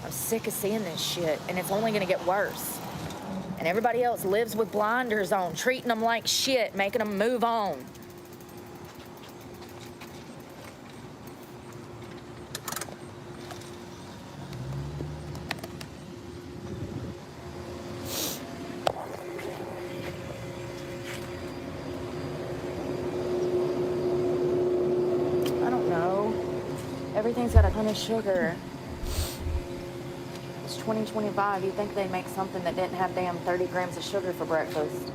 I'm sick of seeing this shit, and it's only gonna get worse. And everybody else lives with blinders on, treating them like shit, making them move on. I don't know. Everything's got a ton of sugar. It's 2025. You'd think they'd make something that didn't have damn 30 grams of sugar for breakfast.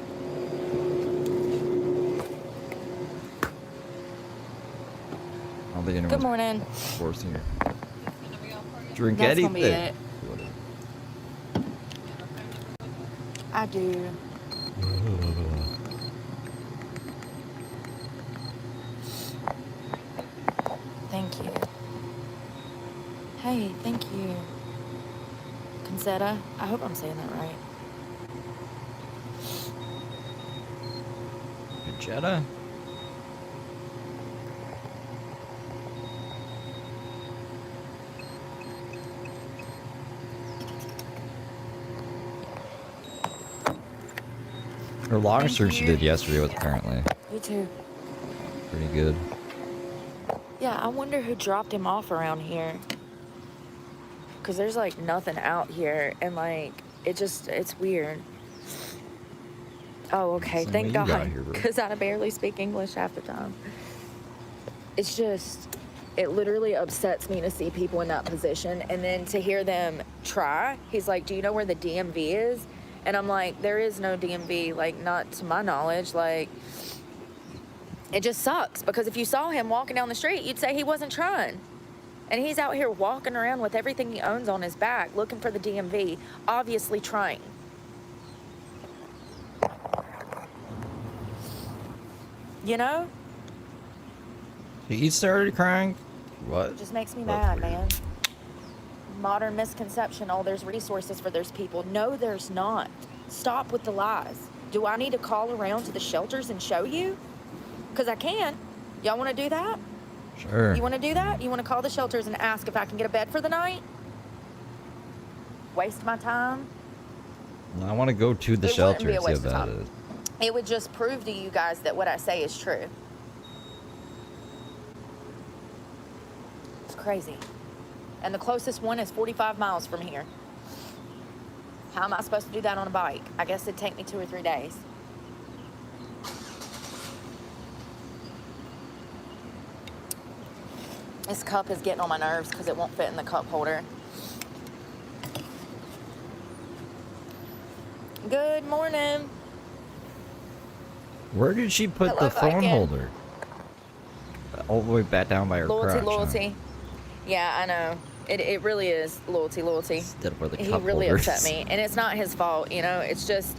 I don't think anyone's Good morning. forcing you. Drink That's anything. gonna be it. I do. Thank you. Hey, thank you. Concetta, I hope I'm saying that right. Jetta? Her long search she did yesterday was apparently You too. pretty good. Yeah, I wonder who dropped him off around here. Because there's like nothing out here, and like it's weird. Oh, okay, Same thank way you got God. here, bro. Because I barely speak English half the time. It's just, it literally upsets me to see people in that position, and then to hear them try. He's like, do you know where the DMV is? And I'm like, there is no DMV, like, not to my knowledge. Like, it just sucks, because if you saw him walking down the street, you'd say he wasn't trying. And he's out here walking around with everything he owns on his back, looking for the DMV, obviously trying. You know? He started crying? What? It just makes me That's mad, weird. man. Modern misconception, oh, there's resources for those people. No, there's not. Stop with the lies. Do I need to call around to the shelters and show you? Because I can. Y'all want to do that? Sure. You want to do that? You want to call the shelters and ask if I can get a bed for the night? Waste my time? I want to go to the It wouldn't shelter be a and see waste how of bad time. it is. It would just prove to you guys that what I say is true. It's crazy. And the closest one is 45 miles from here. How am I supposed to do that on a bike? I guess it'd take me 2 or 3 days. This cup is getting on my nerves because it won't fit in the cup holder. Good morning. Where did she put Hello, the phone Viking. holder? All the way back down by her crotch. Loyalty. Yeah, I know. It really is loyalty. Instead of where the He cup really holder upset is. me, and it's not his fault, you know. It's just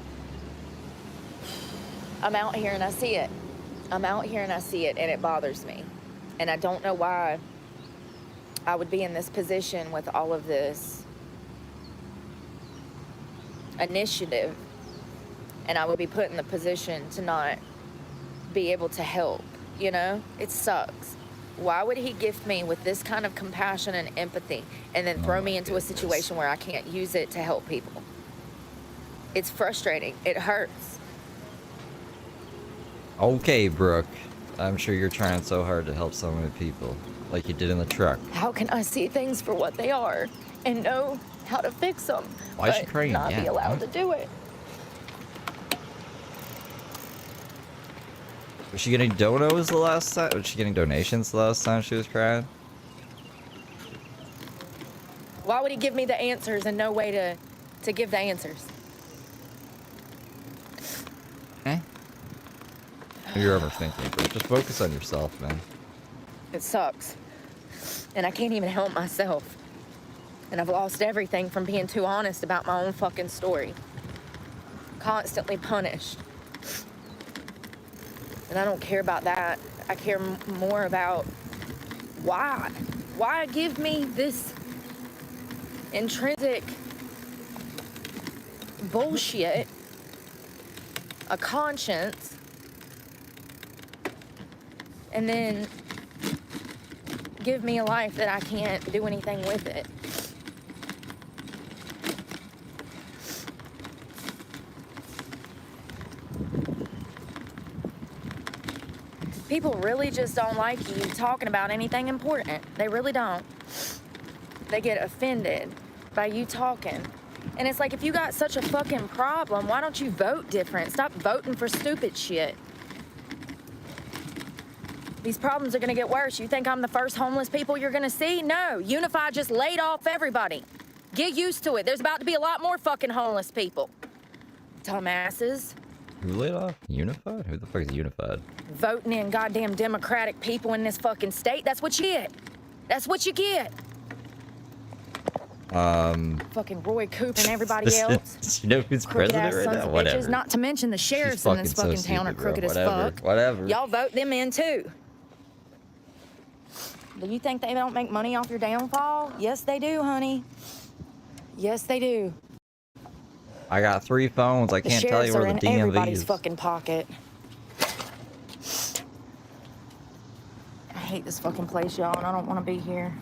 I'm out here and I see it. I'm out here and I see it, and it bothers me. And I don't know why I would be in this position with all of this initiative, and I would be put in the position to not be able to help, you know? It sucks. Why would he gift me with this kind of compassion and empathy and then throw me into a situation where I can't use it to help people? It's frustrating. It hurts. Okay, Brooke. I'm sure you're trying so hard to help so many people, like you did in the truck. How can I see things for what they are and know how to fix them, Why is she but crying? not be Yeah, allowed what? to do it? Was she getting donos the last time? Was she getting donations the last time she was crying? Why would he give me the answers and no way to give the answers? You're overthinking, Brooke. Just focus on yourself, man. It sucks. And I can't even help myself. And I've lost everything from being too honest about my own fucking story. Constantly punished. And I don't care about that. I care more about why. Why give me this intrinsic bullshit, a conscience, and then give me a life that I can't do anything with it. People really just don't like you talking about anything important. They really don't. They get offended by you talking. And it's like, if you got such a fucking problem, why don't you vote different? Stop voting for stupid shit. These problems are gonna get worse. You think I'm the first homeless people you're gonna see? No, Unify just laid off everybody. Get used to it. There's about to be a lot more fucking homeless people. Dumbasses. Who laid off? Unified? Who the fuck is Unified? Voting in goddamn Democratic people in this fucking state, that's what you get. That's what you get. Fucking Roy Coop and everybody else. You know who's president right now? Whatever. Bitches, not to mention the sheriffs in this fucking town are crooked as fuck. Whatever. Y'all vote them in too. Do you think they don't make money off your downfall? Yes, they do, honey. Yes, they do. I got 3 phones. I can't tell you where the DMV is. The sheriffs are in everybody's fucking pocket. I hate this fucking place, y'all, and I don't want to be here.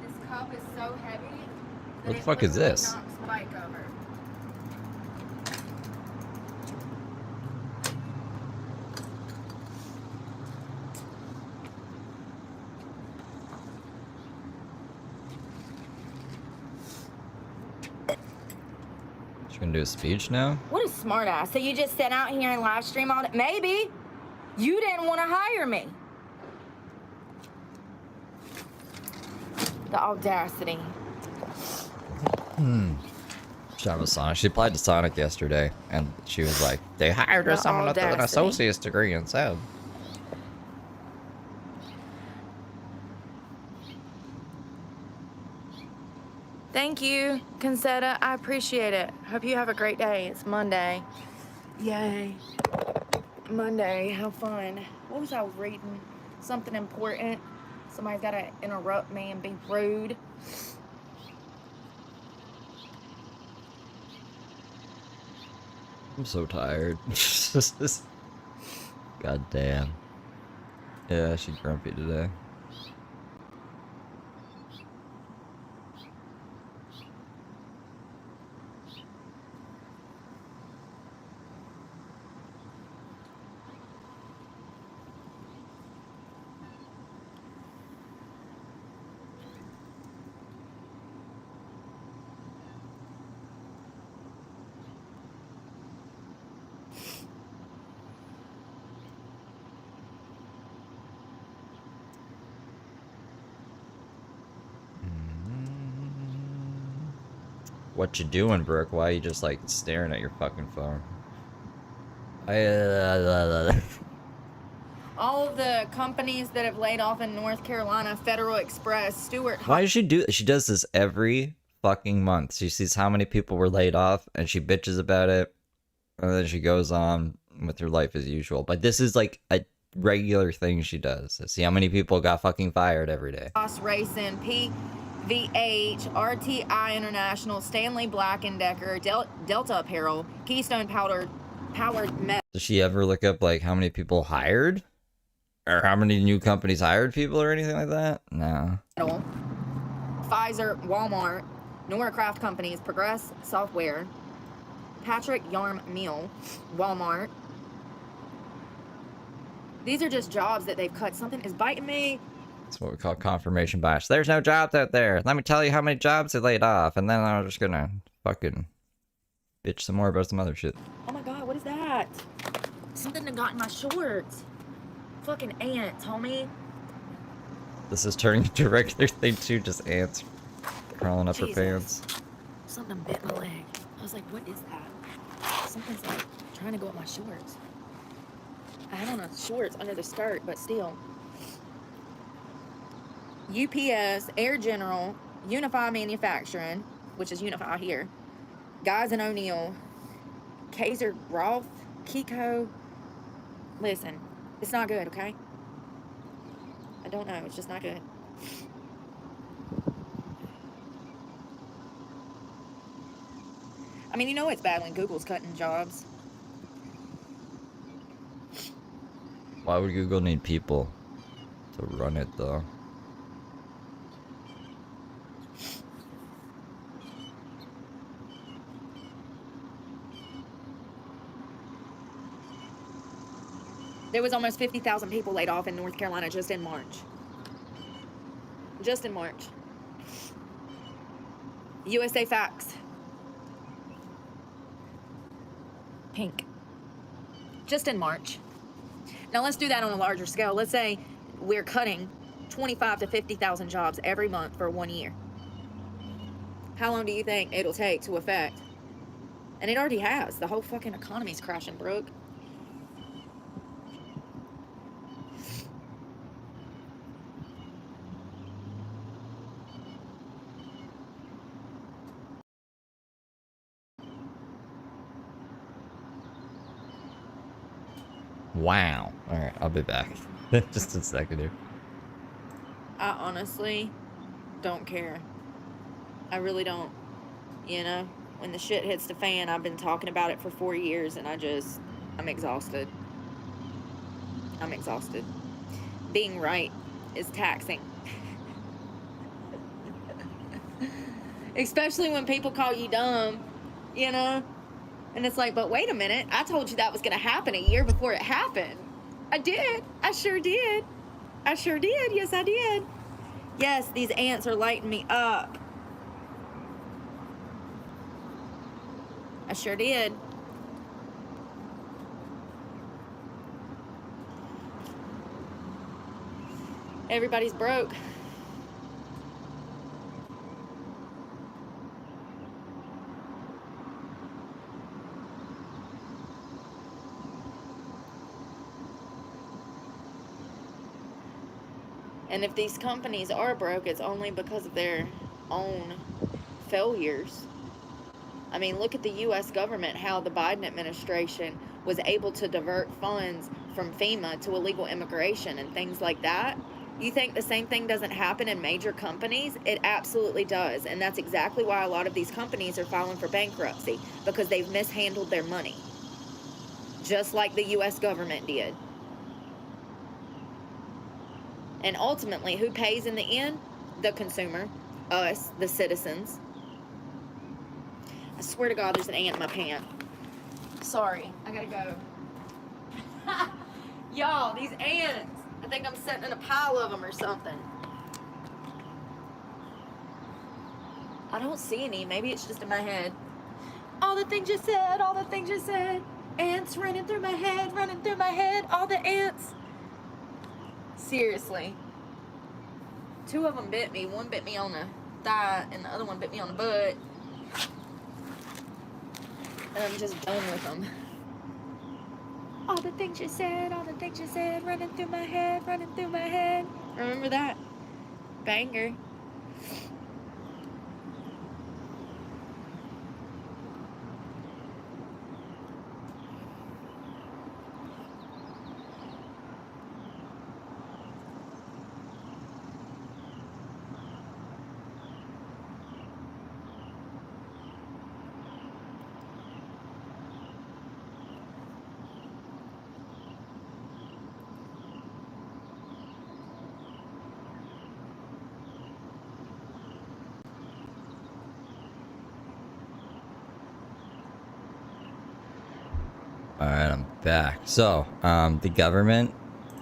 This cup is so heavy. What the fuck is this? You gonna do a speech now? What a smart ass. So you just sit out here and live stream all day? Maybe. You didn't want to hire me. The audacity. Shout out Sonic. She applied to Sonic yesterday, and she was like, they hired her someone with an associate's degree instead. Thank you, Concetta. I appreciate it. Hope you have a great day. It's Monday. Yay. Monday. How fun. What was I reading? Something important. Somebody's got to interrupt me and be rude. I'm so tired. God damn. Yeah, she's grumpy today. What you doing, Brooke? Why are you just like staring at your fucking phone? All of the companies that have laid off in North Carolina, Federal Express, Stewart. Why does she do? She does this every fucking month. She sees how many people were laid off, and she bitches about it, and then she goes on with her life as usual. But this is like a regular thing she does. See how many people got fucking fired every day. Ross Racing, PVH, RTI International, Stanley Black & Decker, Delta Apparel, Keystone Powered Metal. Does she ever look up like how many people hired? Or how many new companies hired people or anything like that? No. Pfizer, Walmart, Norcraft Companies, Progress Software, Patrick Yarm Meal, Walmart. These are just jobs that they've cut. Something is biting me. That's what we call confirmation bias. There's no jobs out there. Let me tell you how many jobs they laid off, and then I'm just gonna fucking bitch some more about some other shit. Oh my god, what is that? Something that got in my shorts. Fucking ants, homie. This is turning into a regular thing too, just ants crawling up her pants. Something bit my leg. I was like, what is that? Something's like trying to go up my shorts. I had on a shorts under the skirt, but still. UPS, Air General, Unify Manufacturing, which is Unify here, Guys and O'Neill, Kaiser Roth, Kiko. Listen, it's not good, okay? I don't know, it's just not good. I mean, you know it's bad when Google's cutting jobs. Why would Google need people to run it though? There was almost 50,000 people laid off in North Carolina just in March. Just in March. USA Facts. Pink. Just in March. Now let's do that on a larger scale. Let's say we're cutting 25 to 50,000 jobs every month for 1 year. How long do you think it'll take to affect? And it already has. The whole fucking economy's crashing, Brooke. Wow. All right, I'll be back. Just a second here. I honestly don't care. I really don't. You know, when the shit hits the fan, I've been talking about it for 4 years and I'm exhausted. I'm exhausted. Being right is taxing. Especially when people call you dumb, you know? And it's like, but wait a minute, I told you that was gonna happen a year before it happened. I did. I sure did. I sure did. Yes, I did. Yes, these ants are lighting me up. I sure did. Everybody's broke. And if these companies are broke, it's only because of their own failures. I mean, look at the U.S. government, how the Biden administration was able to divert funds from FEMA to illegal immigration and things like that. You think the same thing doesn't happen in major companies? It absolutely does. And that's exactly why a lot of these companies are filing for bankruptcy, because they've mishandled their money. Just like the U.S. government did. And ultimately, who pays in the end? The consumer, us, the citizens. I swear to God, there's an ant in my pant. Sorry, I gotta go. Y'all, these ants. I think I'm sitting in a pile of them or something. I don't see any. Maybe it's just in my head. All the things you said, all the things you said. Ants running through my head, all the ants. Seriously. 2 of them bit me. One bit me on the thigh, and the other one bit me on the butt. And I'm just done with them. All the things you said, running through my head. Remember that? Banger. All right, I'm back. So, the government,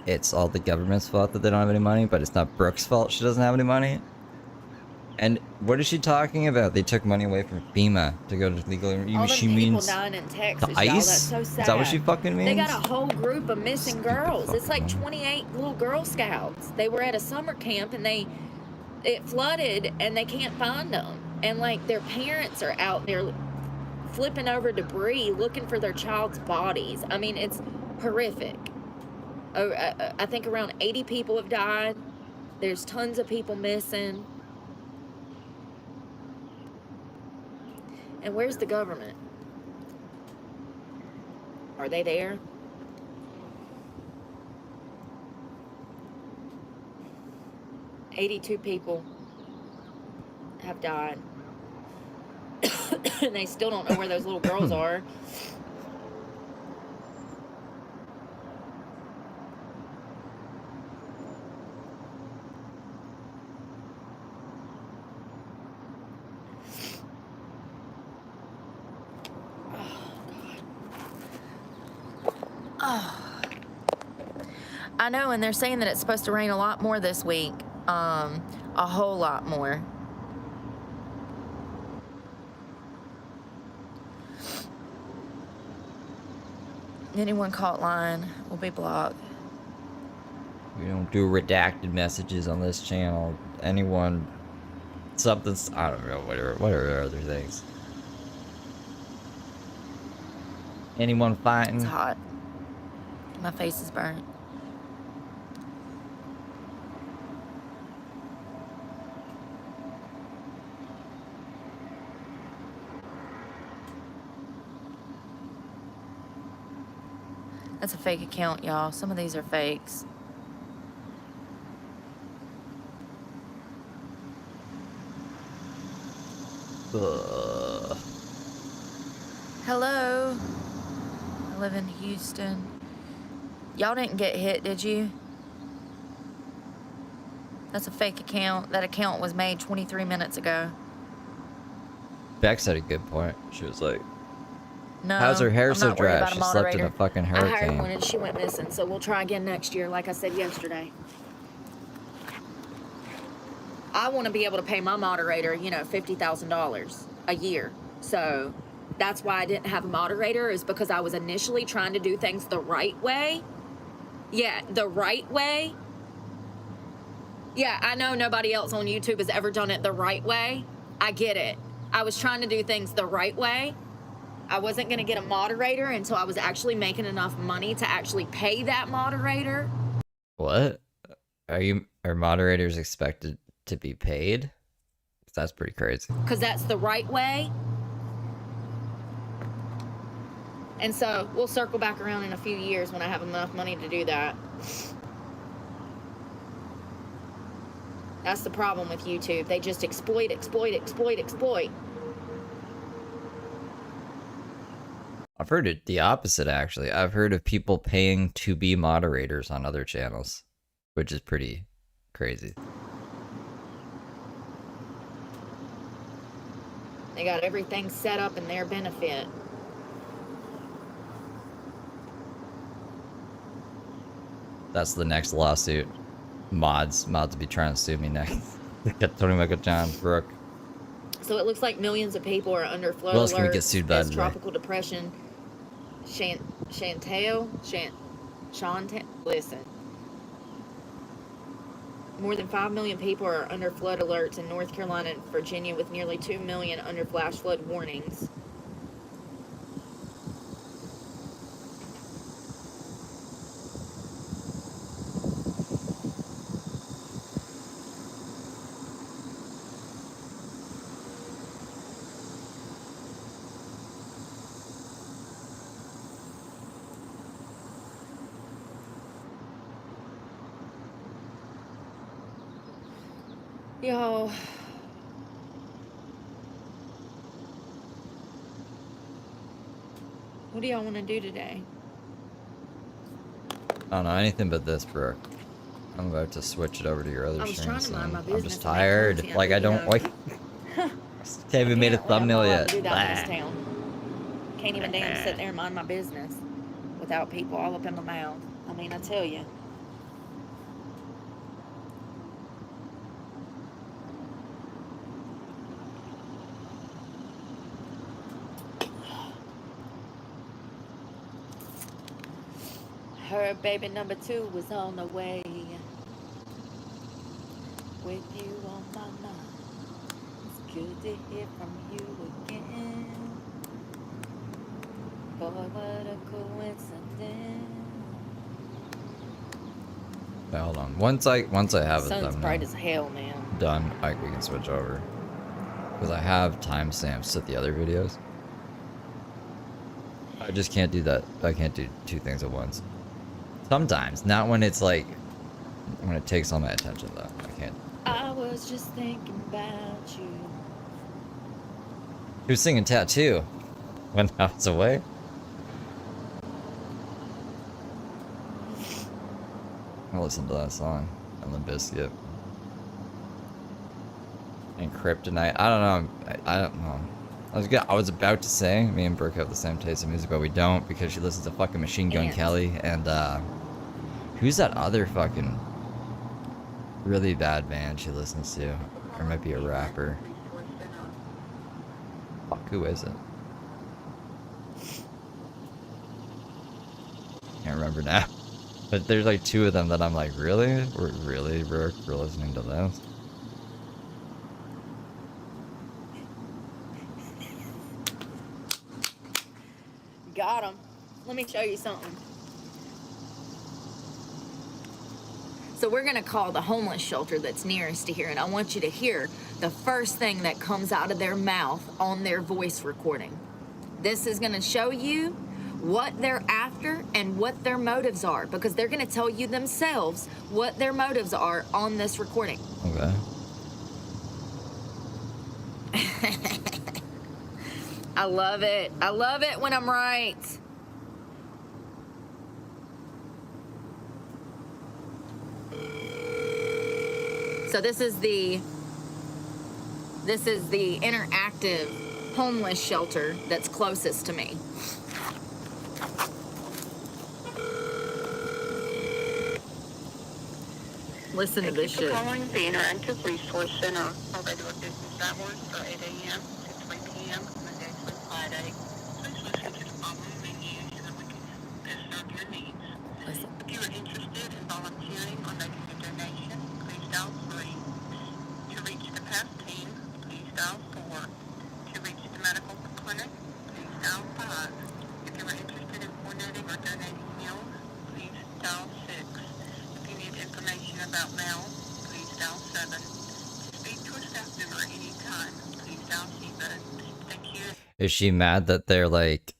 it's all the government's fault that they don't have any money, but it's not Brooke's fault she doesn't have any money. And what is she talking about? They took money away from FEMA to go to legal. All She them people means dying in Texas, the y'all. ice? That's so sad. Is that what she fucking means? They got a whole group of missing Stupid girls. It's like fucking 28 little Girl Scouts. They were at a summer camp and it flooded and they can't find them. And like their parents are out there flipping over debris looking for their child's bodies. I mean, it's horrific. I think around 80 people have died. There's tons of people missing. And where's the government? Are they there? "82 people have died." And they still don't know where those little girls are. Oh, God. Oh. I know, and they're saying that it's supposed to rain a lot more this week. A whole lot more. Anyone caught lying will be blocked. We don't do redacted messages on this channel. Anyone, something's, I don't know, whatever other things. Anyone fighting? It's hot. My face is burnt. That's a fake account, y'all. Some of these are fakes. Ugh. Hello. I live in Houston. Y'all didn't get hit, did you? That's a fake account. That account was made 23 minutes ago. Bex had a good point. She was like, No, how's her hair I'm so not worried dry? about a She slept in a moderator. fucking I hired one hurricane. and she went missing, so we'll try again next year, like I said yesterday. I want to be able to pay my moderator, you know, $50,000 a year. So that's why I didn't have a moderator, is because I was initially trying to do things the right way. Yeah, the right way. Yeah, I know nobody else on YouTube has ever done it the right way. I get it. I was trying to do things the right way. I wasn't going to get a moderator until I was actually making enough money to actually pay that moderator. What? Are moderators expected to be paid? That's pretty crazy. Because that's the right way. And so we'll circle back around in a few years when I have enough money to do that. That's the problem with YouTube. They just exploit. I've heard it the opposite, actually. I've heard of people paying to be moderators on other channels, which is pretty crazy. They got everything set up in their benefit. That's the next lawsuit. Mods will be trying to sue me next. They got Tony Michael John, Brooke. So it looks like millions of people are under flood Who else alerts can we get sued by as today? tropical depression. Listen. More than 5 million people are under flood alerts in North Carolina and Virginia, with nearly 2 million under flash flood warnings. Yo. What do y'all want to do today? I don't know, anything but this, Brooke. I'm about to switch it over to your other I was trying streams. to mind my I'm business just and make tired. content, Like, but, I you don't know. like. Can't even made a Apparently, I'm thumbnail not allowed yet. to do that in this Blah. town. Can't even damn sit there and mind my business without people all up in my mouth. I mean, I tell you. Her baby number 2 was on the way. With you on my mind. It's good to hear from you again. Boy, what a coincidence. Okay, hold on. Once I have a Sun's bright thumbnail as hell, man. done, we can switch over. Because I have timestamps to the other videos. I just can't do that. I can't do two things at once. Sometimes, not when it's like, when it takes all my attention though. I can't. I was just thinking about you. He was singing Tattoo when I was away. I listened to that song on the Biscuit. And Kryptonite. I don't know. I don't know. I was about to say me and Brooke have the same taste in music, but we don't, because she listens to fucking Machine Gun Ants. Kelly and Who's that other fucking really bad band she listens to? Or it might be a rapper. Fuck, who is it? Can't remember now. But there's like two of them that I'm like, really? Really, Brooke? We're listening to this? Got him. Let me show you something. So we're gonna call the homeless shelter that's nearest to here, and I want you to hear the first thing that comes out of their mouth on their voice recording. This is gonna show you what they're after and what their motives are, because they're gonna tell you themselves what their motives are on this recording. Okay. I love it. I love it when I'm right. So this is the interactive homeless shelter that's closest to me. Listen to this shit. Calling the Interactive Resource Center. Our regular business hours are 8 a.m. to 3 p.m. Monday through Friday. Please listen to the following menu so that we can best serve your needs. Listen. If you are interested in volunteering or making a donation, please dial 3. To reach the PAP team, please dial 4. To reach the medical clinic, please dial 5. If you are interested in coordinating or donating meals, please dial 6. If you need information about mail, please dial 7. To speak to a staff member at any time, please dial 0. Thank you. Is she mad that they're like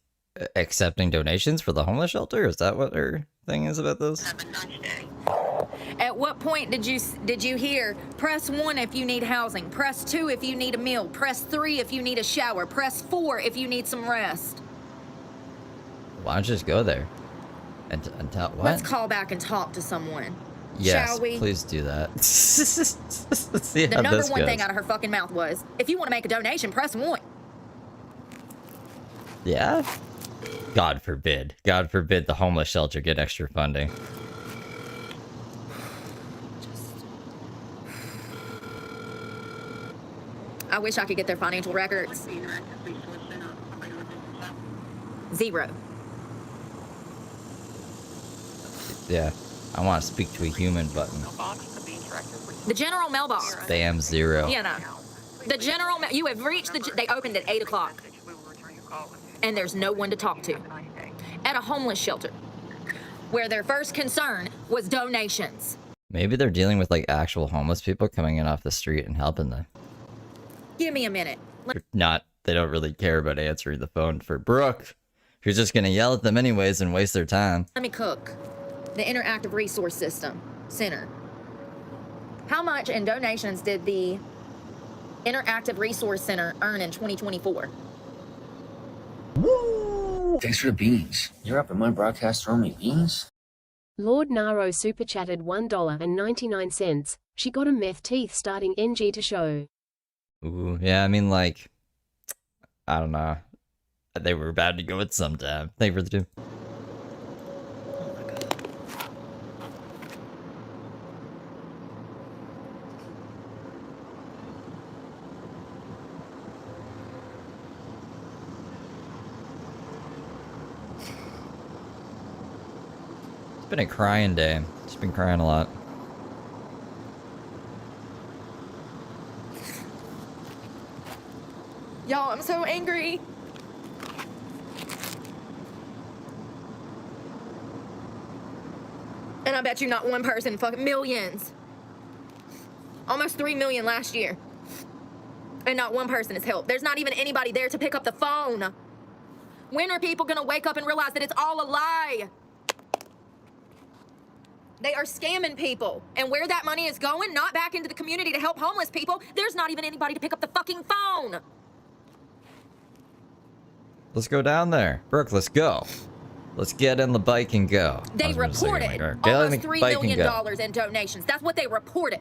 accepting donations for the homeless shelter? Is that what her thing is about this? Have a nice day. At what point did you hear, press 1 if you need housing, press 2 if you need a meal, press 3 if you need a shower, press 4 if you need some rest? Why don't you just go there? And tell what? Let's call back and talk to someone. Yes, shall we? please do that. Let's see The how number this one goes. thing out of her fucking mouth was, if you want to make a donation, press 1. Yeah? God forbid. God forbid the homeless shelter get extra funding. I wish I could get their financial records. The Interactive Resource Center. Our regular business hours. 0. Yeah. I want to speak to a human button. Box of the Interactive Resource The general mailbox. Damn 0. You know. The general you have reached they opened at 8 o'clock. We will return your call as soon as And there's no one to talk to. Have a nice day. At a homeless shelter, where their first concern was donations. Maybe they're dealing with like actual homeless people coming in off the street and helping them. Give me a minute. They don't really care about answering the phone for Brooke, who's just gonna yell at them anyways and waste their time. Let me cook. The Interactive Resource System Center. How much in donations did the Interactive Resource Center earn in 2024? Woo! Thanks for the beans. You're up in my broadcast throwing me beans? Lord Naro super chatted $1.99. She got a meth teeth starting NG to show. Ooh, yeah, I mean, like, I don't know. They were about to go at some time. Thank you for the two. It's been a crying day. Just been crying a lot. Y'all, I'm so angry. And I bet you not one person, fucking millions. Almost 3 million last year. And not one person has helped. There's not even anybody there to pick up the phone. When are people gonna wake up and realize that it's all a lie? They are scamming people. And where that money is going, not back into the community to help homeless people, there's not even anybody to pick up the fucking phone. Let's go down there. Brooke, let's go. Let's get in the bike and go. They reported almost $3 million in donations. That's what they reported.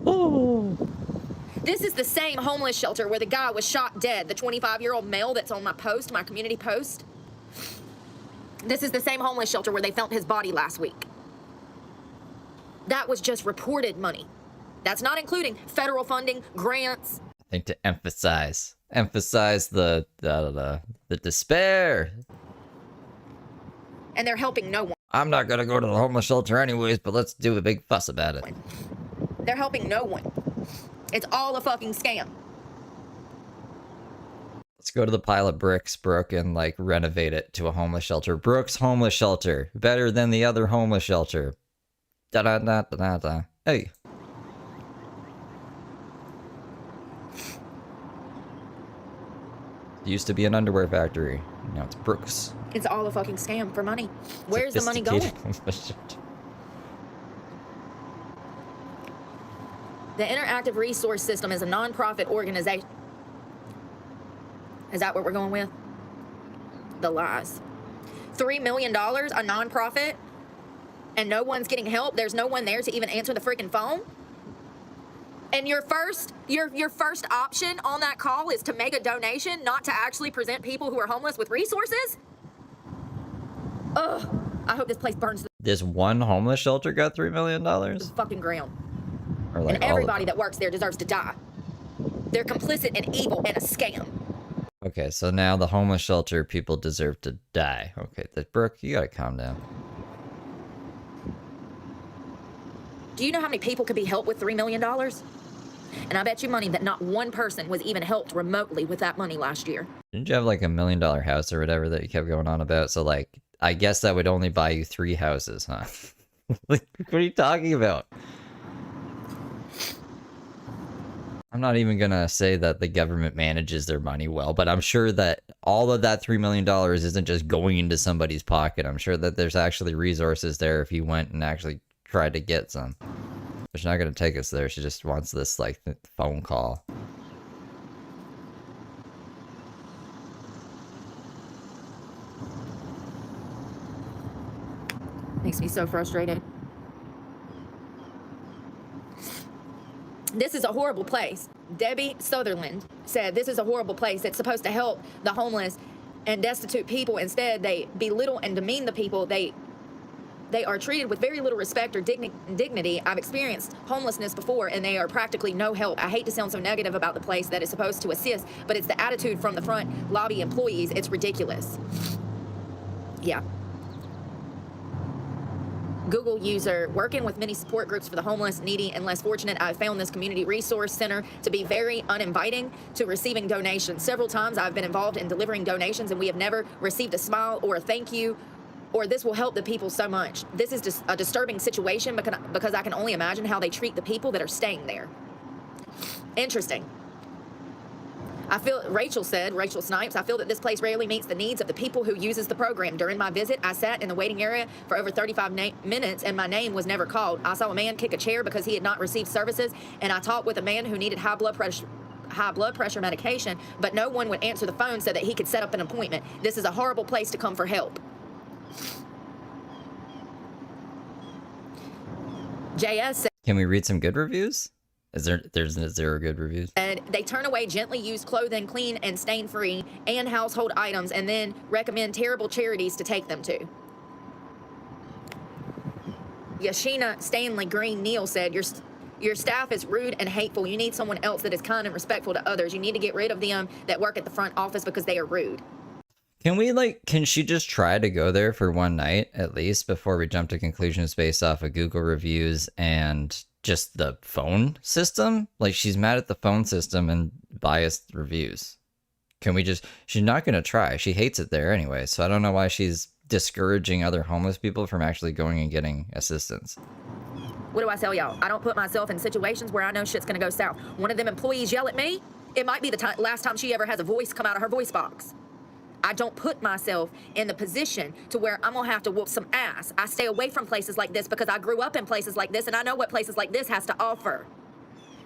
Ooh. This is the same homeless shelter where the guy was shot dead, the 25-year-old male that's on my post, my community post. This is the same homeless shelter where they found his body last week. That was just reported money. That's not including federal funding, grants. I think to emphasize the despair. And they're helping no one. I'm not gonna go to the homeless shelter anyways, but let's do a big fuss about it. They're helping no one. It's all a fucking scam. Let's go to the pile of bricks, Brooke, and like renovate it to a homeless shelter. Brooke's homeless shelter, better than the other homeless shelter. Da da da da da da. Hey. It used to be an underwear factory. Now it's Brooke's. It's all a fucking scam for money. Where's the money going? The Interactive Resource System is a non-profit organization. Is that what we're going with? The lies. $3 million, a non-profit, and no one's getting help. There's no one there to even answer the freaking phone. And your first option on that call is to make a donation, not to actually present people who are homeless with resources? Ugh, I hope this place burns to This one homeless shelter got $3 million? the fucking ground. Or like And everybody that works there deserves to die. They're complicit in evil and a scam. Okay, so now the homeless shelter people deserve to die. Okay, Brooke, you gotta calm down. Do you know how many people could be helped with $3 million? And I bet you money that not one person was even helped remotely with that money last year. Didn't you have like $1 million house or whatever that you kept going on about? So like, I guess that would only buy you 3 houses, huh? Like, what are you talking about? I'm not even gonna say that the government manages their money well, but I'm sure that all of that $3 million isn't just going into somebody's pocket. I'm sure that there's actually resources there if you went and actually tried to get some. But she's not gonna take us there. She just wants this like phone call. Makes me so frustrated. This is a horrible place. Debbie Sutherland said this is a horrible place. It's supposed to help the homeless and destitute people. Instead, they belittle and demean the people. They are treated with very little respect or dignity. I've experienced homelessness before, and they are practically no help. I hate to sound so negative about the place that is supposed to assist, but it's the attitude from the front lobby employees. It's ridiculous. Yeah. Google user, working with many support groups for the homeless, needy, and less fortunate, I've found this community resource center to be very uninviting to receiving donations. Several times I've been involved in delivering donations, and we have never received a smile or a thank you, or this will help the people so much. This is just a disturbing situation because I can only imagine how they treat the people that are staying there. Interesting. Rachel Snipes, I feel that this place rarely meets the needs of the people who uses the program. During my visit, I sat in the waiting area for over 35 minutes and my name was never called. I saw a man kick a chair because he had not received services, and I talked with a man who needed high blood pressure medication, but no one would answer the phone so that he could set up an appointment. This is a horrible place to come for help. JS said, Can we read some good reviews? There's 0 good reviews? They turn away gently used clothing, clean and stain-free, and household items, and then recommend terrible charities to take them to. Yashina Stanley Green Neal said, your staff is rude and hateful. You need someone else that is kind and respectful to others. You need to get rid of them that work at the front office because they are rude. Can she just try to go there for one night at least before we jump to conclusions based off of Google reviews and just the phone system? Like, she's mad at the phone system and biased reviews. She's not going to try. She hates it there anyway, so I don't know why she's discouraging other homeless people from actually going and getting assistance. What do I tell y'all? I don't put myself in situations where I know shit's going to go south. One of them employees yell at me, it might be the last time she ever has a voice come out of her voice box. I don't put myself in the position to where I'm gonna have to whoop some ass. I stay away from places like this because I grew up in places like this and I know what places like this has to offer.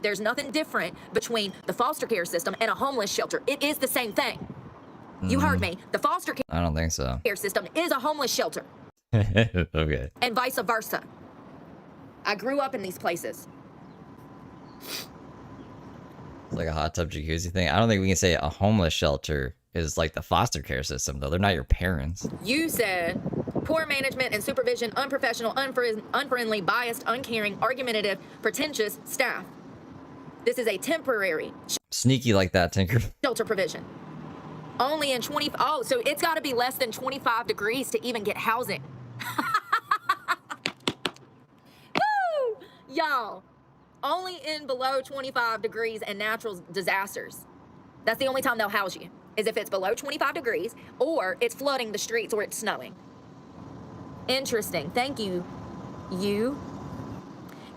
There's nothing different between the foster care system and a homeless shelter. It is the same thing. You heard me. The foster I don't think so. care system is a homeless shelter. Okay. And vice versa. I grew up in these places. It's like a hot tub jacuzzi thing. I don't think we can say a homeless shelter is like the foster care system, though. They're not your parents. You said poor management and supervision, unprofessional, unfriendly, biased, uncaring, argumentative, pretentious staff. This is a temporary Sneaky like that, Tinker. shelter provision. Only in 20, oh, so it's got to be less than 25 degrees to even get housing. Woo! Y'all, only in below 25 degrees and natural disasters. That's the only time they'll house you, is if it's below 25 degrees or it's flooding the streets or it's snowing. Interesting. Thank you. You.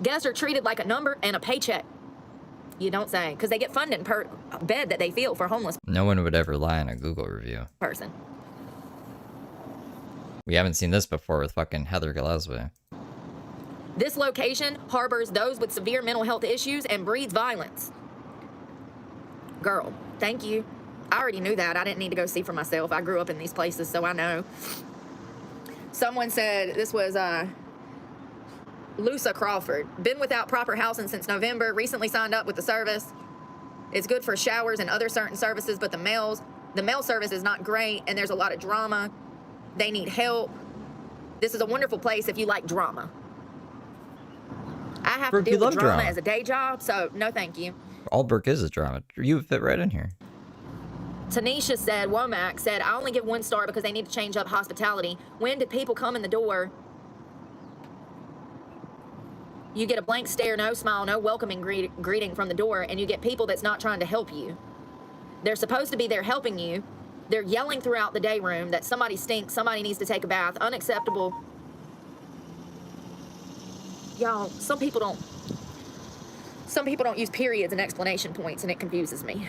Guests are treated like a number and a paycheck. You don't say, because they get funding per bed that they fill for homeless No one would ever lie in a Google review. person. We haven't seen this before with fucking Heather Gillespie. This location harbors those with severe mental health issues and breeds violence. Girl, thank you. I already knew that. I didn't need to go see for myself. I grew up in these places, so I know. Someone said, this was Lusa Crawford. Been without proper housing since November. Recently signed up with the service. It's good for showers and other certain services, but the mail service is not great, and there's a lot of drama. They need help. This is a wonderful place if you like drama. I have Brooke, to you deal with love drama drama. as a day job, so no thank you. All Brooke is drama. You would fit right in here. Tanisha said, Womack said, I only give 1 star because they need to change up hospitality. When did people come in the door? You get a blank stare, no smile, no welcoming greeting from the door, and you get people that's not trying to help you. They're supposed to be there helping you. They're yelling throughout the day room that somebody stinks, somebody needs to take a bath, unacceptable. Y'all, some people don't use periods and explanation points, and it confuses me.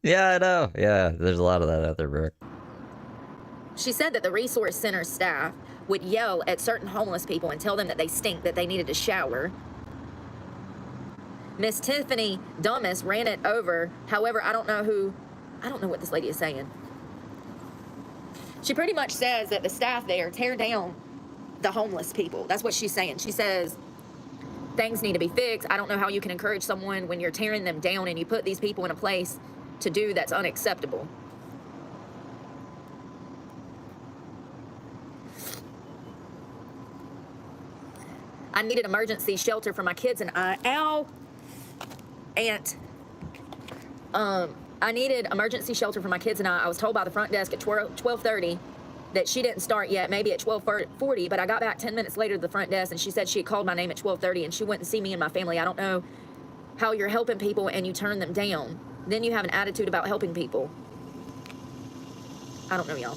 Yeah, I know. Yeah, there's a lot of that out there, Brooke. She said that the resource center staff would yell at certain homeless people and tell them that they stink, that they needed to shower. Miss Tiffany Dummas ran it over. However, I don't know what this lady is saying. She pretty much says that the staff there tear down the homeless people. That's what she's saying. She says things need to be fixed. I don't know how you can encourage someone when you're tearing them down and you put these people in a place to do that's unacceptable. I needed emergency shelter for my kids and I. Ow! Aunt. I needed emergency shelter for my kids and I. I was told by the front desk at 12:30 that she didn't start yet, maybe at 12:40, but I got back 10 minutes later to the front desk and she said she had called my name at 12:30 and she wouldn't see me and my family. I don't know how you're helping people and you turn them down. Then you have an attitude about helping people. I don't know, y'all.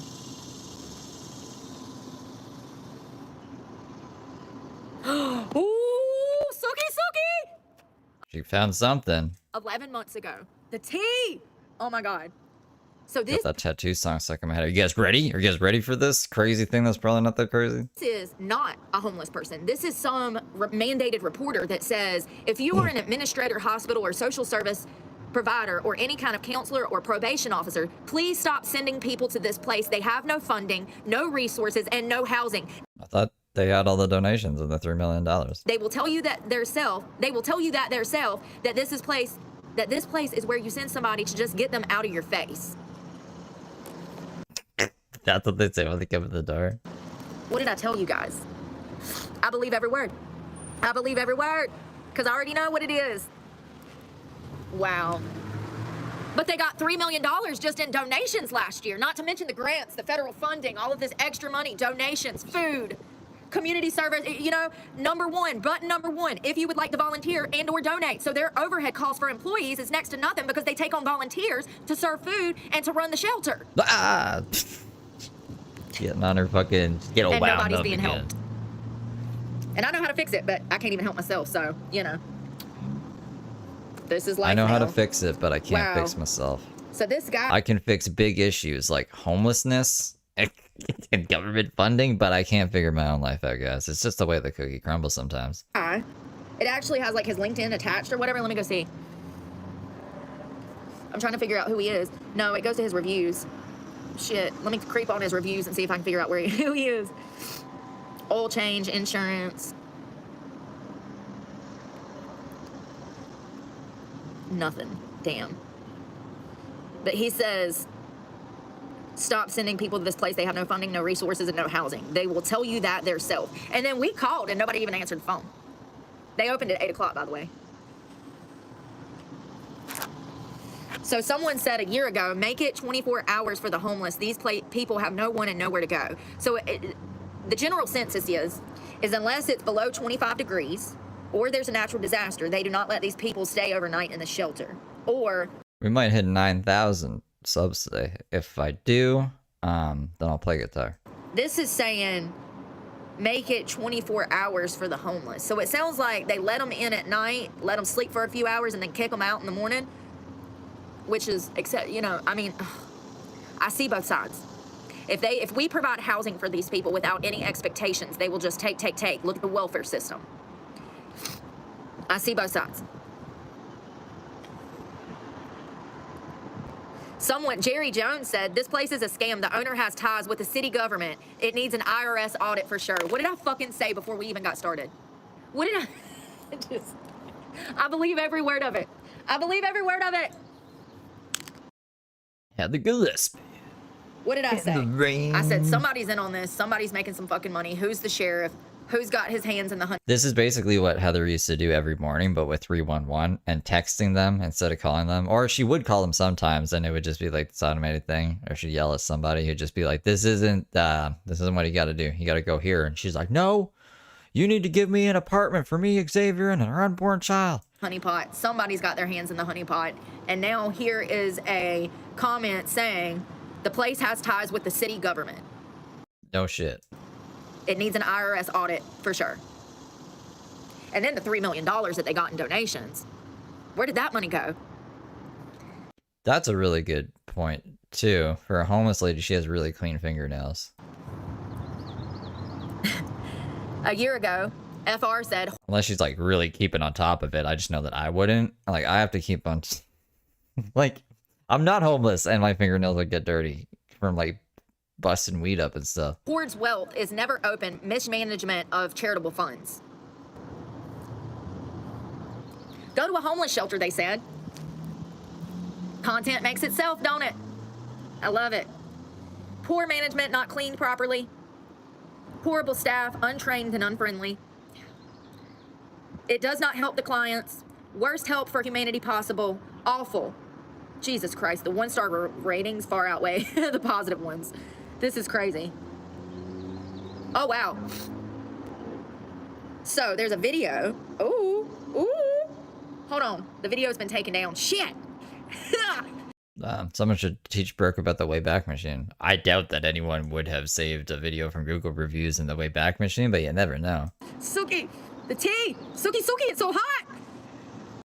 Ooh, Suki! She found something. 11 months ago. The tea! Oh my God. So Got that tattoo song stuck in my head. Are you guys ready? Are you guys ready for this crazy thing that's probably not that crazy? This is not a homeless person. This is some mandated reporter that says, if you are an administrator, hospital, or social service provider, or any kind of counselor or probation officer, please stop sending people to this place. They have no funding, no resources, and no housing. I thought they had all the donations of the $3 million. They will tell you that theirself, that this place is where you send somebody to just get them out of your face. That's what they say when they come in the door. What did I tell you guys? I believe every word. I believe every word. Because I already know what it is. Wow. But they got $3 million just in donations last year. Not to mention the grants, the federal funding, all of this extra money, donations, food, community service. You know, button number one, if you would like to volunteer and or donate. So their overhead cost for employees is next to nothing because they take on volunteers to serve food and to run the shelter. Ah! Getting on her fucking... Get all And wound nobody's up being again. helped. And I know how to fix it, but I can't even help myself, so, you know. This is life I know how to now. fix it, but I can't Wow. fix myself. So this guy... I can fix big issues like homelessness and government funding, but I can't figure my own life out, guys. It's just the way the cookie crumbles sometimes. It actually has like his LinkedIn attached or whatever. Let me go see. I'm trying to figure out who he is. No, it goes to his reviews. Shit. Let me creep on his reviews and see if I can figure out who he is. Oil change, insurance. Nothing. Damn. But he says, stop sending people to this place. They have no funding, no resources, and no housing. They will tell you that themselves. And then we called and nobody even answered the phone. They opened at 8 o'clock, by the way. So someone said a year ago, make it 24 hours for the homeless. These people have no one and nowhere to go. So the general census is unless it's below 25 degrees or there's a natural disaster, they do not let these people stay overnight in the shelter. Or We might hit 9,000 subs today. If I do, then I'll play guitar. this is saying make it 24 hours for the homeless. So it sounds like they let them in at night, let them sleep for a few hours, and then kick them out in the morning. Which is, except, you know, I mean, I see both sides. If we provide housing for these people without any expectations, they will just take. Look at the welfare system. I see both sides. Jerry Jones said, this place is a scam. The owner has ties with the city government. It needs an IRS audit for sure. What did I fucking say before we even got started? What did I? I believe every word of it. I believe every word of it. Had the good lisp. What did I say? The rain. I said somebody's in on this. Somebody's making some fucking money. Who's the sheriff? Who's got his hands in the hunt? This is basically what Heather used to do every morning, but with 311 and texting them instead of calling them. Or she would call them sometimes, and it would just be like this automated thing. Or she'd yell at somebody who'd just be like, "This isn't what you got to do. You got to go here." And she's like, "No, you need to give me an apartment for me, Xavier, and our unborn child." Honeypot. Somebody's got their hands in the honeypot. And now here is a comment saying the place has ties with the city government. No shit. It needs an IRS audit for sure. And then the $3 million that they got in donations. Where did that money go? That's a really good point, too. For a homeless lady, she has really clean fingernails. A year ago, FR said, Unless she's like really keeping on top of it. I just know that I wouldn't. Like, I have to keep on. Like, I'm not homeless and my fingernails would get dirty from like busting weed up and stuff. Hoard's wealth is never open mismanagement of charitable funds. Go to a homeless shelter, they said. Content makes itself, don't it? I love it. Poor management, not cleaned properly. Horrible staff, untrained and unfriendly. It does not help the clients. Worst help for humanity possible. Awful. Jesus Christ, the one-star ratings far outweigh the positive ones. This is crazy. Oh, wow. So there's a video. Ooh. Hold on. The video's been taken down. Shit. Someone should teach Brooke about the Wayback Machine. I doubt that anyone would have saved a video from Google reviews in the Wayback Machine, but you never know. Suki, the tea. Suki, it's so hot.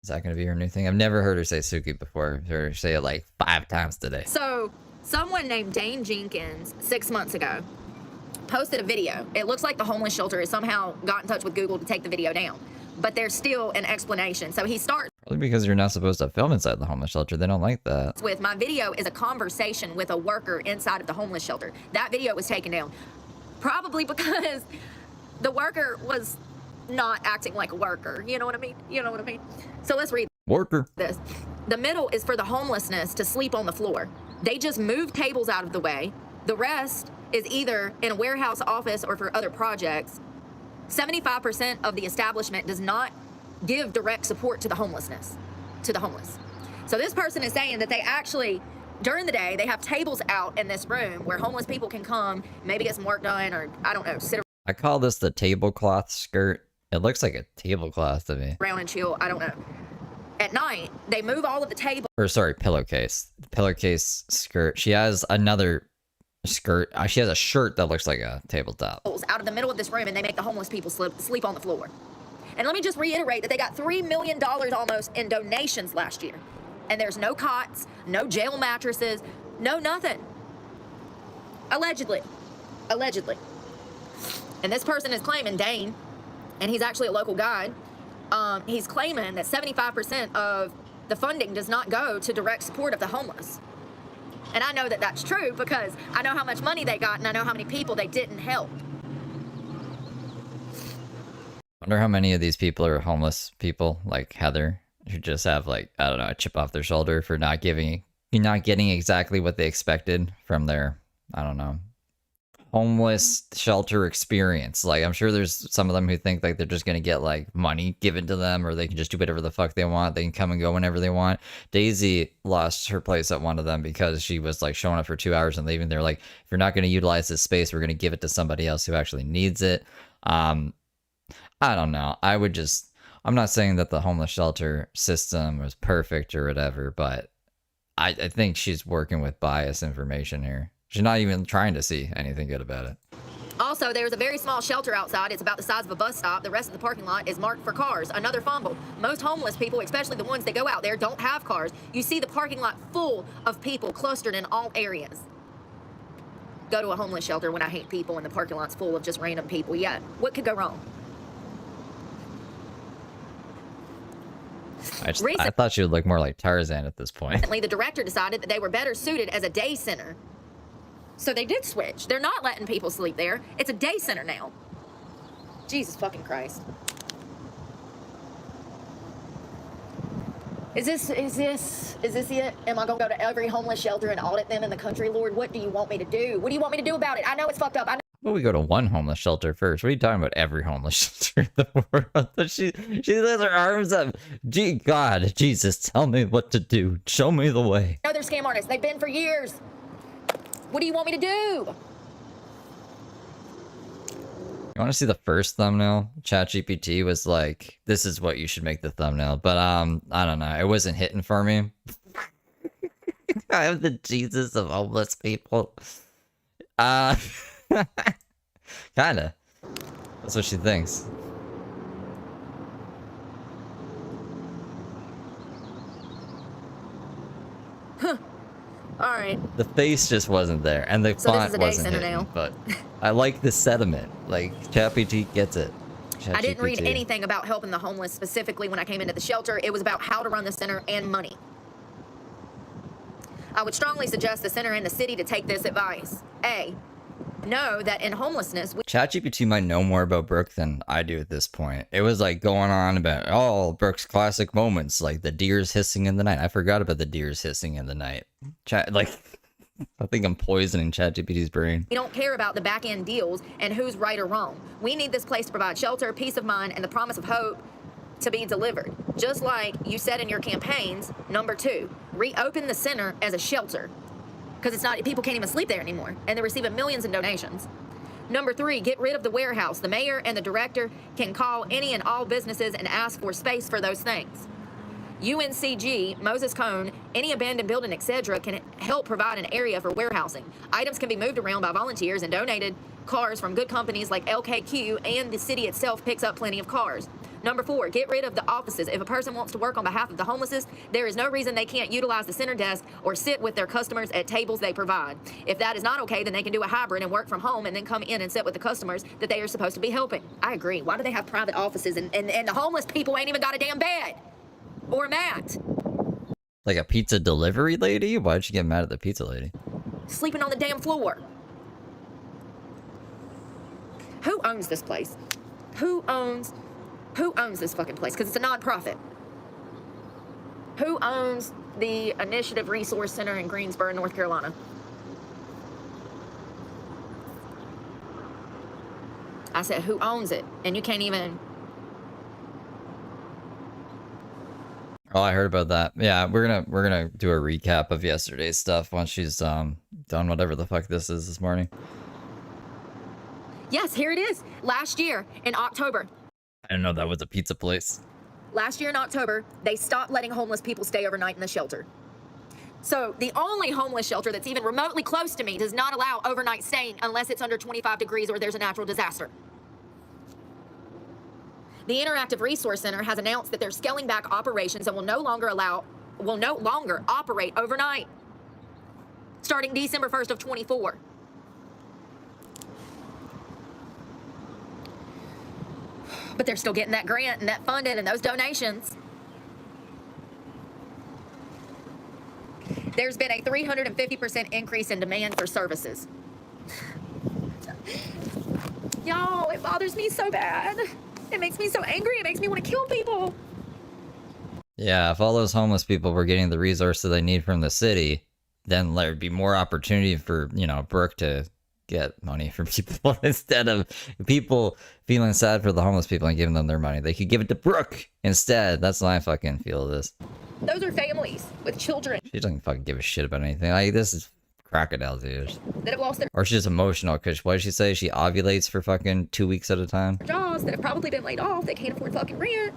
Is that going to be her new thing? I've never heard her say Suki before. I've heard her say it like 5 times today. So someone named Dane Jenkins 6 months ago posted a video. It looks like the homeless shelter has somehow got in touch with Google to take the video down, but there's still an explanation. So he starts Probably because you're not supposed to film inside the homeless shelter. They don't like that. with, my video is a conversation with a worker inside of the homeless shelter. That video was taken down. Probably because the worker was not acting like a worker. You know what I mean? So let's read Worker. this. The middle is for the homelessness to sleep on the floor. They just move tables out of the way. The rest is either in a warehouse office or for other projects. 75% of the establishment does not give direct support to the homeless. So this person is saying that they actually, during the day, they have tables out in this room where homeless people can come, maybe get some work done, or I don't know, sit I call this the tablecloth skirt. It looks like a tablecloth to me. around and chill. I don't know. At night, they move all of the tables Or sorry, pillowcase. Pillowcase skirt. She has another skirt. She has a shirt that looks like a tabletop. out of the middle of this room, and they make the homeless people sleep on the floor. And let me just reiterate that they got $3 million almost in donations last year. And there's no cots, no jail mattresses, no nothing. Allegedly. And this person is claiming, Dane, and he's actually a local guide, he's claiming that 75% of the funding does not go to direct support of the homeless. And I know that that's true because I know how much money they got and I know how many people they didn't help. Wonder how many of these people are homeless people like Heather who just have like, I don't know, a chip off their shoulder for not giving you're not getting exactly what they expected from their, I don't know, homeless shelter experience. Like, I'm sure there's some of them who think like they're just gonna get like money given to them, or they can just do whatever the fuck they want. They can come and go whenever they want. Daisy lost her place at one of them because she was like showing up for 2 hours and leaving. They're like, if you're not gonna utilize this space, we're gonna give it to somebody else who actually needs it. I don't know. I'm not saying that the homeless shelter system was perfect or whatever, but I think she's working with biased information here. She's not even trying to see anything good about it. Also, there's a very small shelter outside. It's about the size of a bus stop. The rest of the parking lot is marked for cars. Another fumble. Most homeless people, especially the ones that go out there, don't have cars. You see the parking lot full of people clustered in all areas. Go to a homeless shelter when I hate people and the parking lot's full of just random people. Yeah, what could go wrong? I thought she would look more like Tarzan at this point. Recently, the director decided that they were better suited as a day center. So they did switch. They're not letting people sleep there. It's a day center now. Jesus fucking Christ. Is this it? Am I gonna go to every homeless shelter and audit them in the country, Lord? What do you want me to do? What do you want me to do about it? I know it's fucked up. I know. Well, we go to one homeless shelter first. What are you talking about? Every homeless shelter in the world. She lifts her arms up. Gee, God, Jesus, tell me what to do. Show me the way. I know they're scam artists. They've been for years. What do you want me to do? You want to see the first thumbnail? ChatGPT was like, this is what you should make the thumbnail. But I don't know. It wasn't hitting for me. I am the Jesus of homeless people. Kinda. That's what she thinks. All right. The face just wasn't there, and the So this font is a day wasn't center hitting, now. but I like the sentiment. Like, ChatGPT gets it. I didn't read ChatGPT. anything about helping the homeless specifically when I came into the shelter. It was about how to run the center and money. I would strongly suggest the center and the city to take this advice. A, know that in homelessness, ChatGPT might know more about Brooke than I do at this point. It was like going on about, oh, Brooke's classic moments, like the deers hissing in the night. I forgot about the deers hissing in the night. I think I'm poisoning ChatGPT's brain. we don't care about the back end deals and who's right or wrong. We need this place to provide shelter, peace of mind, and the promise of hope to be delivered. Just like you said in your campaigns. Number 2, reopen the center as a shelter. Because people can't even sleep there anymore, and they're receiving millions in donations. Number 3, get rid of the warehouse. The mayor and the director can call any and all businesses and ask for space for those things. UNCG, Moses Cone, any abandoned building, etc., can help provide an area for warehousing. Items can be moved around by volunteers and donated cars from good companies like LKQ, and the city itself picks up plenty of cars. Number 4, get rid of the offices. If a person wants to work on behalf of the homeless, there is no reason they can't utilize the center desk or sit with their customers at tables they provide. If that is not okay, then they can do a hybrid and work from home and then come in and sit with the customers that they are supposed to be helping. I agree. Why do they have private offices and the homeless people ain't even got a damn bed or a mat? Like a pizza delivery lady? Why'd you get mad at the pizza lady? Sleeping on the damn floor. Who owns this place? Who owns this fucking place? Because it's a non-profit. Who owns the Initiative Resource Center in Greensboro, North Carolina? I said, who owns it? And you can't even... Oh, I heard about that. Yeah, we're gonna do a recap of yesterday's stuff once she's done whatever the fuck this is this morning. Yes, here it is. Last year in October. I didn't know that was a pizza place. Last year in October, they stopped letting homeless people stay overnight in the shelter. So the only homeless shelter that's even remotely close to me does not allow overnight staying unless it's under 25 degrees or there's a natural disaster. The Interactive Resource Center has announced that they're scaling back operations and will no longer operate overnight starting December 1st of 24. But they're still getting that grant and that funding and those donations. There's been a 350% increase in demand for services. Y'all, it bothers me so bad. It makes me so angry. It makes me want to kill people. Yeah, if all those homeless people were getting the resources they need from the city, then there'd be more opportunity for, you know, Brooke to get money from people instead of people feeling sad for the homeless people and giving them their money. They could give it to Brooke instead. That's how I fucking feel this. Those are families with children She doesn't fucking give a shit about anything. Like, this is crocodile tears. that have lost their Or she's just emotional because what did she say? She ovulates for fucking 2 weeks at a time. jobs, that have probably been laid off, they can't afford fucking rent.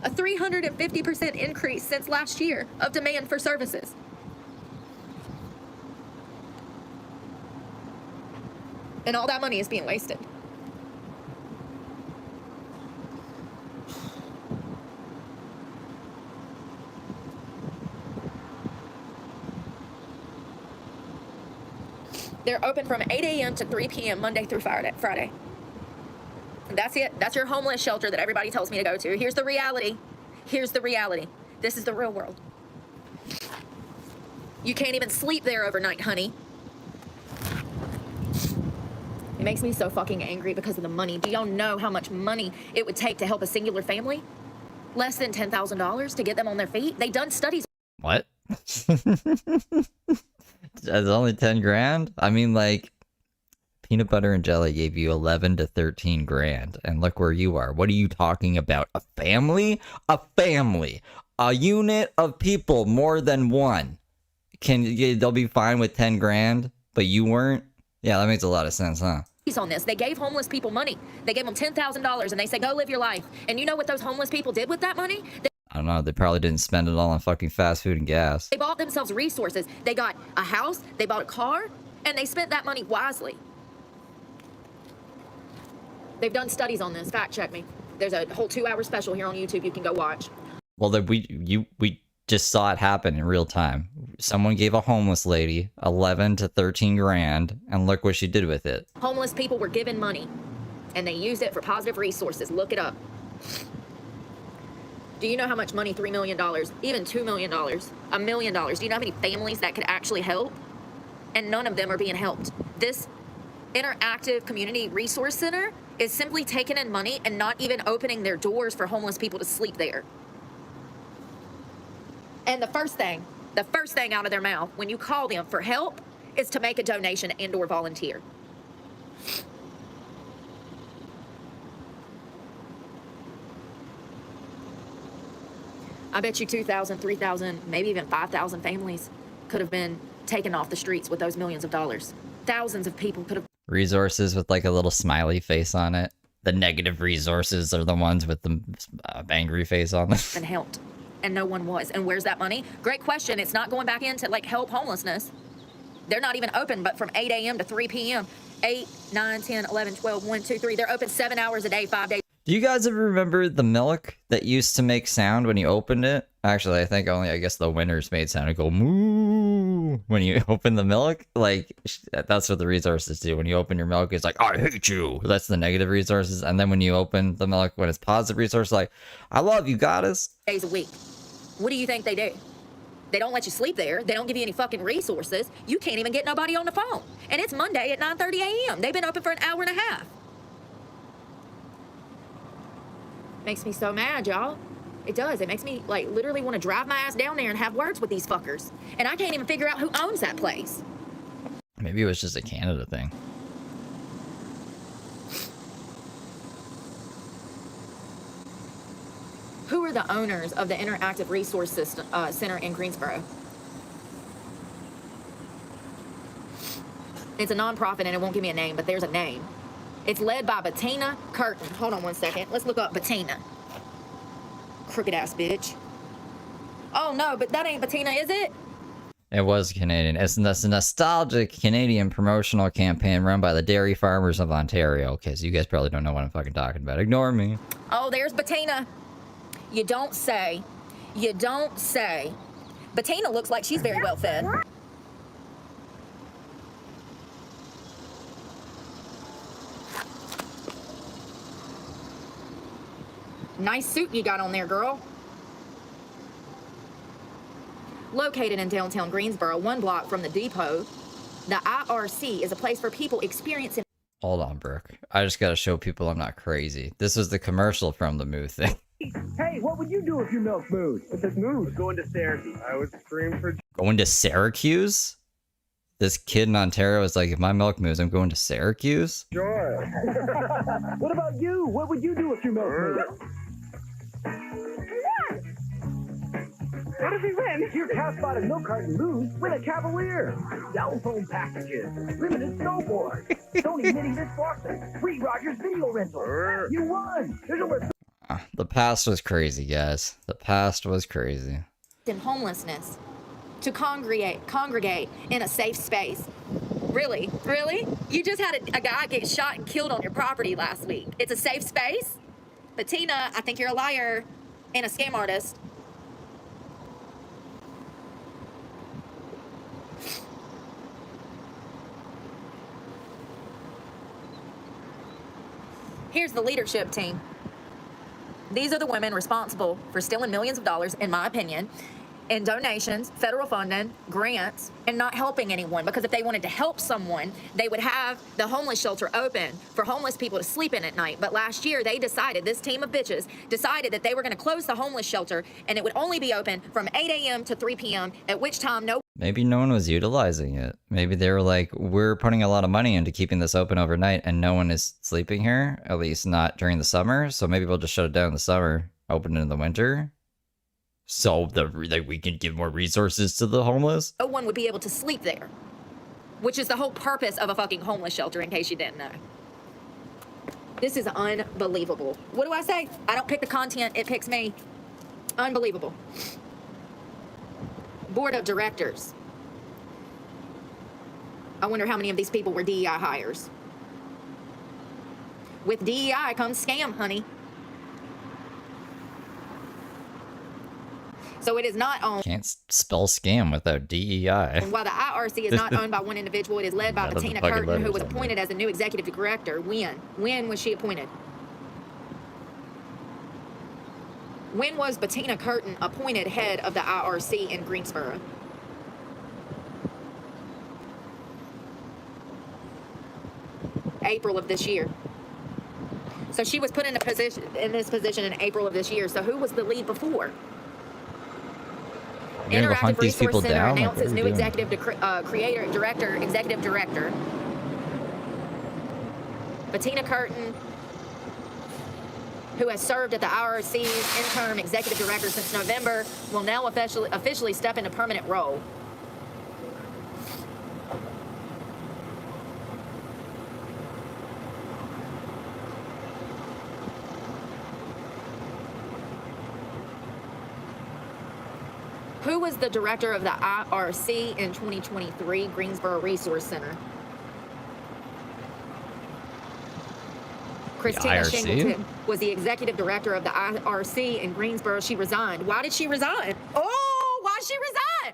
A 350% increase since last year of demand for services. And all that money is being wasted. They're open from 8 a.m. to 3 p.m. Monday through Friday. That's it. That's your homeless shelter that everybody tells me to go to. Here's the reality. Here's the reality. This is the real world. You can't even sleep there overnight, honey. It makes me so fucking angry because of the money. Do y'all know how much money it would take to help a singular family? Less than $10,000 to get them on their feet? They done studies. What? It's only 10 grand? I mean, like, peanut butter and jelly gave you 11 to 13 grand. And look where you are. What are you talking about? A family? A family. A unit of people, more than one. They'll be fine with 10 grand, but you weren't? Yeah, that makes a lot of sense, huh? On this. They gave homeless people money. They gave them $10,000 and they said, go live your life. And you know what those homeless people did with that money? I don't know. They probably didn't spend it all on fucking fast food and gas. They bought themselves resources. They got a house, they bought a car, and they spent that money wisely. They've done studies on this. Fact check me. There's a whole 2-hour special here on YouTube you can go watch. Well, we just saw it happen in real time. Someone gave a homeless lady 11 to 13 grand, and look what she did with it. Homeless people were given money, and they used it for positive resources. Look it up. Do you know how much money $3 million, even $2 million, $1 million, do you know how many families that could actually help? And none of them are being helped. This interactive community resource center is simply taking in money and not even opening their doors for homeless people to sleep there. And the first thing out of their mouth when you call them for help is to make a donation and or volunteer. I bet you 2,000, 3,000, maybe even 5,000 families could have been taken off the streets with those millions of dollars. Thousands of people could have. Resources with like a little smiley face on it. The negative resources are the ones with the angry face on them. Been helped. And no one was. And where's that money? Great question. It's not going back into like help homelessness. They're not even open, but from 8 a.m. to 3 p.m. 8, 9, 10, 11, 12, 1, 2, 3. They're open 7 hours a day, 5 days. Do you guys ever remember the milk that used to make sound when you opened it? Actually, I think only, I guess, the winners made sound. It go moo when you open the milk. Like, that's what the resources do. When you open your milk, it's like, I hate you. That's the negative resources. And then when you open the milk, when it's positive resources, like, I love you, goddess. Days a week. What do you think they do? They don't let you sleep there. They don't give you any fucking resources. You can't even get nobody on the phone. And it's Monday at 9:30 a.m. They've been open for an hour and a half. Makes me so mad, y'all. It does. It makes me, like, literally want to drive my ass down there and have words with these fuckers. And I can't even figure out who owns that place. Maybe it was just a Canada thing. Who are the owners of the Interactive Resource System, Center in Greensboro? It's a nonprofit and it won't give me a name, but there's a name. It's led by Bettina Curtin. Hold on one second. Let's look up Bettina. Crooked ass bitch. Oh no, but that ain't Bettina, is it? It was Canadian. It's a nostalgic Canadian promotional campaign run by the dairy farmers of Ontario. Okay, so you guys probably don't know what I'm fucking talking about. Ignore me. Oh, there's Bettina. You don't say. You don't say. Bettina looks like she's very well fed. Nice suit you got on there, girl. Located in downtown Greensboro, 1 block from the depot, the IRC is a place for people experiencing... Hold on, Brooke. I just gotta show people I'm not crazy. This was the commercial from the Moo thing. Hey, what would you do if you milked Moose? If it's Moose going to Syracuse, I would scream for. Going to Syracuse? This kid in Ontario is like, if my milk moves, I'm going to Syracuse? Sure. What about you? What would you do if you milked Moose? What if he wins? Your cow spotted milk carton moves with a Cavalier. Cell phone packages, limited snowboard, Sony mini dishwasher, free Rogers video rental. You won. There's over. The past was crazy, guys. The past was crazy. In homelessness to congregate in a safe space. Really? You just had a guy get shot and killed on your property last week. It's a safe space? Bettina, I think you're a liar and a scam artist. Here's the leadership team. These are the women responsible for stealing millions of dollars, in my opinion, in donations, federal funding, grants, and not helping anyone. Because if they wanted to help someone, they would have the homeless shelter open for homeless people to sleep in at night. But last year, they decided, this team of bitches decided that they were going to close the homeless shelter, and it would only be open from 8 a.m. to 3 p.m., at which time no. Maybe no one was utilizing it. Maybe they were like, we're putting a lot of money into keeping this open overnight, and no one is sleeping here, at least not during the summer. So maybe we'll just shut it down in the summer, open it in the winter. So that we can give more resources to the homeless. No one would be able to sleep there, which is the whole purpose of a fucking homeless shelter, in case you didn't know. This is unbelievable. What do I say? I don't pick the content, it picks me. Unbelievable. Board of directors. I wonder how many of these people were DEI hires. With DEI comes scam, honey. So it is not owned. Can't spell scam without DEI. While the IRC is not owned by one individual, it is led by Bettina Curtin, who was appointed as the new executive director. When was she appointed? When was Bettina Curtin appointed head of the IRC in Greensboro? April of this year. So she was put in this position in April of this year. So who was the lead before? You're gonna go hunt these people down? Announces new executive director. Bettina Curtin, who has served at the IRC's interim executive director since November, will now officially step into permanent role. Who was the director of the IRC in 2023 Greensboro Resource Center? Christina Shingleton was the executive director of the IRC in Greensboro. She resigned. Why did she resign? Oh, why did she resign?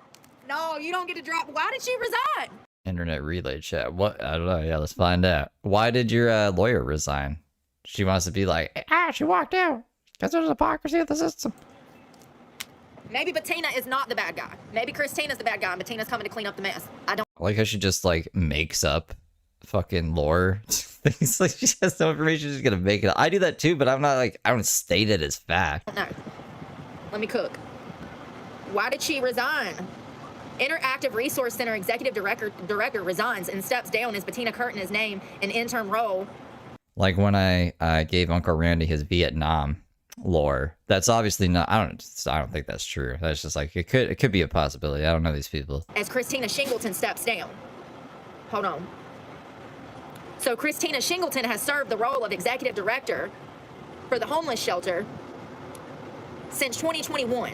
No, you don't get to drop. Why did she resign? Internet relay chat. What? I don't know. Yeah, let's find out. Why did your lawyer resign? She wants to be like, she walked out because there's hypocrisy of the system. Maybe Bettina is not the bad guy. Maybe Christina's the bad guy and Bettina's coming to clean up the mess. I like how she just like makes up fucking lore things. Like she has no information, she's gonna make it up. I do that too, but I'm not like, I don't state it as fact. No. Let me cook. Why did she resign? Interactive Resource Center executive director resigns and steps down as Bettina Curtin is named an interim role. Like when I gave Uncle Randy his Vietnam lore, that's obviously not. I don't think that's true. That's just like it could be a possibility. I don't know these people. As Christina Shingleton steps down. Hold on. So Christina Shingleton has served the role of executive director for the homeless shelter since 2021.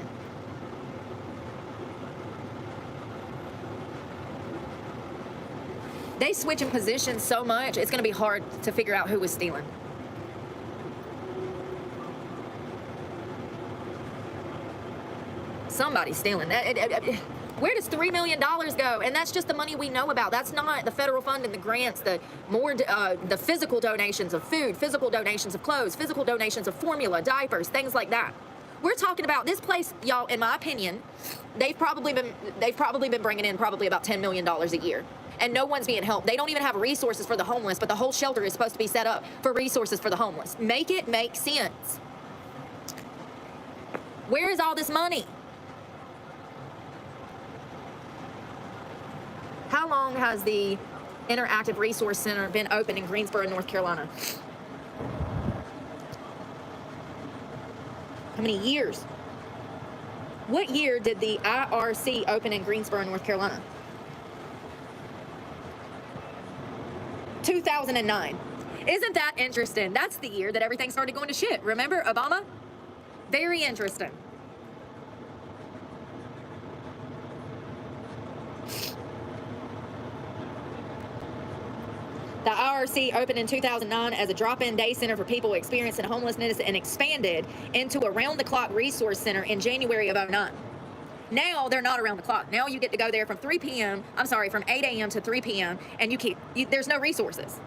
They switch in positions so much, it's going to be hard to figure out who was stealing. Somebody's stealing. Where does $3 million go? And that's just the money we know about. That's not the federal fund and the grants, the physical donations of food, physical donations of clothes, physical donations of formula, diapers, things like that. We're talking about this place, y'all, in my opinion, they've probably been bringing in probably about $10 million a year. And no one's being helped. They don't even have resources for the homeless, but the whole shelter is supposed to be set up for resources for the homeless. Make it make sense. Where is all this money? How long has the Interactive Resource Center been open in Greensboro, North Carolina? How many years? What year did the IRC open in Greensboro, North Carolina? 2009. Isn't that interesting? That's the year that everything started going to shit. Remember Obama? Very interesting. The IRC opened in 2009 as a drop-in day center for people experiencing homelessness and expanded into a round-the-clock resource center in January of 2009. Now they're not around the clock. Now you get to go there from 3 p.m. I'm sorry, from 8 a.m. to 3 p.m. and there's no resources.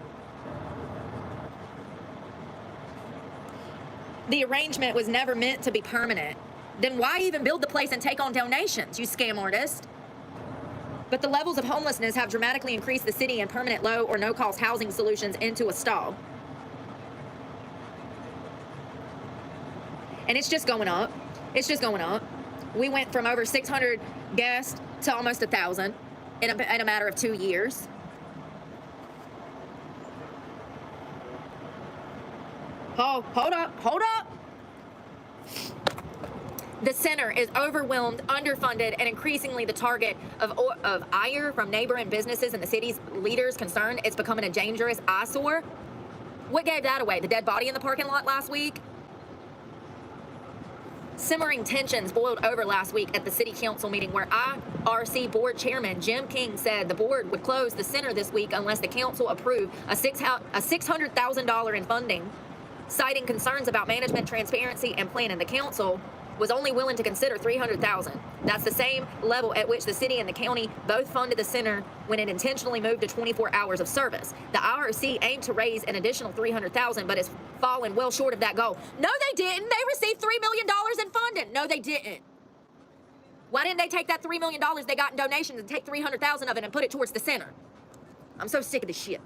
The arrangement was never meant to be permanent. Then why even build the place and take on donations, you scam artist? But the levels of homelessness have dramatically increased the city, and permanent low or no-cost housing solutions into a stall. And it's just going up. It's just going up. We went from over 600 guests to almost 1,000 in a matter of 2 years. Oh, hold up. The center is overwhelmed, underfunded, and increasingly the target of ire from neighboring businesses and the city's leaders concerned. It's becoming a dangerous eyesore. What gave that away? The dead body in the parking lot last week? Simmering tensions boiled over last week at the city council meeting where IRC board chairman Jim King said the board would close the center this week unless the council approved a $600,000 in funding, citing concerns about management, transparency, and planning. The council was only willing to consider $300,000. That's the same level at which the city and the county both funded the center when it intentionally moved to 24 hours of service. The IRC aimed to raise an additional $300,000, but has fallen well short of that goal. No, they didn't. They received $3 million in funding. No, they didn't. Why didn't they take that $3 million they got in donations and take $300,000 of it and put it towards the center? I'm so sick of this shit.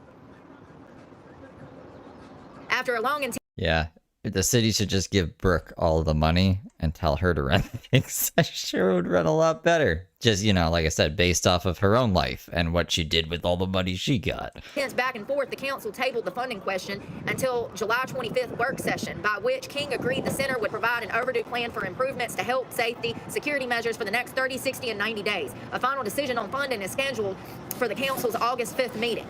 After a long and Yeah, the city should just give Brooke all of the money and tell her to run things. I'm sure it would run a lot better. Just, you know, like I said, based off of her own life and what she did with all the money she got. Hence, back and forth, the council tabled the funding question until July 25th work session, by which King agreed the center would provide an overdue plan for improvements to health, safety, security measures for the next 30, 60, and 90 days. A final decision on funding is scheduled for the council's August 5th meeting.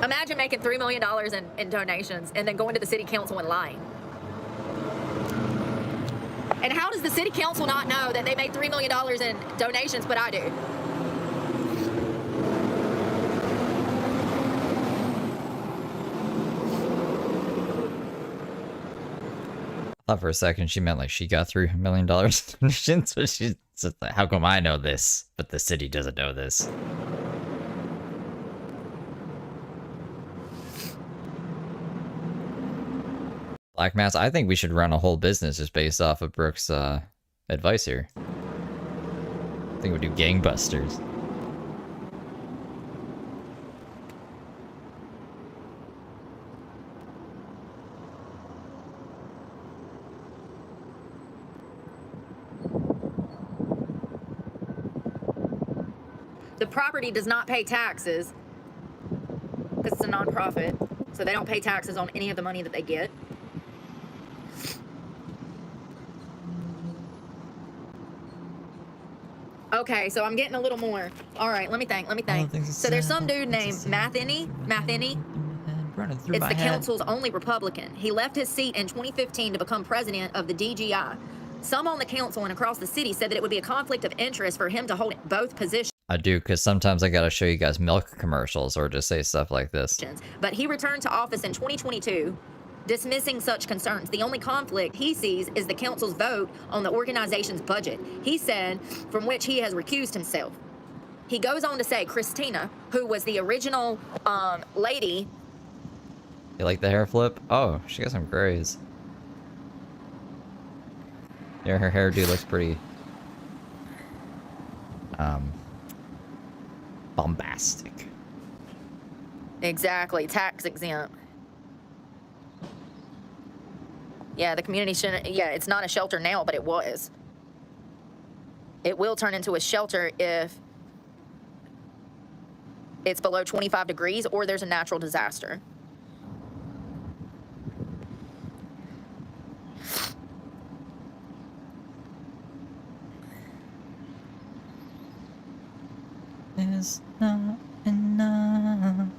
Imagine making $3 million in donations and then going to the city council and lying. And how does the city council not know that they made $3 million in donations, but I do? I thought for a second she meant like she got $3 million in donations, but she's just like, how come I know this, but the city doesn't know this? Black Mass, I think we should run a whole business just based off of Brooke's advice here. I think we do gangbusters. The property does not pay taxes because it's a nonprofit, so they don't pay taxes on any of the money that they get. Okay, so I'm getting a little more. All right, let me think. So there's some dude named Matheny. It's the council's only Republican. He left his seat in 2015 to become president of the DGI. Some on the council and across the city said that it would be a conflict of interest for him to hold both positions. I do, because sometimes I gotta show you guys milk commercials or just say stuff like this. But he returned to office in 2022, dismissing such concerns. The only conflict he sees is the council's vote on the organization's budget, he said, from which he has recused himself. He goes on to say Christina, who was the original lady. You like the hair flip? Oh, she got some grays. Yeah, her hairdo looks pretty bombastic. Exactly, tax exempt. Yeah, the community shouldn't. Yeah, it's not a shelter now, but it was. It will turn into a shelter if it's below 25 degrees or there's a natural disaster. It's not enough.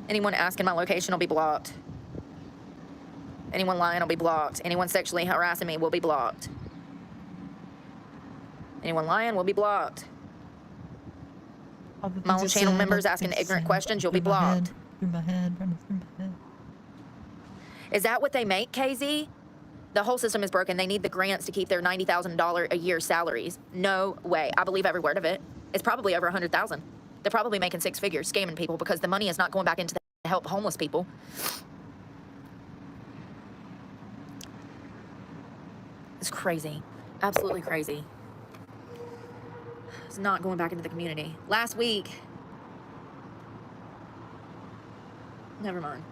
Anyone asking my location will be blocked. Anyone lying will be blocked. Anyone sexually harassing me will be blocked. Anyone lying will be blocked. My own channel members asking ignorant questions, you'll be blocked. Through my head, running through my head. Is that what they make, KZ? The whole system is broken. They need the grants to keep their $90,000 a year salaries. No way. I believe every word of it. It's probably over 100,000. They're probably making six figures scamming people because the money is not going back into the help homeless people. It's crazy. Absolutely crazy. It's not going back into the community. Last week, never mind.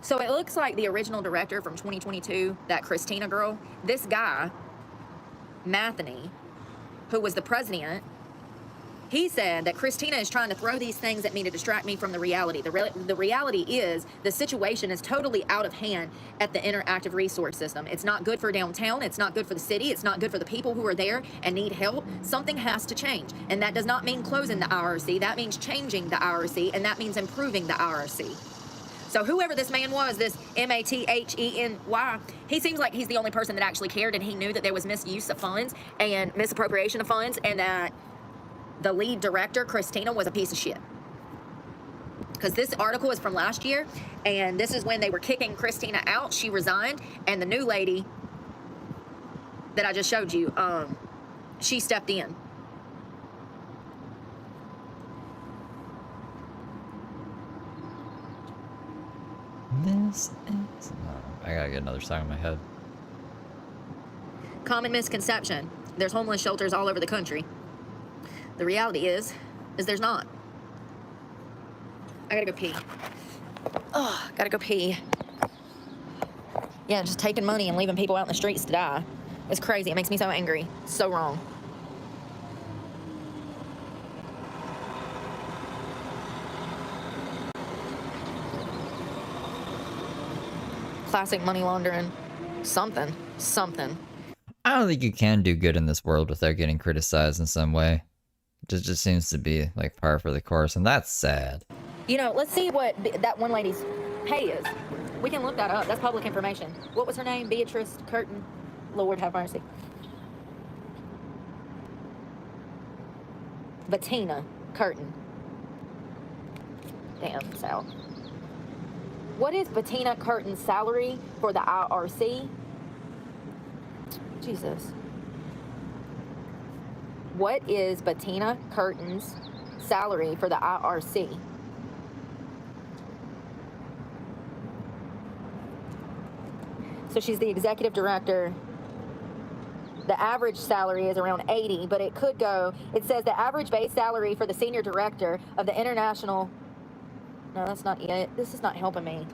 So it looks like the original director from 2022, that Christina girl, this guy, Matheny, who was the president, he said that Christina is trying to throw these things at me to distract me from the reality. The reality is the situation is totally out of hand at the interactive resource system. It's not good for downtown. It's not good for the city. It's not good for the people who are there and need help. Something has to change. And that does not mean closing the IRC. That means changing the IRC, and that means improving the IRC. So whoever this man was, this Matheny, he seems like he's the only person that actually cared, and he knew that there was misuse of funds and misappropriation of funds, and that the lead director, Christina, was a piece of shit. Because this article is from last year, and this is when they were kicking Christina out. She resigned, and the new lady that I just showed you, she stepped in. This is... I gotta get another song in my head. Common misconception. There's homeless shelters all over the country. The reality is there's not. I gotta go pee. Oh, gotta go pee. Yeah, just taking money and leaving people out in the streets to die. It's crazy. It makes me so angry. So wrong. Classic money laundering. Something. I don't think you can do good in this world without getting criticized in some way. It just seems to be like par for the course, and that's sad. You know, let's see what that one lady's pay is. We can look that up. That's public information. What was her name? Beatrice Curtin. Lord have mercy. Bettina Curtin. Damn, Sal. What is Bettina Curtin's salary for the IRC? Jesus. What is Bettina Curtin's salary for the IRC? So she's the executive director. The average salary is around 80, but it could go, it says the average base salary for the senior director of the international, no, that's not it. This is not helping me.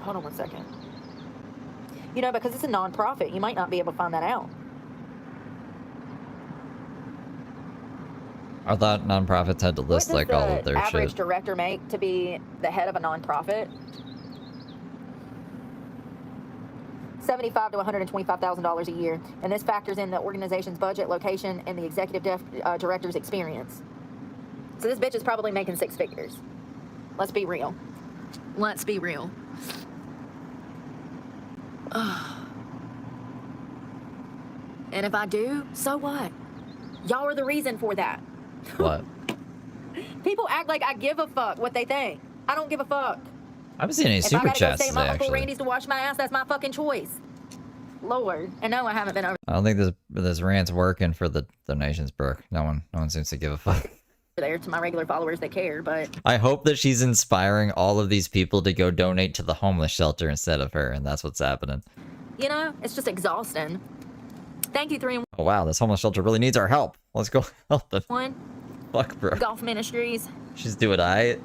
Hold on one second. You know, because it's a non-profit, you might not be able to find that out. I thought nonprofits had to list like all of their shit. What does the average director make to be the head of a nonprofit? $75,000 to $125,000 a year, and this factors in the organization's budget, location, and the executive director's experience. So this bitch is probably making six figures. Let's be real. Let's be real. And if I do, so what? Y'all are the reason for that. What? People act like I give a fuck what they think. I don't give a fuck. I haven't seen any super chats If I gotta go stay today, at my Uncle actually. Randy's to wash my ass, that's my fucking choice. Lord. And no, I haven't been over I don't think this rant's working for the donations, Brooke. No one seems to give a fuck. there to my regular followers that care, but I hope that she's inspiring all of these people to go donate to the homeless shelter instead of her, and that's what's happening. you know, it's just exhausting. Thank you, 3 and Oh wow, this homeless shelter really needs our help. Let's go help them. 1 Fuck, bro. Golf Ministries. She's doing I.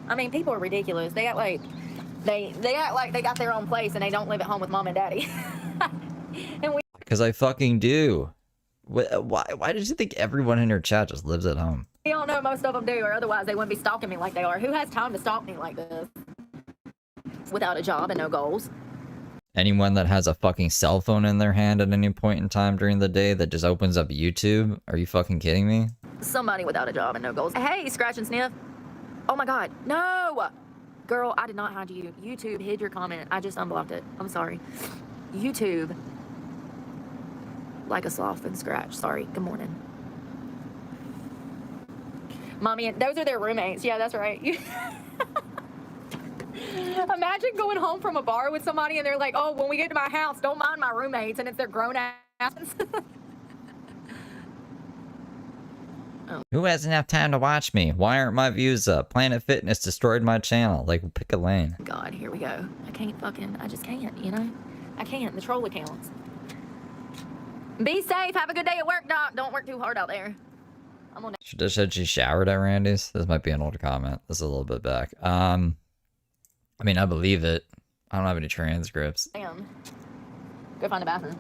I mean, people are ridiculous. They got like They act like they got their own place and they don't live at home with mom and daddy. And we Because I fucking do. Why did you think everyone in her chat just lives at home? all know most of them do, or otherwise they wouldn't be stalking me like they are. Who has time to stalk me like this? Without a job and no goals. Anyone that has a fucking cell phone in their hand at any point in time during the day that just opens up YouTube? Are you fucking kidding me? Somebody without a job and no goals. Hey, scratch and sniff. Oh my God, no! Girl, I did not hide you. YouTube hid your comment. I just unblocked it. I'm sorry. YouTube. Like a sloth and scratch. Sorry. Good morning. Mommy, and those are their roommates. Yeah, that's right. Imagine going home from a bar with somebody and they're like, oh, when we get to my house, don't mind my roommates, and it's their grown ass. Who hasn't enough time to watch me? Why aren't my views up? Planet Fitness destroyed my channel. Like, pick a lane. God, here we go. I just can't, you know? I can't. The troll accounts. Be safe. Have a good day at work, Doc. Don't work too hard out there. I'm on. She just said she showered at Randy's. This might be an older comment. This is a little bit back. I mean, I believe it. I don't have any transcripts. Damn. Go find a bathroom.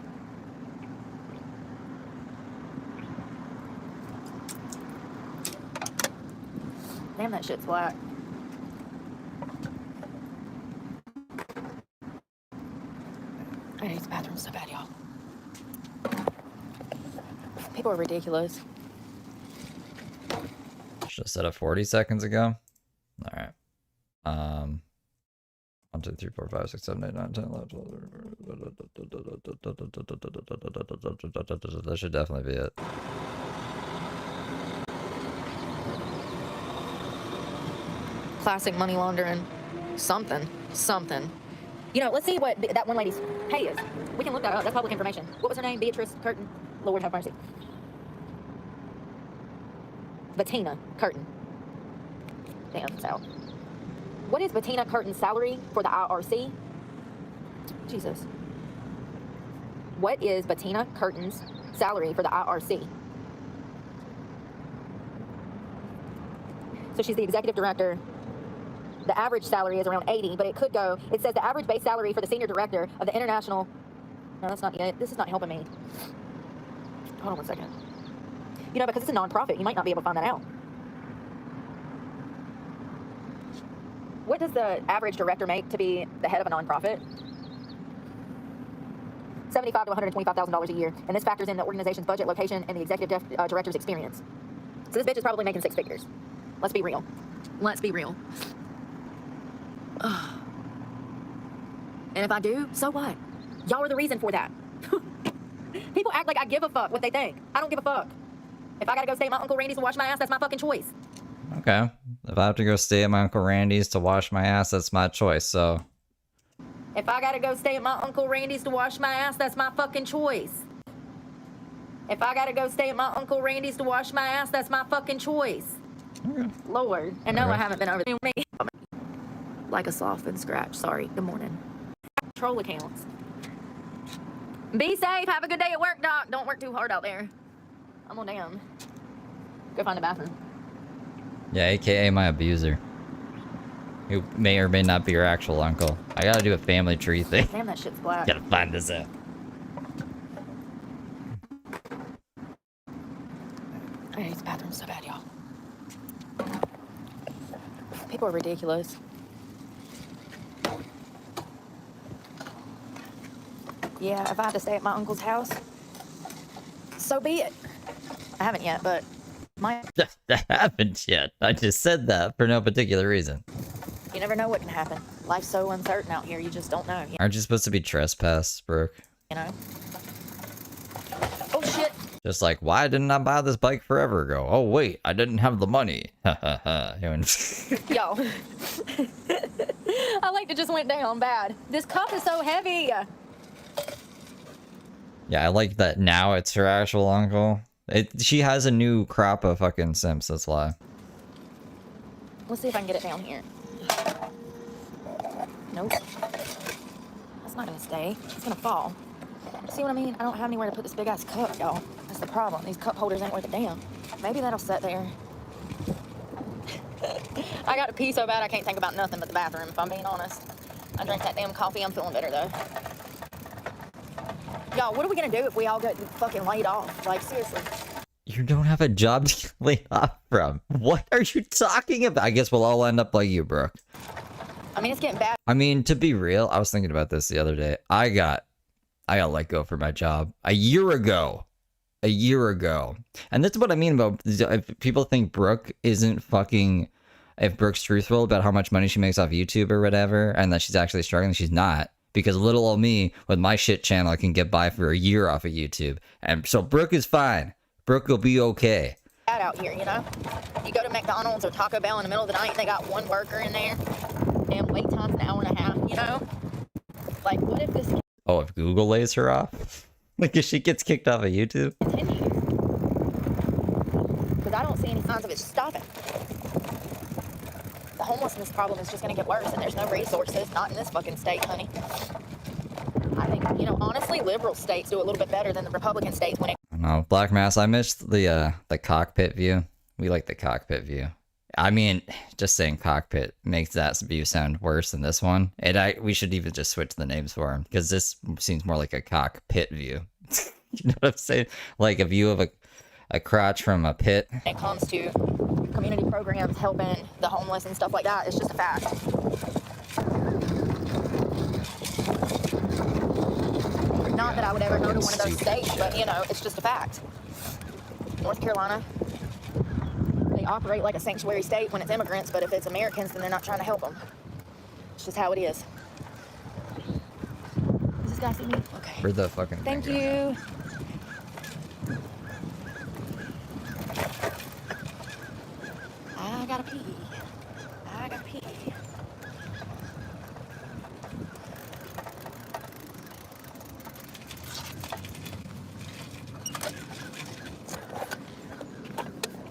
Damn, that shit's black. I hate the bathroom so bad, y'all. People are ridiculous. Should have set up 40 seconds ago. All right. 1, 2, 3, 4, 5, 6, 7, 8, 9, 10, 11, 12. That should definitely be it. Classic money laundering. Something. You know, let's see what that one lady's pay is. We can look that up. That's public information. What was her name? Beatrice Curtin. Lord have mercy. Bettina Curtin. Damn, it's out. What is Bettina Curtin's salary for the IRC? Jesus. What is Bettina Curtin's salary for the IRC? So she's the executive director. The average salary is around 80, but it could go. It says the average base salary for the senior director of the international. No, that's not it. This is not helping me. Hold on 1 second. You know, because it's a nonprofit, you might not be able to find that out. What does the average director make to be the head of a nonprofit? $75,000 to $125,000 a year, and this factors in the organization's budget, location, and the executive director's experience. So this bitch is probably making 6 figures. Let's be real. Let's be real. Ugh. And if I do, so what? Y'all are the reason for that. People act like I give a fuck what they think. I don't give a fuck. If I gotta go stay at my Uncle Randy's and wash my ass, that's my fucking choice. Okay. If I have to go stay at my Uncle Randy's to wash my ass, that's my choice, so. If I gotta go stay at my Uncle Randy's to wash my ass, that's my fucking choice. If I gotta go stay at my Uncle Randy's to wash my ass, that's my fucking choice. Okay. Lord. And no, Okay. I haven't been over there. Like a sloth and scratch. Sorry. Good morning. Troll accounts. Be safe. Have a good day at work, Doc. Don't work too hard out there. I'm on down. Go find a bathroom. Yeah, aka my abuser. Who may or may not be your actual uncle. I gotta do a family tree thing. Damn, that shit's black. Gotta find this out. I hate the bathroom so bad, y'all. People are ridiculous. Yeah, if I had to stay at my uncle's house, so be it. I haven't yet, but my... That happened yet. I just said that for no particular reason. You never know what can happen. Life's so uncertain out here, you just don't know. Aren't you supposed to be trespassed, Brooke? You know? Oh, shit. Just like, why didn't I buy this bike forever ago? Oh, wait, I didn't have the money. Ha ha ha. Y'all. I like it just went down bad. This cup is so heavy. Yeah, I like that now it's her actual uncle. She has a new crop of fucking simps, that's why. Let's see if I can get it down here. Nope. That's not gonna stay. It's gonna fall. See what I mean? I don't have anywhere to put this big ass cup, y'all. That's the problem. These cup holders ain't worth a damn. Maybe that'll sit there. I got to pee so bad I can't think about nothing but the bathroom, if I'm being honest. I drank that damn coffee. I'm feeling better though. Y'all, what are we gonna do if we all get fucking laid off? Like, seriously. You don't have a job to get laid off from. What are you talking about? I guess we'll all end up like you, Brooke. I mean, it's getting bad. I mean, to be real, I was thinking about this the other day. I got let go from my job a year ago. A year ago. And that's what I mean about, if people think Brooke isn't fucking, if Brooke's truthful about how much money she makes off YouTube or whatever, and that she's actually struggling, she's not. Because little old me, with my shit channel, can get by for a year off of YouTube. And so Brooke is fine. Brooke will be okay. Bad out here, you know? You go to McDonald's or Taco Bell in the middle of the night, they got one worker in there. Damn wait time's an hour and a half, you know? Like, what if this Oh, if Google lays her off? Like, if she gets kicked off of YouTube? continues? Because I don't see any signs of it stopping. The homelessness problem is just going to get worse, and there's no resources, not in this fucking state, honey. I think, you know, honestly, liberal states do a little bit better than the Republican states when it... No, Black Mass, I missed the cockpit view. We like the cockpit view. I mean, just saying cockpit makes that view sound worse than this one. We should even just switch the names for them, because this seems more like a cockpit view. You know what I'm saying? Like a view of a crotch from a pit. When it comes to community programs helping the homeless and stuff like that, it's just a fact. Not that I would ever go to one of those states, but you know, it's just a fact. North Carolina, they operate like a sanctuary state when it's immigrants, but if it's Americans, then they're not trying to help them. It's just how it is. Does this guy see me? Okay. Where'd the fucking Thank thing go? you. I gotta pee. I gotta pee.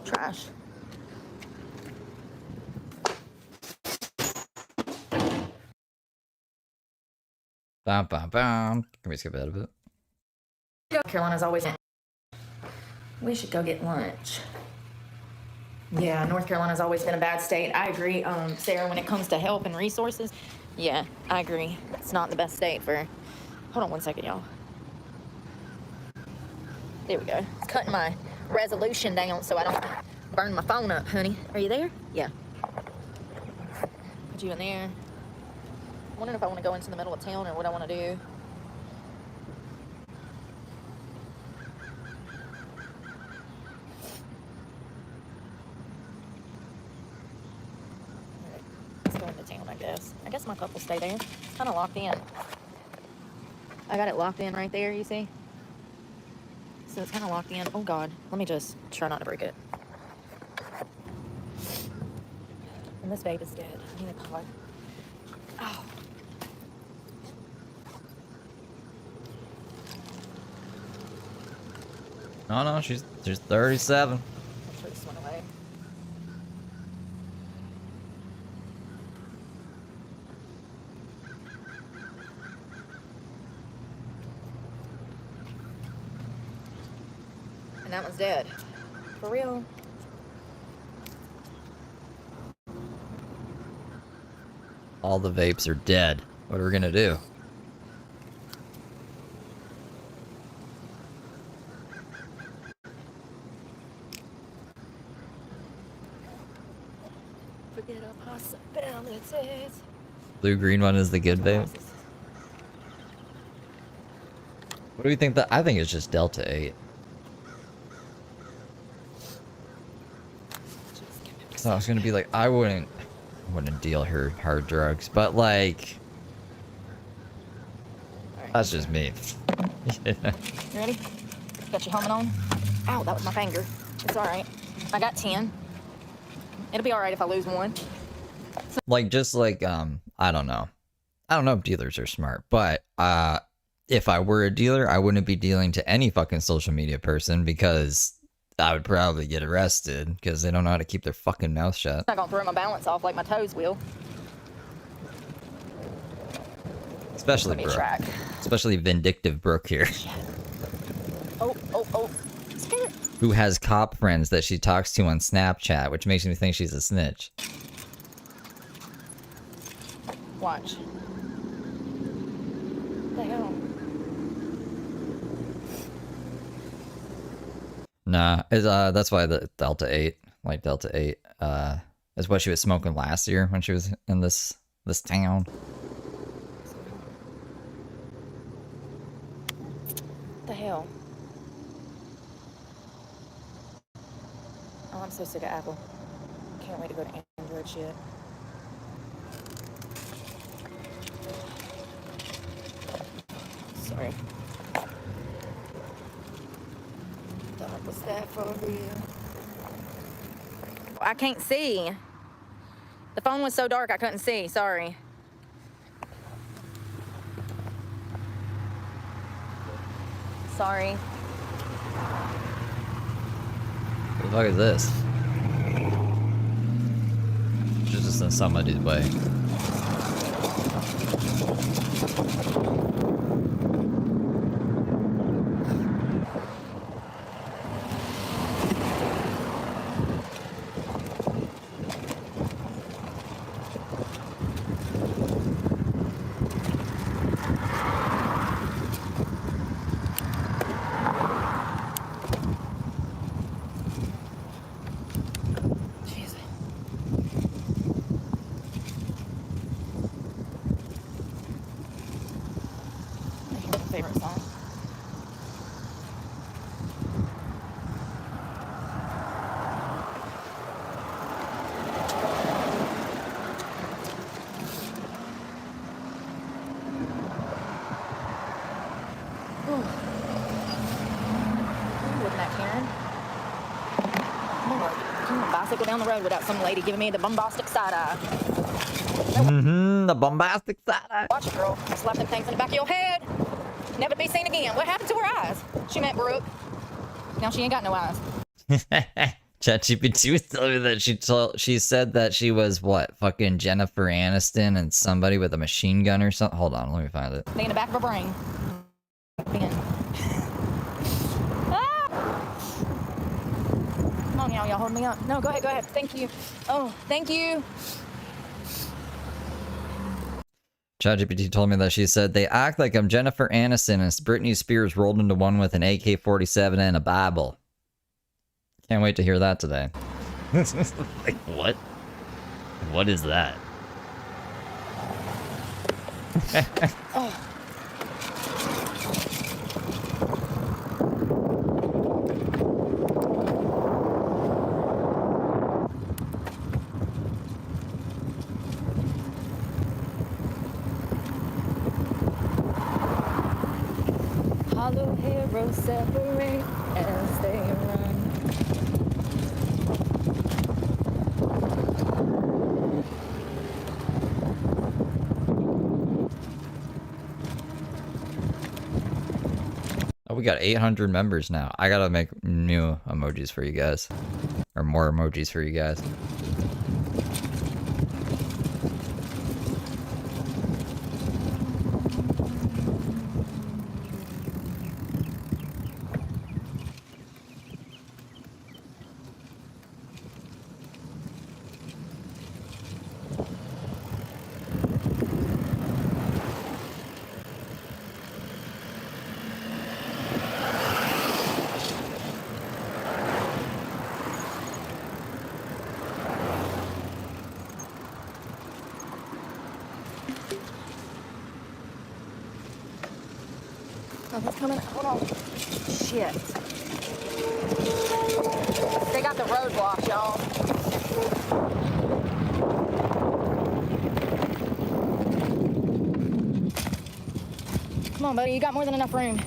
Trash. Bam, bam, bam. Can we skip ahead a bit? Carolina's always in. We should go get lunch. Yeah, North Carolina's always been a bad state. I agree, Sarah, when it comes to help and resources. Yeah, I agree. It's not the best state for... Hold on one second, y'all. There we go. It's cutting my resolution down so I don't burn my phone up, honey. Are you there? Yeah. Put you in there. I'm wondering if I want to go into the middle of town or what I want to do. Let's go into town, I guess. I guess my cup will stay there. It's kind of locked in. I got it locked in right there, you see? So it's kind of locked in. Oh, God. Let me just try not to break it. And this vape is dead. I need a pod. Oh. No, she's 37. I'll throw this one away. And that one's dead. For real. All the vapes are dead. What are we gonna do? Forget our possibilities. Blue green one is the good vape. What do we think that? I think it's just Delta 8. So I was gonna be like, I wouldn't deal her hard drugs, but like, that's just me. You ready? Got your helmet on? Ow, that was my finger. It's alright. I got 10. It'll be alright if I lose one. Like, just like, I don't know if dealers are smart, but if I were a dealer, I wouldn't be dealing to any fucking social media person, because I would probably get arrested because they don't know how to keep their fucking mouth shut. I'm not gonna throw my balance off like my toes will. Especially Let me Brooke. track. Especially vindictive Brooke here. Oh. Spirit. Who has cop friends that she talks to on Snapchat, which makes me think she's a snitch. Watch. The hell? Nah, it's, that's why the Delta 8, like Delta 8, is what she was smoking last year when she was in this town. The hell? Oh, I'm so sick of Apple. Can't wait to go to Android shit. Sorry. That was that for real. I can't see. The phone was so dark I couldn't see. Sorry. Sorry. What the fuck is this? She's just in somebody's way. Jeez. My favorite song. Looking at Karen. Lord, I'm on a bicycle down the road without some lady giving me the bombastic side eye. The bombastic side. Watch it, girl. Slap them things in the back of your head. Never to be seen again. What happened to her eyes? She met Brooke. Now she ain't got no eyes. ChatGPT was telling me that she said that she was what, fucking Jennifer Aniston and somebody with a machine gun or something. Hold on, let me find it. They in the back of her brain. Man. Ah! Come on, y'all hold me up. No, go ahead. Thank you. Oh, thank you. ChatGPT told me that she said, they act like I'm Jennifer Aniston and Britney Spears rolled into one with an AK-47 and a Bible. Can't wait to hear that today. Like, what? What is that? Oh. Hollow heroes separate as they run. Oh, we got 800 members now. I gotta make new emojis for you guys. Or more emojis for you guys. Oh, he's coming. Hold on. Shit. They got the road blocked, y'all. Come on, buddy. You got more than enough room.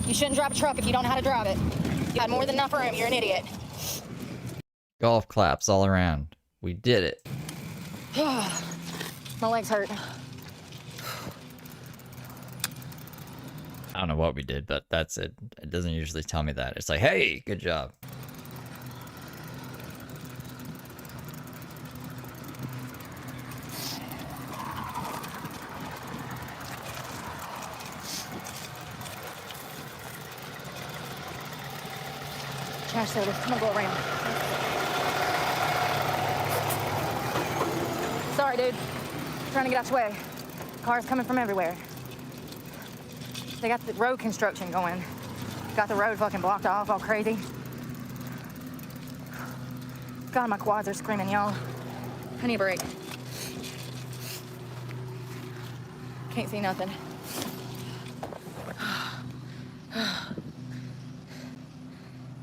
You shouldn't drive a truck if you don't know how to drive it. You got more than enough room. You're an idiot. Golf claps all around. We did it. My legs hurt. I don't know what we did, but that's it. It doesn't usually tell me that. It's like, hey, good job. Trash soda. I'm gonna go around. Sorry, dude. Trying to get out your way. Cars coming from everywhere. They got the road construction going. Got the road fucking blocked off, all crazy. God, my quads are screaming, y'all. I need a break. Can't see nothing.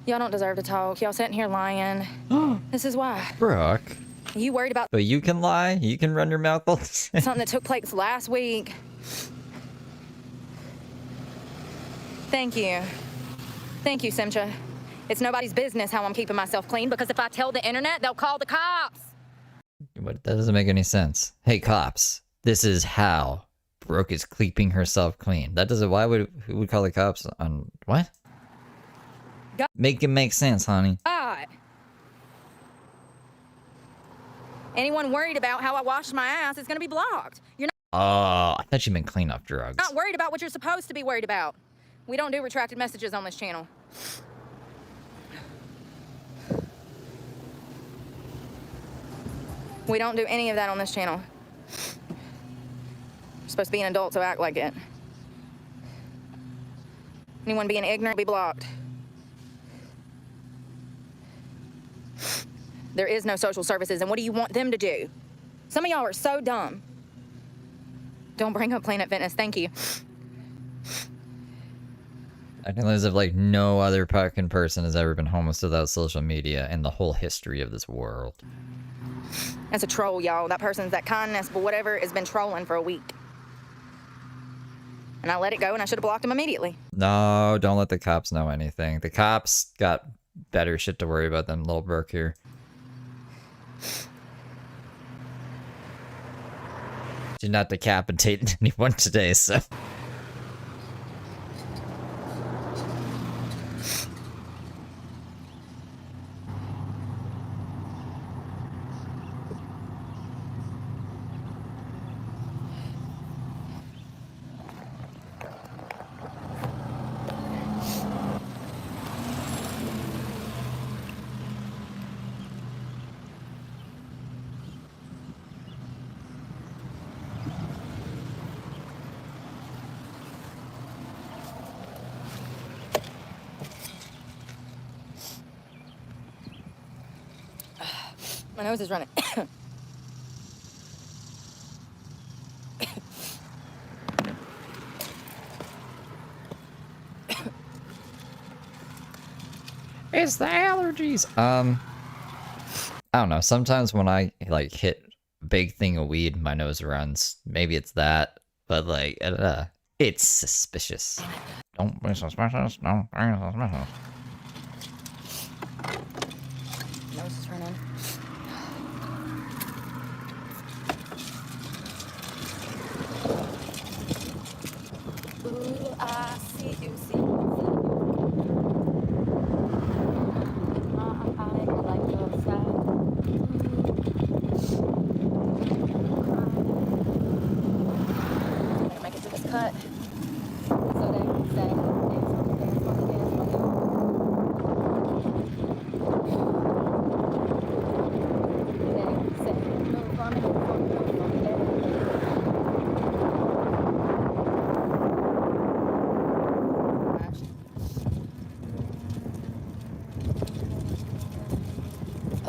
Y'all don't deserve to talk. Y'all sitting here lying. This is why. Brooke. You worried about But you can lie. You can run your mouth all the time. something that took place last week. Thank you. Thank you, Simcha. It's nobody's business how I'm keeping myself clean, because if I tell the internet, they'll call the cops. But that doesn't make any sense. Hey, cops. This is how Brooke is keeping herself clean. That doesn't... who would call the cops on... What? Make it make sense, honey. God. Anyone worried about how I wash my ass is gonna be blocked. You're Oh, I thought you meant clean up drugs. not worried about what you're supposed to be worried about. We don't do retracted messages on this channel. We don't do any of that on this channel. You're supposed to be an adult, so act like it. Anyone being ignorant will be blocked. There is no social services, and what do you want them to do? Some of y'all are so dumb. Don't bring up Planet Fitness, thank you. I can as if like no other fucking person has ever been homeless without social media in the whole history of this world. That's a troll, y'all. That person's that kindness, but whatever, has been trolling for a week. And I let it go, and I should have blocked him immediately. No, don't let the cops know anything. The cops got better shit to worry about than little Brooke here. She's not decapitating anyone today, so... My nose is running. It's the allergies. I don't know. Sometimes when I like hit a big thing of weed, my nose runs. Maybe it's that, but like, it's suspicious. Don't be suspicious. Don't be suspicious. Nose is running. Ooh, I see you, see you. I like your side. I'm gonna make it to this cut. So they say, dance on the dance on the dance on the. They say, move on me, move on me, move on me, yeah.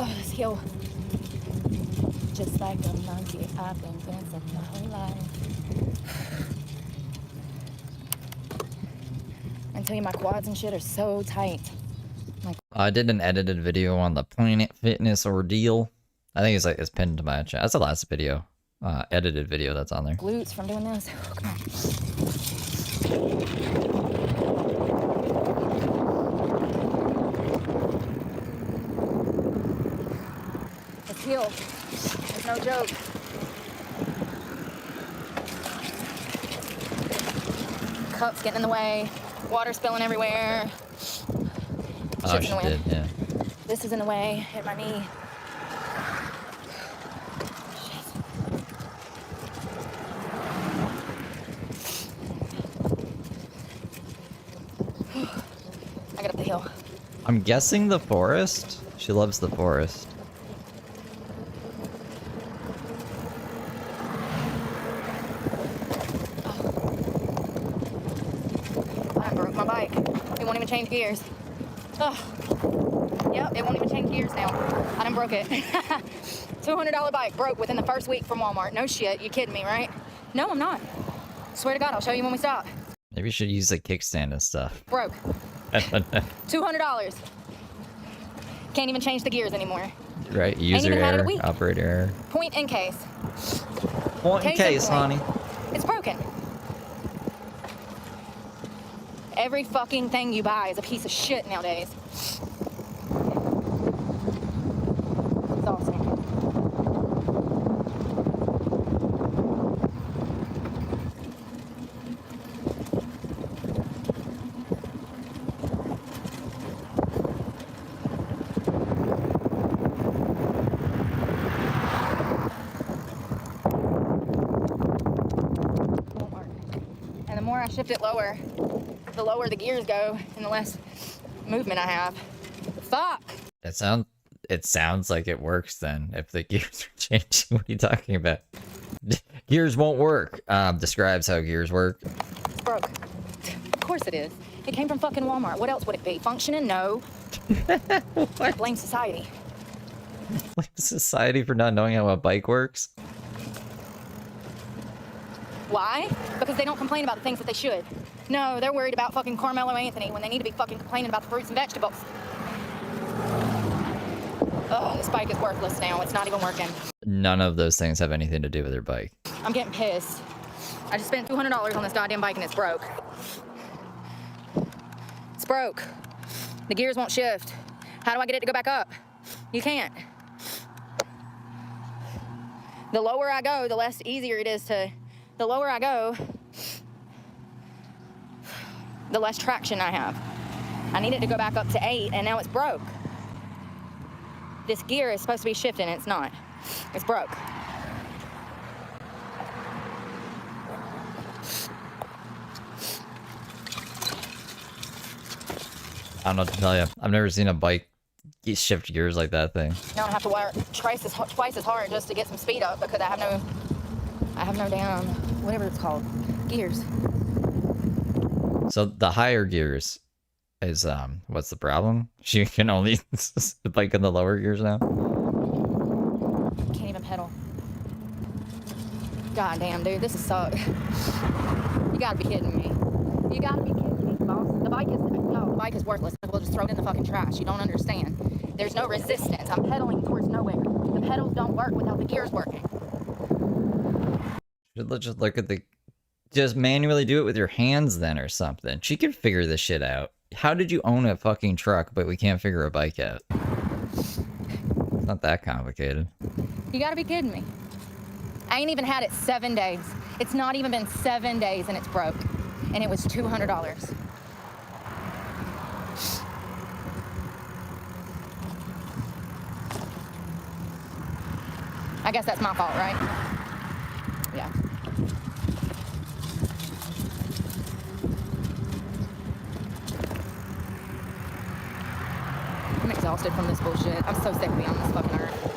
Oh, this hill. Just like a monkey, I've been dancing my whole life. I tell you, my quads and shit are so tight. I did an edited video on the Planet Fitness ordeal. I think it's pinned to my chat. That's the last video, edited video that's on there. Glutes from doing this. Oh, come on. This hill. It's no joke. Cups getting in the way. Water spilling everywhere. Oh, Shit's she in the way. did, yeah. This is in the way. Hit my knee. I got up the hill. I'm guessing the forest? She loves the forest. bike. It won't even change gears. Ugh. Yep, it won't even change gears now. I done broke it. $200 bike broke within the first week from Walmart. No shit, you kidding me, right? No, I'm not. Swear to God, I'll show you when we stop. Maybe you should use a kickstand and stuff. Broke. $200. Can't even change the gears anymore. Right, user even had it a error, week. operator error. Point in case. Point in case, honey. It's broken. Every fucking thing you buy is a piece of shit nowadays. It's awesome. And the more I shift it lower, the lower the gears go and the less movement I have. Fuck! It sounds like it works then, if the gears are changing. What are you talking about? Gears won't work. Describes how gears work. It's broke. Of course it is. It came from fucking Walmart. What else would it be? Functioning? No. What? Blame society. Blame society for not knowing how a bike works? Why? Because they don't complain about the things that they should. No, they're worried about fucking Carmelo Anthony when they need to be fucking complaining about the fruits and vegetables. Ugh, this bike is worthless now. It's not even working. None of those things have anything to do with your bike. I'm getting pissed. I just spent $200 on this goddamn bike and it's broke. It's broke. The gears won't shift. How do I get it to go back up? You can't. The lower I go, the less easier it is to... The lower I go, the less traction I have. I need it to go back up to 8, and now it's broke. This gear is supposed to be shifting, and it's not. It's broke. I don't know what to tell you. I've never seen a bike shift gears like that thing. Now I have to work twice as hard just to get some speed up because I have no damn, whatever it's called, gears. So the higher gears is, what's the problem? You can only the bike in the lower gears now? Can't even pedal. God damn, dude, this is so... You gotta be kidding me. You gotta be kidding me, boss. The bike is worthless. We'll just throw it in the fucking trash. You don't understand. There's no resistance. I'm pedaling towards nowhere. The pedals don't work without the gears working. Just look at the... Just manually do it with your hands then or something. She could figure this shit out. How did you own a fucking truck, but we can't figure a bike out? It's not that complicated. You gotta be kidding me. I ain't even had it 7 days. It's not even been 7 days and it's broke. And it was $200. I guess that's my fault, right? Yeah. I'm exhausted from this bullshit. I'm so sick of being on this fucking earth.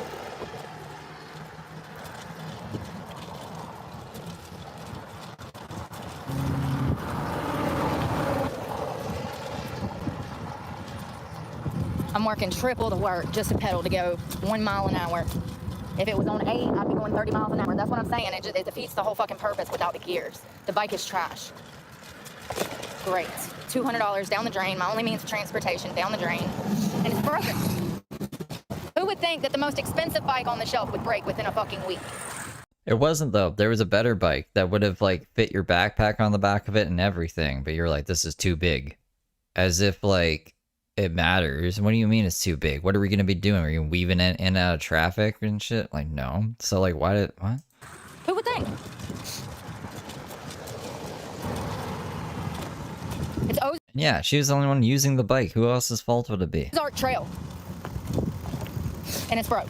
I'm working triple the work just to pedal to go 1 mile an hour. If it was on 8, I'd be going 30 miles an hour. That's what I'm saying. It defeats the whole fucking purpose without the gears. The bike is trash. Great. $200 down the drain. My only means of transportation down the drain. And it's broken. Who would think that the most expensive bike on the shelf would break within a fucking week? It wasn't though. There was a better bike that would have like fit your backpack on the back of it and everything. But you're like, this is too big. As if like it matters. What do you mean it's too big? What are we going to be doing? Are you weaving it in and out of traffic and shit? Like, no. So like, what? Who would think? It's Yeah, she was the only one using the bike. Who else's fault would it be? Ozark Trail. And it's broke.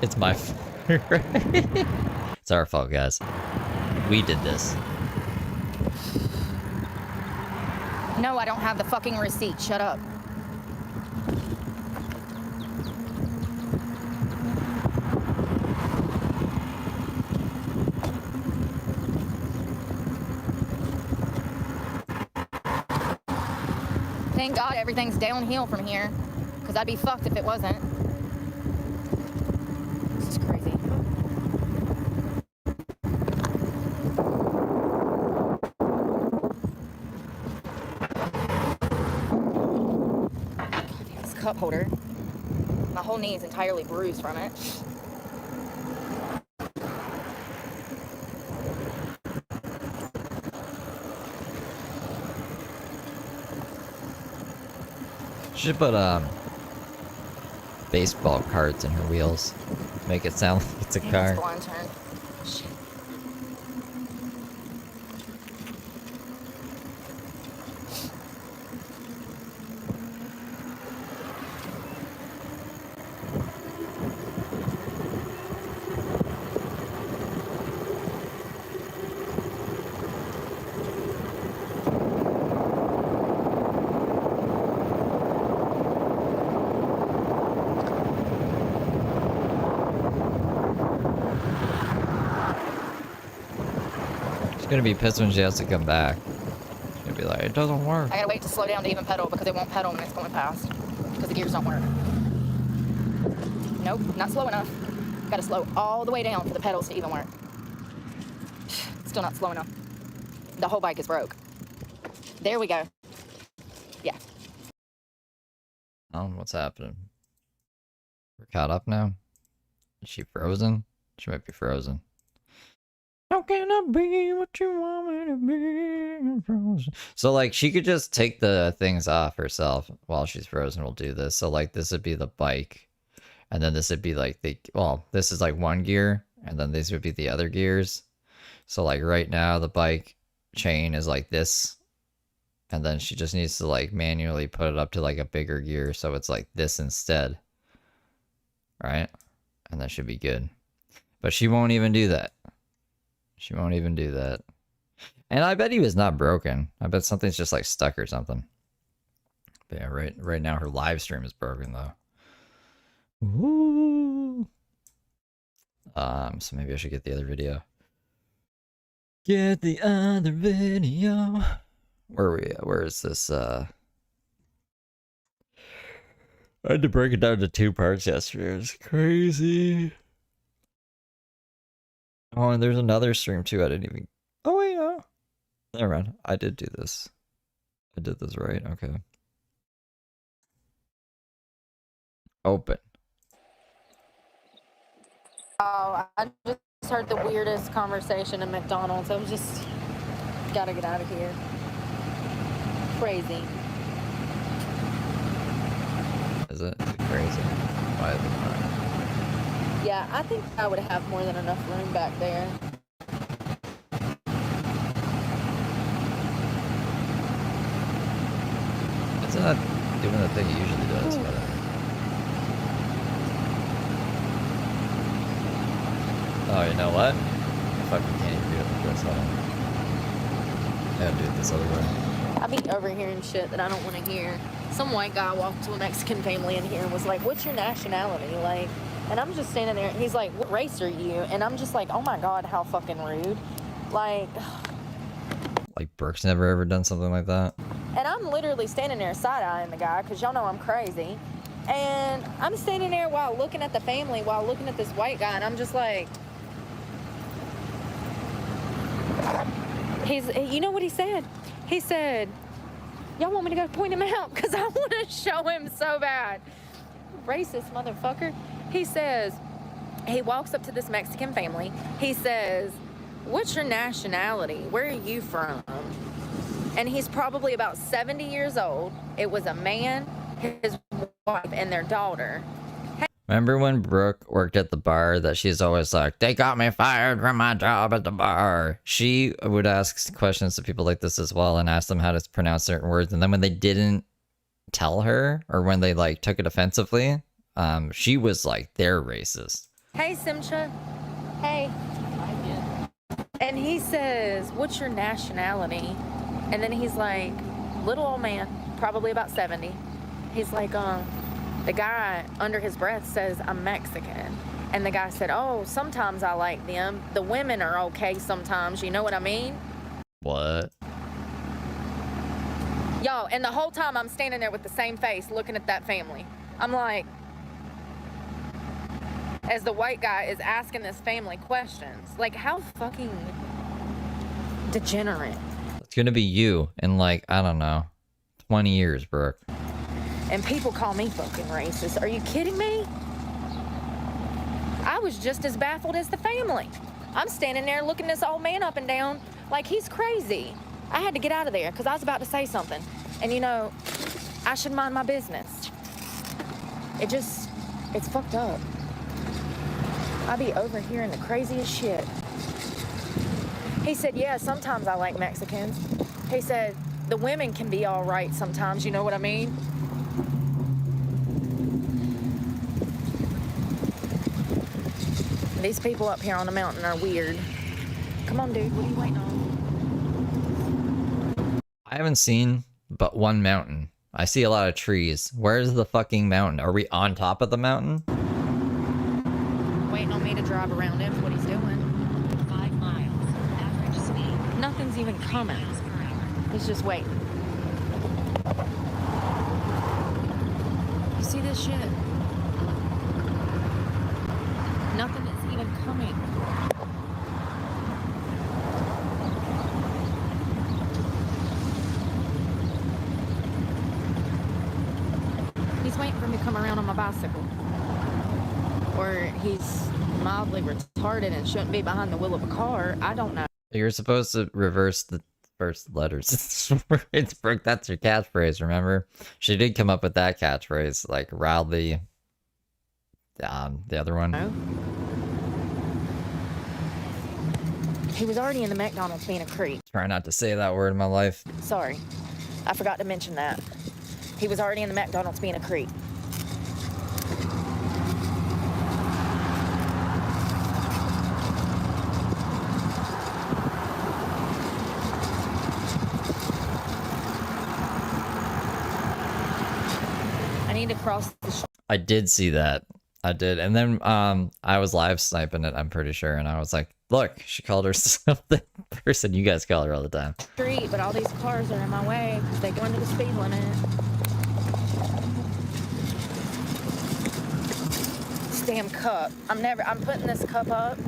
It's my It's our fault, guys. We did this. No, I don't have the fucking receipt. Shut up. Thank God everything's downhill from here, because I'd be fucked if it wasn't. This is crazy. This cup holder. My whole knee is entirely bruised from it. She should put baseball cards in her wheels. Make it sound like it's a Damn, car. it's blind turn. Shit. She's gonna be pissed when she has to come back. She's gonna be like, it doesn't work. I gotta wait to slow down to even pedal because it won't pedal when it's going fast. Because the gears don't work. Nope, not slow enough. Gotta slow all the way down for the pedals to even work. Still not slow enough. The whole bike is broke. There we go. Yeah. Oh, what's happening? We're caught up now? Is she frozen? She might be frozen. How can I be what you want me to be? I'm frozen. So, like, she could just take the things off herself while she's frozen. We'll do this. So, like, this would be the bike. And then this would be, like, the... Well, this is, like, one gear. And then these would be the other gears. So, like, right now, the bike chain is, like, this. And then she just needs to, like, manually put it up to, like, a bigger gear. So it's, like, this instead. Right? And that should be good. But she won't even do that. She won't even do that. And I bet he was not broken. I bet something's just like stuck or something. But yeah, right now her live stream is broken though. Woo. So maybe I should get the other video. Get the other video. Where are we at? Where is this? I had to break it down to 2 parts yesterday. It was crazy. Oh, and there's another stream too. I didn't even. Oh yeah. Never mind. I did do this. I did this right. Okay. Open. Oh, I just heard the weirdest conversation in McDonald's. I was just gotta get out of here. Crazy. Is it crazy? Why is it not? Yeah, I think I would have more than enough room back there. It's not doing the thing it usually does. Whatever. Oh, you know what? I fucking can't even do it like this. Hold on. I gotta do it this other way. I be overhearing shit that I don't want to hear. Some white guy walked to a Mexican family in here and was like, "What's your nationality?" Like, and I'm just standing there. He's like, "What race are you?" And I'm just like, "Oh my God, how fucking rude!" Like Brooke's never ever done something like that. And I'm literally standing there side-eyeing the guy because y'all know I'm crazy. And I'm standing there while looking at the family, while looking at this white guy, and I'm just like, you know what he said? He said, "Y'all want me to go point him out? Because I want to show him so bad." Racist motherfucker. He says, he walks up to this Mexican family. He says, "What's your nationality? Where are you from?" And he's probably about 70 years old. It was a man, his wife, and their daughter. Remember when Brooke worked at the bar that she's always like, "They got me fired from my job at the bar." She would ask questions to people like this as well and ask them how to pronounce certain words. And then when they didn't tell her, or when they like took it offensively, she was like, "They're racist." Hey, Simcha. Hey. And he says, "What's your nationality?" And then he's like, little old man, probably about 70. He's like, the guy under his breath says, "I'm Mexican." And the guy said, "Oh, sometimes I like them. The women are okay sometimes. You know what I mean?" What? Y'all, and the whole time I'm standing there with the same face looking at that family. I'm like, as the white guy is asking this family questions, like, how fucking degenerate. It's gonna be you in like, I don't know, 20 years, Brooke. And people call me fucking racist. Are you kidding me? I was just as baffled as the family. I'm standing there looking this old man up and down like he's crazy. I had to get out of there because I was about to say something. And you know, I should mind my business. It's fucked up. I be overhearing the craziest shit. He said, yeah, sometimes I like Mexicans. He said, the women can be all right sometimes, you know what I mean? These people up here on the mountain are weird. Come on, dude, what are you waiting on? I haven't seen but one mountain. I see a lot of trees. Where's the fucking mountain? Are we on top of the mountain? Waiting on me to drive around him, what he's doing. 5 miles. Average speed. Nothing's even coming. He's just waiting. You see this shit? Nothing is even coming. He's waiting for me to come around on my bicycle. Or he's mildly retarded and shouldn't be behind the wheel of a car. I don't know. You're supposed to reverse the first letters. It's Brooke, that's your catchphrase, remember? She did come up with that catchphrase, like Rowley. The other one. No. He was already in the McDonald's being a creep. Try not to say that word in my life. Sorry, I forgot to mention that. He was already in the McDonald's being a creep. I need to cross the I did see that. I did. And then I was live sniping it, I'm pretty sure, and I was like, look, she called herself the person you guys call her all the time. street, but all these cars are in my way because they go into the speed limit. This damn cup. I'm putting this cup up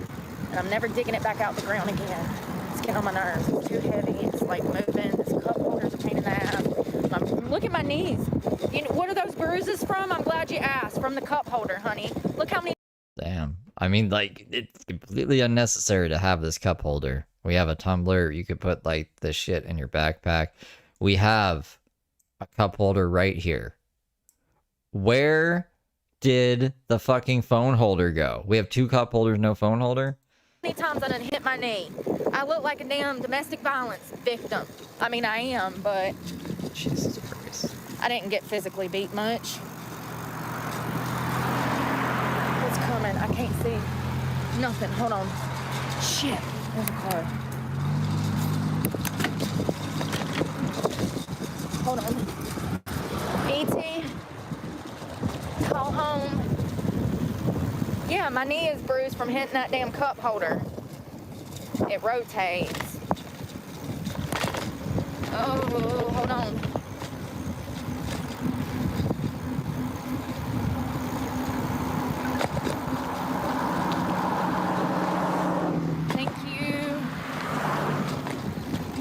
and I'm never digging it back out the ground again. It's getting on my nerves. It's too heavy. It's like moving. This cup holder's a pain in the ass. Look at my knees. You know, what are those bruises from? I'm glad you asked. From the cup holder, honey. Look how many. Damn. I mean, like, it's completely unnecessary to have this cup holder. We have a tumbler. You could put, like, this shit in your backpack. We have a cup holder right here. Where did the fucking phone holder go? We have 2 cup holders, no phone holder? How many times I done hit my knee? I look like a damn domestic violence victim. I mean, I am, but Jesus Christ. I didn't get physically beat much. What's coming? I can't see. Nothing. Hold on. Shit. There's a car. Hold on. E.T. Call home. Yeah, my knee is bruised from hitting that damn cup holder. It rotates. Oh, hold on. Thank you.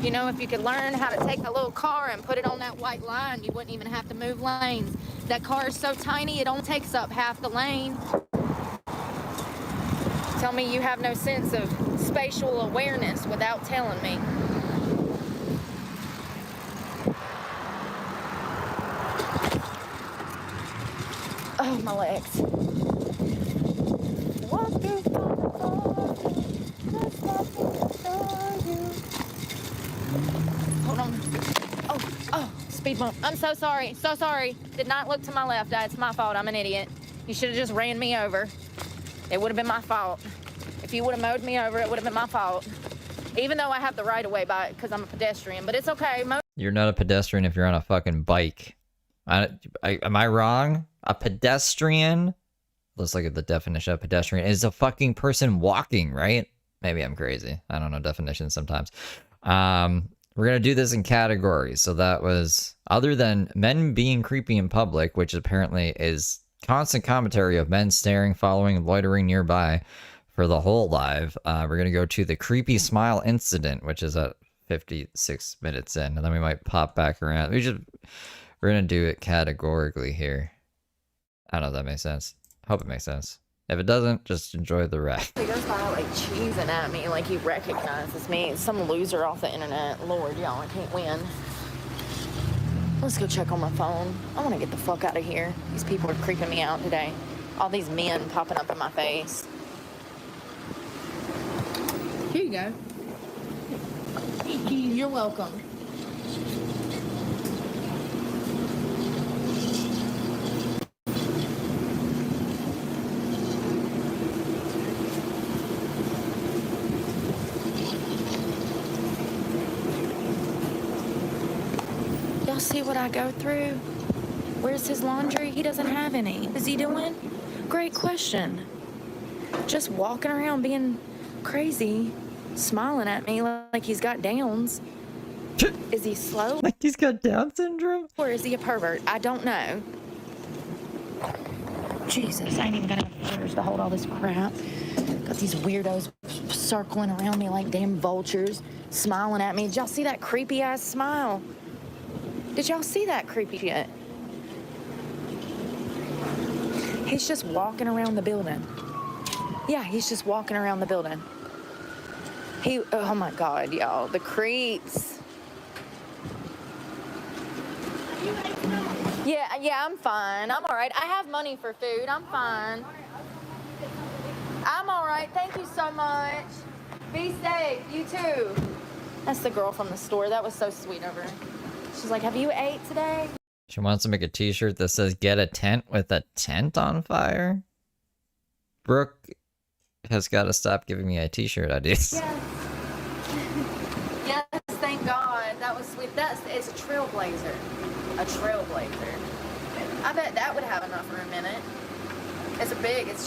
You know, if you could learn how to take a little car and put it on that white line, you wouldn't even have to move lanes. That car is so tiny, it only takes up half the lane. Tell me you have no sense of spatial awareness without telling me. Oh, my legs. Hold on. Oh, speed bump. I'm so sorry. So sorry. Did not look to my left. It's my fault. I'm an idiot. You should have just ran me over. It would have been my fault. If you would have mowed me over, it would have been my fault. Even though I have the right of way by it because I'm a pedestrian, but it's okay. You're not a pedestrian if you're on a fucking bike. Am I wrong? A pedestrian? Let's look at the definition of pedestrian. Is a fucking person walking, right? Maybe I'm crazy. I don't know definitions sometimes. We're going to do this in categories. So that was, other than men being creepy in public, which apparently is constant commentary of men staring, following, and loitering nearby for the whole live. We're going to go to the creepy smile incident, which is at 56 minutes in. And then we might pop back around. We're going to do it categorically here. I don't know if that makes sense. Hope it makes sense. If it doesn't, just enjoy the ride. He goes by like cheesing at me like he recognizes me. Some loser off the internet. Lord, y'all, I can't win. Let's go check on my phone. I want to get the fuck out of here. These people are creeping me out today. All these men popping up in my face. Here you go. You're welcome. Y'all see what I go through? Where's his laundry? He doesn't have any. Is he doing? Great question. Just walking around being crazy, smiling at me like he's got downs. Is he slow? Like he's got Down syndrome? Or is he a pervert? I don't know. Jesus, I ain't even got enough fingers to hold all this crap. Got these weirdos circling around me like damn vultures, smiling at me. Did y'all see that creepy ass smile? Did y'all see that creepy shit? He's just walking around the building. Yeah, he's just walking around the building. Oh my God, y'all, the creeps. Yeah, I'm fine. I'm all right. I have money for food. I'm fine. I'm all right. Thank you so much. Be safe. You too. That's the girl from the store. That was so sweet of her. She's like, have you ate today? She wants to make a t-shirt that says, get a tent with a tent on fire? Brooke has got to stop giving me a t-shirt ideas. Yes. Yes, thank God. That was sweet. It's a trailblazer. A trailblazer. I bet that would have enough room in it. It's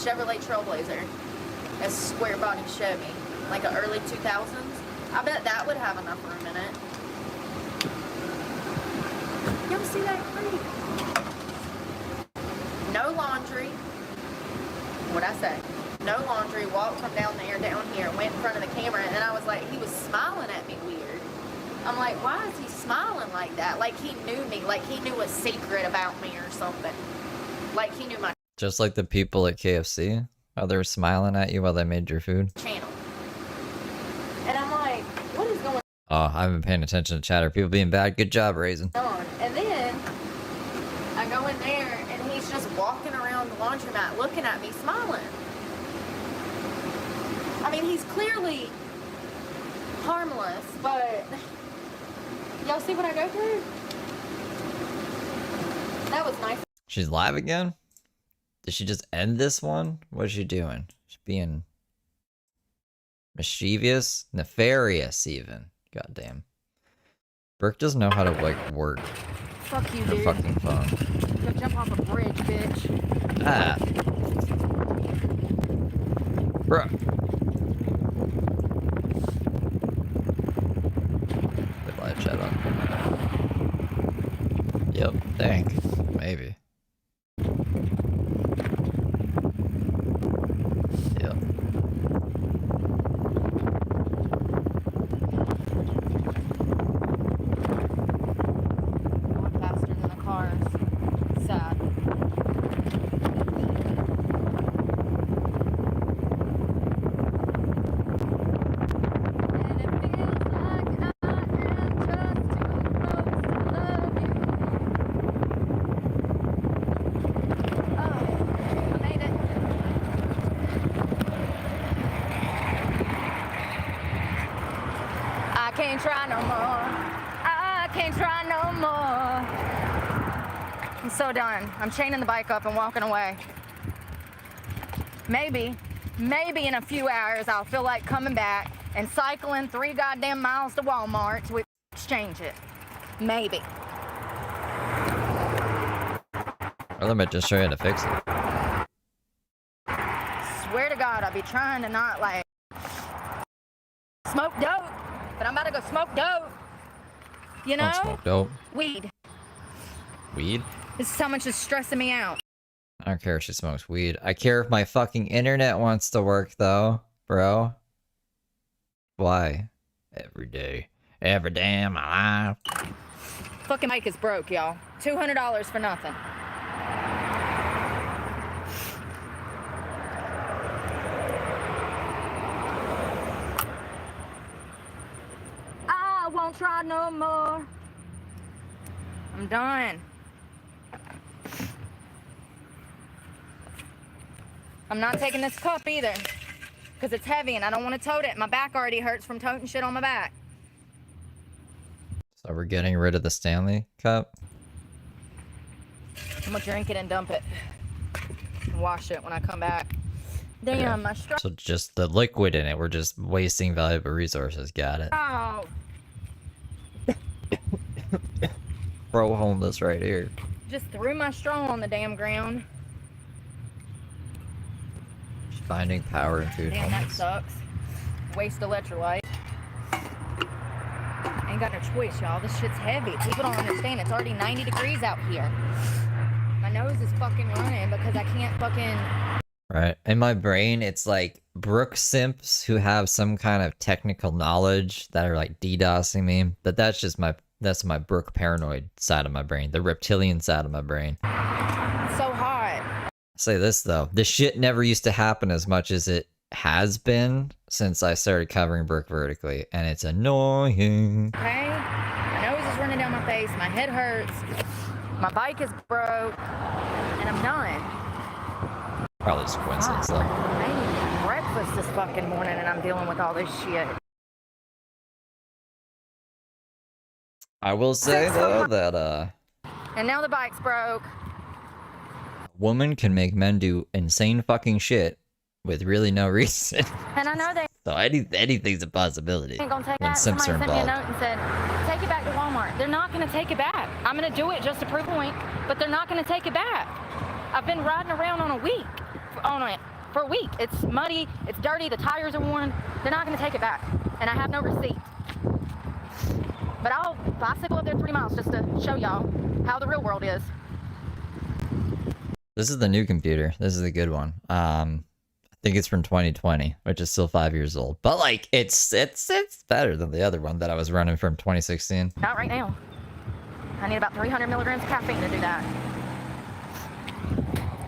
Chevrolet Trailblazer. It's a square body Chevy. Like an early 2000s. I bet that would have enough room in it. Y'all see that creep? No laundry. What'd I say? No laundry. Walked from down there down here, went in front of the camera, and I was like, he was smiling at me weird. I'm like, why is he smiling like that? Like he knew me. Like he knew a secret about me or something. Like he knew my Just like the people at KFC, how they were smiling at you while they made your food. channel. And I'm like, what is going Oh, I haven't been paying attention to chatter. People being bad. Good job, Raisin. on? And then I go in there and he's just walking around the laundromat looking at me smiling. I mean, he's clearly harmless, but y'all see what I go through? That was nice. She's live again? Did she just end this one? What is she doing? She's being mischievous, nefarious even. Goddamn. Brooke doesn't know how to like work Fuck you, her dude. fucking phone. Go jump off a bridge, bitch. Ah. Brooke. Put live chat on. Yep, think. Maybe. Yep. Going faster than the cars. Sad. And it feels like I am just too close to love you. Oh, I made it. I can't try no more. I can't try no more. I'm so done. I'm chaining the bike up and walking away. Maybe in a few hours I'll feel like coming back and cycling 3 goddamn miles to Walmart to exchange it. Maybe. Or let me just show you how to fix it. Swear to God, I'll be trying to not like smoke dope, but I'm about to go smoke dope. You Don't know? smoke dope. Weed. Weed? This is how much is stressing me out. I don't care if she smokes weed. I care if my fucking internet wants to work, though, bro. Why? Every day. Every day of my life. Fucking mic is broke, y'all. $200 for nothing. I won't try no more. I'm done. I'm not taking this cup either, because it's heavy and I don't want to tote it. My back already hurts from toting shit on my back. So we're getting rid of the Stanley cup? I'm gonna drink it and dump it. And wash it when I come back. Damn, my straw. So just the liquid in it. We're just wasting valuable resources. Got it. Oh, Bro, hold this right here. just threw my straw on the damn ground. Finding power in food Damn, that homeless. sucks. Waste electrolyte. Ain't got no choice, y'all. This shit's heavy. People don't understand. It's already 90 degrees out here. My nose is fucking running because I can't fucking... Right. In my brain, it's like Brooke simps who have some kind of technical knowledge that are like DDoSing me. But that's just that's my Brooke paranoid side of my brain. The reptilian side of my brain. It's so hot. I'll say this though. This shit never used to happen as much as it has been since I started covering Brooke vertically. And it's annoying. Okay? My nose is running down my face. My head hurts. My bike is broke. And I'm done. Probably just a coincidence though. I ain't eaten breakfast this fucking morning and I'm dealing with all this shit. I will say though that And now the bike's broke. woman can make men do insane fucking shit with really no reason. And I know they So anything's a possibility ain't gonna take when that. simps Somebody are sent me a involved. note and said, take it back to Walmart. They're not gonna take it back. I'm gonna do it just to prove a point, but they're not gonna take it back. I've been riding around on it for a week. It's muddy, it's dirty, the tires are worn. They're not gonna take it back. And I have no receipt. But I'll bicycle up there 3 miles just to show y'all how the real world is. This is the new computer. This is the good one. I think it's from 2020, which is still 5 years old. But like, it's better than the other one that I was running from 2016. Not right now. I need about 300 milligrams of caffeine to do that.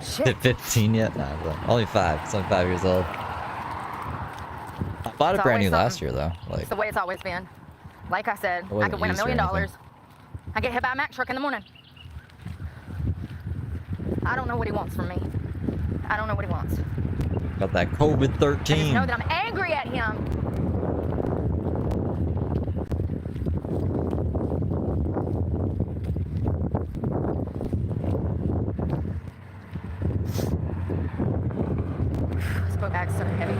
Shit. Hit 15 yet? No, but only 5. It's only 5 years old. I bought it It's brand new always last something. year though. Like, It's the way it's always been. Like I said, I wasn't could win $1 used or million. anything. I get hit by a Mack truck in the morning. I don't know what he wants from me. I don't know what he wants. got that I just COVID-13. know that I'm angry at him. This book bag's so heavy.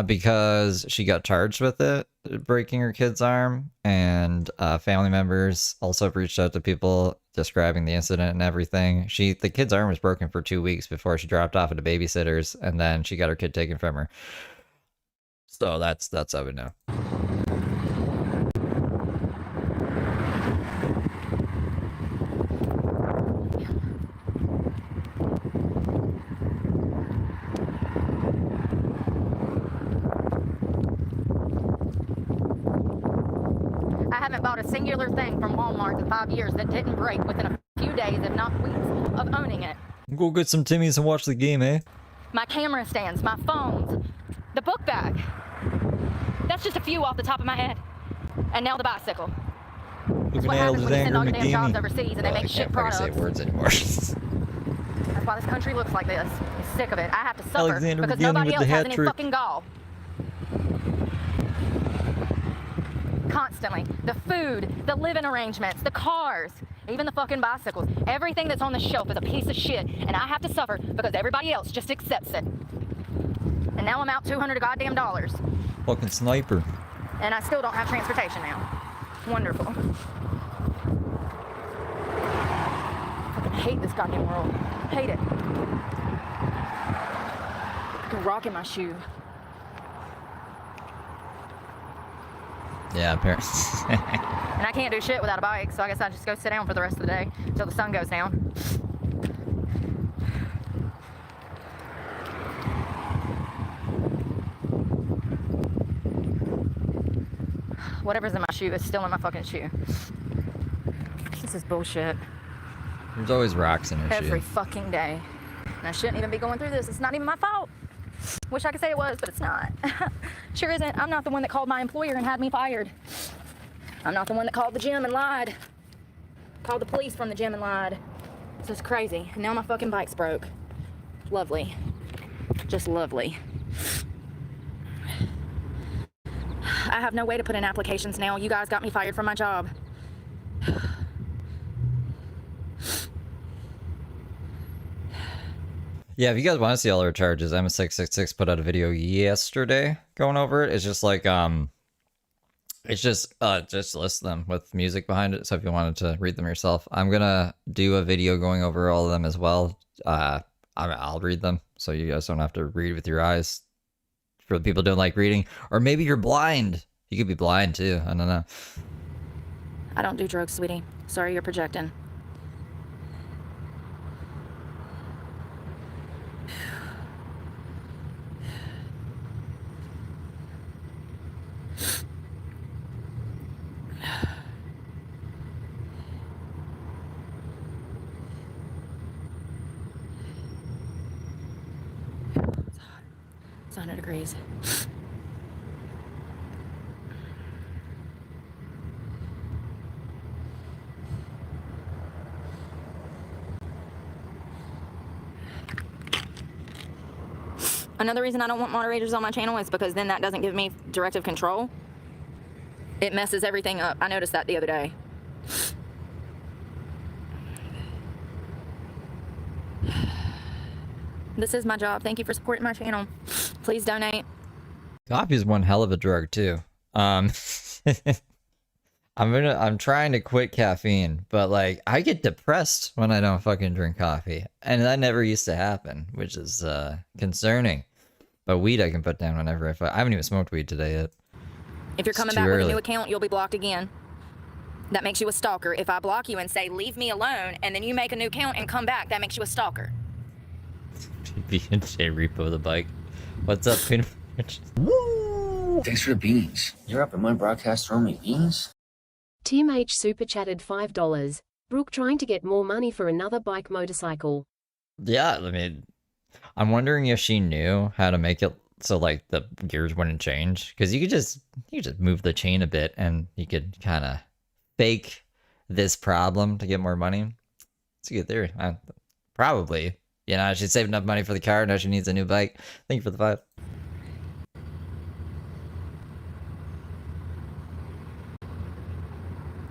Because she got charged with it, breaking her kid's arm, and family members also reached out to people describing the incident and everything. The kid's arm was broken for 2 weeks before she dropped off at a babysitter's, and then she got her kid taken from her. So that's how we know. I haven't bought a singular thing from Walmart in 5 years that didn't break within a few days, if not weeks, of owning it. Go get some Timmies and watch the game, eh? My camera stands, my phones, the book bag. That's just a few off the top of my head. And now the bicycle. That's what happens when you send all your damn jobs overseas and they make shit products. I can't fucking say words anymore. That's why this country looks like this. I'm sick of it. I have to suffer Alexander because McGinney nobody with else the has hat any trick. fucking gall. Constantly. The food, the living arrangements, the cars, even the fucking bicycles. Everything that's on the shelf is a piece of shit, and I have to suffer because everybody else just accepts it. And now I'm out $200 goddamn dollars, Fucking sniper. and I still don't have transportation now. Wonderful. Fucking hate this goddamn world. Hate it. Like a rock in my shoe. Yeah, apparently. And I can't do shit without a bike, so I guess I just go sit down for the rest of the day until the sun goes down. Whatever's in my shoe is still in my fucking shoe. This is bullshit. There's always rocks in her Every shoe. fucking day. And I shouldn't even be going through this. It's not even my fault. Wish I could say it was, but it's not. Sure isn't. I'm not the one that called my employer and had me fired. I'm not the one that called the gym and lied. Called the police from the gym and lied. So it's crazy. And now my fucking bike's broke. Lovely. Just lovely. I have no way to put in applications now. You guys got me fired from my job. Yeah, if you guys want to see all our charges, Emma666 put out a video yesterday going over it. It's just like it's just list them with music behind it. So if you wanted to read them yourself, I'm gonna do a video going over all of them as well. I'll read them so you guys don't have to read with your eyes. For the people who don't like reading, or maybe you're blind. You could be blind too. I don't know. I don't do drugs, sweetie. Sorry, you're projecting. It's 100 degrees. Another reason I don't want moderators on my channel is because then that doesn't give me directive control. It messes everything up. I noticed that the other day. This is my job. Thank you for supporting my channel. Please donate. Coffee is one hell of a drug too. I'm trying to quit caffeine, but like I get depressed when I don't fucking drink coffee, and that never used to happen, which is concerning. But weed I can put down whenever I haven't even smoked weed today yet. If you're It's coming too back with a early. new account, you'll be blocked again. That makes you a stalker. If I block you and say, leave me alone, and then you make a new account and come back, that makes you a stalker. PNJ repo the bike. What's up, Peanut? Woo! Thanks for the beans. You're up in my broadcast throwing me beans? Tim H super chatted $5. Brooke trying to get more money for another bike motorcycle. Yeah, I mean, I'm wondering if she knew how to make it so like the gears wouldn't change, because you could just move the chain a bit and you could kind of fake this problem to get more money. It's a good theory. Probably. You know, she saved enough money for the car. Now she needs a new bike. Thank you for the 5.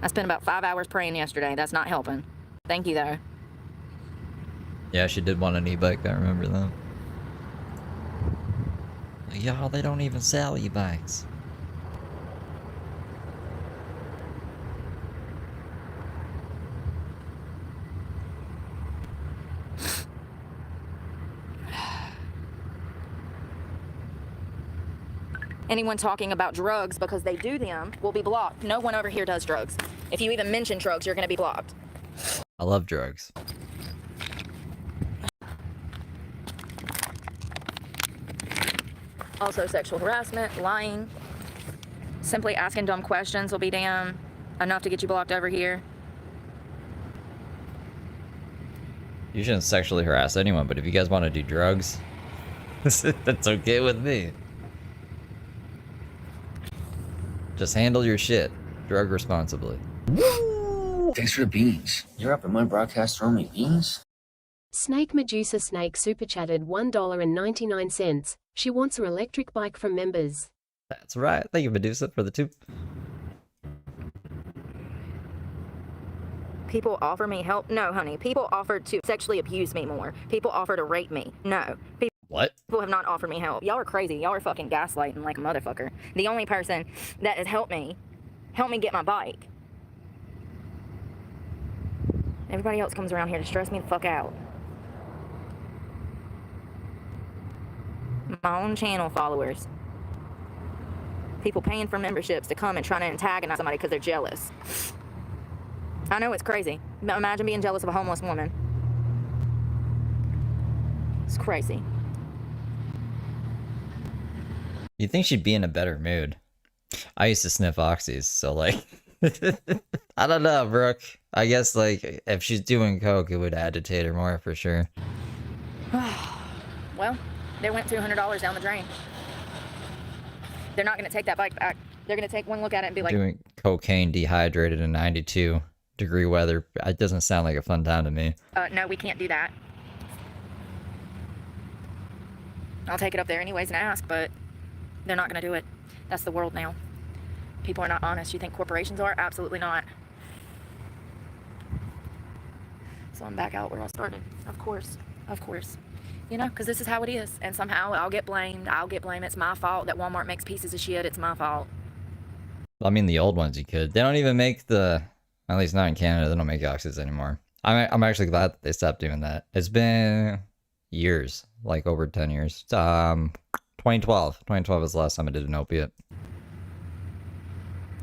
I spent about 5 hours praying yesterday. That's not helping. Thank you, though. Yeah, she did want an e-bike. I remember that. Y'all, they don't even sell e-bikes. Anyone talking about drugs because they do them will be blocked. No one over here does drugs. If you even mention drugs, you're going to be blocked. I love drugs. Also, sexual harassment, lying, simply asking dumb questions will be damn enough to get you blocked over here. You shouldn't sexually harass anyone, but if you guys want to do drugs, that's okay with me. Just handle your shit. Drug responsibly. Woo! Thanks for the beans. You're up in my broadcast throwing me beans? Snake Medusa Snake super chatted $1.99. She wants her electric bike from members. That's right. Thank you, Medusa, for the 2. People offer me help. No, honey. People offer to sexually abuse me more. People offer to rape me. No. What? People have not offered me help. Y'all are crazy. Y'all are fucking gaslighting like a motherfucker. The only person that has helped me get my bike. Everybody else comes around here to stress me the fuck out. My own channel followers. People paying for memberships to come and trying to antagonize somebody because they're jealous. I know it's crazy. Imagine being jealous of a homeless woman. It's crazy. You'd think she'd be in a better mood. I used to sniff oxys, so like, I don't know, Brooke. I guess like if she's doing coke, it would agitate her more for sure. Well, they went $200 down the drain. They're not going to take that bike back. They're going to take one look at it and be like, Doing cocaine dehydrated in 92-degree weather. It doesn't sound like a fun time to me. no, we can't do that. I'll take it up there anyways and ask, but they're not going to do it. That's the world now. People are not honest. You think corporations are? Absolutely not. So I'm back out where I started. Of course. Of course. You know, because this is how it is. And somehow I'll get blamed. I'll get blamed. It's my fault that Walmart makes pieces of shit. It's my fault. I mean, the old ones you could. They don't even make the, at least not in Canada, they don't make oxys anymore. I'm actually glad that they stopped doing that. It's been years, like over 10 years. 2012 was the last time I did an opiate.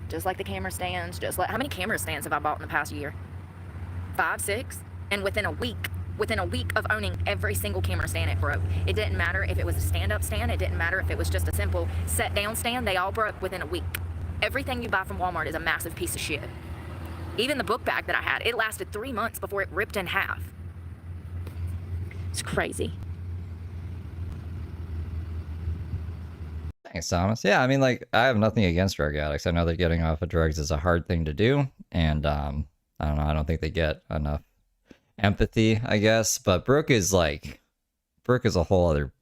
Just like the camera stands. Just like, how many camera stands have I bought in the past year? 5, 6? And within a week of owning every single camera stand, it broke. It didn't matter if it was a stand-up stand. It didn't matter if it was just a simple set-down stand. They all broke within a week. Everything you buy from Walmart is a massive piece of shit. Even the book bag that I had, it lasted 3 months before it ripped in half. It's crazy. Thanks, Thomas. Yeah, I mean, like, I have nothing against drug addicts. I know that getting off of drugs is a hard thing to do, and I don't know, I don't think they get enough empathy, I guess. But Brooke is a whole other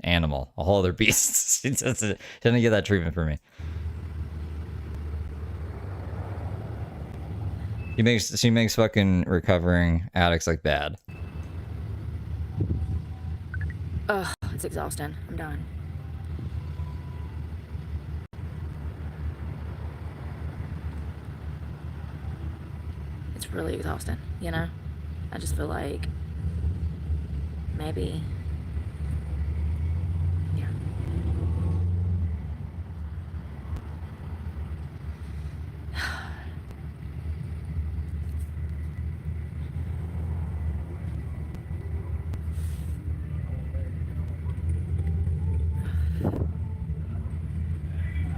animal, a whole other beast. She doesn't get that treatment for me. She makes fucking recovering addicts like bad. Ugh, it's exhausting. I'm done. It's really exhausting, you know? I just feel like maybe, yeah.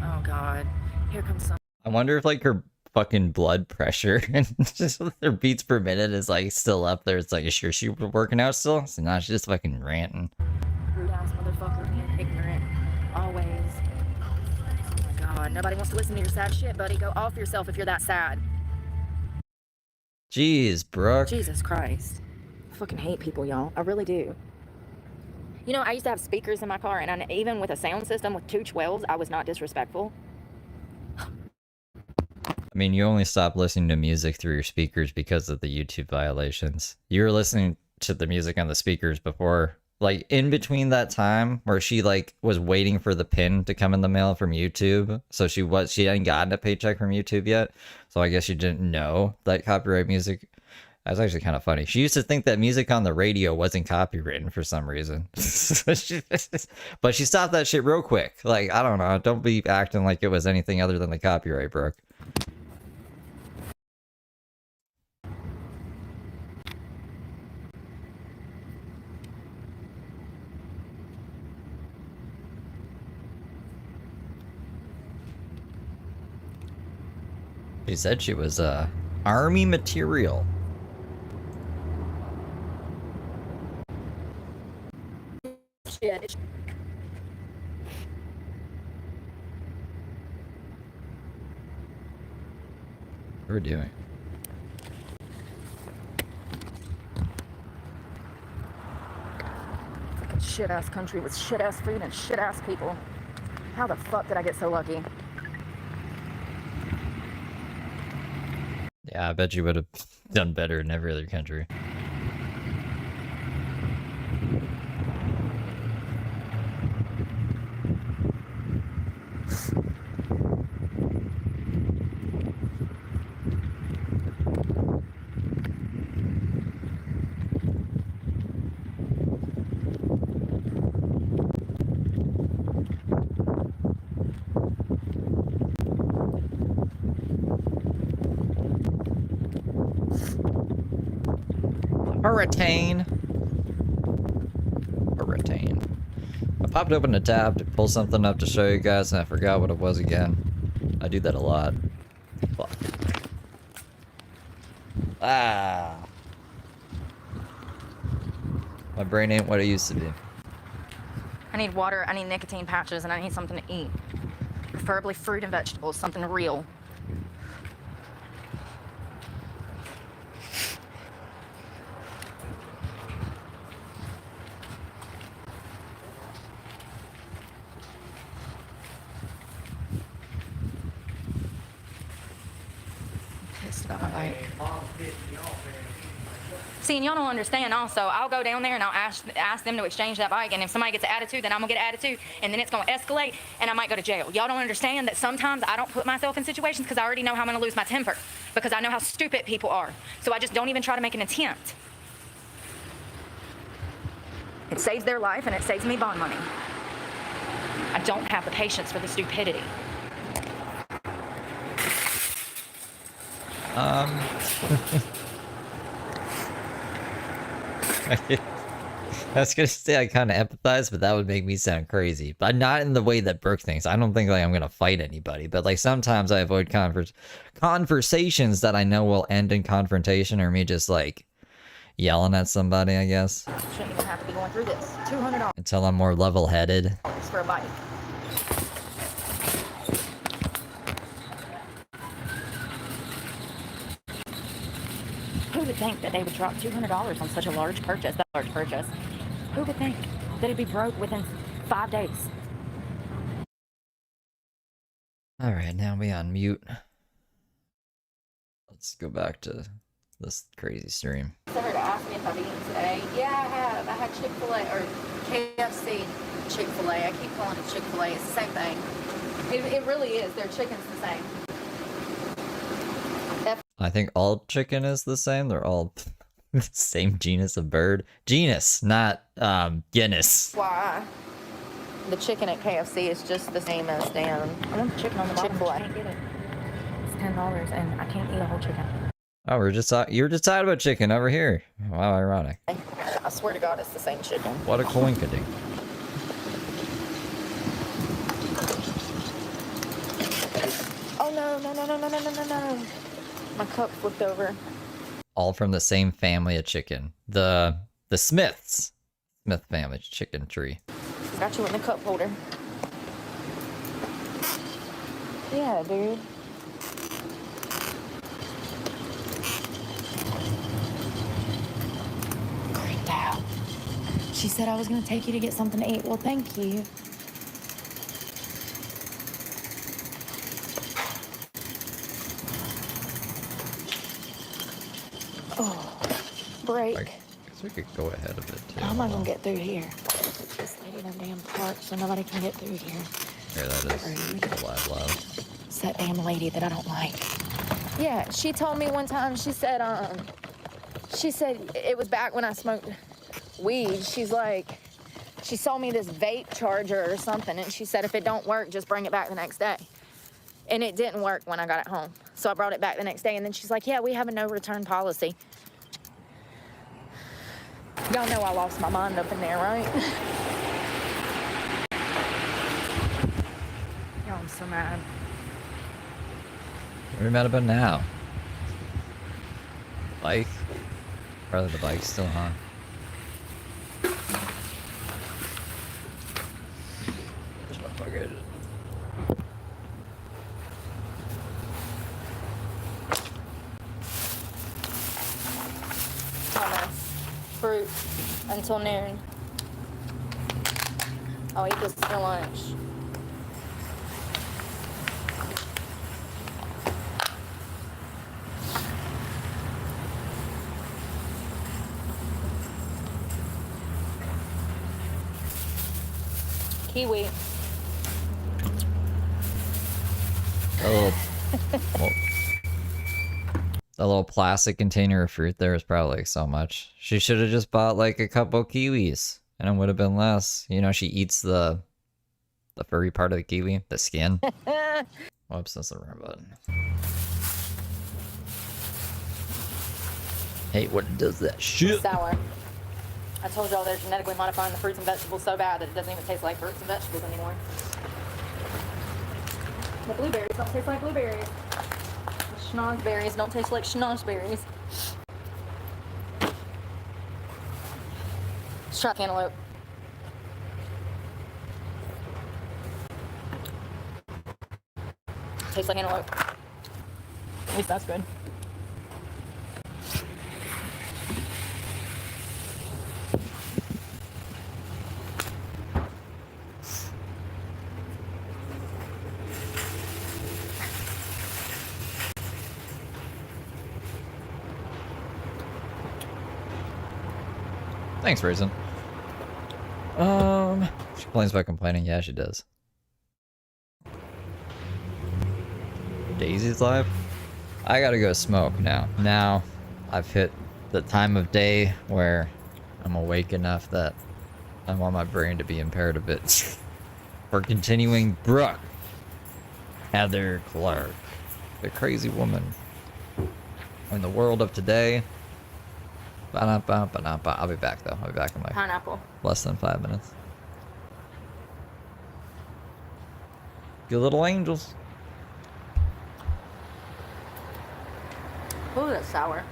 Oh God, here comes some. I wonder if like her fucking blood pressure and just her beats per minute is like still up there. It's like, is she working out still? So now she's just fucking ranting. Rude ass motherfucker being ignorant. Always. Oh my God, nobody wants to listen to your sad shit, buddy. Go off yourself if you're that sad. Jeez, Brooke. Jesus Christ. I fucking hate people, y'all. I really do. You know, I used to have speakers in my car, and even with a sound system with 2 12s, I was not disrespectful. I mean, you only stopped listening to music through your speakers because of the YouTube violations. You were listening to the music on the speakers before, like in between that time where she like was waiting for the pin to come in the mail from YouTube. So she hadn't gotten a paycheck from YouTube yet. So I guess she didn't know that copyright music. That's actually kind of funny. She used to think that music on the radio wasn't copywritten for some reason. But she stopped that shit real quick. Like, I don't know. Don't be acting like it was anything other than the copyright, Brooke. She said she was army material. Shit. What are we doing? Fucking shit ass country with shit ass food and shit ass people. How the fuck did I get so lucky? Yeah, I bet you would have done better in every other country. retain. A retain. I popped open a tab to pull something up to show you guys, and I forgot what it was again. I do that a lot. Fuck. Ah. My brain ain't what it used to be. I need water, I need nicotine patches, and I need something to eat. Preferably fruit and vegetables, something real. I'm pissed about my bike. See, and y'all don't understand also, I'll go down there and I'll ask them to exchange that bike, and if somebody gets an attitude, then I'm gonna get an attitude, and then it's gonna escalate, and I might go to jail. Y'all don't understand that sometimes I don't put myself in situations because I already know how I'm gonna lose my temper, because I know how stupid people are. So I just don't even try to make an attempt. It saves their life and it saves me bond money. I don't have the patience for the stupidity. I was gonna say I kind of empathize, but that would make me sound crazy. But not in the way that Brooke thinks. I don't think like I'm gonna fight anybody, but like sometimes I avoid conversations that I know will end in confrontation, or me just like yelling at somebody, I guess. Shouldn't even have to be going through this. $200 Until I'm more level-headed. for a bike. Who would think that they would drop $200 on such a large purchase? That large purchase. Who would think that it'd be broke within 5 days? All right, now we on mute. Let's go back to this crazy stream. For her to ask me if I've eaten today. Yeah, I have. I had Chick-fil-A or KFC Chick-fil-A. I keep calling it Chick-fil-A. It's the same thing. It really is. Their chicken's the same. I think all chicken is the same. They're all the same genus of bird. Genus, not genus. Why? The chicken at KFC is just the same as damn. I want the chicken on the bottom. Chick-fil-A. I can't get it. It's $10 and I can't eat a whole chicken. Oh, you're just talking about chicken over here. Wow, ironic. I swear to God, it's the same chicken. What a coinkydink. Oh no. My cup flipped over. All from the same family of chicken. The Smith family chicken tree. Got you in the cup holder. Yeah, dude. Creeped out. She said I was gonna take you to get something to eat. Well, thank you. Oh, break. I guess we could go ahead of it too. How am I gonna get through here? This lady done damn parked so nobody can get through here. Here, that is loud. It's that damn lady that I don't like. Yeah, she told me one time, she said it was back when I smoked weed. She's like, she sold me this vape charger or something, and she said if it don't work, just bring it back the next day. And it didn't work when I got it home. So I brought it back the next day, and then she's like, yeah, we have a no return policy. Y'all know I lost my mind up in there, right? Y'all, I'm so mad. What are you mad about now? Bike? Probably the bike's still on. Fruit until noon. I'll eat this for lunch. Kiwi. The little plastic container of fruit there is probably like so much. She should have just bought like a couple kiwis and it would have been less. You know, she eats the furry part of the kiwi, the skin. Whoops, that's the wrong button. Hate when it does that shit. Sour. I told y'all they're genetically modifying the fruits and vegetables so bad that it doesn't even taste like fruits and vegetables anymore. The blueberries don't taste like blueberries. The schnozberries don't taste like schnozberries. Let's try cantaloupe. Tastes like cantaloupe. At least that's good. Thanks, Raisin. She complains about complaining. Yeah, she does. Daisy's live? I gotta go smoke now. Now, I've hit the time of day where I'm awake enough that I want my brain to be impaired a bit. For continuing, Brooke. Heather Clark. The crazy woman. In the world of today. I'll be back though. I'll be back in like Pineapple. less than 5 minutes. Good little angels. Ooh, that's sour.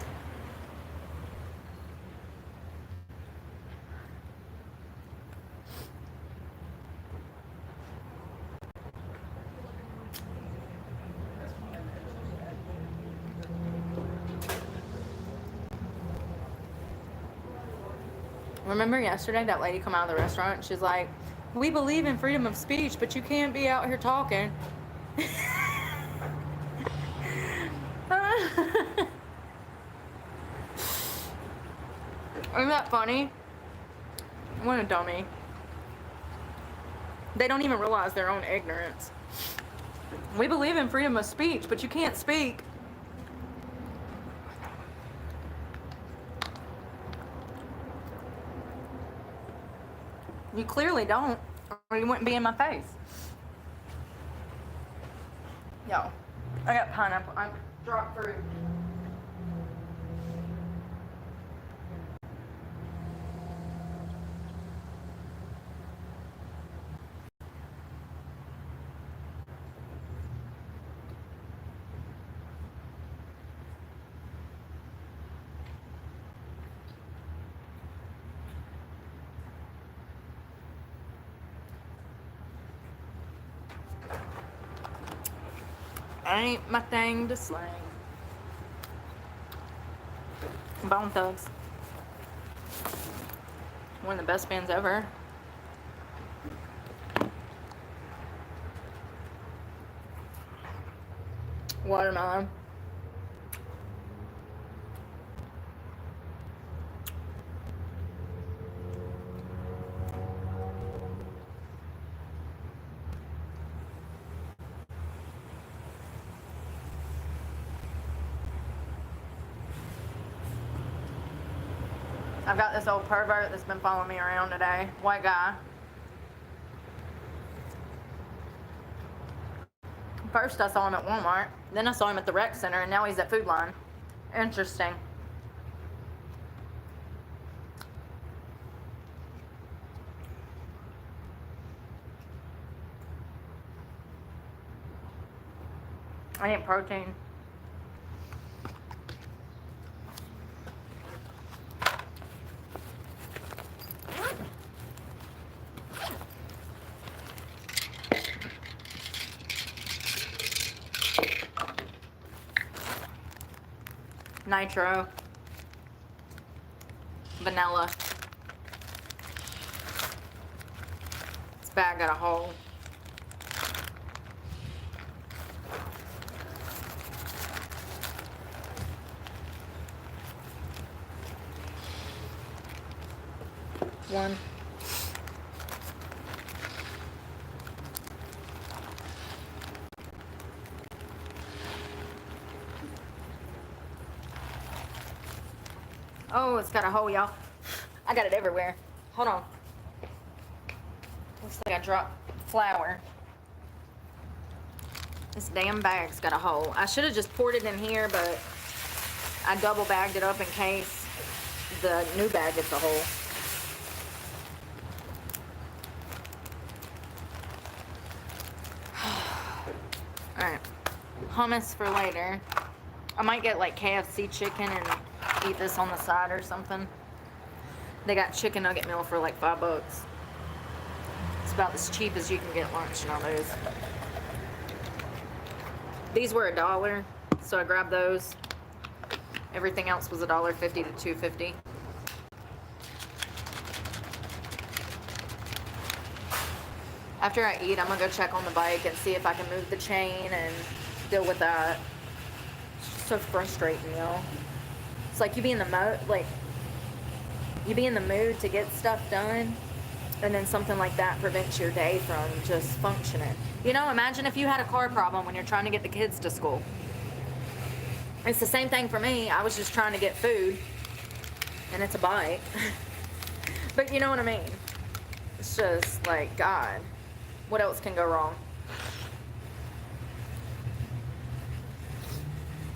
Remember yesterday that lady come out of the restaurant and she's like, we believe in freedom of speech, but you can't be out here talking. Isn't that funny? What a dummy. They don't even realize their own ignorance. We believe in freedom of speech, but you can't speak. You clearly don't, or you wouldn't be in my face. Yo, I got pineapple. I dropped fruit. Ain't my thing to slang. Bone Thugs. One of the best bands ever. Watermelon. I've got this old pervert that's been following me around today. White guy. First I saw him at Walmart. Then I saw him at the rec center, and now he's at Food Line. Interesting. I need protein. Nitro. Vanilla. This bag got a hole. One. Oh, it's got a hole, y'all. I got it everywhere. Hold on. Looks like I dropped flour. This damn bag's got a hole. I should have just poured it in here, but I double bagged it up in case the new bag gets a hole. Alright. Hummus for later. I might get like KFC chicken and eat this on the side or something. They got chicken nugget meal for like $5. It's about as cheap as you can get lunch nowadays. These were $1, so I grabbed those. Everything else was $1.50 to $2.50. After I eat, I'm gonna go check on the bike and see if I can move the chain and deal with that. It's just so frustrating, y'all. It's like you be in the mood to get stuff done, and then something like that prevents your day from just functioning. You know, imagine if you had a car problem when you're trying to get the kids to school. It's the same thing for me. I was just trying to get food, and it's a bike. But you know what I mean? It's just like, God, what else can go wrong?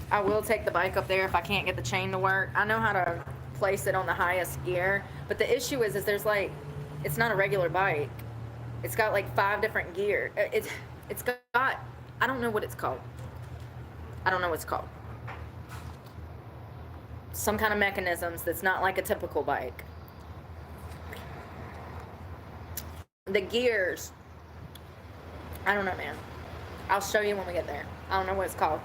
I will take the bike up there if I can't get the chain to work. I know how to place it on the highest gear, but the issue is there's like, it's not a regular bike. It's got like 5 different gears. It's got, I don't know what it's called. I don't know what it's called. Some kind of mechanisms that's not like a typical bike. The gears, I don't know, man. I'll show you when we get there. I don't know what it's called.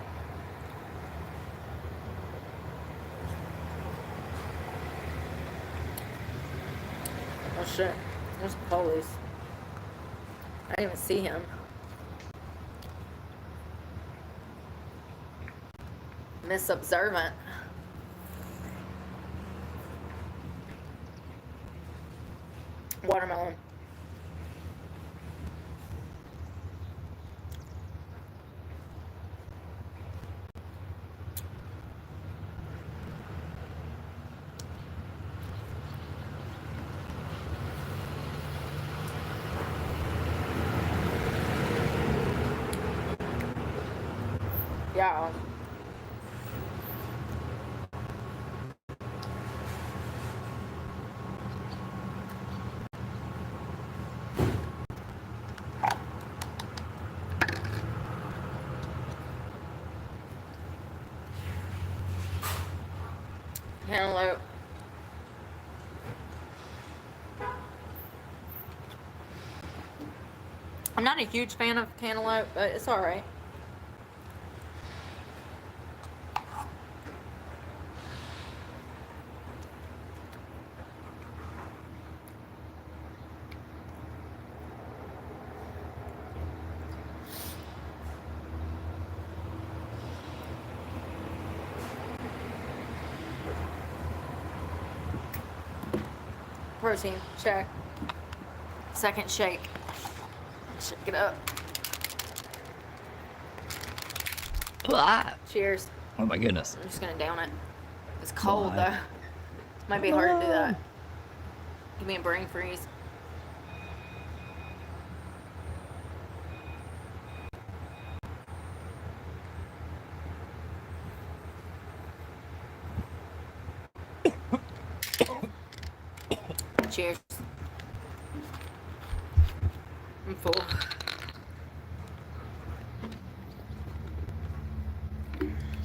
Oh shit, there's the police. I didn't even see him. Misobservant. Watermelon. Yeah. Cantaloupe. I'm not a huge fan of cantaloupe, but it's alright. Protein, check. Second shake. Shake it up. Cheers. Oh my goodness. I'm just gonna down it. It's cold Why? though. Might be hard to do that. Give me a brain freeze. Cheers. I'm full.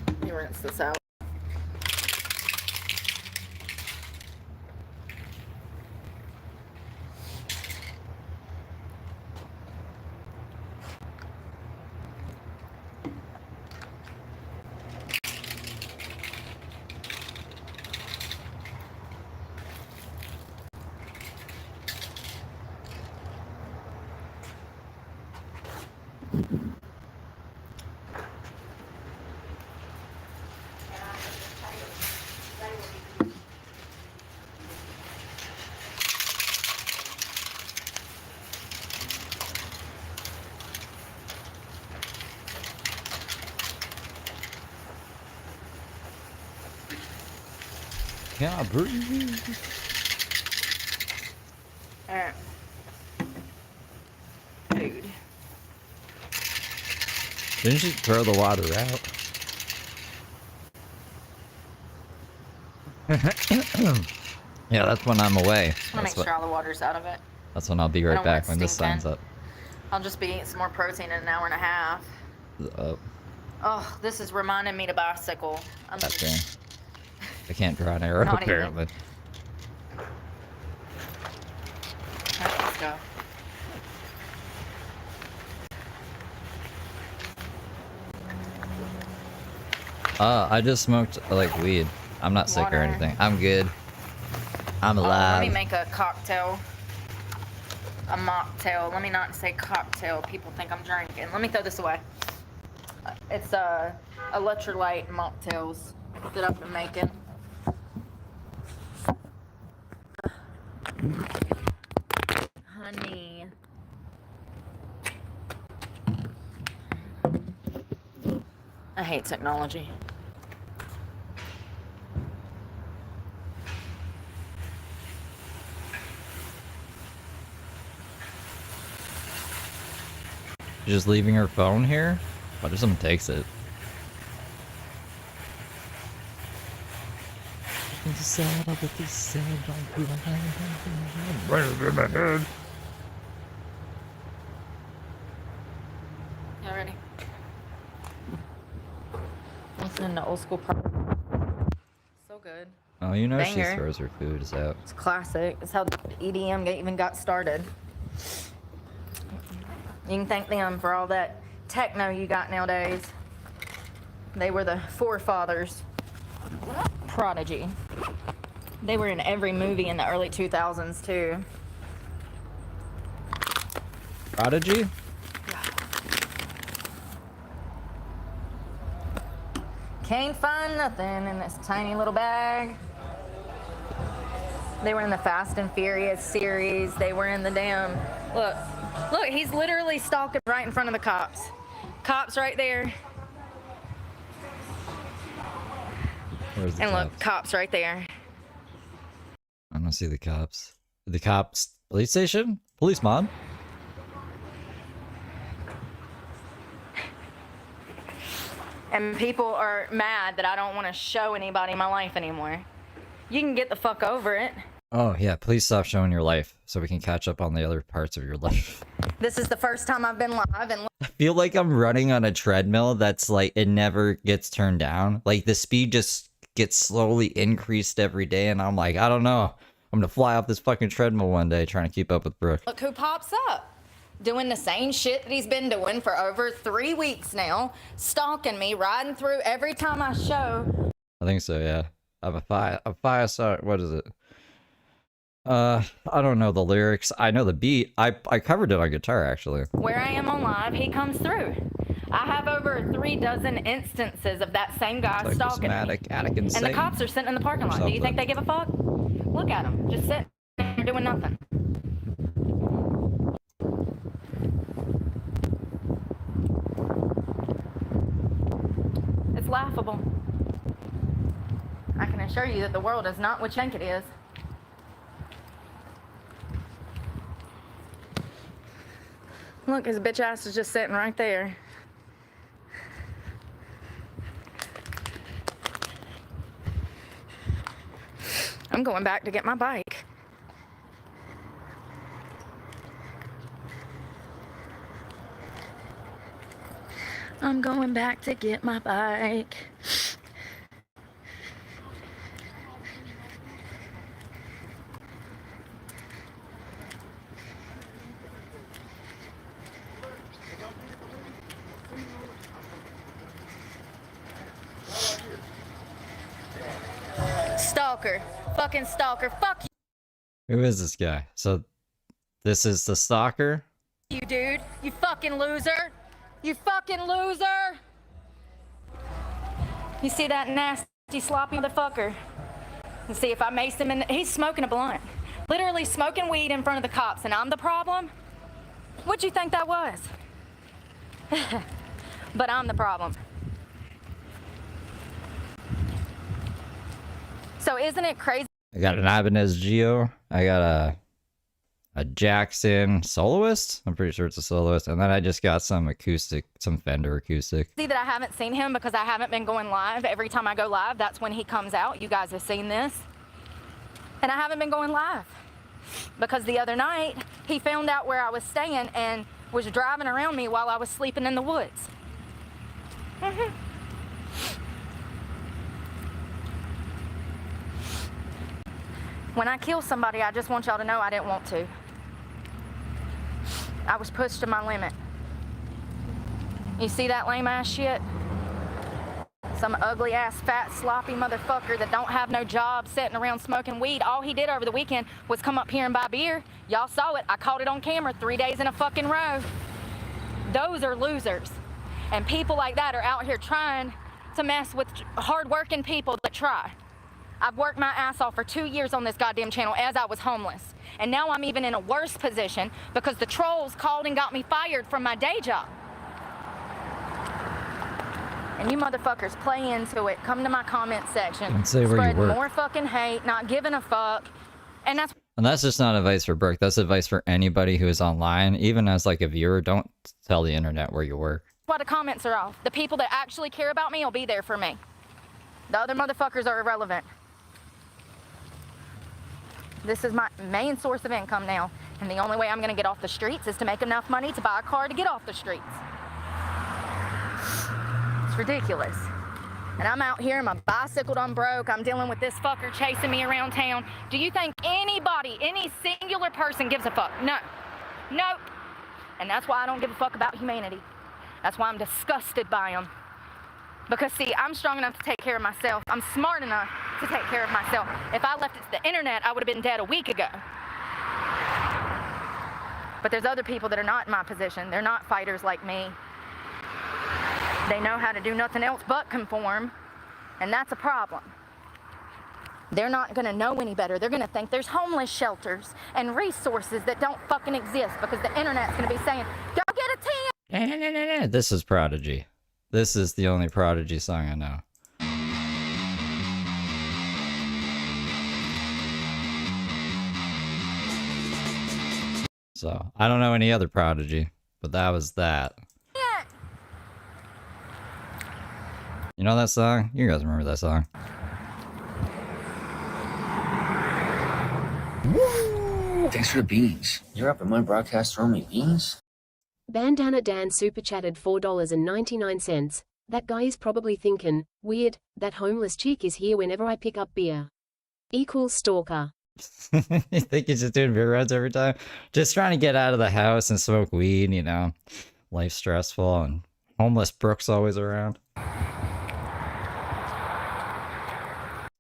Let me rinse this out. Yeah, breathe. Alright. Food. Didn't you throw the water out? Yeah, that's when I'm away. I'm gonna That's, make sure all the water's out of it. that's when I'll be I right don't want back when this stinking. signs up. I'll just be eating some more protein in an hour and a half. Oh, this is reminding me to bicycle. I'm That just, thing. I can't draw an arrow, Not even. apparently. Alright, let's go. I just smoked, like, weed. I'm not sick or Water. anything. I'm good. I'm Oh, let alive. me make a cocktail. A mocktail. Let me not say cocktail. People think I'm drinking. Let me throw this away. It's electrolyte mocktails that I've been making. Honey. I hate technology. Just leaving her phone here? What if someone takes it? Y'all ready? Listening to old school so good. Oh, you know she Banger. throws her food out. It's classic. It's how EDM even got started. You can thank them for all that techno you got nowadays. They were the forefathers. Prodigy. They were in every movie in the early 2000s too. Prodigy? Can't find nothing in this tiny little bag. They were in the Fast and Furious series. They were in the damn... Look, he's literally stalking right in front of the cops. Cops right there. Where's the And look, cops? cops right there. I don't see the cops. The cops? Police station? Police mod? And people are mad that I don't want to show anybody my life anymore. You can get the fuck over it. Oh, yeah. Please stop showing your life so we can catch up on the other parts of your life. This is the first time I've been live, and I feel like I'm running on a treadmill that's like, it never gets turned down. Like, the speed just gets slowly increased every day, and I'm like, I don't know. I'm gonna fly off this fucking treadmill one day trying to keep up with Brooke. look who pops up. Doing the same shit that he's been doing for over 3 weeks now. Stalking me, riding through every time I show. I think so, yeah. I'm a five-star, what is it? I don't know the lyrics. I know the beat. I covered it on guitar, actually. Where I am on live, he comes through. I have over 3 dozen instances of that same guy Like stalking me. Attic And the Satan. cops are sitting in the parking lot. Do you think they give a fuck? Look at them, just sitting there doing nothing. It's laughable. I can assure you that the world is not what you think it is. Look, his bitch ass is just sitting right there. I'm going back to get my bike. I'm going back to get my bike. Stalker. Fucking stalker. Fuck Who is this guy? So, this is the stalker? you, dude. You fucking loser. You fucking loser. You see that nasty, sloppy motherfucker? And see if I mace him in. He's smoking a blunt. Literally smoking weed in front of the cops, and I'm the problem? What'd you think that was? But I'm the problem. So isn't it crazy? I got an Ibanez Geo. I got a Jackson soloist. I'm pretty sure it's a soloist. And then I just got some acoustic, some Fender acoustic. See that I haven't seen him because I haven't been going live. Every time I go live, that's when he comes out. You guys have seen this. And I haven't been going live because the other night he found out where I was staying and was driving around me while I was sleeping in the woods. When I kill somebody, I just want y'all to know I didn't want to. I was pushed to my limit. You see that lame ass shit? Some ugly ass, fat, sloppy motherfucker that don't have no job sitting around smoking weed. All he did over the weekend was come up here and buy beer. Y'all saw it. I caught it on camera 3 days in a fucking row. Those are losers. And people like that are out here trying to mess with hardworking people that try. I've worked my ass off for 2 years on this goddamn channel as I was homeless. And now I'm even in a worse position because the trolls called and got me fired from my day job. And you motherfuckers play into it. Come to my comment section. And say where you spread work. more fucking hate, not giving a fuck. And that's just not advice for Brooke. That's advice for anybody who is online. Even as like a viewer, don't tell the internet where you work. why the comments are off. The people that actually care about me will be there for me. The other motherfuckers are irrelevant. This is my main source of income now, and the only way I'm gonna get off the streets is to make enough money to buy a car to get off the streets. It's ridiculous. And I'm out here, my bicycle done broke, I'm dealing with this fucker chasing me around town. Do you think anybody, any singular person gives a fuck? No. Nope. And that's why I don't give a fuck about humanity. That's why I'm disgusted by them. Because see, I'm strong enough to take care of myself. I'm smart enough to take care of myself. If I left it to the internet, I would have been dead a week ago. But there's other people that are not in my position. They're not fighters like me. They know how to do nothing else but conform, and that's a problem. They're not gonna know any better. They're gonna think there's homeless shelters and resources that don't fucking exist because the internet's gonna be saying, go get a tent. This is Prodigy. This is the only Prodigy song I know. So, I don't know any other Prodigy, but that was that. Yeah. You know that song? You guys remember that song? Thanks for the beans. You're up at my broadcast throwing me beans? Bandana Dan super chatted $4.99. That guy is probably thinking, weird, that homeless chick is here whenever I pick up beer. Equals stalker. You think he's just doing beer runs every time? Just trying to get out of the house and smoke weed, you know. Life's stressful and homeless Brooke's always around.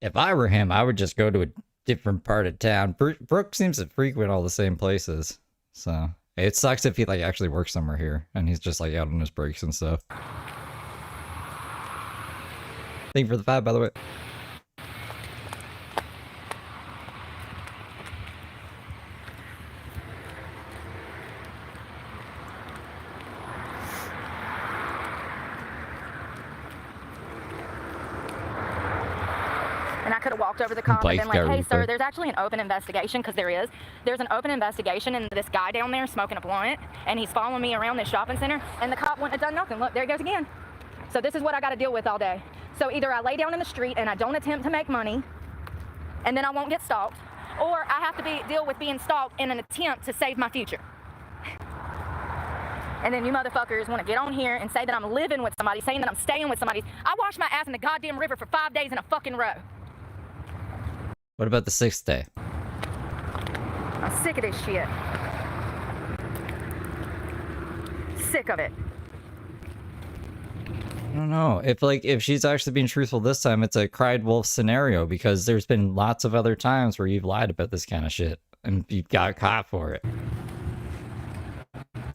If I were him, I would just go to a different part of town. Brooke seems to frequent all the same places. So, it sucks if he like actually works somewhere here and he's just like out on his breaks and stuff. Thank you for the 5, by the way. And I could have walked over the cop and been like, hey, sir, there's actually an open investigation, because there is. There's an open investigation, and this guy down there smoking a blunt, and he's following me around this shopping center, and the cop wouldn't have done nothing. Look, there he goes again. So this is what I got to deal with all day. So either I lay down in the street and I don't attempt to make money, and then I won't get stalked, or I have to deal with being stalked in an attempt to save my future. And then you motherfuckers want to get on here and say that I'm living with somebody, saying that I'm staying with somebody. I washed my ass in the goddamn river for 5 days in a fucking row. What about the 6th day? I'm sick of this shit. Sick of it. I don't know. If she's actually being truthful this time, it's a cried wolf scenario, because there's been lots of other times where you've lied about this kind of shit and you got caught for it.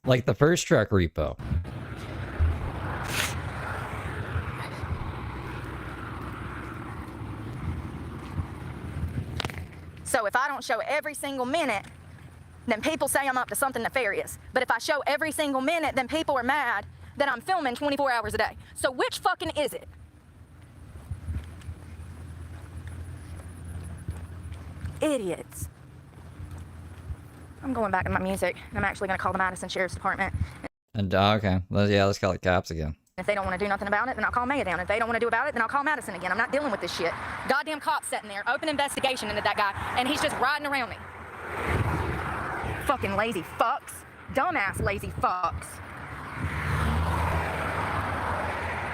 Like the first truck repo. So if I don't show every single minute, then people say I'm up to something nefarious. But if I show every single minute, then people are mad that I'm filming 24 hours a day. So which fucking is it? Idiots. I'm going back to my music. I'm actually going to call the Madison Sheriff's Department. And okay, let's call it cops again. If they don't want to do nothing about it, then I'll call Maya down. If they don't want to do about it, then I'll call Madison again. I'm not dealing with this shit. Goddamn cops sitting there, open investigation into that guy, and he's just riding around me. Fucking lazy fucks. Dumbass lazy fucks.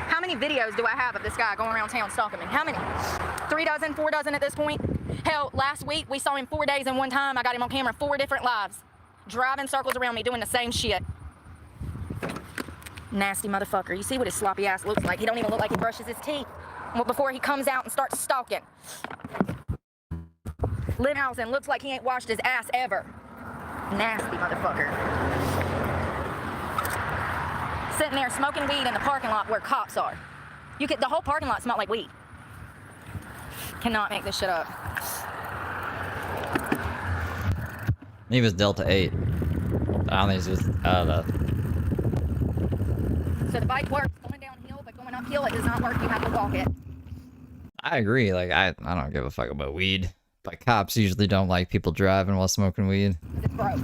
How many videos do I have of this guy going around town stalking me? How many? 3 dozen, 4 dozen at this point? Hell, last week we saw him 4 days in one time. I got him on camera 4 different lives. Driving circles around me doing the same shit. Nasty motherfucker. You see what his sloppy ass looks like? He don't even look like he brushes his teeth before he comes out and starts stalking. Livhausen looks like he ain't washed his ass ever. Nasty motherfucker. Sitting there smoking weed in the parking lot where cops are. The whole parking lot smelled like weed. Cannot make this shit up. He was Delta 8. I don't think he was So the bike works going downhill, but going uphill it does not work. You have to walk it. I agree. Like, I don't give a fuck about weed. But cops usually don't like people driving while smoking weed. It's broke.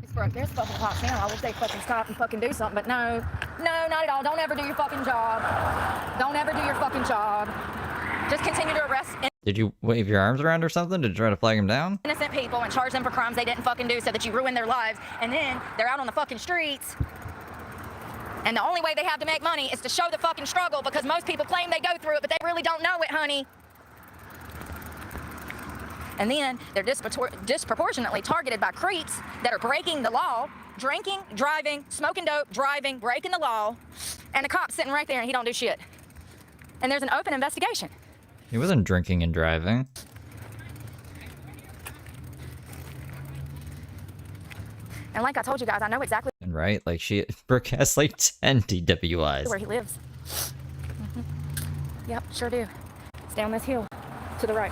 It's broke. There's fucking cops now. I would say fucking stop and fucking do something, but no. No, not at all. Don't ever do your fucking job. Don't ever do your fucking job. Just continue to arrest Did you wave your arms around or something to try to flag him down? innocent people and charge them for crimes they didn't fucking do so that you ruin their lives, and then they're out on the fucking streets. And the only way they have to make money is to show the fucking struggle, because most people claim they go through it, but they really don't know it, honey. And then they're disproportionately targeted by creeps that are breaking the law, drinking, driving, smoking dope, driving, breaking the law, and a cop sitting right there and he don't do shit. And there's an open investigation. He wasn't drinking and driving. And like I told you guys, I know exactly And right? Like, Brooke has like 10 DWIs. where he lives. Yep, sure do. It's down this hill to the right.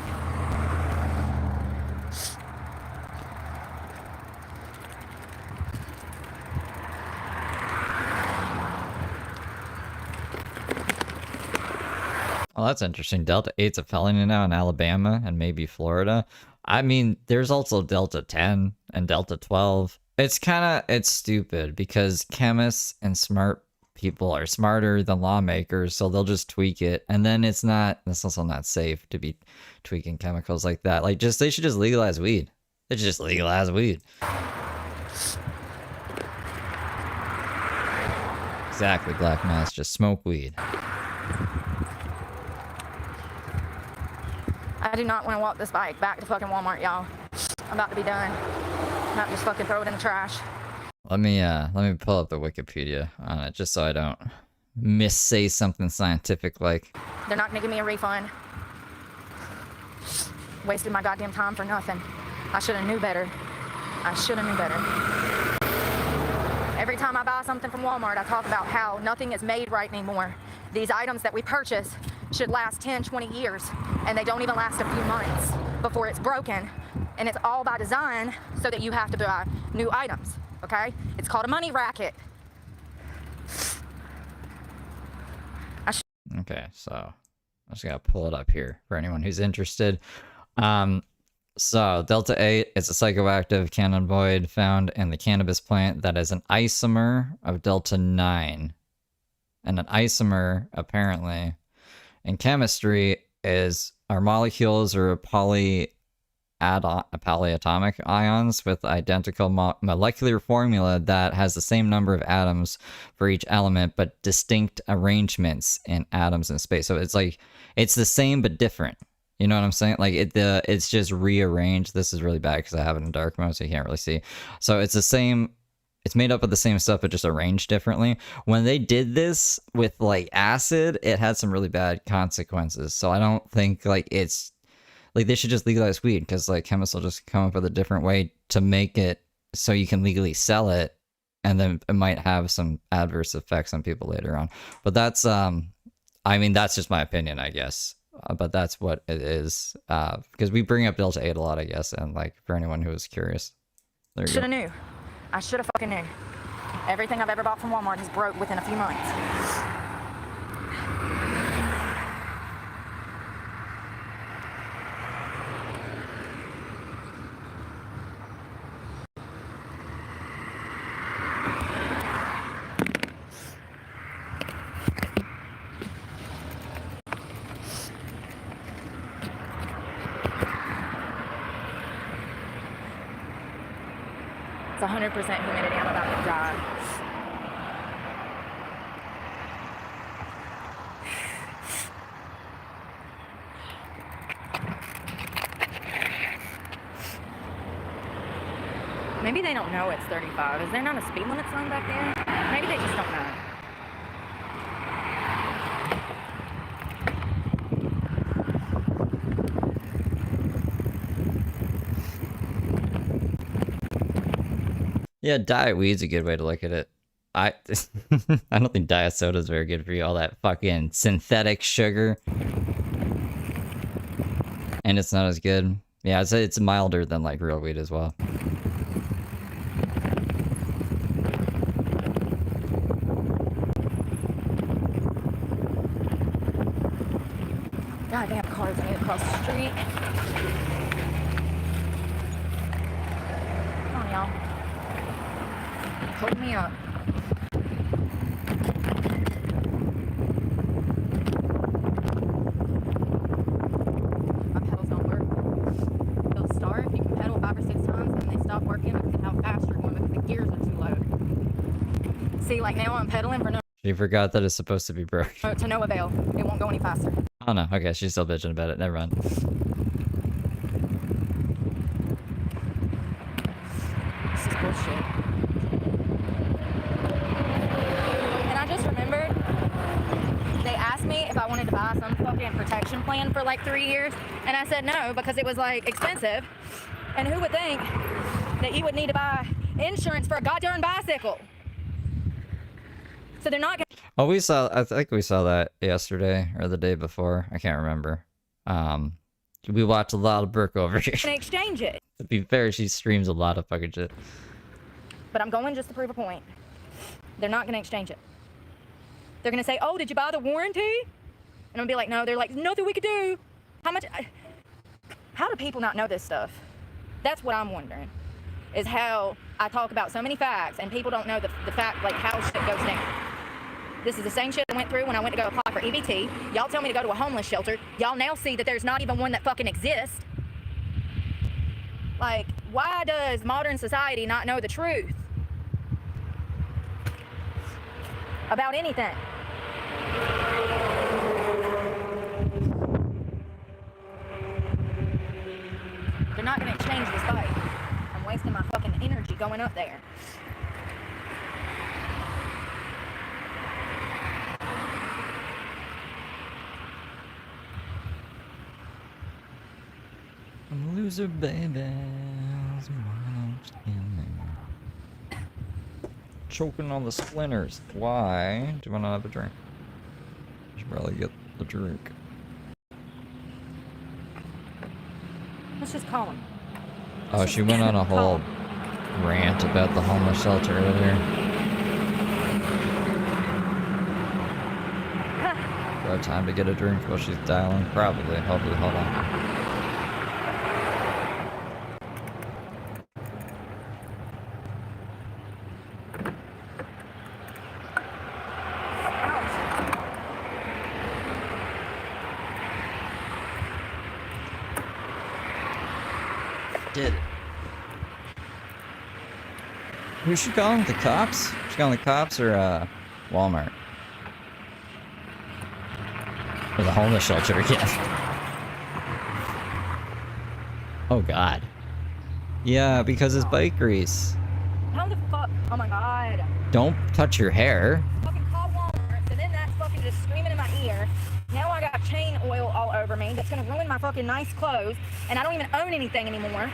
Well, that's interesting. Delta 8's a felony now in Alabama and maybe Florida. I mean, there's also Delta 10 and Delta 12. It's stupid because chemists and smart people are smarter than lawmakers, so they'll just tweak it. And then it's also not safe to be tweaking chemicals like that. Like, they should just legalize weed. They should just legalize weed. Exactly, Black Mass. Just smoke weed. I do not want to walk this bike back to fucking Walmart, y'all. I'm about to be done. I'm about to just fucking throw it in the trash. Let me pull up the Wikipedia on it just so I don't missay something scientific like. They're not gonna give me a refund. Wasted my goddamn time for nothing. I should have knew better. I should have knew better. Every time I buy something from Walmart, I talk about how nothing is made right anymore. These items that we purchase should last 10, 20 years, and they don't even last a few months before it's broken. And it's all by design so that you have to buy new items, okay? It's called a money racket. Okay, so I just gotta pull it up here for anyone who's interested. So Delta 8 is a psychoactive cannabinoid found in the cannabis plant that is an isomer of Delta 9. And an isomer, apparently, in chemistry are molecules or polyatomic ions with identical molecular formula that has the same number of atoms for each element, but distinct arrangements in atoms in space. So it's like, it's the same but different. You know what I'm saying? Like, it's just rearranged. This is really bad because I have it in dark mode, so you can't really see. So it's the same. It's made up of the same stuff, but just arranged differently. When they did this with, like, acid, it had some really bad consequences. So I don't think, like, it's... Like, they should just legalize weed, because, like, chemists will just come up with a different way to make it so you can legally sell it, and then it might have some adverse effects on people later on. But that's, I mean, that's just my opinion, I guess. But that's what it is. Because we bring up Delta 8 a lot, I guess, and, like, for anyone who is curious. There you go. Should have knew. I should have fucking knew. Everything I've ever bought from Walmart has broke within a few months. 100% humidity. I'm about to die. Maybe they don't know it's 35. Is there not a speed limit sign back there? Maybe they just don't know. Yeah, diet weed's a good way to look at it. I don't think diet soda is very good for you. All that fucking synthetic sugar, and it's not as good. Yeah, I'd say it's milder than like real weed as well. Goddamn cars, I need to cross the street. Come on, y'all. Hold me up. My pedals don't work. They'll start, you can pedal 5 or 6 times, and they stop working because of how fast you're going because the gears are too low. See, like now I'm pedaling for She forgot that it's supposed to be broke. to no avail. It won't go any faster. Oh no, okay, she's still bitching about it. Never mind. This is bullshit. And I just remembered, they asked me if I wanted to buy some fucking protection plan for like 3 years, and I said no because it was like expensive. And who would think that you would need to buy insurance for a goddamn bicycle? So they're not gonna. Oh, I think we saw that yesterday or the day before. I can't remember. We watched a lot of Brooke over here. Exchange it. To be fair, she streams a lot of fucking shit. But I'm going just to prove a point. They're not gonna exchange it. They're gonna say, "Oh, did you buy the warranty?" And I'm gonna be like, "No." They're like, "Nothing we could do." How much? How do people not know this stuff? That's what I'm wondering. Is how I talk about so many facts and people don't know the fact, like how shit goes down. This is the same shit I went through when I went to go apply for EBT. Y'all tell me to go to a homeless shelter. Y'all now see that there's not even one that fucking exists. Like, why does modern society not know the truth about anything? They're not gonna exchange this bike. I'm wasting my fucking energy going up there. I'm a loser, baby. Choking on the splinters. Why do I not have a drink? I should probably get the drink. Let's just call him. Oh, she went on a whole rant about the homeless shelter earlier. Do I have time to get a drink while she's dialing? Probably. Hopefully, hold on. Did it. Who's she calling? The cops? She calling the cops or Walmart? Or the homeless shelter again? Oh god. Yeah, because it's bike grease. How the fuck? Oh my god. Don't touch your hair. Fucking call Walmart, so then that's fucking just screaming in my ear. Now I got chain oil all over me that's gonna ruin my fucking nice clothes, and I don't even own anything anymore.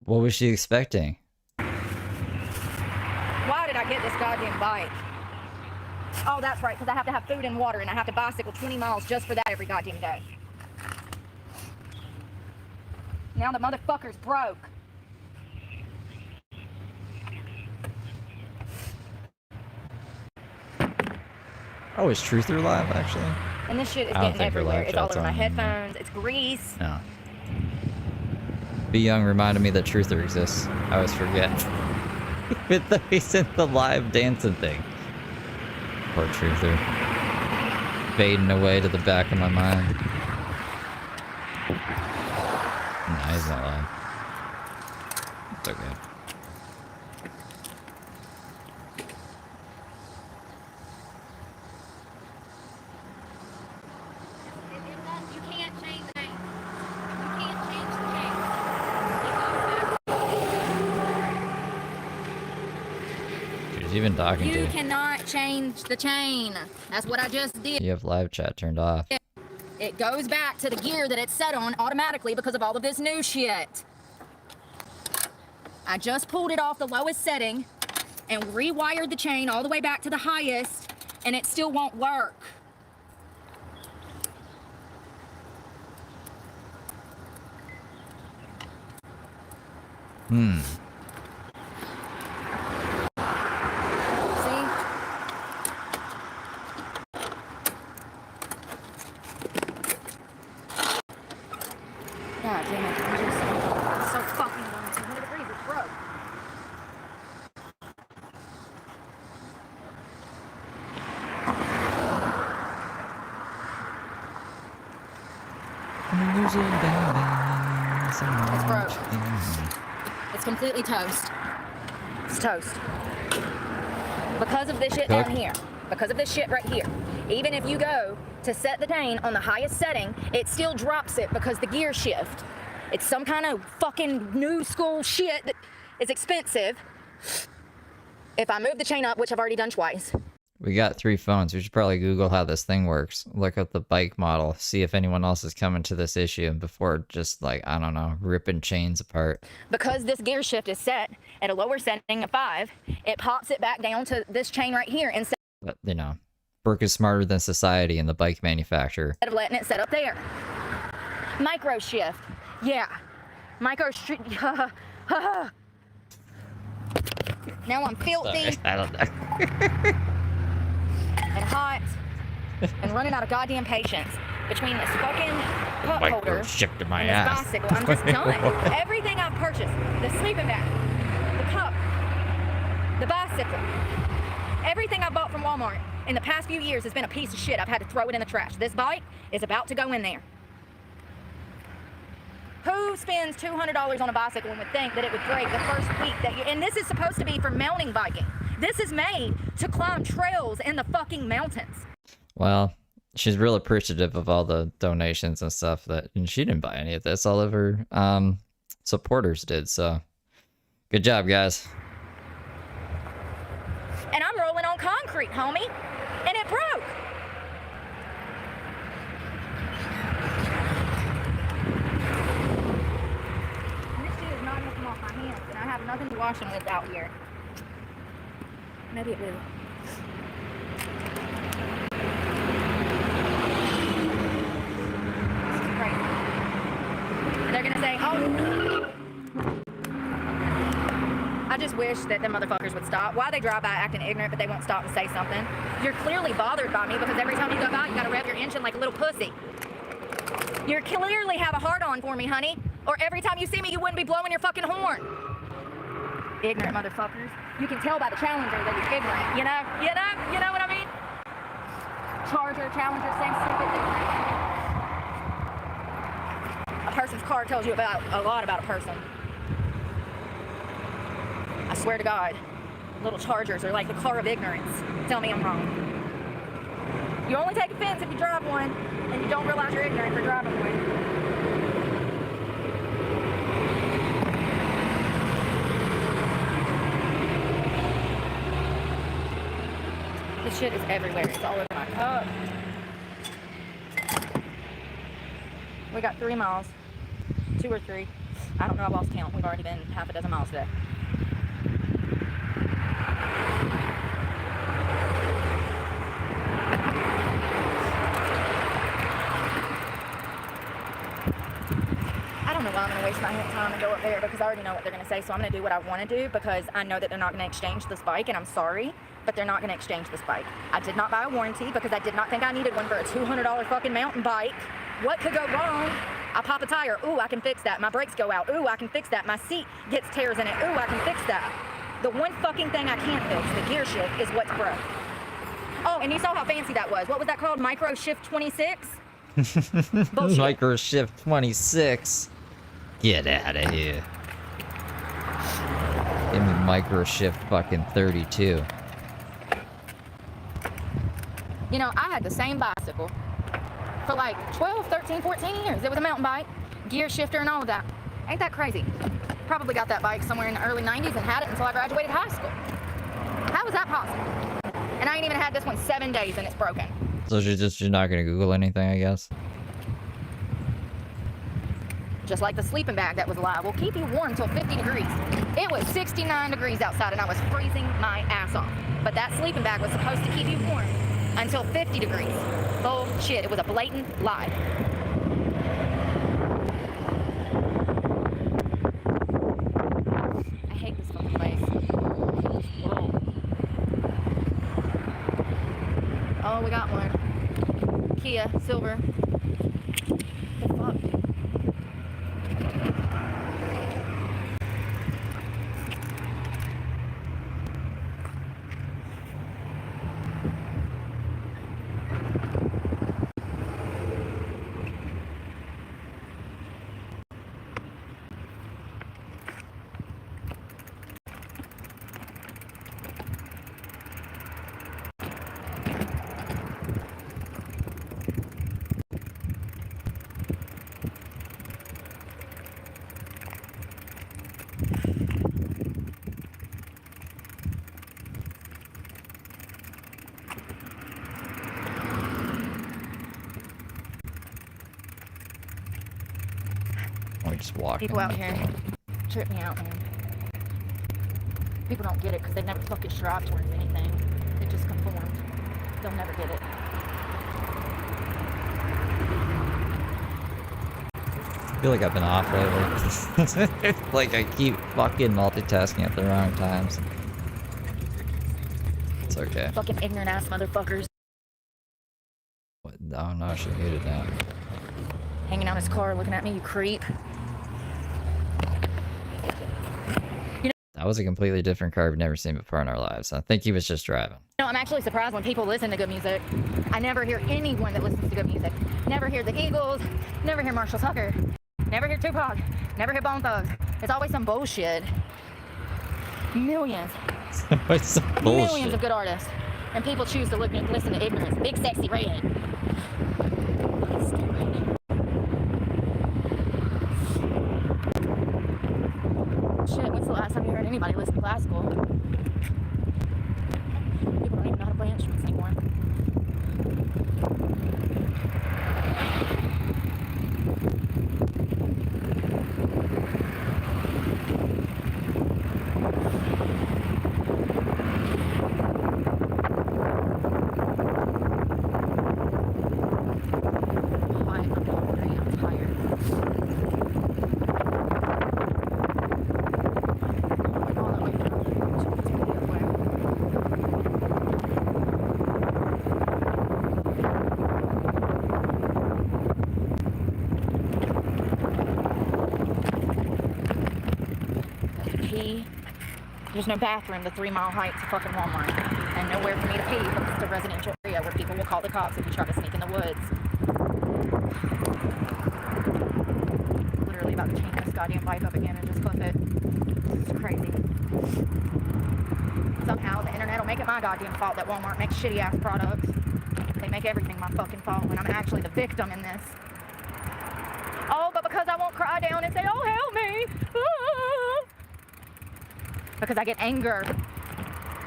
What was she expecting? Why did I get this goddamn bike? Oh, that's right, because I have to have food and water, and I have to bicycle 20 miles just for that every goddamn day. Now the motherfucker's broke. Oh, is Truther live, actually? And this shit is I don't getting think her everywhere. live It's all chat's over my on. headphones. It's grease. No. Be Young reminded me that Truther exists. I always forget. With the he's in the live dancing thing. Poor Truther. Fading away to the back of my mind. Nah, he's not live. It's okay. you been talking You to? cannot change the chain. That's what I just did. You have live chat turned off. It goes back to the gear that it's set on automatically because of all of this new shit. I just pulled it off the lowest setting and rewired the chain all the way back to the highest, and it still won't work. Hmm. See? God damn it. I'm so fucking done. 200 degrees, it's broke. It's broke. It's completely toast. It's toast. Because of this shit down here. Because of this shit right here. Even if you go to set the chain on the highest setting, it still drops it because the gear shift. It's some kind of fucking new school shit that is expensive. If I move the chain up, which I've already done twice. We got 3 phones. We should probably Google how this thing works. Look up the bike model. See if anyone else is coming to this issue before just like, I don't know, ripping chains apart. Because this gear shift is set at a lower setting of 5, it pops it back down to this chain right here instead But, you know, Brooke is smarter than society and the bike manufacturer. of letting it set up there. Micro shift. Yeah. Micro shift. Now I'm filthy I don't know. and hot and running out of goddamn patience between this fucking cup holder shipped to my and this ass. bicycle. I'm just done. Everything I've purchased, the sleeping bag, the cup, the bicycle, everything I bought from Walmart in the past few years has been a piece of shit. I've had to throw it in the trash. This bike is about to go in there. Who spends $200 on a bicycle and would think that it would break the first week that you... And this is supposed to be for mountain biking. This is made to climb trails in the fucking mountains. Well, she's real appreciative of all the donations and stuff that, and she didn't buy any of this. All of her supporters did, so good job, guys. And I'm rolling on concrete, homie. And it broke. And this shit is not gonna come off my hands, and I have nothing to wash them with out here. Maybe it will. This is crazy. They're gonna say, oh. I just wish that them motherfuckers would stop. Why they drive by acting ignorant, but they won't stop and say something? You're clearly bothered by me because every time you go by, you gotta rev your engine like a little pussy. You clearly have a hard-on for me, honey. Or every time you see me, you wouldn't be blowing your fucking horn. Ignorant motherfuckers. You can tell by the Challenger that he's ignorant. You know what I mean? Charger, Challenger, same stupid thing. A person's car tells you about a lot about a person. I swear to God, little Chargers are like the car of ignorance. Tell me I'm wrong. You only take offense if you drive one, and you don't realize you're ignorant for driving one. This shit is everywhere. It's all over my cup. We got 3 miles. 2 or 3. I don't know, I've lost count. We've already been half a dozen miles today. I don't know why I'm going to waste my time and go up there because I already know what they're going to say, so I'm going to do what I want to do because I know that they're not going to exchange this bike, and I'm sorry, but they're not going to exchange this bike. I did not buy a warranty because I did not think I needed one for a $200 fucking mountain bike. What could go wrong? I pop a tire. Ooh, I can fix that. My brakes go out. Ooh, I can fix that. My seat gets tears in it. Ooh, I can fix that. The one fucking thing I can't fix, the gear shift, is what's broke. Oh, and you saw how fancy that was. What was that called? Micro Shift 26? Bullshit. Micro Shift 26. Get out of here. Give me Micro Shift fucking 32. You know, I had the same bicycle for like 12, 13, 14 years. It was a mountain bike, gear shifter and all of that. Ain't that crazy? Probably got that bike somewhere in the early 90s and had it until I graduated high school. How is that possible? And I ain't even had this one 7 days and it's broken. So you're not gonna Google anything, I guess. Just like the sleeping bag that was live will keep you warm till 50 degrees. It was 69 degrees outside and I was freezing my ass off. But that sleeping bag was supposed to keep you warm until 50 degrees. Bullshit, it was a blatant lie. I hate this fucking place. Whoa. Oh, we got one. Kia, silver. The fuck? Just walking. People out here trip me out, man. People don't get it because they never fucking strive towards anything. They just conform. They'll never get it. I feel like I've been off lately. Like I keep fucking multitasking at the wrong times. It's okay. Fucking ignorant ass motherfuckers. What? Oh no, she muted that. Hanging out in his car looking at me, you creep. That was a completely different car we've never seen before in our lives. I think he was just driving. No, I'm actually surprised when people listen to good music. I never hear anyone that listens to good music. Never hear the Eagles, never hear Marshall Tucker, never hear Tupac, never hear Bone Thugs. It's always some bullshit. Millions. It's some bullshit. Millions of good artists. And people choose to listen to ignorance. Big sexy red. Shit, when's the last time you heard anybody listen to classical? People don't even know how to play instruments anymore. There's no bathroom the 3 mile hike to fucking Walmart. And nowhere for me to pee because it's a residential area where people will call the cops if you try to sneak in the woods. Literally about to change this goddamn bike up again and just clip it. This is crazy. Somehow the internet will make it my goddamn fault that Walmart makes shitty ass products. They make everything my fucking fault when I'm actually the victim in this. Oh, but because I won't cry down and say, oh, help me. Ah. Because I get anger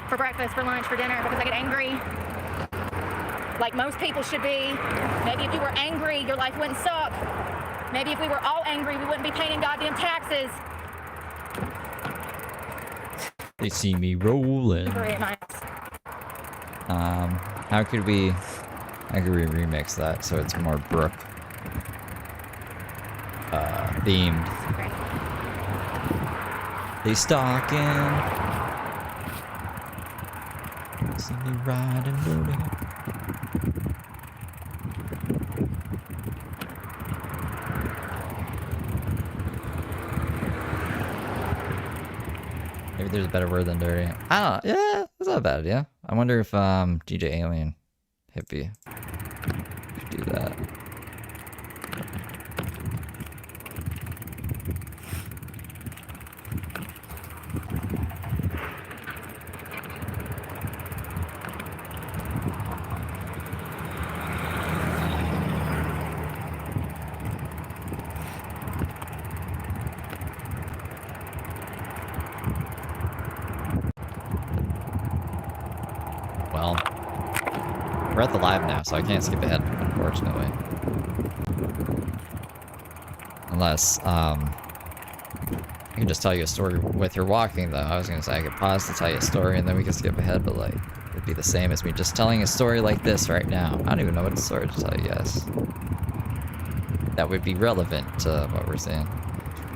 for breakfast, for lunch, for dinner, because I get angry like most people should be. Maybe if you were angry, your life wouldn't suck. Maybe if we were all angry, we wouldn't be paying goddamn taxes. They see me rolling. How could we remix that so it's more Brooke themed? Okay. They stalking. See me riding, loading. Maybe there's a better word than dirty. I don't know. Yeah, that's not a bad idea. I wonder if DJ Alien Hippie could do that. We're at the live now, so I can't skip ahead, unfortunately. Unless, I can just tell you a story with your walking, though. I was gonna say I could pause to tell you a story and then we could skip ahead, but like, it'd be the same as me just telling a story like this right now. I don't even know what story to tell you guys. That would be relevant to what we're saying.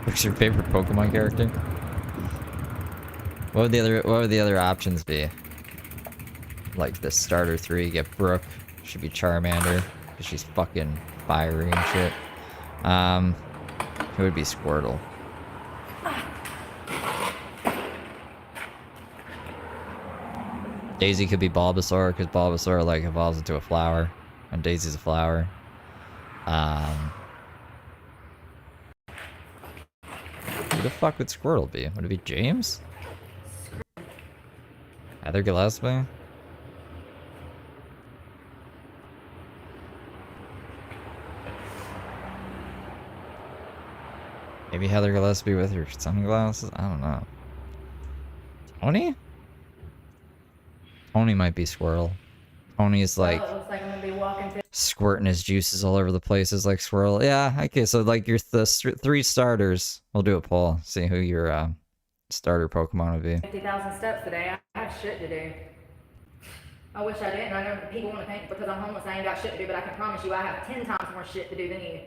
What's your favorite Pokemon character? What would the other options be? Like the starter 3, get Brooke. Should be Charmander, because she's fucking fiery and shit. It would be Squirtle. Daisy could be Bulbasaur, because Bulbasaur like evolves into a flower, and Daisy's a flower. Who the fuck would Squirtle be? Would it be James? Heather Gillespie? Maybe Heather Gillespie with her sunglasses? I don't know. Tony? Tony might be Squirrel. Tony's like, looks like I'm gonna be walking to squirting his juices all over the places like Squirrel. Yeah, okay, so like your 3 starters. We'll do a poll. See who your starter Pokemon would be. 50,000 steps today. I have shit to do. I wish I didn't. I know people want to think because I'm homeless I ain't got shit to do, but I can promise you I have 10 times more shit to do than you.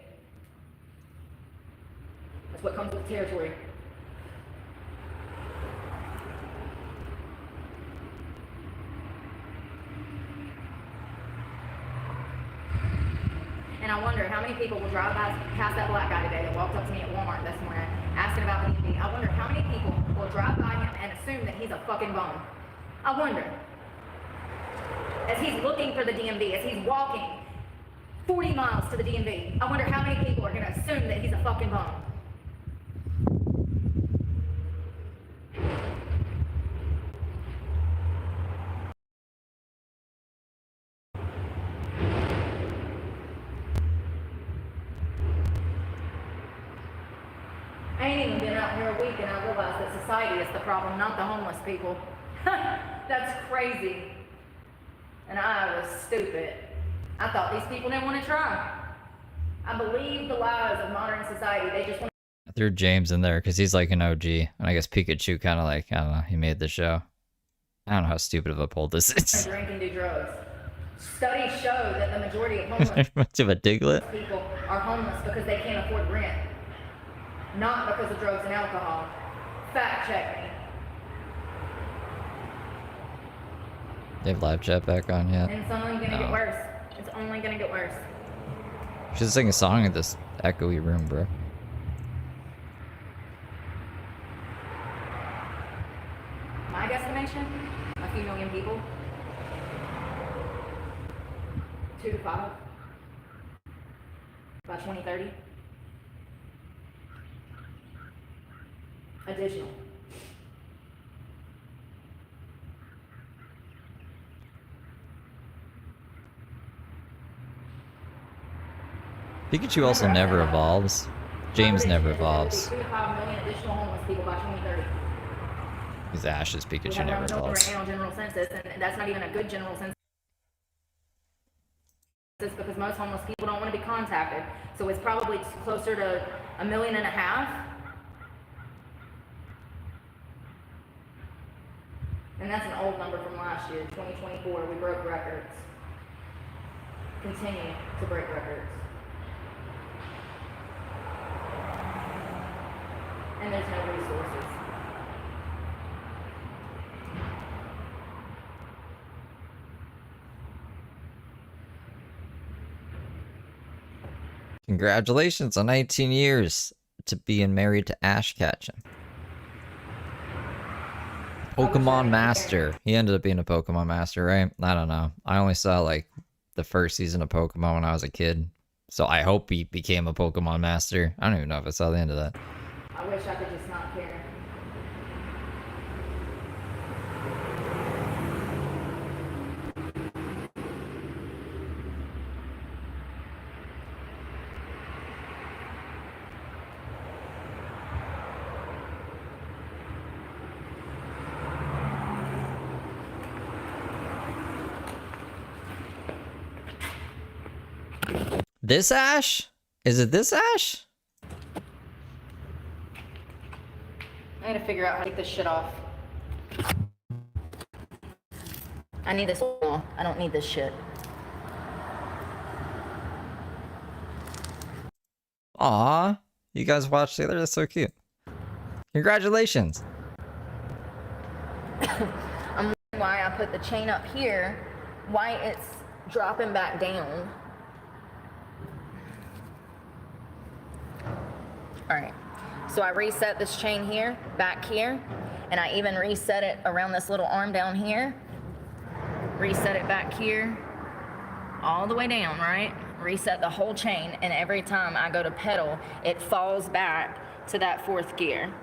That's what comes with territory. And I wonder how many people will drive past that black guy today that walked up to me at Walmart this morning asking about the DMV. I wonder how many people will drive by him and assume that he's a fucking bum. I wonder. As he's looking for the DMV, as he's walking 40 miles to the DMV, I wonder how many people are going to assume that he's a fucking bum. I ain't even been out here a week and I realized that society is the problem, not the homeless people. That's crazy. And I was stupid. I thought these people didn't want to try. I believe the lies of modern society. They just want I threw James in there because he's like an OG. And I guess Pikachu kind of like, I don't know, he made the show. I don't know how stupid of a poll this is. to drink and do drugs. Studies show that the majority of homeless Much of a Diglett. people are homeless because they can't afford rent. Not because of drugs and alcohol. Fact check me. They have live chat back on yet? And it's only gonna get worse. It's only gonna get worse. You should sing a song in this echoey room, bro. My guesstimation, a few million people. 2 to 5. By 2030. Additional. Pikachu also never evolves. James never evolves. 2 to 5 million additional homeless people by 2030. He's Ash's We Pikachu have never one evolves. right now general census, and that's not even a good general census because most homeless people don't want to be contacted. So it's probably closer to 1.5 million. And that's an old number from last year, 2024. We broke records. Continue to break records. And there's no resources. Congratulations on 19 years to being married to Ash Ketchum. Pokemon Master. He ended up being a Pokemon Master, right? I don't know. I only saw like the first season of Pokemon when I was a kid. So I hope he became a Pokemon Master. I don't even know if I saw the end of that. I wish I could just not care. This Ash? Is it this Ash? I gotta figure out how to take this shit off. I need this off. I don't need this shit. Aw, you guys watched together? That's so cute. Congratulations. I'm wondering why I put the chain up here, why it's dropping back down. All right, so I reset this chain here, back here, and I even reset it around this little arm down here. Reset it back here, all the way down, right? Reset the whole chain, and every time I go to pedal, it falls back to that 4th gear.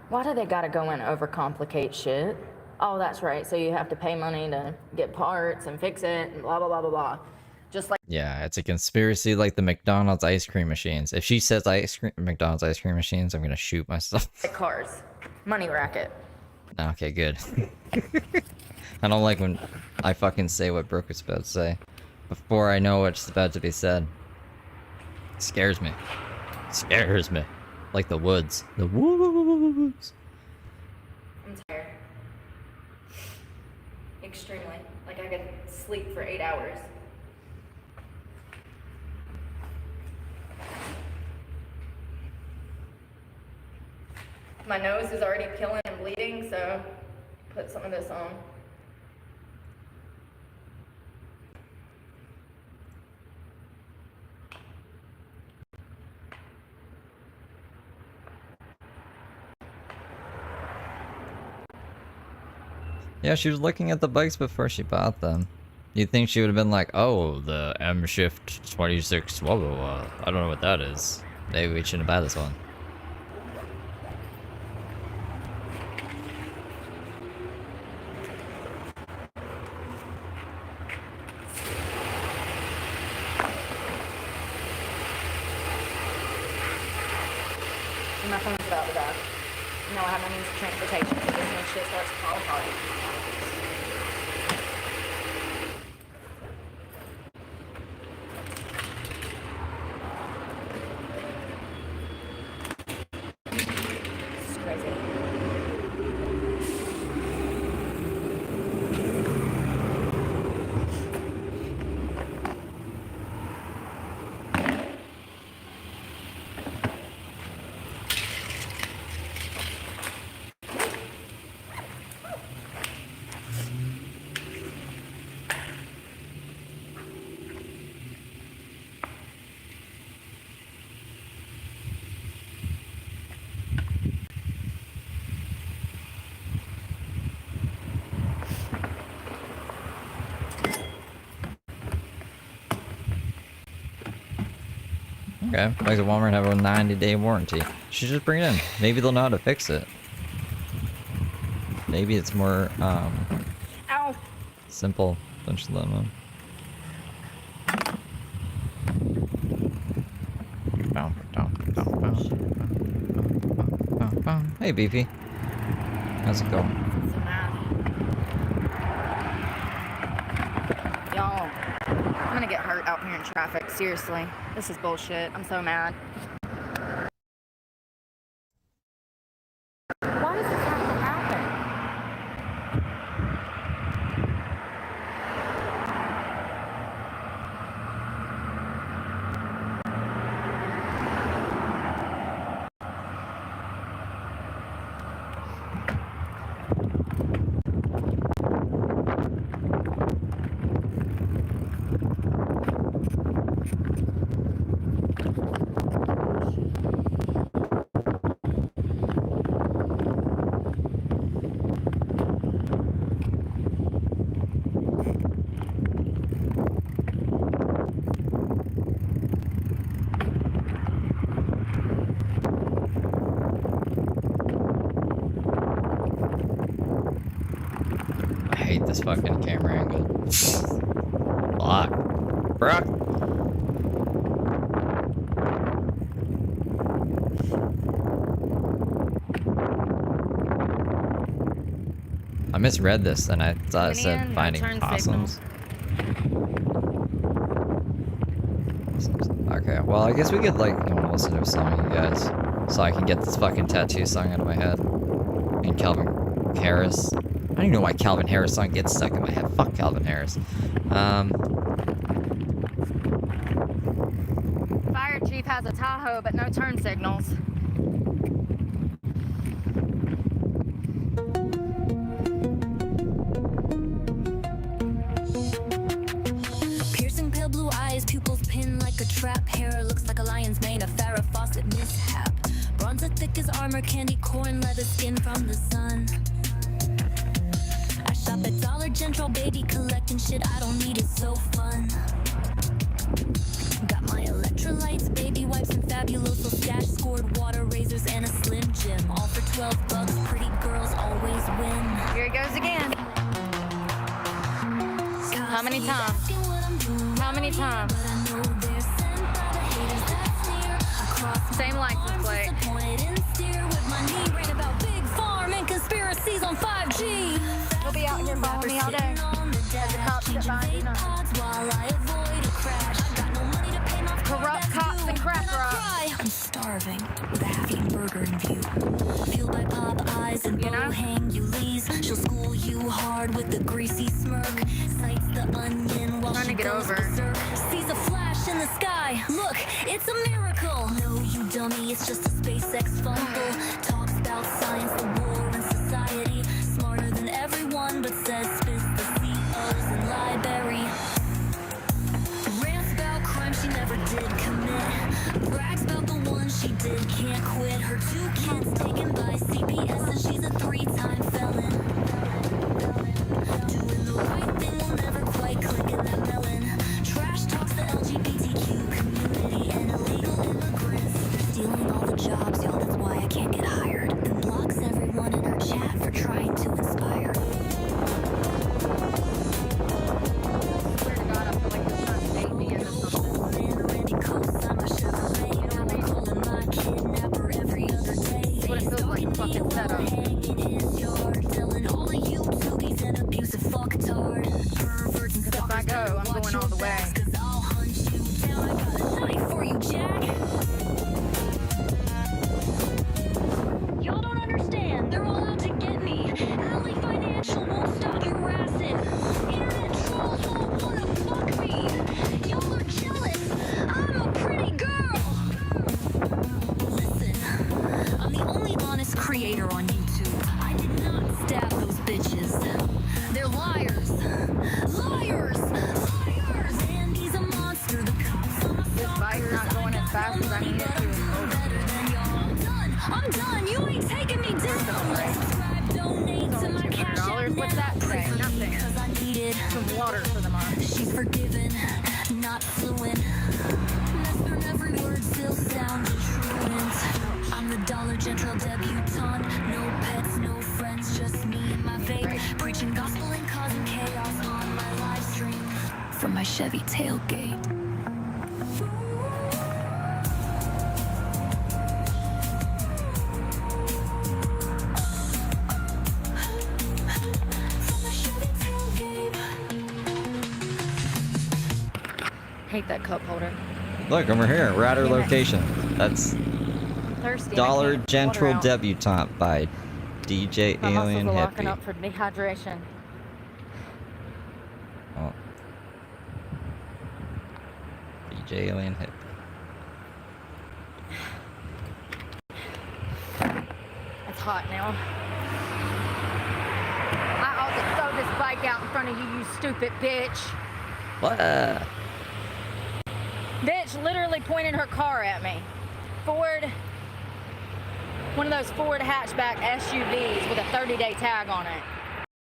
Why do they gotta go and overcomplicate shit? Oh, that's right, so you have to pay money to get parts and fix it and blah, blah, blah, blah, blah. Just like Yeah, it's a conspiracy like the McDonald's ice cream machines. If she says McDonald's ice cream machines, I'm gonna shoot myself. cars. Money racket. Okay, good. I don't like when I fucking say what Brooke was about to say before I know what's about to be said. It scares me. It scares me. Like the woods. The woods. I'm tired. Extremely. Like I could sleep for 8 hours. My nose is already peeling and bleeding, so put some of this on. Yeah, she was looking at the bikes before she bought them. You'd think she would have been like, oh, the M Shift 26, blah, blah, blah. I don't know what that is. Maybe we shouldn't buy this one. And my phone's about to die. No, I have no means of transportation, so this when shit starts to fall apart. This is crazy. Okay, like the Walmart have a 90-day warranty. Should just bring it in. Maybe they'll know how to fix it. Maybe it's more Ow! simple than just let them. Hey, Beefy. How's it going? I'm so mad. Y'all, I'm gonna get hurt out here in traffic. Seriously. This is bullshit. I'm so mad. Why does this have to happen? I hate this fucking camera angle. Block. Brooke! I misread this and I thought it Coming said in, no finding turn possums. Okay, well, I guess we could, like, you know, listen to a song, you guys. So I can get this fucking tattoo song out of my head. And Calvin Harris. I don't even know why Calvin Harris song gets stuck in my head. Fuck Calvin Harris. Fire chief has a Tahoe, but no turn signals. Piercing pale blue eyes, pupils pinned like a trap. Hair looks like a lion's mane, a Farrah Fawcett mishap. Bronze as thick as armor, candy corn, leather skin from the sun. I shop at Dollar General, baby, collecting shit I don't need, it's so fun. Got my electrolytes, baby wipes, and fabuloso stash. Scored water razors and a Slim Jim. All for $12, pretty girls always win. Here it goes again. How many times? How many times? Same license plate. Conspiracies on 5G. He'll be out here following me all day. As the cops get behind you, corrupt cops and crack rock. I'm starving with a half-eaten burger in view. Fueled by pop eyes and bow-hang Ulysses. She'll school you hard with a greasy smirk. Sights the onion while Trying she to get goes over. berserk. Sees a flash in the sky. Look, it's a miracle. No, you dummy, it's just a SpaceX fumble. Talks about science, the war, and society. Smarter than everyone, but says spits the COs in library. Rants about crime she never did commit. Brags about the one she did, can't quit. Her 2 kids taken by CPS, and she's a 3-time felon. Doing the right thing will never quite click in that melon. Trash talks the LGBTQ community and illegal immigrants. Stealing all the jobs, y'all, that's why I can't get hired. And blocks everyone in her chat for trying to inspire. Swear to God, I feel like this trying to bait me into something. That's what it feels like, fucking setup. If I go, I'm going all the way. Y'all don't understand. They're all out to get me. Alley Financial won't stop harassing. Internet trolls won't wanna fuck me. Y'all are jealous. I'm a pretty girl. Listen, I'm the only honest creator on YouTube. I did not stab those bitches. They're liars. Liars. Liars. And he's a monster. The cops on my This bike's not going as fast as I need it to. I'm done. You ain't taking me down. Subscribe, donate to my cash app $200. What's that say? Nothing. because I need it. Some water for the month. She's forgiven, not fluent. Messed every word still sounds truant. I'm the Dollar General debutante. No pets, no friends, just me and my vape. Preaching gospel and causing chaos on my live stream from my Chevy tailgate. Hate that cup holder. Look, over here. We're at our Damn it. location. That's Thirsty. Dollar I can't General water out. Debutante by DJ My muscles Alien are locking Hippie. up for dehydration. Oh. DJ Alien Hippie. It's hot now. I ought to throw this bike out in front of you, you stupid bitch. What? Bitch literally pointed her car at me. Ford, one of those Ford hatchback SUVs with a 30-day tag on it.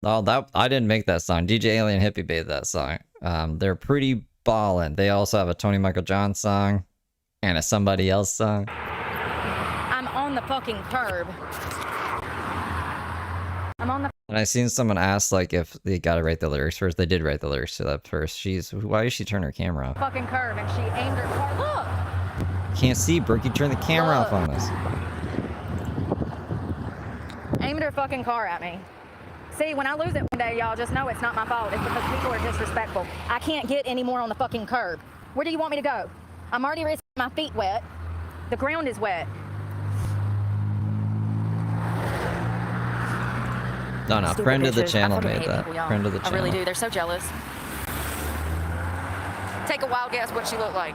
Oh, that I didn't make that song. DJ Alien Hippie made that song. They're pretty ballin'. They also have a Tony Michael John song and a somebody else song. I'm on the fucking curb. I'm on the And I seen someone ask like if they gotta write the lyrics first. They did write the lyrics to that first. Why did she turn her camera off? fucking curb and she aimed her car. Look! Can't see, Brooke. You turn the camera off on us. Aimed her fucking car at me. See, when I lose it one day, y'all just know it's not my fault. It's because people are disrespectful. I can't get any more on the fucking curb. Where do you want me to go? I'm already risking my feet wet. The ground is wet. No, Stupid friend of the bitches. I channel fucking made hate that. people, y'all. Friend of the I channel. really do. They're so jealous. Take a wild guess what she looked like.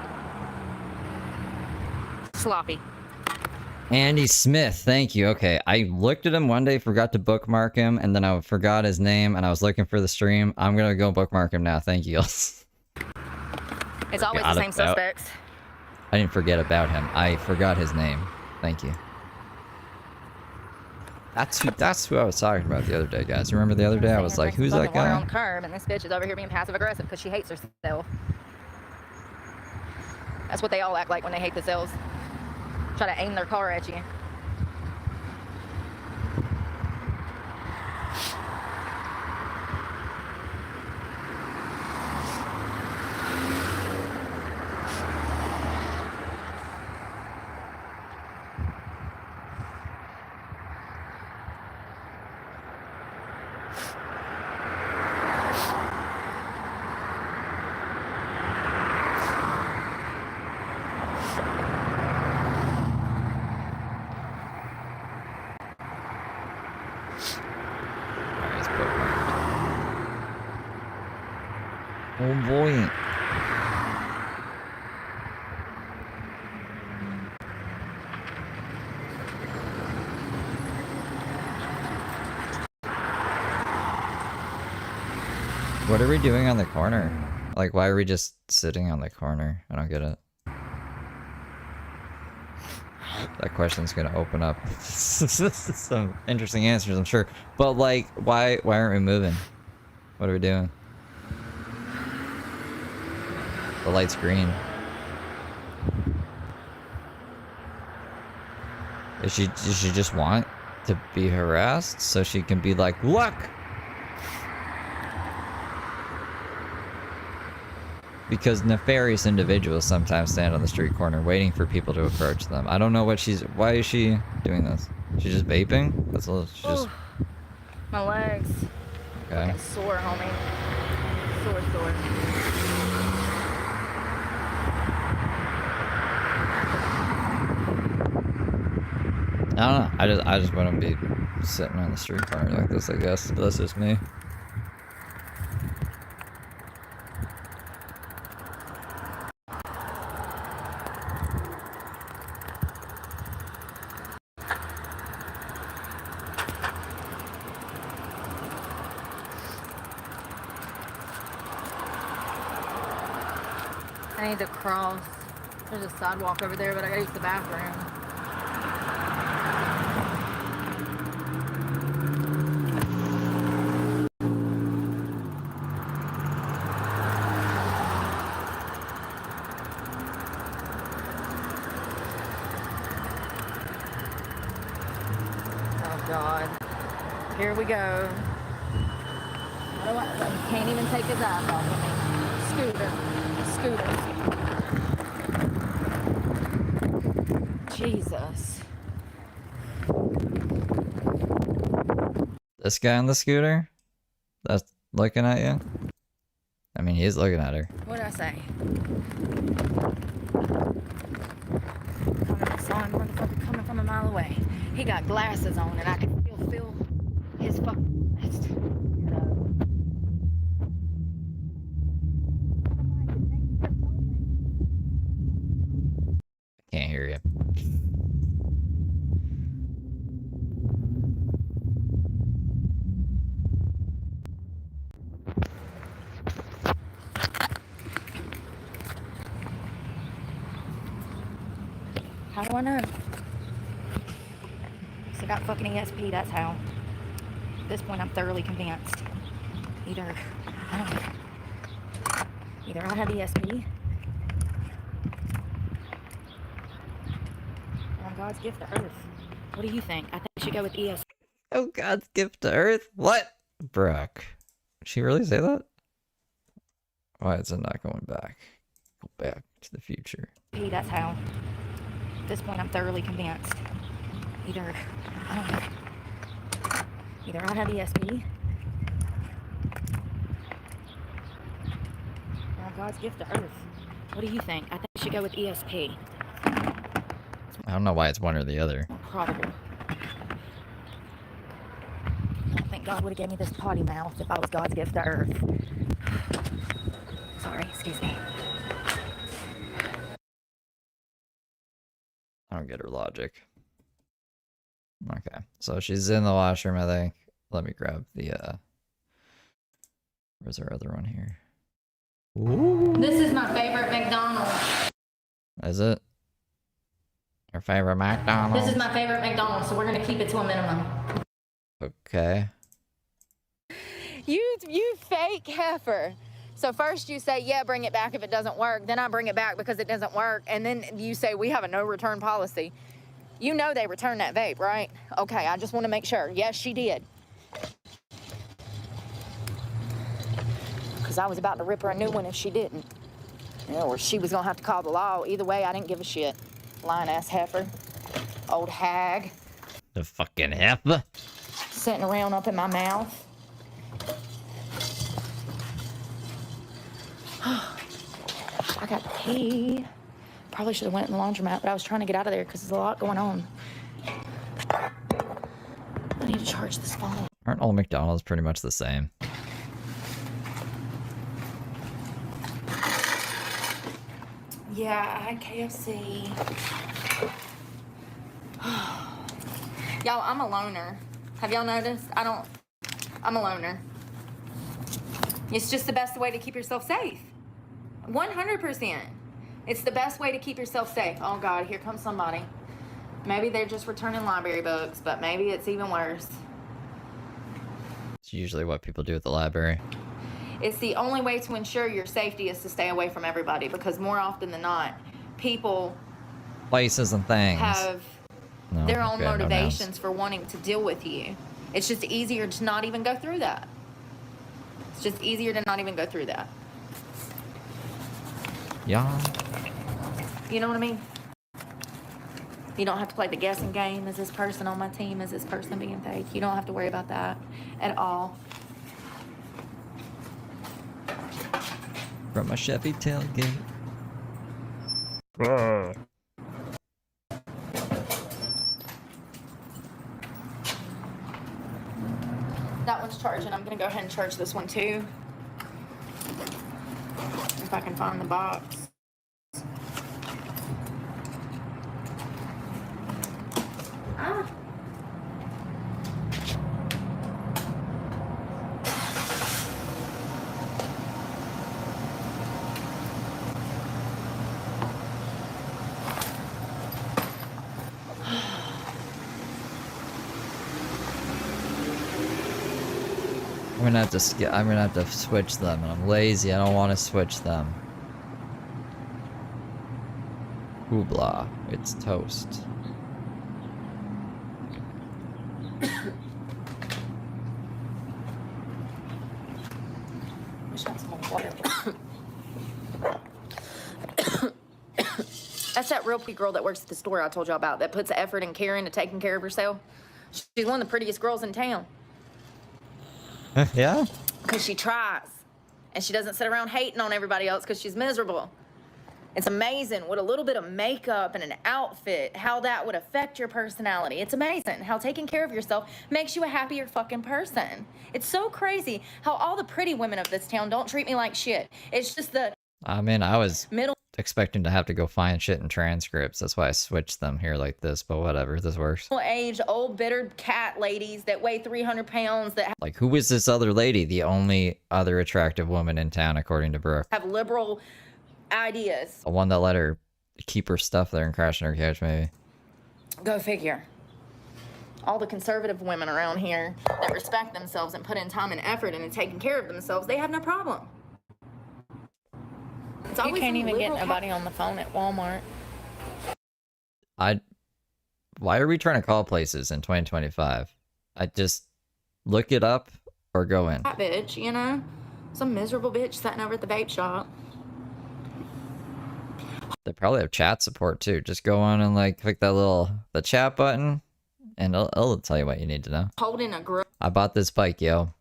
Sloppy. Andy Smith, thank you. Okay, I looked at him one day, forgot to bookmark him, and then I forgot his name, and I was looking for the stream. I'm gonna go bookmark him now. Thank you. It's always the same suspects. I didn't forget about him. I forgot his name. Thank you. That's who I was talking about the other day, guys. Remember the other day? I was like, who's that guy? On the curb, and this bitch is over here being passive aggressive because she hates herself. That's what they all act like when they hate themselves. Try to aim their car at you. Oh boy. What are we doing on the corner? Like, why are we just sitting on the corner? I don't get it. That question's gonna open up some interesting answers, I'm sure. But like, why aren't we moving? What are we doing? The light's green. Does she just want to be harassed so she can be like, look! Because nefarious individuals sometimes stand on the street corner waiting for people to approach them. I don't know what why is she doing this? She's just vaping? That's all, she's just... My legs. Okay. Fucking sore, homie. Sore. I don't know. I just wouldn't be sitting on the street corner like this, I guess. But that's just me. I need to cross. There's a sidewalk over there, but I gotta use the bathroom. Oh God. Here we go. What do I can't even take his eyes off of me. Scooter. Jesus. This guy on the scooter? That's looking at you? I mean, he's looking at her. What did I say? I saw him motherfucker coming from a mile away. He got glasses on and I can still feel his fucking vest. Can't hear you. How do I know? So I got fucking ESP, that's how. At this point, I'm thoroughly convinced. Either I have ESP, or I'm God's gift to Earth. What do you think? I think I should go with ESP. Oh, God's gift to Earth? What? Brooke. Did she really say that? Why is it not going back? Go back to the future. That's how. At this point, I'm thoroughly convinced. Either I have ESP, God's gift to Earth. What do you think? I think we should go with ESP. I don't know why it's one or the other. Probable. I don't think God would have gave me this potty mouth if I was God's gift to Earth. Sorry, excuse me. I don't get her logic. Okay, so she's in the washroom, I think. Let me grab the, where's our other one here? Ooh. This is my favorite McDonald's. Is it? Your favorite McDonald's? This is my favorite McDonald's, so we're gonna keep it to a minimum. Okay. You fake heifer. So first you say, yeah, bring it back if it doesn't work. Then I bring it back because it doesn't work. And then you say, we have a no return policy. You know they returned that vape, right? Okay, I just want to make sure. Yes, she did. Because I was about to rip her a new one if she didn't. Or she was going to have to call the law. Either way, I didn't give a shit. Lying-ass heifer. Old hag. The fucking heifer. Sitting around up in my mouth. I got to pee. Probably should have went in the laundromat, but I was trying to get out of there because there's a lot going on. I need to charge this phone. Aren't all McDonald's pretty much the same? Yeah, I had KFC. Y'all, I'm a loner. Have y'all noticed? I'm a loner. It's just the best way to keep yourself safe. 100%. It's the best way to keep yourself safe. Oh God, here comes somebody. Maybe they're just returning library books, but maybe it's even worse. It's usually what people do at the library. It's the only way to ensure your safety is to stay away from everybody, because more often than not, people Places and things. have No, their own okay, no motivations names. for wanting to deal with you. It's just easier to not even go through that. It's just easier to not even go through that. Yeah. You know what I mean? You don't have to play the guessing game. Is this person on my team? Is this person being fake? You don't have to worry about that at all. From my Chevy tailgate. That one's charging. I'm gonna go ahead and charge this one too. If I can find the box. Ah. I'm gonna have to switch them, and I'm lazy. I don't want to switch them. Hoopla, it's toast. Wish I had some more water. That's that real pretty girl that works at the store I told y'all about, that puts effort and care into taking care of herself. She's one of the prettiest girls in town. Yeah? Because she tries. And she doesn't sit around hating on everybody else because she's miserable. It's amazing what a little bit of makeup and an outfit, how that would affect your personality. It's amazing how taking care of yourself makes you a happier fucking person. It's so crazy how all the pretty women of this town don't treat me like shit. It's just the I mean, I was middle expecting to have to go find shit in transcripts. That's why I switched them here like this, but whatever, this works. age, old bitter cat ladies that weigh 300 pounds that Like, who is this other lady? The only other attractive woman in town, according to Brooke. have liberal ideas. The one that let her keep her stuff there and crash on her couch, maybe. Go figure. All the conservative women around here that respect themselves and put in time and effort into taking care of themselves, they have no problem. It's You always can't some even get liberal nobody on the phone at Walmart. Why are we trying to call places in 2025? I just look it up or go in. cat bitch, you know? Some miserable bitch sitting over at the vape shop. They probably have chat support too. Just go on and like click that the chat button and it'll tell you what you need to know. Holding a girl. I bought this bike, yo.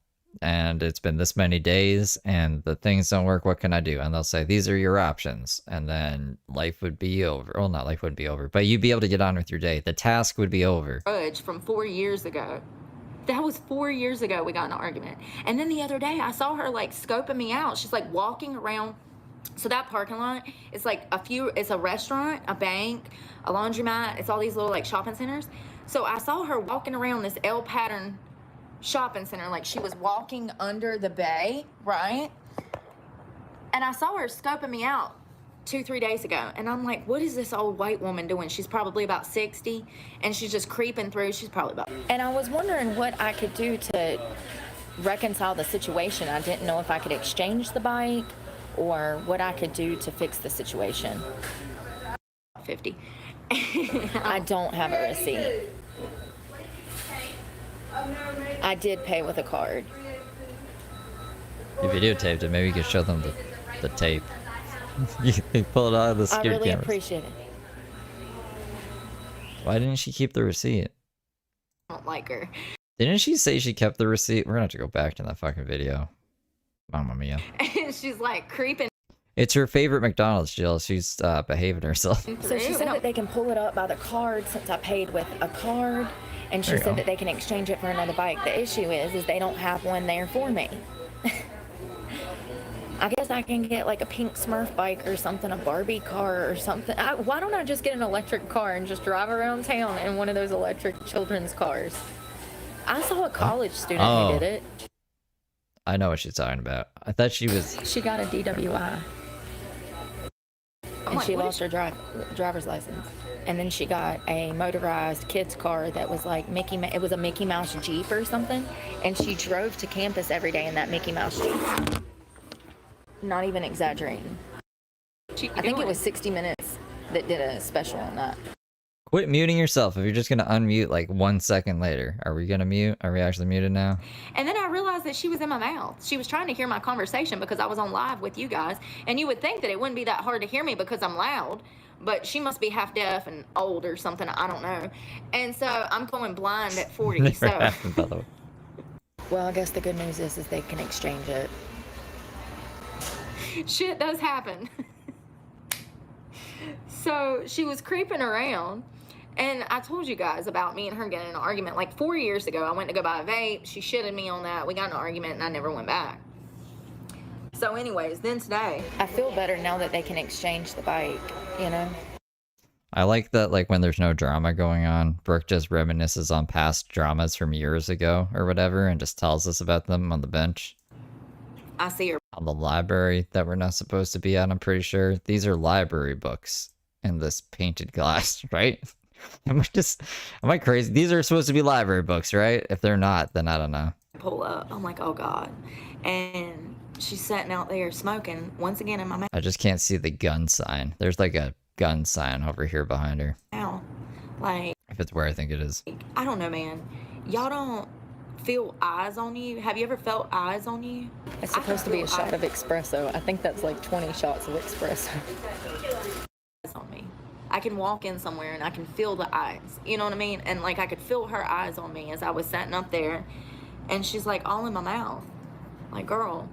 and it's been this many days and the things don't work. What can I do? And they'll say, these are your options. And then life would be over. Well, not life wouldn't be over, but you'd be able to get on with your day. The task would be over. From 4 years ago. That was 4 years ago we got in an argument. And then the other day I saw her like scoping me out. She's like walking around. So that parking lot is like it's a restaurant, a bank, a laundromat. It's all these little like shopping centers. So I saw her walking around this L pattern shopping center. Like she was walking under the bay, right? And I saw her scoping me out 2-3 days ago. And I'm like, what is this old white woman doing? She's probably about 60 and she's just creeping through. She's probably about. And I was wondering what I could do to reconcile the situation. I didn't know if I could exchange the bike or what I could do to fix the situation. 50. I don't have a receipt. I did pay with a card. You videotaped it. Maybe you could show them the tape. You can pull it out of the security I really cameras. appreciate it. Why didn't she keep the receipt? I don't like her. Didn't she say she kept the receipt? We're gonna have to go back to that fucking video. Mamma mia. And she's like creeping. It's her favorite McDonald's, Jill. She's behaving herself. So she said that they can pull it up by the card since I paid with a card. And she said that they can exchange it for another bike. The issue is they don't have one there for me. I guess I can get like a pink Smurf bike or something, a Barbie car or something. Why don't I just get an electric car and just drive around town in one of those electric children's cars? I saw a college student who did it. I know what she's talking about. I thought she was... She got a DWI. And she lost her driver's license. And then she got a motorized kid's car that was like it was a Mickey Mouse Jeep or something. And she drove to campus every day in that Mickey Mouse Jeep. Not even exaggerating. I think it was 60 Minutes that did a special on that. Quit muting yourself if you're just gonna unmute like 1 second later. Are we gonna mute? Are we actually muted now? And then I realized that she was in my mouth. She was trying to hear my conversation because I was on live with you guys. And you would think that it wouldn't be that hard to hear me because I'm loud. But she must be half deaf and old or something. I don't know. And so I'm going blind at 40. So. Happened, by the way. Well, I guess the good news is they can exchange it. Shit does happen. So she was creeping around. And I told you guys about me and her getting in an argument. Like 4 years ago, I went to go buy a vape. She shitted me on that. We got in an argument and I never went back. So anyways, then today, I feel better now that they can exchange the bike, you know? I like that, like, when there's no drama going on, Brooke just reminisces on past dramas from years ago or whatever and just tells us about them on the bench. I see her. On the library that we're not supposed to be at, I'm pretty sure. These are library books in this painted glass, right? Am I crazy? These are supposed to be library books, right? If they're not, then I don't know. Pull up. I'm like, oh God. And she's sitting out there smoking once again in my mouth. I just can't see the gun sign. There's like a gun sign over here behind her. Now, like, if it's where I think it is. I don't know, man. Y'all don't feel eyes on you? Have you ever felt eyes on you? It's supposed to be a shot of espresso. I think that's like 20 shots of espresso. On me. I can walk in somewhere and I can feel the eyes. You know what I mean? And like I could feel her eyes on me as I was sitting up there. And she's like all in my mouth. Like, girl.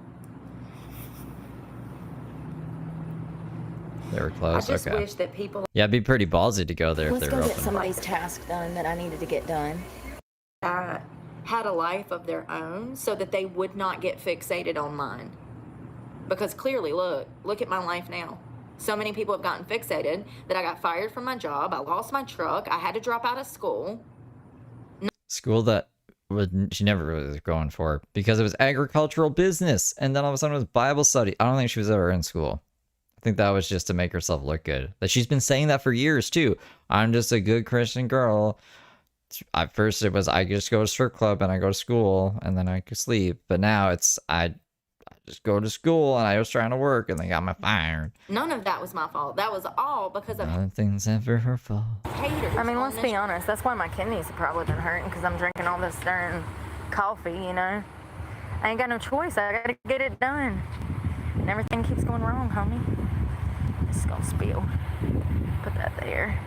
They were close. I just Okay. wish that people. Yeah, it'd be pretty ballsy to go there if Let's they go were get open. somebody's task done that I needed to get done. I had a life of their own so that they would not get fixated on mine. Because clearly, look at my life now. So many people have gotten fixated that I got fired from my job. I lost my truck. I had to drop out of school. School that she never really was going for because it was agricultural business. And then all of a sudden it was Bible study. I don't think she was ever in school. I think that was just to make herself look good. That she's been saying that for years too. I'm just a good Christian girl. At first it was I just go to strip club and I go to school and then I could sleep. But now it's I just go to school and I was trying to work and they got me fired. None of that was my fault. That was all because of Nothing's ever her fault. haters. I mean, let's be honest. That's why my kidneys have probably been hurting because I'm drinking all this darn coffee, you know. I ain't got no choice. I gotta get it done. And everything keeps going wrong, homie. It's gonna spill. Put that there.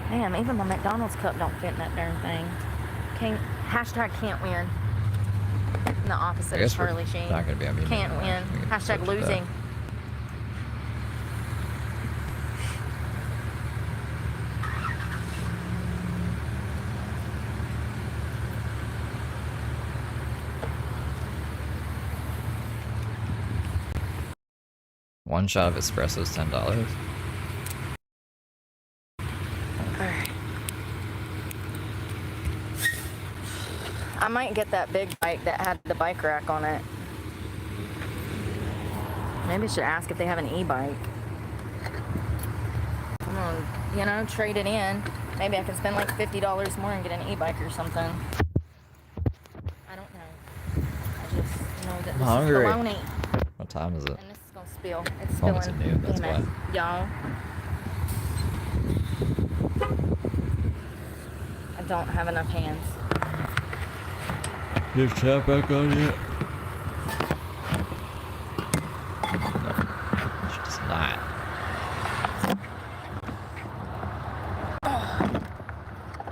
Damn, even my McDonald's cup don't fit in that darn thing. Can't win. the opposite I of guess we're Charlie Sheen. not gonna be on mute Can't anymore. win. We can Hashtag switch it losing. back. One shot of espresso is $10. I might get that big bike that had the bike rack on it. Maybe I should ask if they have an e-bike. I'm gonna, you know, trade it in. Maybe I can spend like $50 more and get an e-bike or something. I don't know. I just know that this Hungry. is baloney. What time is it? And this is gonna spill. It's Oh, spilling. it's at noon, that's Damn it, y'all. I don't have enough hands. Is chat back on yet? No, she does not.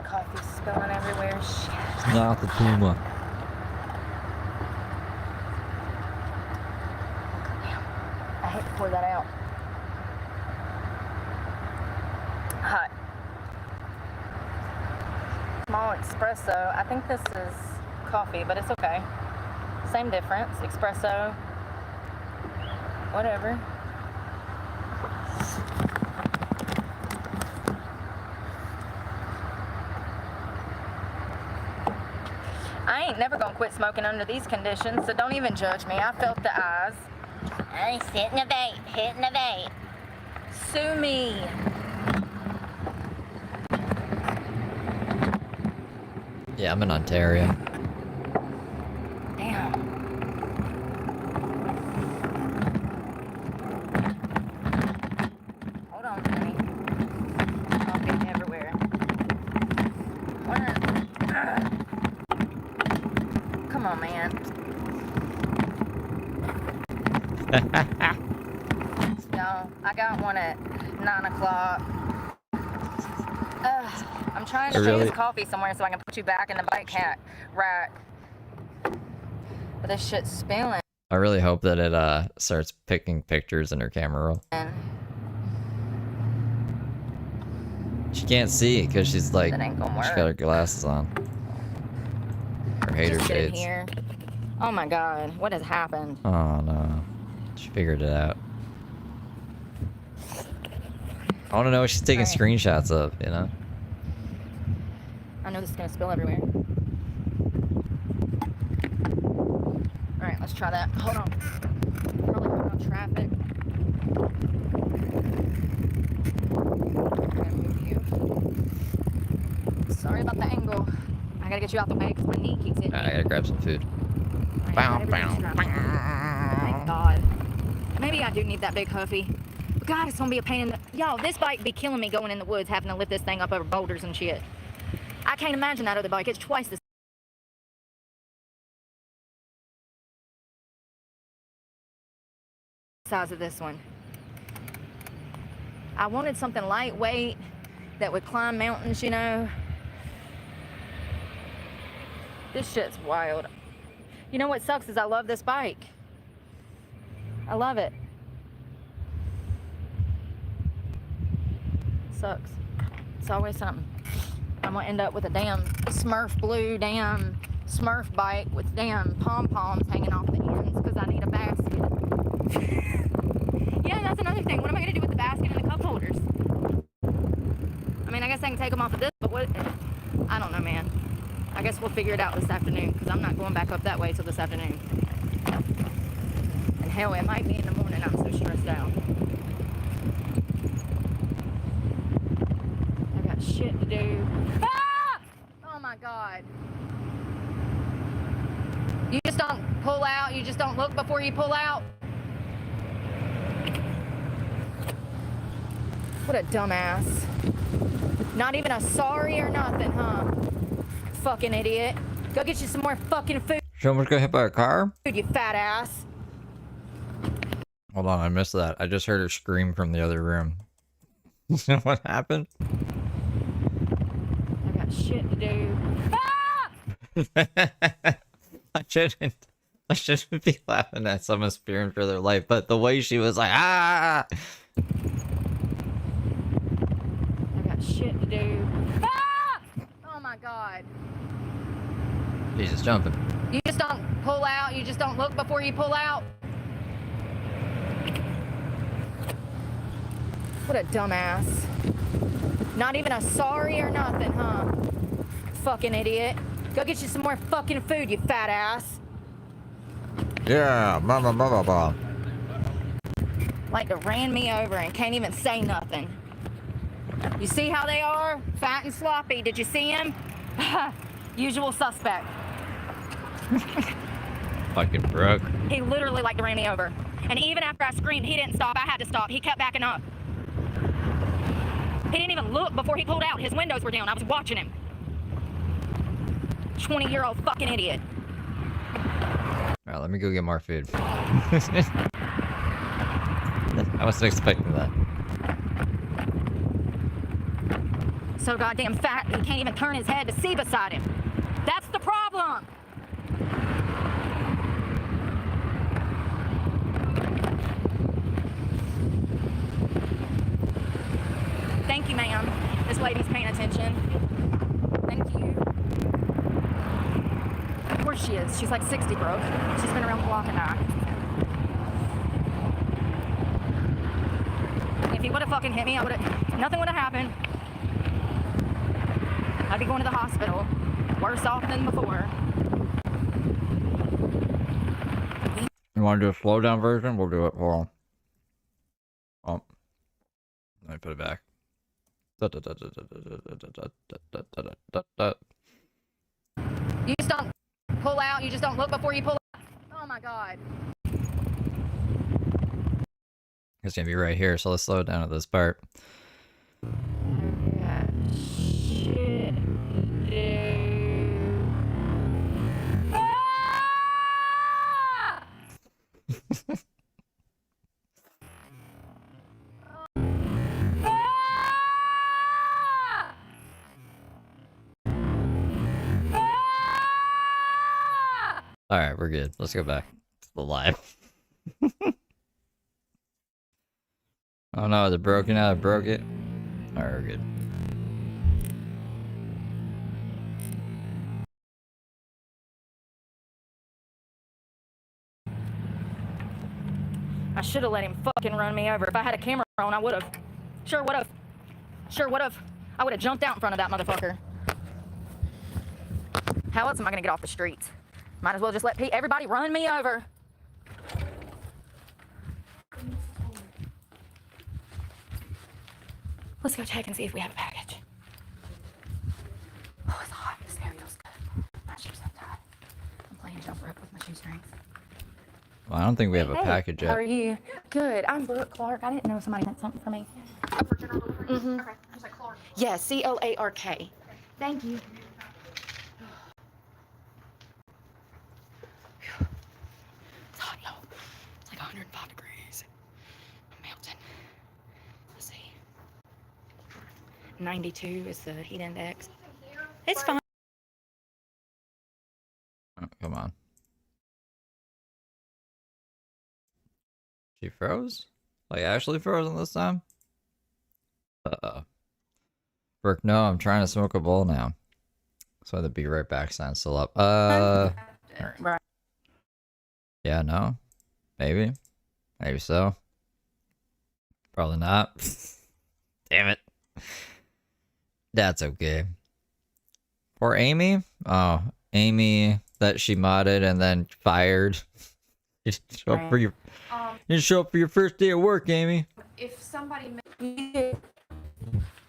Coffee's spilling everywhere. Shit. It's not the Puma. I hate to pour that out. Hot. Small espresso. I think this is coffee, but it's okay. Same difference. Espresso. Whatever. I ain't never gonna quit smoking under these conditions, so don't even judge me. I felt the eyes. I hitting the vape, hitting the vape. Sue me. Yeah, I'm in Ontario. Damn. Hold on, honey. Coffee everywhere. Come on, man. Y'all, I got one at 9 o'clock. I'm trying to put Really? this coffee somewhere so I can put you back in the bike hat rack. But this shit's spilling. I really hope that it starts picking pictures in her camera roll. She can't see because she's like, That ain't gonna she work. got her glasses on. Her hater Just get in shades. here. Oh my god, what has happened? Oh no. She figured it out. I want to know what she's taking Alright. screenshots of, you know? I know this is gonna spill everywhere. Alright, let's try that. Hold on. Probably putting on traffic. I'm gonna move you. Sorry about the angle. I gotta get you out the way because my knee keeps hitting Alright, I gotta grab some food. Alright, Bow, I got everything bow, strapped on. Thank God. Maybe I do need that big huffy. But God, it's gonna be a pain in the... Y'all, this bike be killing me going in the woods, having to lift this thing up over boulders and shit. I can't imagine that other bike. It's twice the size of this one. I wanted something lightweight that would climb mountains, you know. This shit's wild. You know what sucks is I love this bike. I love it. Sucks. It's always something. I'm gonna end up with a damn Smurf blue damn Smurf bike with damn pom-poms hanging off the ends because I need a basket. Yeah, that's another thing. What am I gonna do with the basket and the cup holders? I mean, I guess I can take them off of this, but what? I don't know, man. I guess we'll figure it out this afternoon because I'm not going back up that way till this afternoon. And hell, it might be in the morning. I'm so stressed out. I got shit to do. Ah! Oh my God. You just don't pull out. You just don't look before you pull out. What a dumbass. Not even a sorry or nothing, huh? Fucking idiot. Go get you some more fucking food, She almost got hit by a car? you fat ass. Hold on, I missed that. I just heard her scream from the other room. You know what happened? I got shit to do. Ah! I shouldn't. I shouldn't be laughing at someone fearing for their life, but the way she was like, ah! I got shit to do. Ah! Oh my god. She's just jumping. You just don't pull out, you just don't look before you pull out. What a dumbass. Not even a sorry or nothing, huh? Fucking idiot. Go get you some more fucking food, you fat ass. Yeah, blah. Like to ran me over and can't even say nothing. You see how they are? Fat and sloppy. Did you see him? Usual suspect. Fucking Brooke. He literally like to ran me over. And even after I screamed, he didn't stop. I had to stop. He kept backing up. He didn't even look before he pulled out. His windows were down. I was watching him. 20-year-old fucking idiot. Alright, let me go get more food. I wasn't expecting that. So goddamn fat, he can't even turn his head to see beside him. That's the problem. Thank you, ma'am. This lady's paying attention. Thank you. Of course she is. She's like 60, Brooke. She's been around the block and back. If he would have fucking hit me, nothing would have happened. I'd be going to the hospital. Worse off than before. You want to do a slow down version? We'll do it. Hold on. Oh. Let me put it back. You just don't pull out. You just don't look before you pull out. Oh my god. It's gonna be right here, so let's slow it down at this part. Shit, dude. Ah! Alright, we're good. Let's go back to the live. Oh no, is it broken out? I broke it. Alright, we're good. I should have let him fucking run me over. If I had a camera on, I would have. Sure would have. Sure would have. I would have jumped out in front of that motherfucker. How else am I gonna get off the streets? Might as well just let everybody run me over. Let's go check and see if we have a package. Oh, it's hot. This hair feels good. My shoes so tight. I'm playing jump rope with my shoestrings. Well, I don't think we have a package How yet. are you? Good. I'm Brooke Clark. I didn't know somebody meant something for me. Mm-hmm. Okay, just like Clark. Yeah, Clark. Thank you. It's hot, y'all. It's like 105 degrees. I'm melting. Let's see. 92 is the heat index. It's fine. Oh, come on. She froze? Like Ashley frozen this time? Uh-oh. Brooke, no, I'm trying to smoke a bowl now. So the be right back sign's still up. Right. Yeah, no. Maybe. Maybe so. Probably not. Damn it. That's okay. Poor Amy? Oh, Amy that she modded and then fired. You didn't show up for your you didn't show up for your first day of work, Amy. If somebody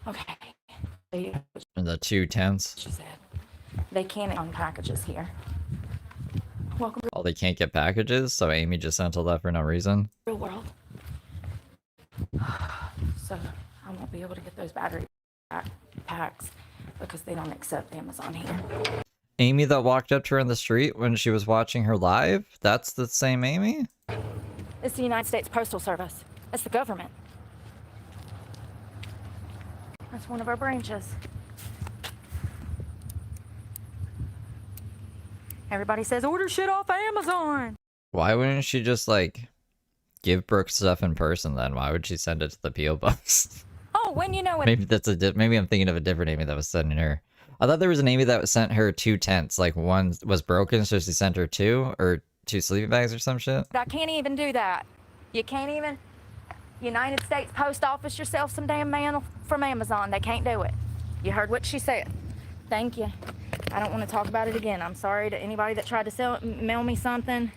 Okay. And the 2 temps. She said they can't on packages here. Welcome to Oh, they can't get packages, so Amy just sent a letter for no reason. the real world. So I won't be able to get those battery packs because they don't accept Amazon here. Amy that walked up to her in the street when she was watching her live? That's the same Amy? It's the United States Postal Service. It's the government. That's one of our branches. Everybody says, order shit off Amazon. Why wouldn't she just, like, give Brooke stuff in person then? Why would she send it to the P.O. box? Oh, when you know it. Maybe that's maybe I'm thinking of a different Amy that was sending her. I thought there was an Amy that sent her 2 tents. Like, one was broken, so she sent her 2, or 2 sleeping bags or some shit. I can't even do that. You can't even. United States Post Office yourself some damn mail from Amazon. They can't do it. You heard what she said. Thank you. I don't want to talk about it again. I'm sorry to anybody that tried to mail me something.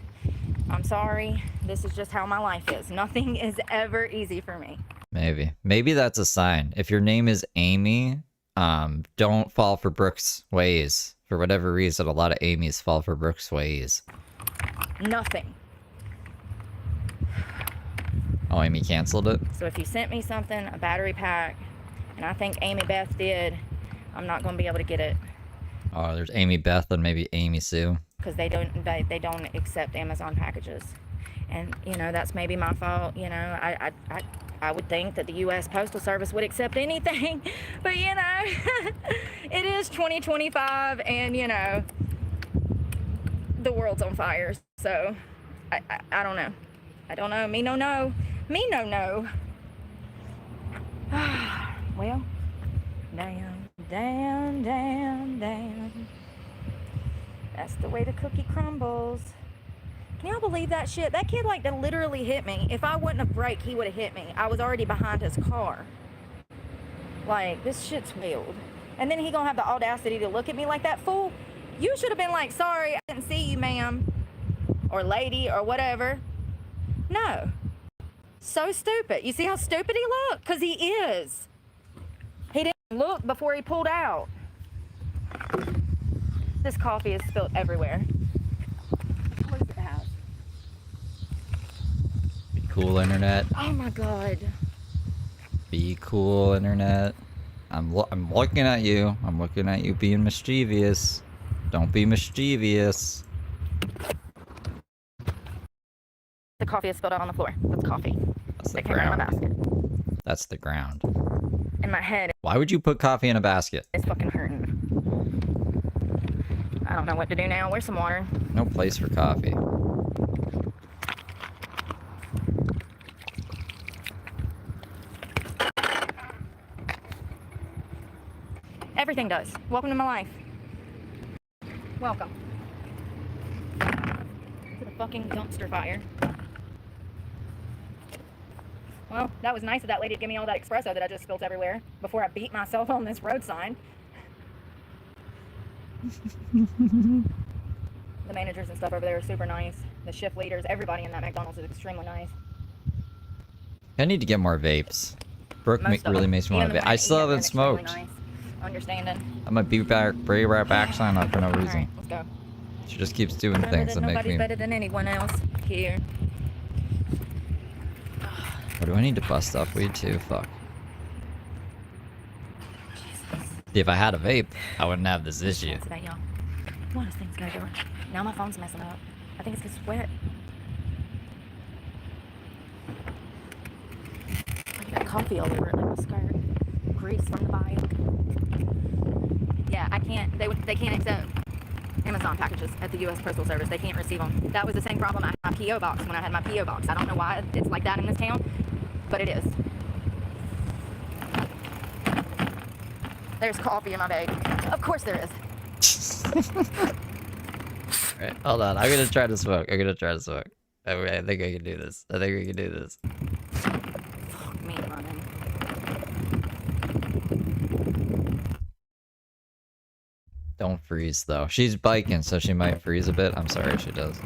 I'm sorry. This is just how my life is. Nothing is ever easy for me. Maybe that's a sign. If your name is Amy, don't fall for Brooke's ways. For whatever reason, a lot of Amy's fall for Brooke's ways. Nothing. Oh, Amy canceled it? So if you sent me something, a battery pack, and I think Amy Beth did, I'm not going to be able to get it. Oh, there's Amy Beth and maybe Amy Sue. Because they don't accept Amazon packages. And, you know, that's maybe my fault. You know, I would think that the U.S. Postal Service would accept anything. But, you know, it is 2025 and, you know, the world's on fire. So, I don't know. I don't know. Me no know. Me no know. Well, damn. That's the way the cookie crumbles. Can y'all believe that shit? That kid, like, that literally hit me. If I wouldn't have braked, he would have hit me. I was already behind his car. Like, this shit's wild. And then he gonna have the audacity to look at me like that, fool. You should have been like, sorry, I didn't see you, ma'am. Or lady, or whatever. No. So stupid. You see how stupid he looked? Because he is. He didn't look before he pulled out. This coffee is spilled everywhere. What does it have? Be cool, internet. Oh my god. Be cool, internet. I'm looking at you. I'm looking at you being mischievous. Don't be mischievous. The coffee is spilled out on the floor. That's coffee. That's the It came out of my ground. basket. That's the ground. And my head Why would you put coffee in a basket? is fucking hurting. I don't know what to do now. Where's some water? No place for coffee. Everything does. Welcome to my life. Welcome to the fucking dumpster fire. Well, that was nice of that lady to give me all that espresso that I just spilled everywhere before I beat myself on this road sign. The managers and stuff over there are super nice. The shift leaders, everybody in that McDonald's is extremely nice. I need to get more vapes. Brooke really makes me want to vape. I still haven't smoked. Nice. Understanding. I'm gonna be right back sign up for no reason. Alright, let's go. She just keeps doing Remember things that that make nobody's me... better than anyone else here. What do I need to bust off weed too? Fuck. If I had a vape, I wouldn't have this issue. Today, y'all. One of those things go door. Now my phone's messing up. I think it's because it's wet. I got coffee all over it, like my skirt. Grease from the bike. Yeah, I can't. They can't accept Amazon packages at the U.S. Postal Service. They can't receive them. That was the same problem I had my P.O. box when I had my P.O. box. I don't know why it's like that in this town, but it is. There's coffee in my bag. Of course there is. Alright, hold on. I'm gonna try to smoke. I think I can do this. Fuck me, running. Don't freeze, though. She's biking, so she might freeze a bit. I'm sorry, she does.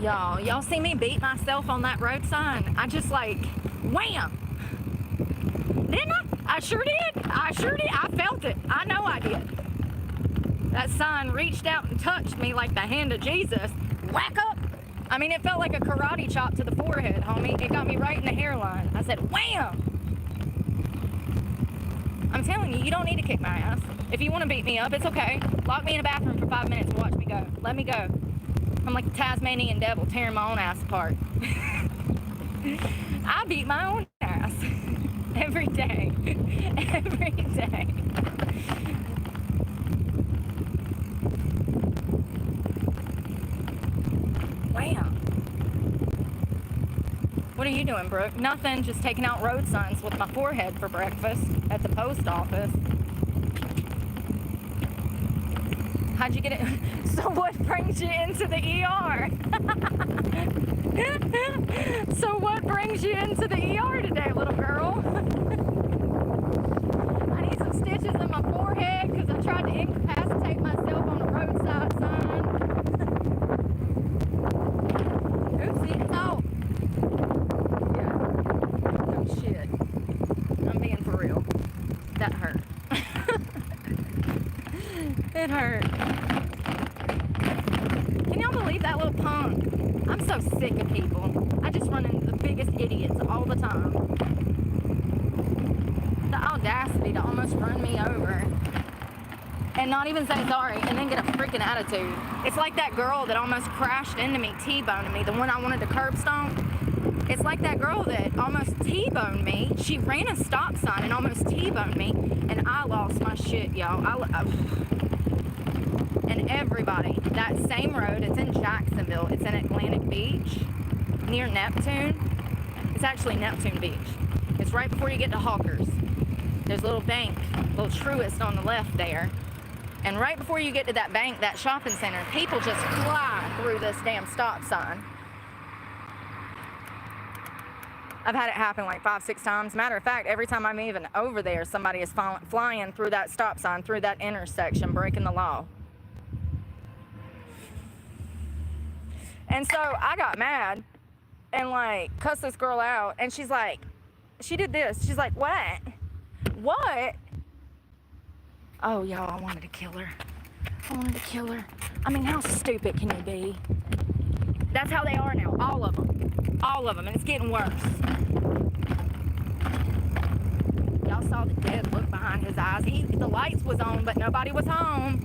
Y'all see me beat myself on that road sign? I just like, wham! Didn't I? I sure did. I felt it. I know I did. That sign reached out and touched me like the hand of Jesus. Whack up! I mean, it felt like a karate chop to the forehead, homie. It got me right in the hairline. I said, wham! I'm telling you, you don't need to kick my ass. If you want to beat me up, it's okay. Lock me in a bathroom for 5 minutes and watch me go. Let me go. I'm like the Tasmanian devil, tearing my own ass apart. I beat my own ass. Every day. Every day. Wow. What are you doing, Brooke? Nothing, just taking out road signs with my forehead for breakfast at the post office. How'd you get it? So what brings you into the ER? So what brings you into the ER today, little girl? I need some stitches in my forehead because I tried to incapacitate myself on a roadside sign. Oopsie. Oh. Yeah. Oh shit. I'm being for real. That hurt. It hurt. Can y'all believe that little punk? I'm so sick of people. I just run into the biggest idiots all the time. The audacity to almost run me over and not even say sorry and then get a freaking attitude. It's like that girl that almost crashed into me, T-boned me, the one I wanted to curb stomp. It's like that girl that almost T-boned me. She ran a stop sign and almost T-boned me, and I lost my shit, y'all. And everybody, that same road, it's in Jacksonville, it's in Atlantic Beach, near Neptune. It's actually Neptune Beach. It's right before you get to Hawkers. There's a little bank, little Truist on the left there. And right before you get to that bank, that shopping center, people just fly through this damn stop sign. I've had it happen like 5-6 times. Matter of fact, every time I'm even over there, somebody is flying through that stop sign, through that intersection, breaking the law. And so I got mad and like cussed this girl out, and she's like, she did this. She's like, what? What? Oh, y'all, I wanted to kill her. I wanted to kill her. I mean, how stupid can you be? That's how they are now, all of them. All of them, and it's getting worse. Y'all saw the dead look behind his eyes. The lights was on, but nobody was home.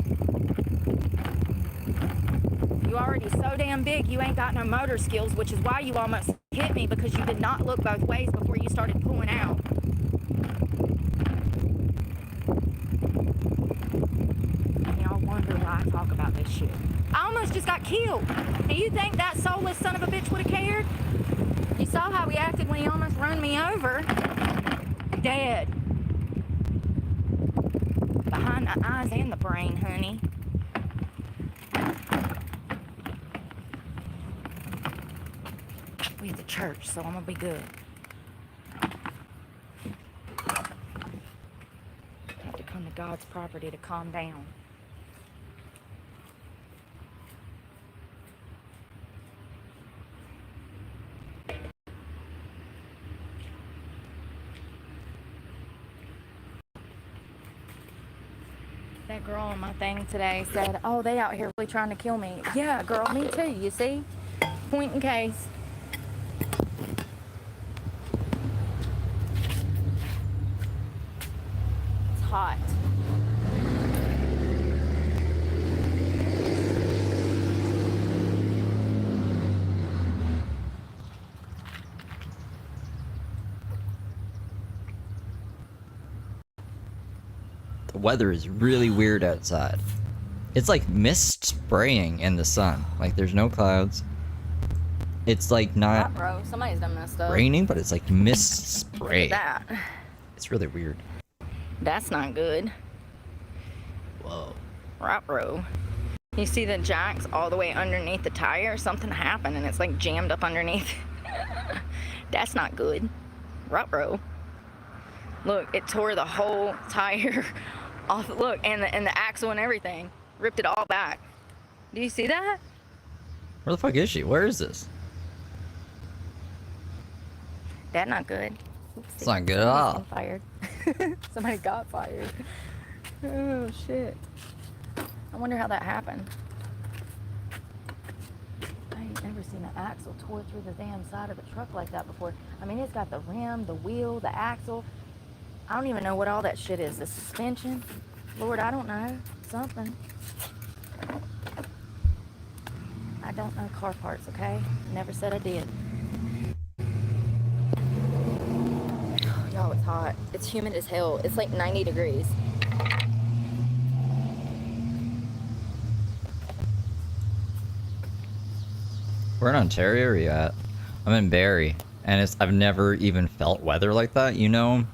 You already so damn big, you ain't got no motor skills, which is why you almost hit me, because you did not look both ways before you started pulling out. And y'all wonder why I talk about this shit. I almost just got killed. And you think that soulless son of a bitch would have cared? You saw how he acted when he almost run me over. Dead. Behind the eyes and the brain, honey. We at the church, so I'm gonna be good. Have to come to God's property to calm down. That girl on my thing today said, oh, they out here really trying to kill me. Yeah, girl, me too, you see? Point in case. It's hot. The weather is really weird outside. It's like mist spraying in the sun. Like there's no clouds. It's like not Bro, somebody's done messed up. raining, but it's like mist spray. That. It's really weird. That's not good. Whoa. Right, bro. You see the jacks all the way underneath the tire? Something happened and it's like jammed up underneath. That's not good. Right, bro. Look, it tore the whole tire off. Look, and the axle and everything. Ripped it all back. Do you see that? Where the fuck is she? Where is this? That's not good. It's not good at all. Fired. Somebody got fired. Oh, shit. I wonder how that happened. I ain't never seen an axle tore through the damn side of a truck like that before. I mean, it's got the rim, the wheel, the axle. I don't even know what all that shit is. The suspension? Lord, I don't know. Something. I don't know car parts, okay? Never said I did. Y'all, it's hot. It's humid as hell. It's like 90 degrees. Where in Ontario are you at? I'm in Barrie, and I've never even felt weather like that, you know?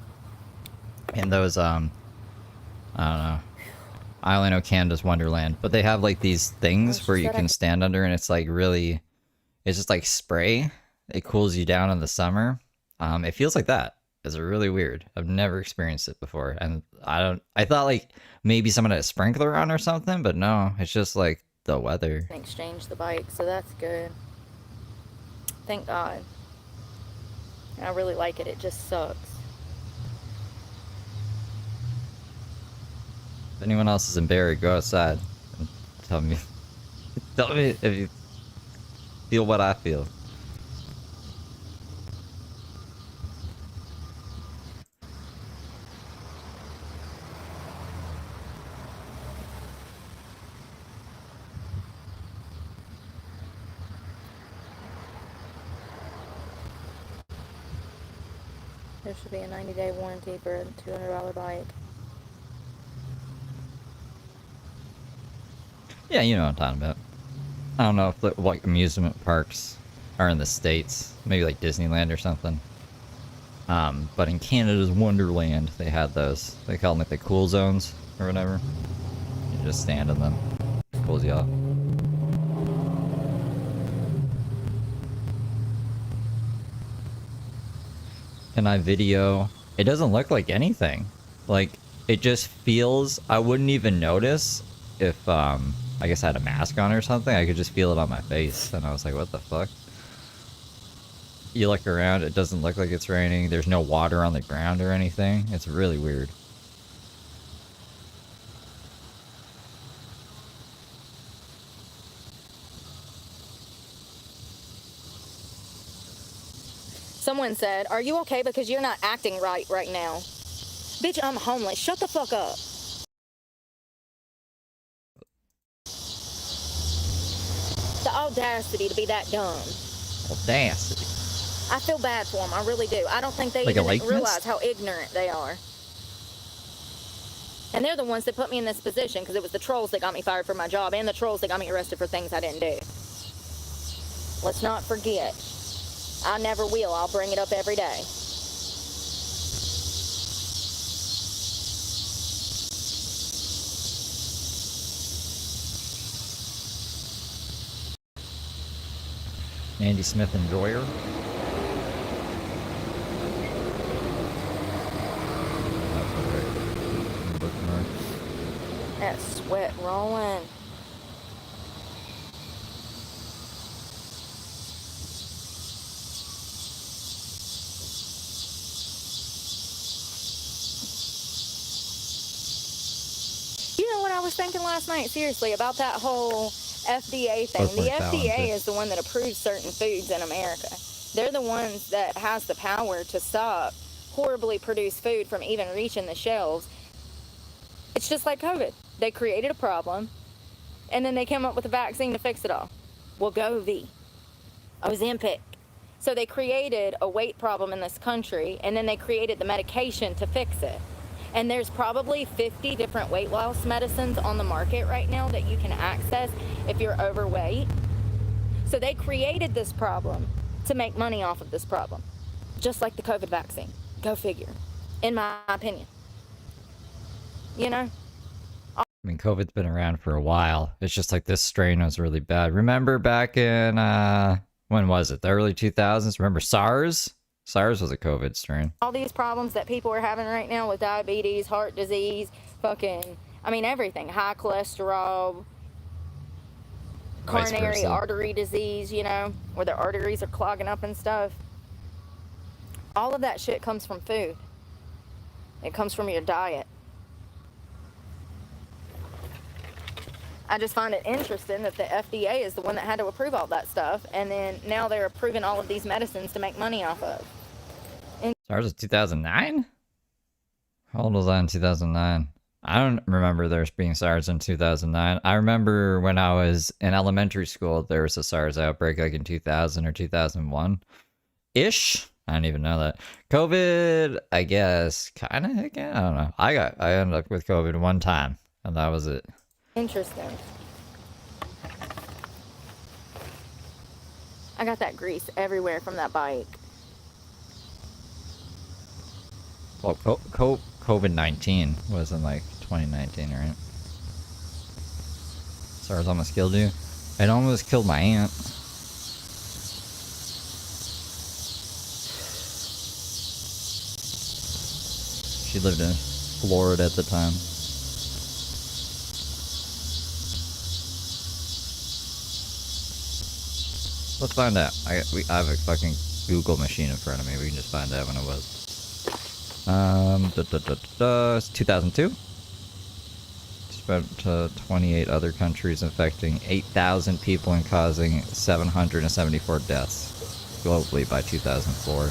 In those, I don't know. I only know Canada's Wonderland, but they have like these things where you can stand under, and it's like really, it's just like spray. It cools you down in the summer. It feels like that. It's really weird. I've never experienced it before, and I thought like maybe someone had a sprinkler on or something, but no, it's just like the weather. Exchange the bike, so that's good. Thank God. And I really like it. It just sucks. If anyone else is in Barrie, go outside and tell me if you feel what I feel. There should be a 90-day warranty for a $200 bike. Yeah, you know what I'm talking about. I don't know if like amusement parks are in the States, maybe like Disneyland or something. But in Canada's Wonderland, they had those. They call them like the cool zones or whatever. You just stand in them. It cools you off. Can I video? It doesn't look like anything. Like, it just feels, I wouldn't even notice if, I guess I had a mask on or something. I could just feel it on my face. And I was like, what the fuck? You look around, it doesn't look like it's raining. There's no water on the ground or anything. It's really weird. Someone said, "Are you okay because you're not acting right now?" Bitch, I'm homeless. Shut the fuck up. The audacity to be that dumb. Audacity. I feel bad for them. I really do. I don't think they Like even realize how ignorant they are. And they're the ones that put me in this position because it was the trolls that got me fired from my job and the trolls that got me arrested for things I didn't do. Let's not forget. I never will. I'll bring it up every day. Andy Smith Enjoyer. That sweat rolling. You know what I was thinking last night? Seriously, about that whole FDA thing. The FDA is the one that approves certain foods in America. They're the ones that has the power to stop horribly produced food from even reaching the shelves. It's just like COVID. They created a problem, and then they came up with a vaccine to fix it all. Wegovy, Ozempic. So they created a weight problem in this country, and then they created the medication to fix it. And there's probably 50 different weight loss medicines on the market right now that you can access if you're overweight. So they created this problem to make money off of this problem, just like the COVID vaccine. Go figure, in my opinion. You know? I mean, COVID's been around for a while. It's just like this strain was really bad. Remember back in, when was it? The early 2000s? Remember SARS? SARS was a COVID strain. All these problems that people are having right now with diabetes, heart disease, everything. High cholesterol, coronary artery disease, where their arteries are clogging up and stuff. All of that shit comes from food. It comes from your diet. I just find it interesting that the FDA is the one that had to approve all that stuff, and then now they're approving all of these medicines to make money off of. SARS was 2009? How old was I in 2009? I don't remember there being SARS in 2009. I remember when I was in elementary school, there was a SARS outbreak like in 2000 or 2001-ish. I didn't even know that. COVID, I guess, kind of again. I don't know. I ended up with COVID one time, and that was it. Interesting. I got that grease everywhere from that bike. Well, COVID-19 was in like 2019, right? SARS almost killed you. It almost killed my aunt. She lived in Florida at the time. Let's find out. I have a fucking Google machine in front of me. We can just find out when it was. It's 2002. Spread to 28 other countries, infecting 8,000 people and causing 774 deaths globally by 2004.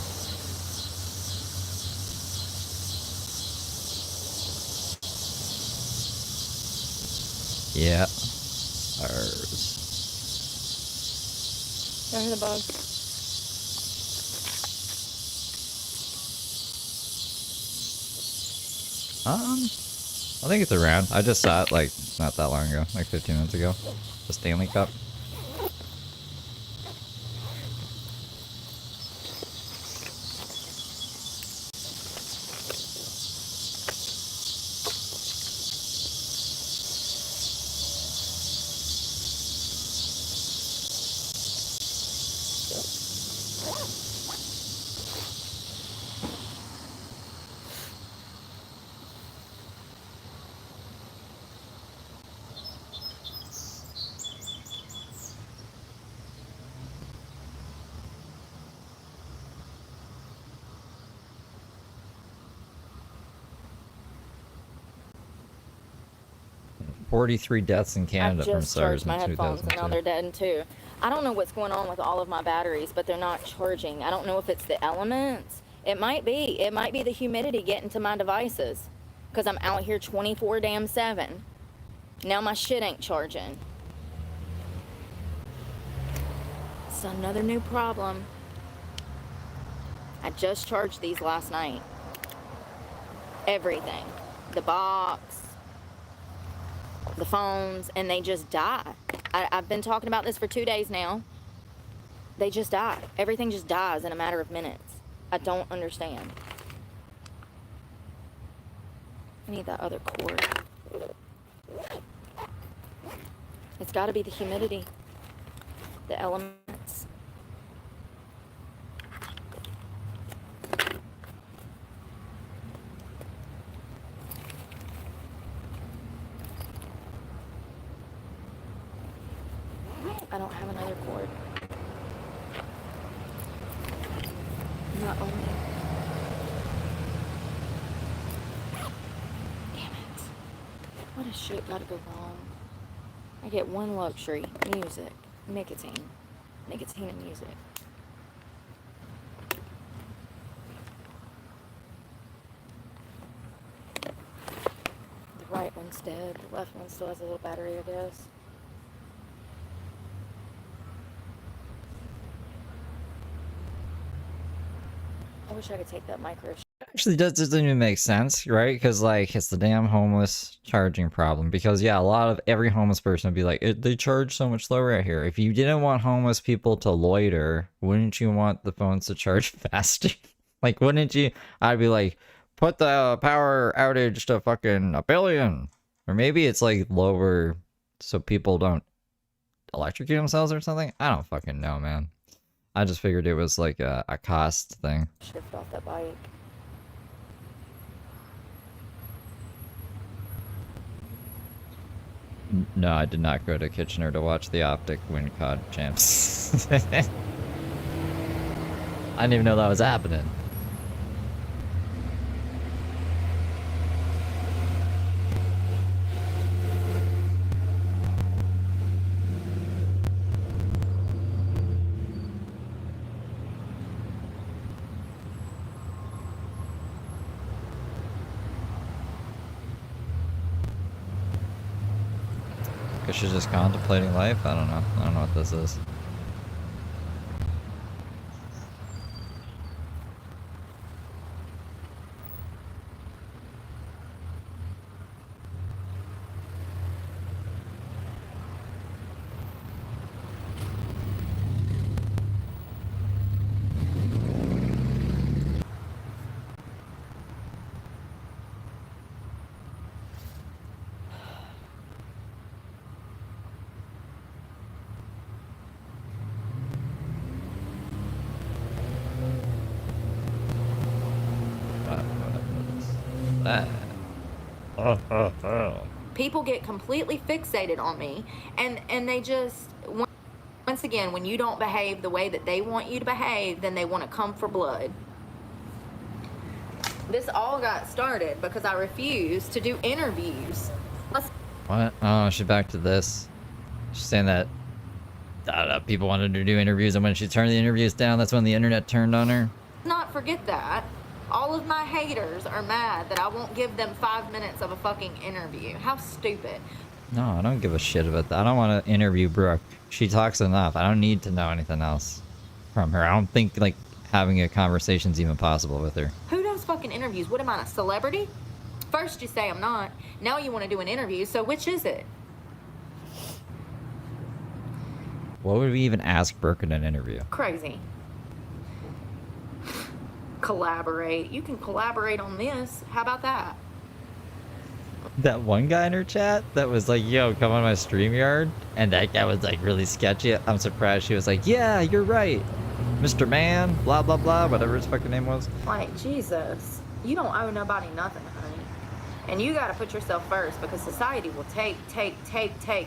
Yeah. SARS. Down to the bugs. I think it's around. I just saw it like not that long ago, like 15 minutes ago. The Stanley Cup. "43 deaths in Canada from just SARS charged my in headphones and now 2002." they're dead too. I don't know what's going on with all of my batteries, but they're not charging. I don't know if it's the elements. It might be. It might be the humidity getting to my devices because I'm out here 24/7. Now my shit ain't charging. It's another new problem. I just charged these last night. Everything. The box, the phones, and they just die. I've been talking about this for 2 days now. They just die. Everything just dies in a matter of minutes. I don't understand. I need that other cord. It's got to be the humidity, the elements. I don't have another cord. Not only. Damn it. What a shit gotta go wrong. I get one luxury: music, nicotine, nicotine and music. The right one's dead. The left one still has a little battery, I guess. I wish I could take that micro. Actually, that doesn't even make sense, right? Because like it's the damn homeless charging problem. Because yeah, a lot of every homeless person would be like, they charge so much slower out here. If you didn't want homeless people to loiter, wouldn't you want the phones to charge faster? Like, wouldn't you? I'd be like, put the power outage to fucking 1 billion, or maybe it's like lower so people don't electrocute themselves or something. I don't fucking know, man. I just figured it was like a cost thing. Shift off that bike. No, I did not go to Kitchener to watch the Optic win COD champs. I didn't even know that was happening. Guess she's just contemplating life. I don't know. I don't know what this is. People get completely fixated on me, and they just, once again, when you don't behave the way that they want you to behave, then they want to come for blood. This all got started because I refused to do interviews. What? Oh, she's back to this. She's saying that people wanted her to do interviews, and when she turned the interviews down, that's when the internet turned on her. Not forget that. All of my haters are mad that I won't give them 5 minutes of a fucking interview. How stupid. No, I don't give a shit about that. I don't want to interview Brooke. She talks enough. I don't need to know anything else from her. I don't think, like, having a conversation's even possible with her. Who does fucking interviews? What am I, a celebrity? First you say I'm not. Now you want to do an interview, so which is it? What would we even ask Brooke in an interview? Crazy. Collaborate. You can collaborate on this. How about that? That one guy in her chat that was like, yo, come on my StreamYard, and that guy was like really sketchy. I'm surprised she was like, yeah, you're right, Mr. Man, blah blah blah, whatever his fucking name was. Like, Jesus, you don't owe nobody nothing, honey. And you gotta put yourself first, because society will take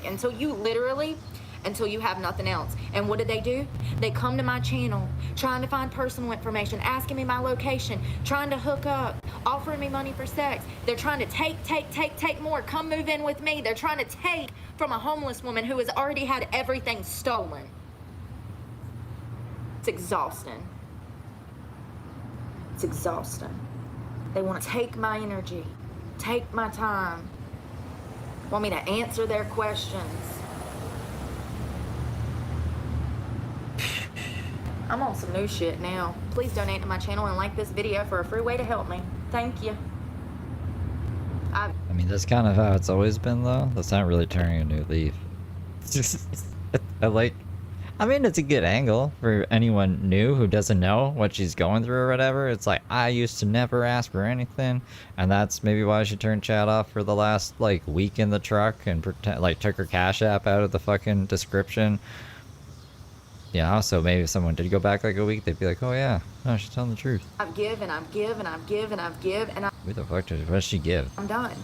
until you literally, until you have nothing else. And what do? They come to my channel trying to find personal information, asking me my location, trying to hook up, offering me money for sex. They're trying to take more. Come move in with me. They're trying to take from a homeless woman who has already had everything stolen. It's exhausting. It's exhausting. They want to take my energy, take my time, want me to answer their questions. I'm on some new shit now. Please donate to my channel and like this video for a free way to help me. Thank you. I mean, that's kind of how it's always been, though. That's not really turning a new leaf. I mean, it's a good angle for anyone new who doesn't know what she's going through or whatever. It's like, I used to never ask for anything, and that's maybe why she turned chat off for the last, like, week in the truck and took her Cash App out of the fucking description. You know, so maybe if someone did go back like a week, they'd be like, oh yeah, no, she's telling the truth. I've give and I've give and I've give and I've give and Who the fuck what does she give? I'm done.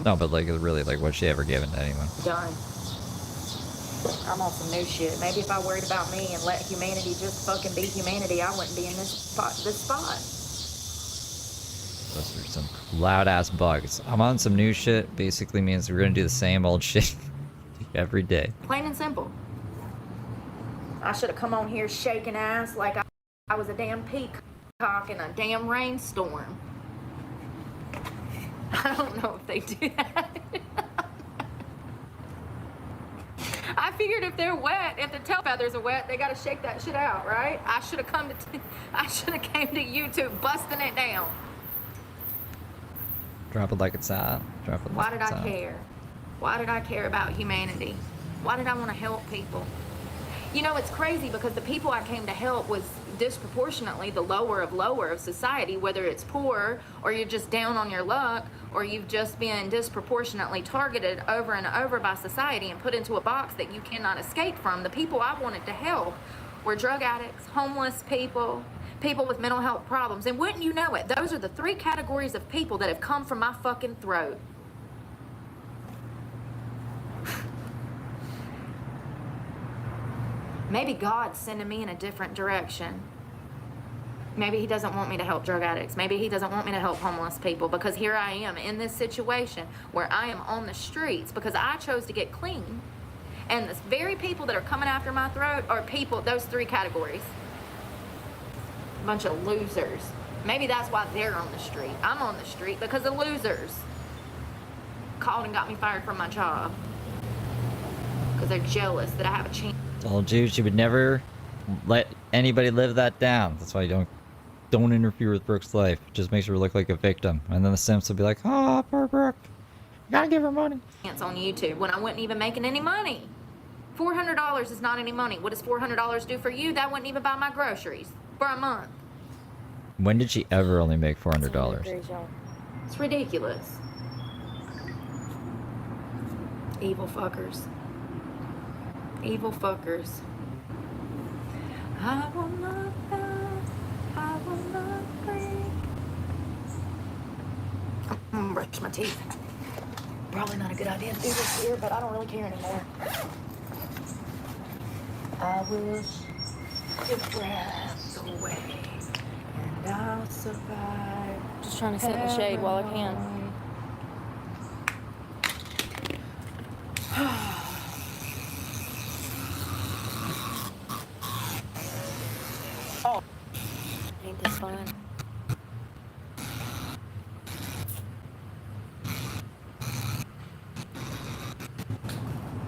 No, but like, really, like, what's she ever given to anyone? Done. I'm on some new shit. Maybe if I worried about me and let humanity just fucking be humanity, I wouldn't be in this spot. Those are some loud-ass bugs. I'm on some new shit. Basically means we're gonna do the same old shit every day. Plain and simple. I should have come on here shaking ass like I was a damn peacock in a damn rainstorm. I don't know if they do that. I figured if they're wet, if the tail feathers are wet, they gotta shake that shit out, right? I should have came to YouTube busting it down. Drop it like it's hot. Drop it like Why did it's I hot. care? Why did I care about humanity? Why did I want to help people? You know, it's crazy because the people I came to help was disproportionately the lower of society, whether it's poor or you're just down on your luck or you've just been disproportionately targeted over and over by society and put into a box that you cannot escape from. The people I wanted to help were drug addicts, homeless people, people with mental health problems. And wouldn't you know it, those are the 3 categories of people that have come from my fucking throat. Maybe God's sending me in a different direction. Maybe he doesn't want me to help drug addicts. Maybe he doesn't want me to help homeless people, because here I am in this situation where I am on the streets because I chose to get clean. And the very people that are coming after my throat are people, those 3 categories. A bunch of losers. Maybe that's why they're on the street. I'm on the street because of losers. Called and got me fired from my job because they're jealous that I have a chance. Told you she would never let anybody live that down. That's why you don't interfere with Brooke's life. It just makes her look like a victim. And then the Simps will be like, oh, poor Brooke. You gotta give her money. On YouTube when I wasn't even making any money. $400 is not any money. What does $400 do for you? That wouldn't even buy my groceries for a month. When did she ever only make $400? It's ridiculous. Evil fuckers. Evil fuckers. I will not bow. I will not break. I'm gonna brush my teeth. Probably not a good idea to do this here, but I don't really care anymore. I wish your breath away, and I'll survive. Just trying to sit in the shade while I can. Oh, ain't this fun?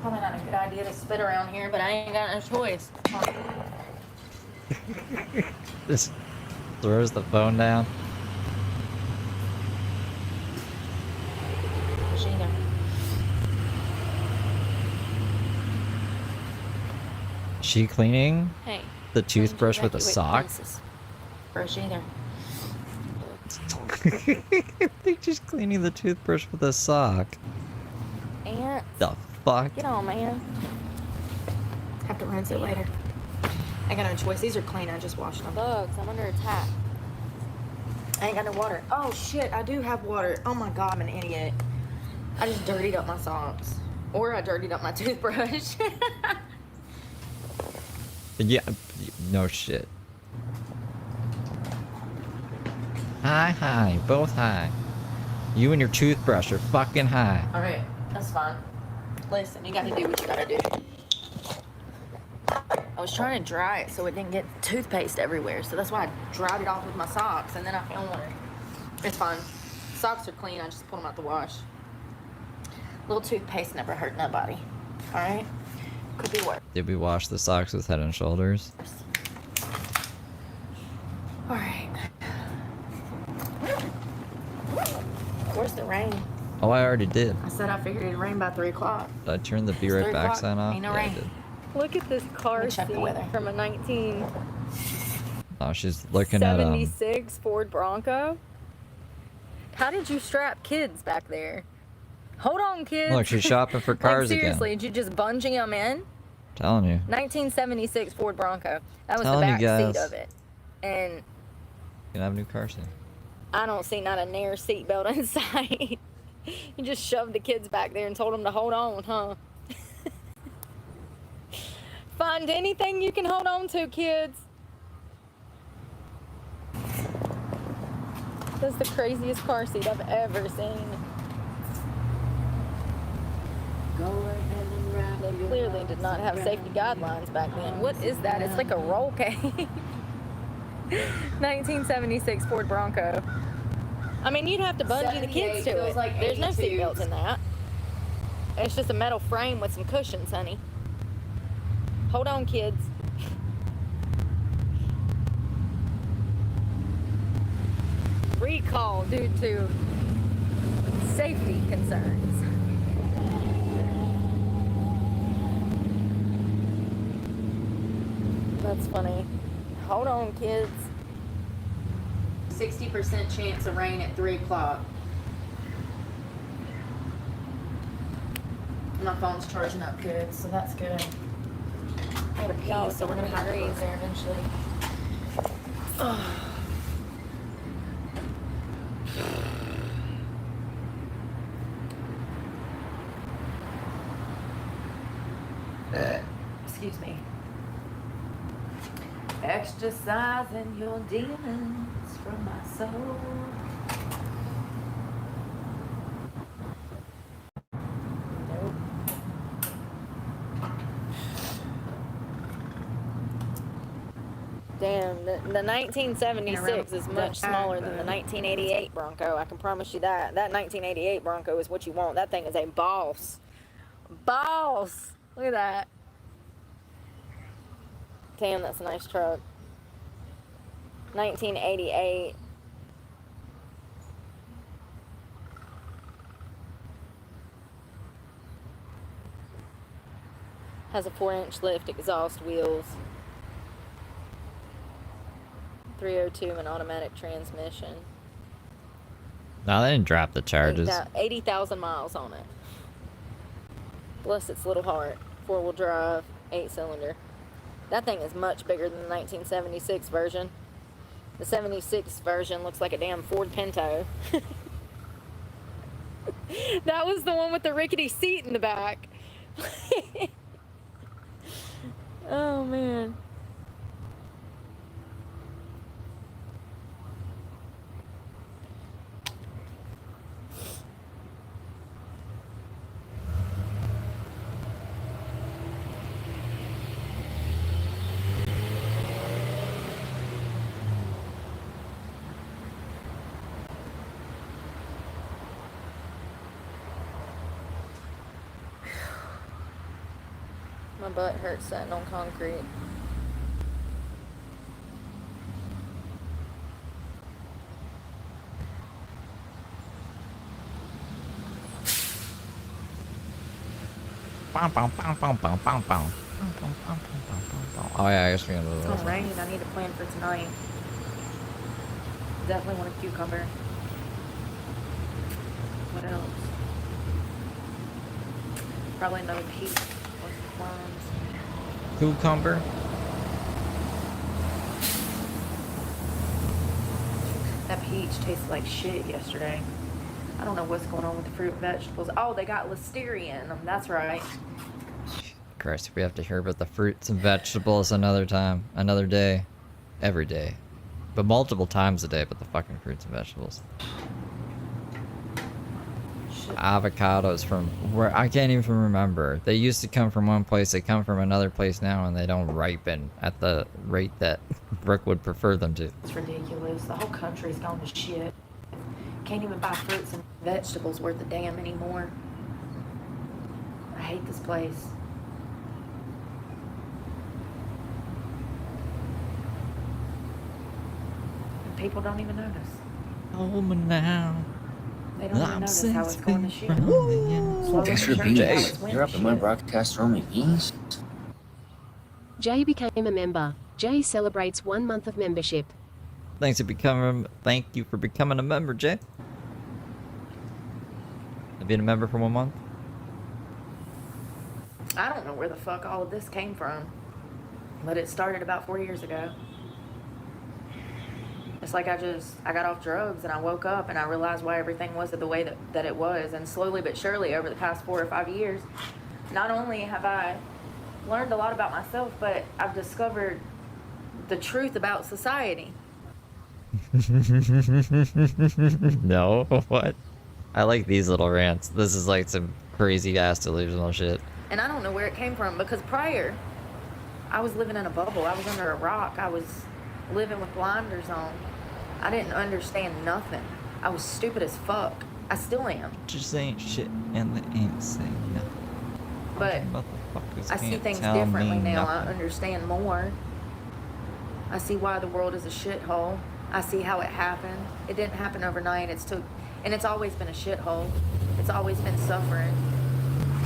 Probably not a good idea to spit around here, but I ain't got no choice. Just throws the phone down. Sheena. She cleaning Hey. the toothbrush with a evacuate sock? premises. Brush either. I think she's cleaning the toothbrush with a sock. Ants. The fuck? Get on, man. Have to rinse it later. I got no choice. These are clean. I just washed them. Bugs, I'm under attack. I ain't got no water. Oh shit, I do have water. Oh my god, I'm an idiot. I just dirtied up my socks. Or I dirtied up my toothbrush. Yeah, no shit. Hi, both high. You and your toothbrush are fucking high. Alright, that's fine. Listen, you gotta do what you gotta do. I was trying to dry it so it didn't get toothpaste everywhere, so that's why I dried it off with my socks, and then I found water. It's fine. Socks are clean, I just pulled them out the wash. Little toothpaste never hurt nobody. Alright? Could be worse. Did we wash the socks with Head and Shoulders? Alright. Where's the rain? Oh, I already did. I said I figured it'd rain by 3 o'clock. Did I turn the Be It's Right 3 Back o'clock. sign off? Ain't no Yeah, I rain. did. Look at this car me check the seat weather. from a 1976 Oh, she's looking at Ford Bronco. How did you strap kids back there? Hold on, kids. Look, she's shopping for cars like, seriously, again. did you just bungee them in? Telling you. 1976 Ford Bronco. That was Telling the you back guys. seat of it. And You can have a new car soon. I don't see not a near seatbelt in sight. You just shoved the kids back there and told them to hold on, huh? Find anything you can hold on to, kids. That's the craziest car seat I've ever seen. They clearly did not have safety guidelines back then. What is that? It's like a roll cage. 1976 Ford Bronco. I mean, you'd have to bungee the kids to feels it. like There's no 82. seatbelts in that. It's just a metal frame with some cushions, honey. Hold on, kids. Recall due to safety concerns. That's funny. Hold on, kids. 60% chance of rain at 3 o'clock. My phone's charging up good, so that's good. I gotta pee, so we're gonna have to go there eventually. Excuse me. Exercising your demons from my soul. Nope. Damn, the 1976 is much smaller than the 1988 Bronco. I can promise you that. That 1988 Bronco is what you want. That thing is a boss. Boss! Look at that. Damn, that's a nice truck. 1988. Has a 4-inch lift, exhaust wheels. 302 and automatic transmission. No, they didn't drop the charges. 80,000 miles on it. Bless its little heart. 4-wheel drive, 8-cylinder. That thing is much bigger than the 1976 version. The 76 version looks like a damn Ford Pinto. That was the one with the rickety seat in the back. Oh, man. My butt hurts sitting on concrete. Oh yeah, I guess we're gonna do It's gonna rain. I need a plan for tonight. Definitely want a cucumber. What else? Probably another peach with plums. Cucumber. That peach tasted like shit yesterday. I don't know what's going on with the fruit and vegetables. Oh, they got listeria in them. That's right. Christ, we have to hear about the fruits and vegetables another time, another day, every day, but multiple times a day. But the fucking fruits and vegetables. Shit. Avocados from where I can't even remember. They used to come from one place, they come from another place now, and they don't ripen at the rate that Brooke would prefer them to. It's ridiculous. The whole country's gone to shit. Can't even buy fruits and vegetables worth a damn anymore. I hate this place. And people don't even notice. Home now. They don't even notice how it's going to shit. Thanks for the beans. You're up in my broadcast room with beans. Jay became a member. Jay celebrates 1 month of membership. Thank you for becoming a member, Jay. Being a member for 1 month. I don't know where the fuck all of this came from, but it started about 4 years ago. It's like I got off drugs and I woke up and I realized why everything was the way that it was. And slowly but surely over the past 4 or 5 years, not only have I learned a lot about myself, but I've discovered the truth about society. No, what? I like these little rants. This is like some crazy ass delusional shit. And I don't know where it came from, because prior, I was living in a bubble. I was under a rock. I was living with blinders on. I didn't understand nothing. I was stupid as fuck. I still am. Just ain't shit and they ain't saying nothing. But Motherfuckers I see can't things tell differently me now. nothing. I understand more. I see why the world is a shithole. I see how it happened. It didn't happen overnight. And it's always been a shithole. It's always been suffering.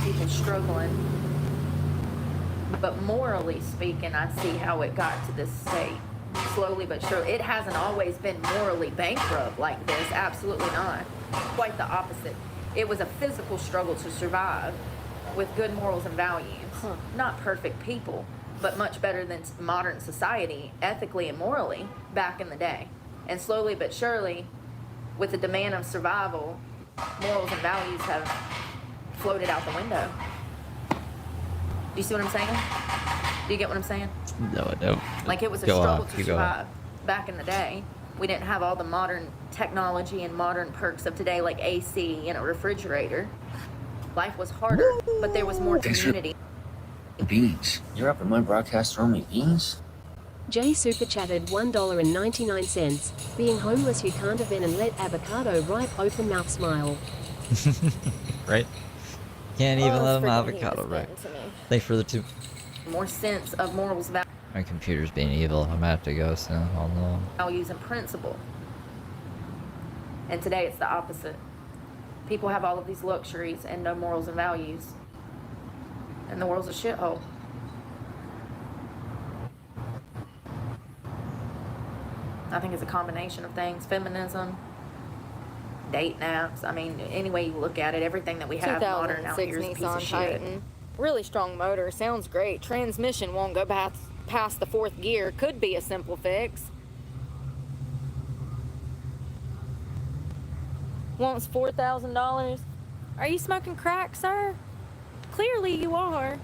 People struggling. But morally speaking, I see how it got to this state. Slowly but surely. It hasn't always been morally bankrupt like this. Absolutely not. Quite the opposite. It was a physical struggle to survive with good morals and values. Not perfect people, but much better than modern society, ethically and morally, back in the day. And slowly but surely, with the demand of survival, morals and values have floated out the window. Do you see what I'm saying? Do you get what I'm saying? No, I don't. Like, it was a Go struggle on, to keep going. survive back in the day. We didn't have all the modern technology and modern perks of today, like AC and a refrigerator. Life was harder, but there was more community. Beans. You're up in my broadcast room with beans? Jay super chatted $1.99. Being homeless, you can't even and let avocado ripe open mouth smile. Right? Can't even Oh, let them freaking avocado, heat right? is getting to me. Thanks for the two. More sense of morals, My computer's being evil. I'm gonna have to go soon. Hold on. values, and principle. And today it's the opposite. People have all of these luxuries and no morals and values. And the world's a shithole. I think it's a combination of things. Feminism, dating apps. I mean, any way you look at it, everything that we have modern out here is a piece of shit. Really strong motor. Sounds great. Transmission won't go past the 4th gear. Could be a simple fix. Wants $4,000. Are you smoking crack, sir? Clearly you are.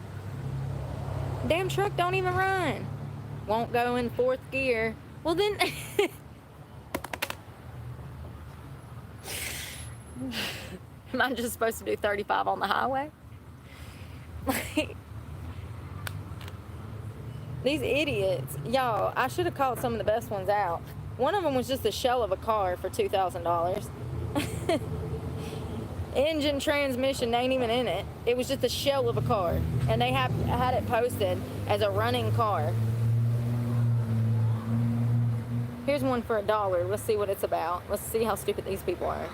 Damn truck don't even run. Won't go in fourth gear. Well then... Am I just supposed to do 35 on the highway? Like... These idiots. Y'all, I should have called some of the best ones out. One of them was just a shell of a car for $2,000. Engine, transmission ain't even in it. It was just a shell of a car. And they had it posted as a running car. Here's one for $1. Let's see what it's about. Let's see how stupid these people are.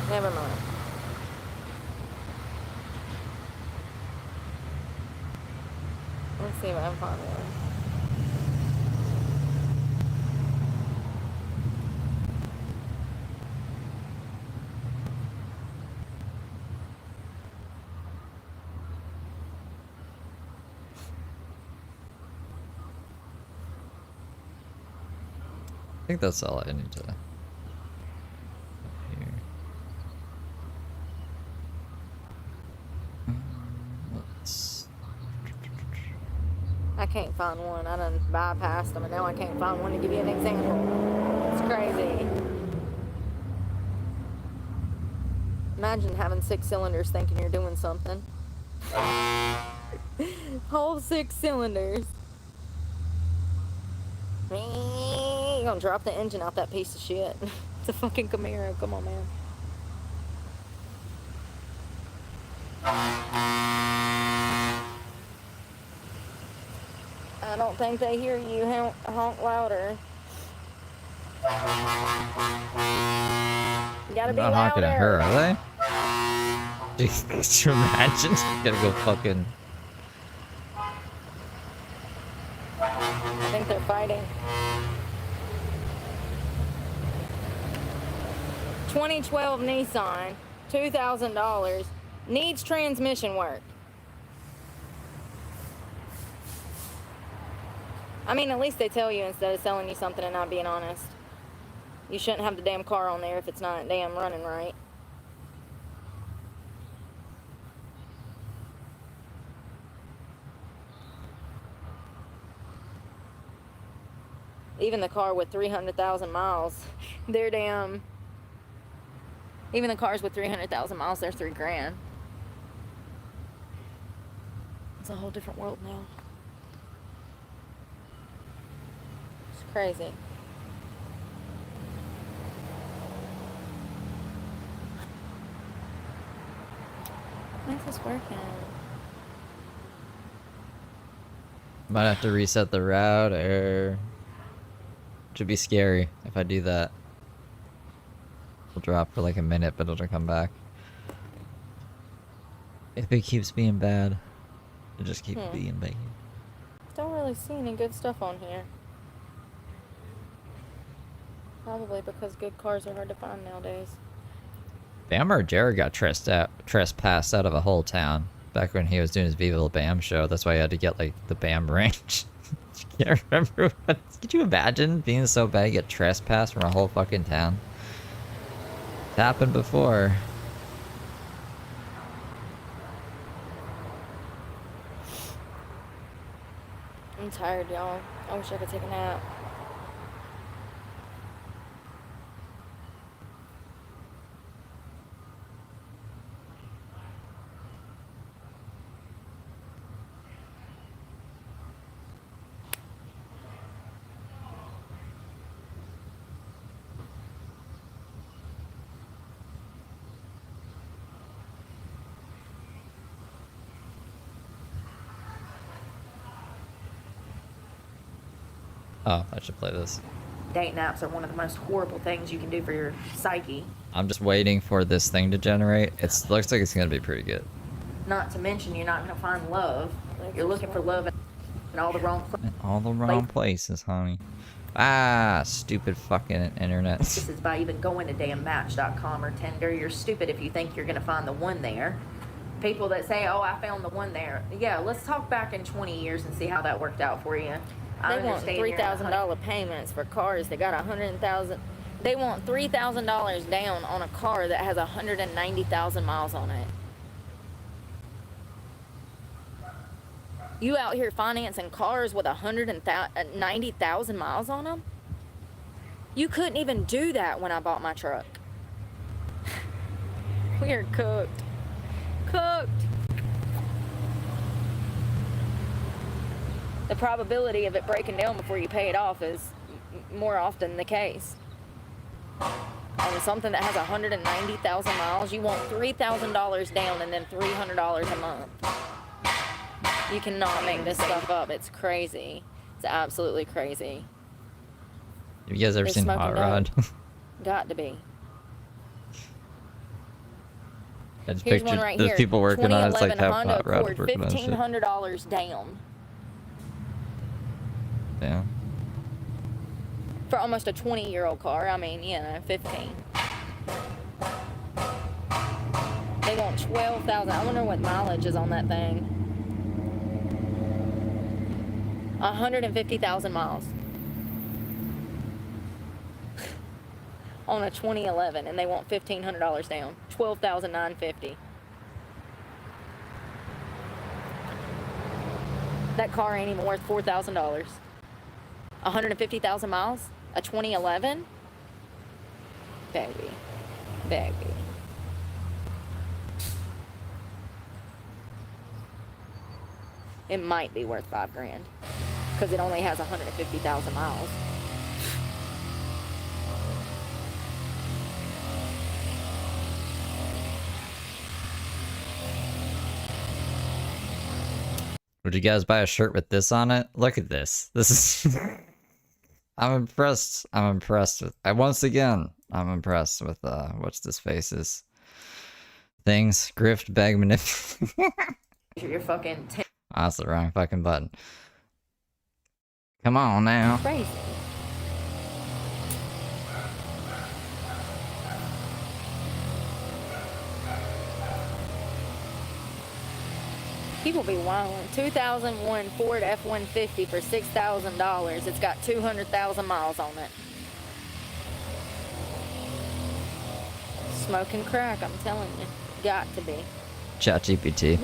Never mind. Let's see what I'm finding. I think that's all I need to. I can't find one. I done bypassed them and now I can't find one to give you an example. It's crazy. Imagine having 6 cylinders thinking you're doing something. Whole 6 cylinders. You're gonna drop the engine out that piece of shit. It's a fucking Camaro. Come on, man. I don't think they hear you. Honk louder. You gotta be Not louder. honking at her, are they? Jeez, could you imagine? Gotta go fucking. I think they're fighting. 2012 Nissan, $2,000, needs transmission work. I mean, at least they tell you instead of selling you something and not being honest. You shouldn't have the damn car on there if it's not damn running right. Even the car with 300,000 miles, they're damn... Even the cars with 300,000 miles, they're $3,000. It's a whole different world now. It's crazy. When's this working? Might have to reset the router. Should be scary if I do that. It'll drop for like a minute, but it'll come back. If it keeps being bad, it just keeps being bad. Don't really see any good stuff on here. Probably because good cars are hard to find nowadays. Bam or Jared got trespassed out of a whole town back when he was doing his Viva La Bam show. That's why he had to get like the Bam range. I can't remember what. Could you imagine being so bad you get trespassed from a whole fucking town? It's happened before. I'm tired, y'all. I wish I could take a nap. Oh, I should play this. Date naps are one of the most horrible things you can do for your psyche. I'm just waiting for this thing to generate. It looks like it's gonna be pretty good. Not to mention, you're not going to find love. You're looking for love in all the wrong In all the wrong places, honey. Ah, stupid fucking internet. This is by even going to damn Match.com or Tinder. You're stupid if you think you're going to find the one there. People that say, "Oh, I found the one there." Yeah, let's talk back in 20 years and see how that worked out for you. They want $3,000 payments for cars that got 100,000. They want $3,000 down on a car that has 190,000 miles on it. You out here financing cars with 190,000 miles on them? You couldn't even do that when I bought my truck. We are cooked. Cooked. The probability of it breaking down before you pay it off is more often the case. On something that has 190,000 miles, you want $3,000 down and then $300 a month. You cannot make this stuff up. It's crazy. It's absolutely crazy. Have you guys ever They're seen smoking Hot dope. Rod? Got to be. I just Here's one pictured right those here. people working on it. It's like 2011 have Honda Hot Rod Accord, working on shit. $1,500 down Yeah. for almost a 20-year-old car. I mean, 15. They want 12,000. I wonder what mileage is on that thing. 150,000 miles on a 2011, and they want $1,500 down. $12,950. That car ain't even worth $4,000. 150,000 miles, a 2011. Baby. It might be worth $5,000 because it only has 150,000 miles. Would you guys buy a shirt with this on it? Look at this. This is. I'm impressed. I'm impressed with. Once again, I'm impressed with what's this face's things. Grift bag manipulation. You're fucking Oh, that's the wrong fucking button. Come on now. Crazy. People be wilding. 2001 Ford F-150 for $6,000. It's got 200,000 miles on it. Smoking crack, I'm telling you. Got to be. ChatGPT.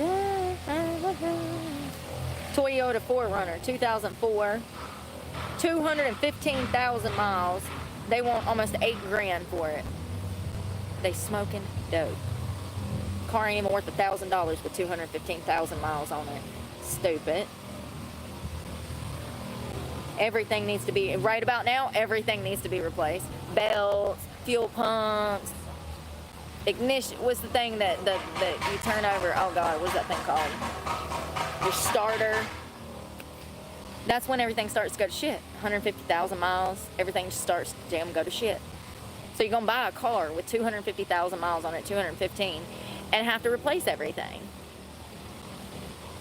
Toyota 4Runner, 2004. 215,000 miles. They want almost $8,000 for it. They smoking dope. Car ain't even worth $1,000 with 215,000 miles on it. Stupid. Everything needs to be, right about now, everything needs to be replaced. Belts, fuel pumps, ignition. What's the thing that you turn over? Oh God, what's that thing called? Your starter. That's when everything starts to go to shit. 150,000 miles, everything just starts to damn go to shit. So you're gonna buy a car with 250,000 miles on it, 215, and have to replace everything.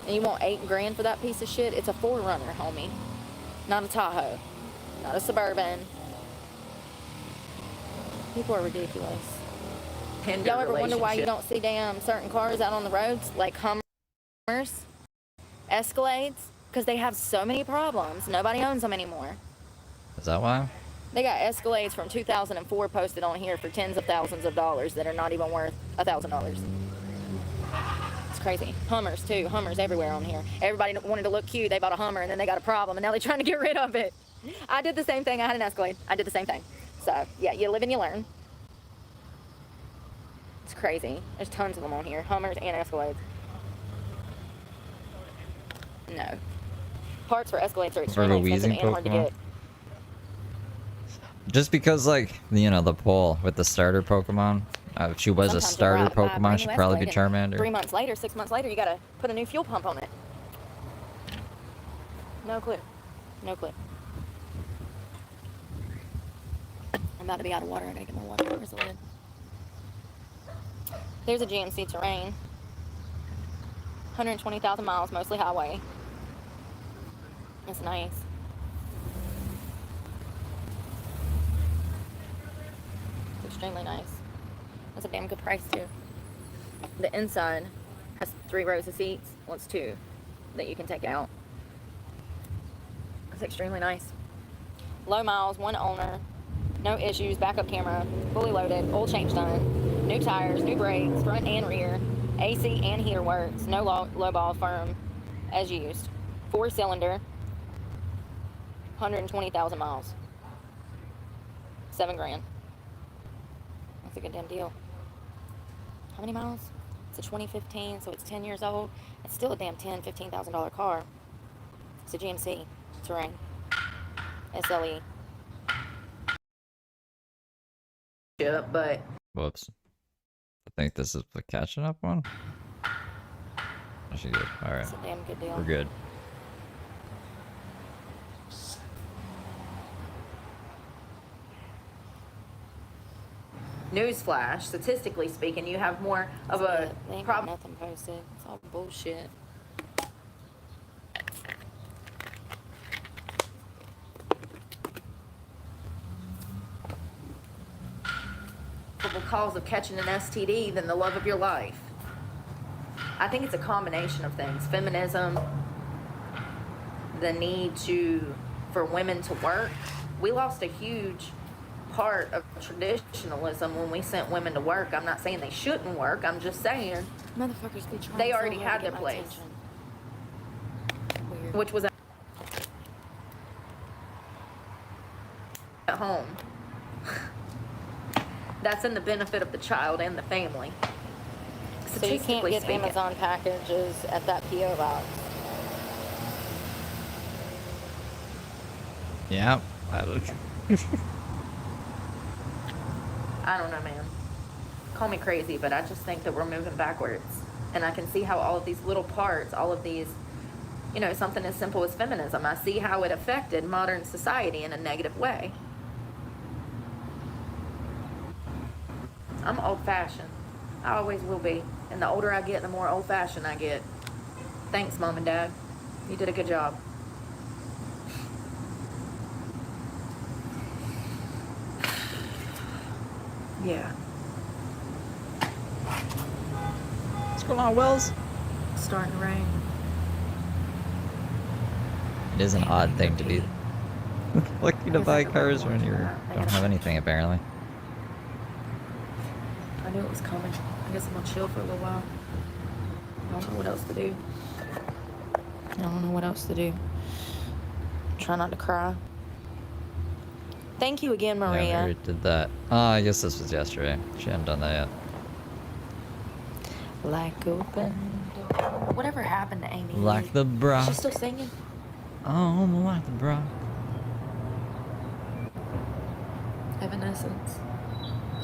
And you want $8,000 for that piece of shit? It's a 4Runner, homie. Not a Tahoe. Not a Suburban. People are ridiculous. Y'all ever wonder why you don't see damn certain cars out on the roads? Like Hummers, Escalades? Because they have so many problems. Nobody owns them anymore. Is that why? They got Escalades from 2004 posted on here for tens of thousands of dollars that are not even worth $1,000. It's crazy. Hummers too. Hummers everywhere on here. Everybody wanted to look cute. They bought a Hummer and then they got a problem and now they're trying to get rid of it. I did the same thing. I had an Escalade. I did the same thing. So yeah, you live and you learn. It's crazy. There's tons of them on here. Hummers and Escalades. No. Parts for Escalades are extremely expensive and hard to get. Just because, like, you know, the poll with the starter Pokemon. If she was Sometimes a starter you'll buy a Pokemon, brand she'd new probably be Escalade and Charmander. 3 months later, 6 months later, you gotta put a new fuel pump on it. No clue. No clue. I'm about to be out of water. I gotta get more water. Where's the lid? There's a GMC Terrain. 120,000 miles, mostly highway. It's nice. It's extremely nice. That's a damn good price too. The inside has 3 rows of seats. Well, it's 2 that you can take out. It's extremely nice. Low miles, 1 owner, no issues, backup camera, fully loaded, oil change done, new tires, new brakes, front and rear, AC and heater works, no low ball, firm as used. 4-cylinder, 120,000 miles. 7 grand. That's a good damn deal. How many miles? It's a 2015, so it's 10 years old. It's still a damn $15,000 car. It's a GMC Terrain. SLE. Yeah, but Whoops. I think this is the catching up one. I should good. All right. it's a damn good deal. We're good. Newsflash, statistically speaking, you have more of a They ain't got problem. nothing posted. It's all bullshit. Cause of catching an STD than the love of your life. I think it's a combination of things. Feminism, the need for women to work. We lost a huge part of traditionalism when we sent women to work. I'm not saying they shouldn't work. I'm just saying Motherfuckers be trying they so already hard had to their get my place, attention. Weird. which was at home. That's in the benefit of the child and the family. So you can't Statistically get speaking. Amazon packages at that PO box. Yeah. I don't know, man. Call me crazy, but I just think that we're moving backwards. And I can see how all of these little parts, all of these, something as simple as feminism, I see how it affected modern society in a negative way. I'm old-fashioned. I always will be. And the older I get, the more old-fashioned I get. Thanks, Mom and Dad. You did a good job. Yeah. What's going on, Wells? It's starting to rain. It is an odd thing to be looking to buy cars when you don't have anything, apparently. I knew it was coming. I guess I'm gonna chill for a little while. I don't know what else to do. I don't know what else to do. Try not to cry. Thank you again, Yeah, we Maria. already did that. Oh, I guess this was yesterday. She hadn't done that yet. Like open door. Whatever happened to Amy? Like the bra. She's still singing? Oh, like the bra. Evanescence.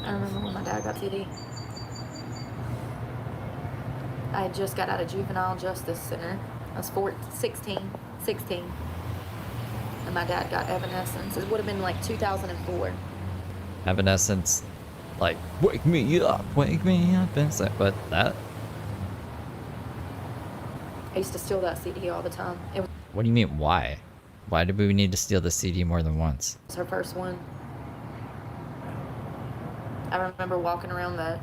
I remember when my dad got TD. I had just got out of juvenile justice center. I was 16. And my dad got Evanescence. It would have been like 2004. Evanescence, like, wake me up, and say, but that. I used to steal that CD all the time. It What do you mean, why? Why did we need to steal the CD more than once? was her first one. I remember walking around the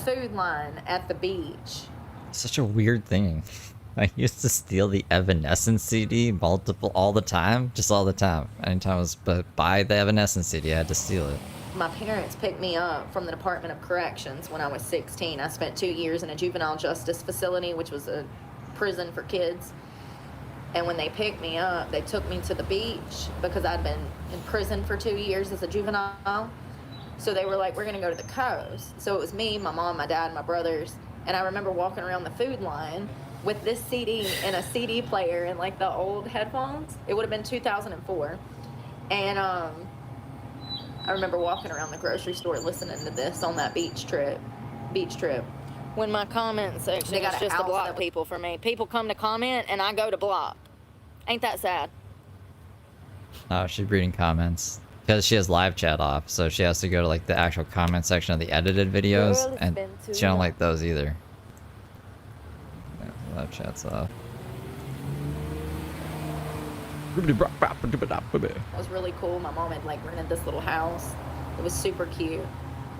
food line at the beach. Such a weird thing. I used to steal the Evanescence CD all the time. Anytime I was buy the Evanescence CD, I had to steal it. My parents picked me up from the Department of Corrections when I was 16. I spent 2 years in a juvenile justice facility, which was a prison for kids. And when they picked me up, they took me to the beach because I'd been in prison for 2 years as a juvenile. So they were like, we're going to go to the coast. So it was me, my mom, my dad, and my brothers. And I remember walking around the food line with this CD and a CD player and like the old headphones. It would have been 2004. And I remember walking around the grocery store listening to this on that beach trip. When my comment section They got is a just to house block that was- people for me. People come to comment and I go to block. Ain't that sad? Oh, she's reading comments. Because she has live chat off, so she has to go to like the actual comment section of the edited videos, Girl, it's and been too she don't long. like those either. Yeah, live chat's off. It was really cool. My mom had like rented this little house. It was super cute.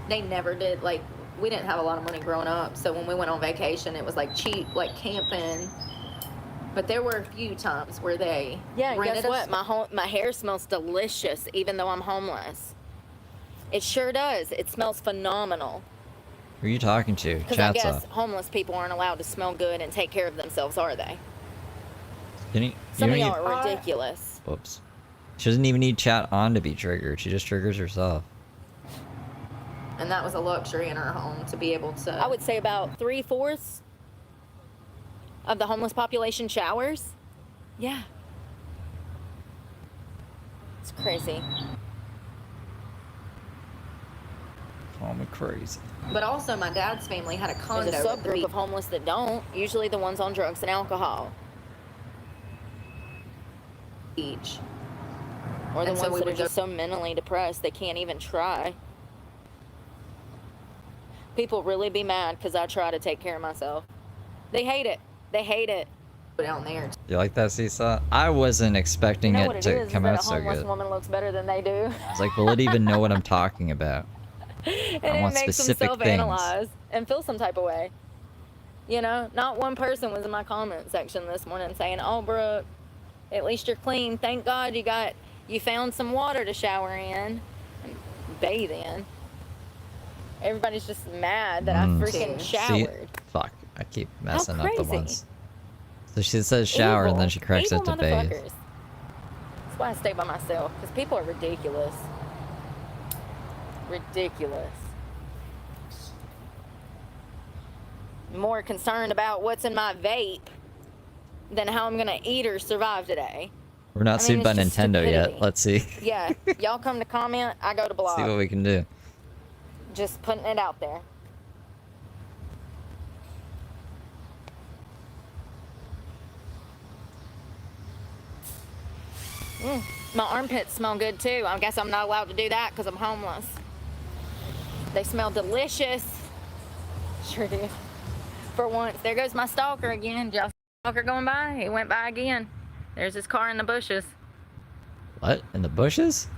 They never did, like, we didn't have a lot of money growing up, so when we went on vacation, it was like cheap, like camping. But there were a few times where they rented guess what? My hair smells delicious, even though I'm homeless. It sure does. It smells phenomenal. Who are you talking to? Because I guess homeless people aren't allowed to smell good and take care of themselves, are they? Some of y'all are ridiculous. Whoops. She doesn't even need chat on to be triggered. She just triggers herself. And that was a luxury in our home to be able to... I would say about 3/4 of the homeless population showers. Yeah. It's crazy. Call me crazy. But also, my dad's family had a condo. There's a subgroup of homeless that don't. Usually the ones on drugs and alcohol. Each. Or the ones that are just so mentally depressed they can't even try. People really be mad because I try to take care of myself. They hate it. They hate it. Down there. You like that, Seesaw? I wasn't expecting it to come out so good. A homeless woman looks better than they do. It's like, will it even know what I'm talking about? And I want it makes them specific self-analyze and feel some type of way. You know, not one person was in my comment section this morning saying, "Oh, Brooke, at least you're clean. Thank God you found some water to shower in and bathe in." Everybody's just mad that I freaking showered. See? Fuck, I keep messing up the ones. So she says shower and then she corrects it to bathe. That's why I stay by myself, because people are ridiculous. Ridiculous. More concerned about what's in my vape than how I'm gonna eat or survive today. We're not sued by Nintendo yet. Let's see. Yeah, y'all come to comment, I go to blog. See what we can do. Just putting it out there. My armpits smell good too. I guess I'm not allowed to do that because I'm homeless. They smell delicious. Sure do. For once. There goes my stalker again. Y'all see Stalker going by? He went by again. There's his car in the bushes. What? In the bushes?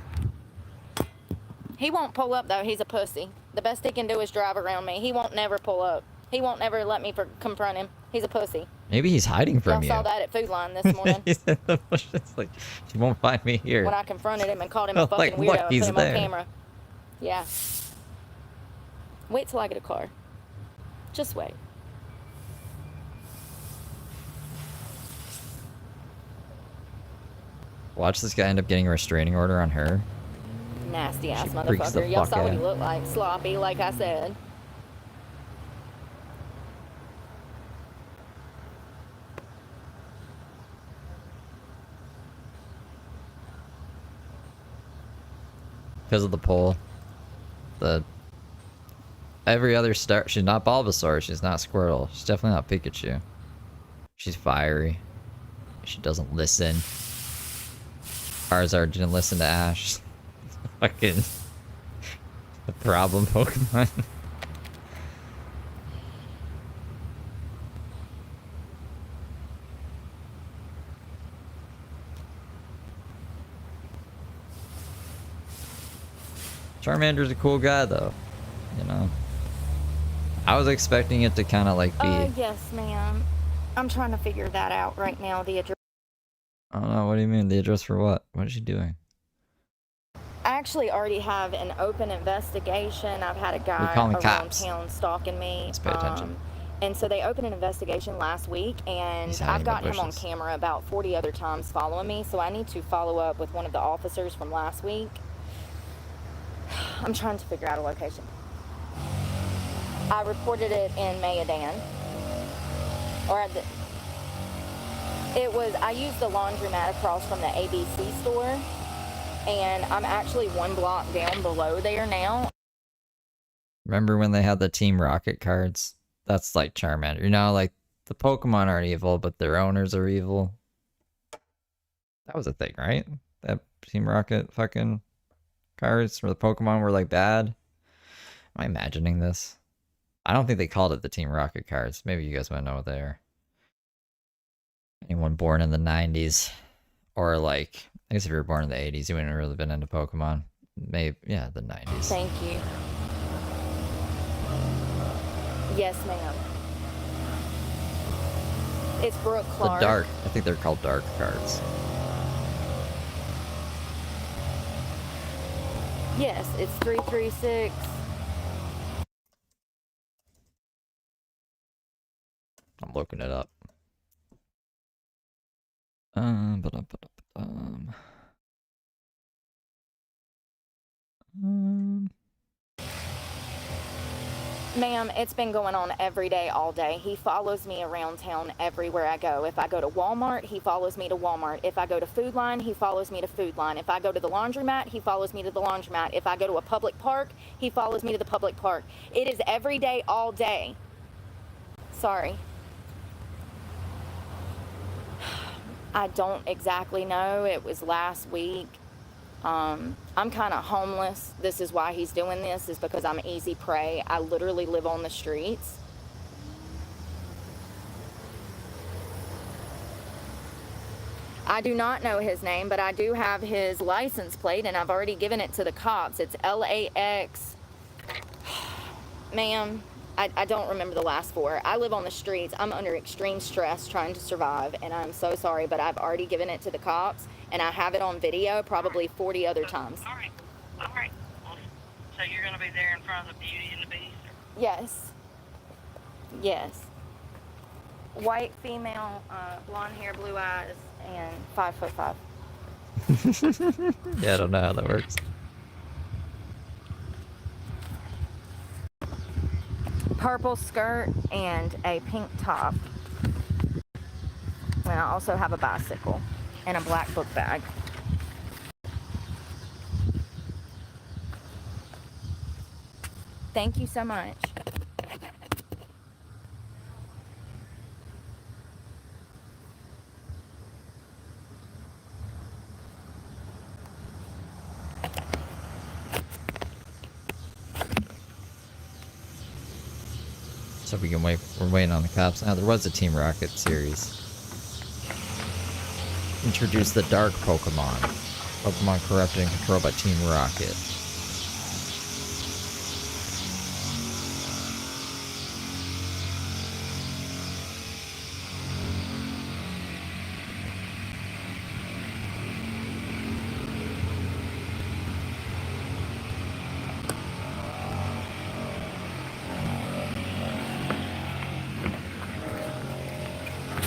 He won't pull up though. He's a pussy. The best he can do is drive around me. He won't never pull up. He won't never let me confront him. He's a pussy. Maybe he's hiding from you. Y'all saw that at Food Line this morning. He's in the bushes. Like, she won't find me here. When I confronted him and called him a fucking weirdo look, and he's put him there. on camera. Yeah. Wait till I get a car. Just wait. Watch this guy end up getting a restraining order on her. Nasty ass freaks the motherfucker. Y'all fuck saw what he out. looked like. Sloppy, like I said. Because of the pole. Every other star, she's not Bulbasaur, she's not Squirtle, she's definitely not Pikachu. She's fiery. She doesn't listen. Charizard didn't listen to Ash. Fucking the problem Pokemon. Charmander's a cool guy though, you know. I was expecting it to kind of like be. Yes, ma'am. I'm trying to figure that out right now. The address. I don't know. What do you mean? The address for what? What is she doing? I actually already have an open investigation. I've had a guy calling around cops. town stalking me. Let's pay attention. And so they opened an investigation last week, and He's hiding I've in the got him on bushes. camera about 40 other times following me. So I need to follow up with one of the officers from last week. I'm trying to figure out a location. I reported it in Mayadan. I used the laundromat across from the ABC store, and I'm actually 1 block down below there now. Remember when they had the Team Rocket cards? That's like Charmander. You know, like the Pokemon aren't evil, but their owners are evil. That was a thing, right? That Team Rocket fucking cards where the Pokemon were like bad. Am I imagining this? I don't think they called it the Team Rocket cards. Maybe you guys might know what they are. Anyone born in the 90s, or like, I guess if you were born in the 80s, you wouldn't have really been into Pokemon. Maybe, yeah, the 90s. Thank you. Yes, ma'am. It's Brooke The Clark. dark. I think they're called dark cards. Yes, it's 336. I'm looking it up. Ma'am, it's been going on every day, all day. He follows me around town everywhere I go. If I go to Walmart, he follows me to Walmart. If I go to Food Line, he follows me to Food Line. If I go to the laundromat, he follows me to the laundromat. If I go to a public park, he follows me to the public park. It is every day, all day. Sorry. I don't exactly know. It was last week. I'm kind of homeless. This is why he's doing this, is because I'm easy prey. I literally live on the streets. I do not know his name, but I do have his license plate, and I've already given it to the cops. It's LAX. Ma'am, I don't remember the last four. I live on the streets. I'm under extreme stress trying to survive, and I'm so sorry, but I've already given it to the cops, and I have it on video probably 40 other times. All right. Well, so you're going to be there in front of the Beauty and the Beast? Yes. Yes. White female, blonde hair, blue eyes, and 5'5". Yeah, I don't know how that works. Purple skirt and a pink top. And I also have a bicycle and a black book bag. Thank you so much. So we can wait. We're waiting on the cops. Now, there was a Team Rocket series. Introduce the Dark Pokemon. Pokemon corrupted and controlled by Team Rocket.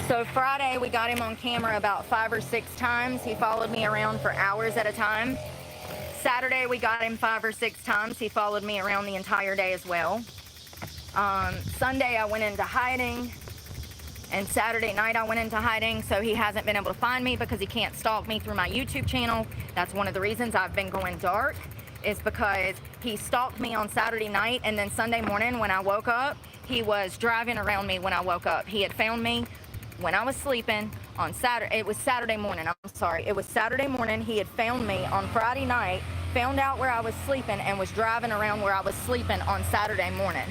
So Friday, we got him on camera about 5 or 6 times. He followed me around for hours at a time. Saturday, we got him 5 or 6 times. He followed me around the entire day as well. Sunday, I went into hiding. And Saturday night, I went into hiding, so he hasn't been able to find me because he can't stalk me through my YouTube channel. That's one of the reasons I've been going dark, is because he stalked me on Saturday night, and then Sunday morning when I woke up, he was driving around me when I woke up. He had found me when I was sleeping on Saturday. It was Saturday morning, I'm sorry. It was Saturday morning. He had found me on Friday night, found out where I was sleeping, and was driving around where I was sleeping on Saturday morning.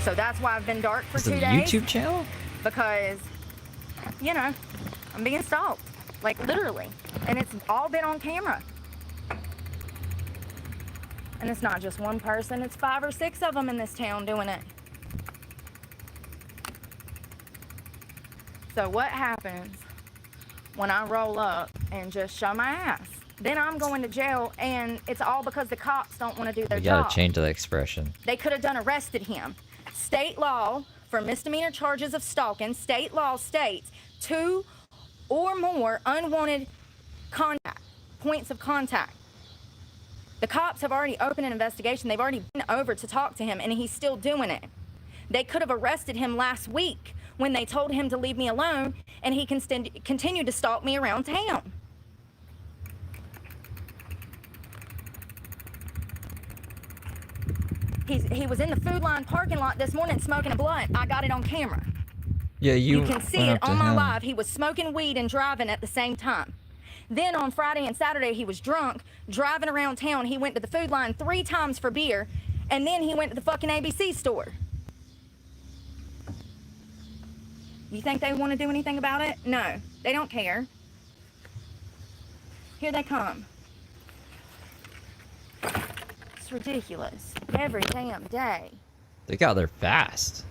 So that's why I've been dark for 2 days. YouTube channel? Because, you know, I'm being stalked. Like, literally. And it's all been on camera. And it's not just one person. It's 5 or 6 of them in this town doing it. So what happens when I roll up and just show my ass? Then I'm going to jail, and it's all because the cops don't want to do their You gotta job. change the expression. They could have done arrested him. State law for misdemeanor charges of stalking, state law states 2 or more unwanted contact, points of contact. The cops have already opened an investigation. They've already been over to talk to him, and he's still doing it. They could have arrested him last week when they told him to leave me alone, and he continued to stalk me around town. He was in the Food Line parking lot this morning smoking a blunt. I got it on camera. Yeah, You can see went it up to on my him. live. He was smoking weed and driving at the same time. Then on Friday and Saturday, he was drunk, driving around town. He went to the Food Line 3 times for beer, and then he went to the fucking ABC store. You think they want to do anything about it? No, they don't care. Here they come. just ridiculous. Every damn day. They got there fast.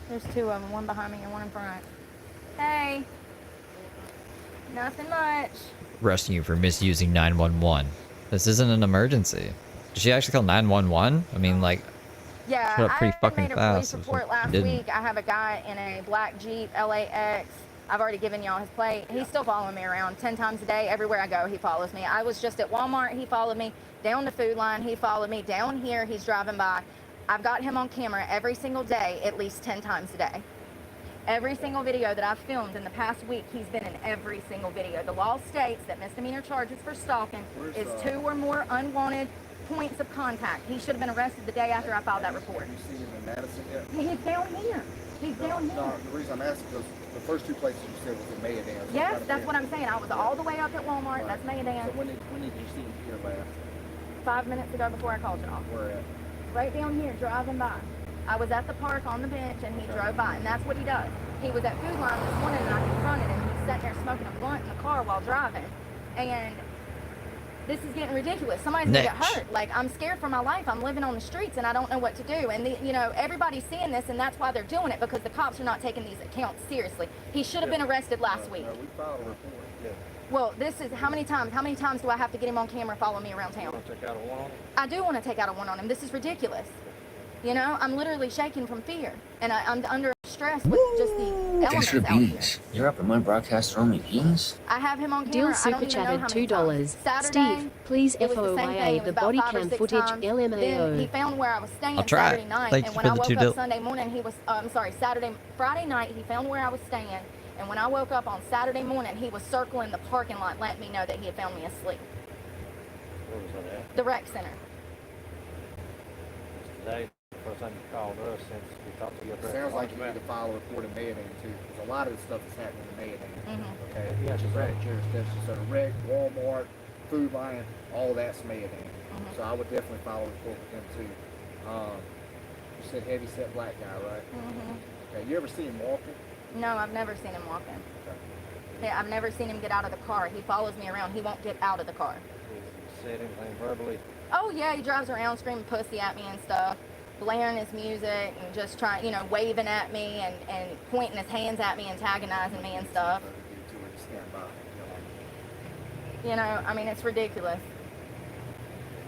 There's two of them, one behind me and one in front. Hey. Nothing much. Arresting you for misusing 911. This isn't an emergency. Did she actually call 911? I mean, like, Yeah, shut up pretty I fucking made a fast. police report last week. I have a guy in a black Jeep LAX. I've already given y'all his plate. He's still following me around 10 times a day. Everywhere I go, he follows me. I was just at Walmart. He followed me. Down to Food Line, he followed me. Down here, he's driving by. I've got him on camera every single day, at least 10 times a day. Every single video that I've filmed in the past week, he's been in every single video. The law states that misdemeanor charges for stalking is 2 or more unwanted points of contact. He should have been arrested the day after I filed that report. Have you seen him in Madison yet? He's down here. He's down here. No, the reason I'm asking is the first two places you said was in Mayadan. So Yes, that's what I'm saying. I was all the way up at Walmart. Right. That's Mayadan. So when did you see him here last? 5 minutes ago before I called y'all. Where at? Right down here, driving by. I was at the park on the bench and he drove by, and that's what he does. He was at Food Line this morning and I confronted him. He's sitting there smoking a blunt in the car while driving. And this is getting ridiculous. Somebody's gonna get hurt. Like, I'm scared for my life. I'm living on the streets and I don't know what to do. And you know, everybody's seeing this and that's why they're doing it, because the cops are not taking these accounts seriously. He should have been arrested last week. We filed a report. Yeah. Well, this is how many times do I have to get him on camera follow me around town? You want to take out a one on him? I do want to take out a one on him. This is ridiculous. You know, I'm literally shaking from fear, and I'm under stress with just the elements Thanks for the out here. beans. You're up at my broadcast throwing me beans? I have him on camera. Deal I don't super even know chatted how many times. $2. Saturday, Steve, please it was the same thing. FOIA It was the about body 5 or cam 6 footage times. Then he LMAO. found where I was staying I'll try. Saturday night, Thank and you when for I the woke two up deal. Sunday morning, Friday night, he found where I was staying, and when I woke up on Saturday morning, he was circling the parking lot, letting me know that he had found me asleep. Where was that at? The rec center. Today, the first time you called us since we talked to you up there. Sounds like you need to file a report in Mayadan too, because a lot of this stuff is happening in Mayadan. Mm-hmm. Okay, it's just out of jurisdiction. So the rec, Walmart, Food Line, all that's Mayadan. Mm-hmm. So I would definitely file a report with them too. You said heavy set black guy, right? Mm-hmm. Okay, you ever see him walking? No, I've never seen him walking. Okay. Yeah, I've never seen him get out of the car. He follows me around. He won't get out of the car. Said anything verbally? Oh, yeah, he drives around screaming pussy at me and stuff, blaring his music and just trying, you know, waving at me and pointing his hands at me, antagonizing me and stuff. You know, I mean, it's ridiculous.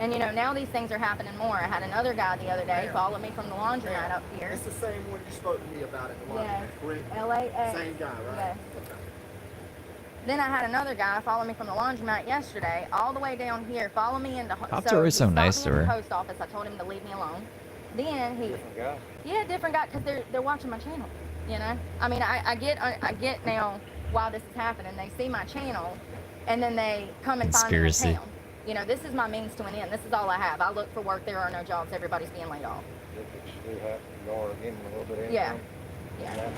And, you know, now these things are happening more. I had another guy the other day follow me from the laundromat up here. It's the same one you spoke to me about at the laundromat, correct? LAX. Same guy, right? Yes. Okay. Then I had another guy follow me from the laundromat yesterday, all the way down here, follow me into. Cops are always so he stopped nice me to at the her. Post office. I told him to leave me alone. Then he. Different guy? Yeah, different guy, because they're watching my channel. You know, I mean, I get now why this is happening. They see my channel, and then they come and find me in Conspiracy. town. You know, this is my means to an end. This is all I have. I look for work. There are no jobs. Everybody's being laid off. You are getting a little bit of Yeah. income? Yeah.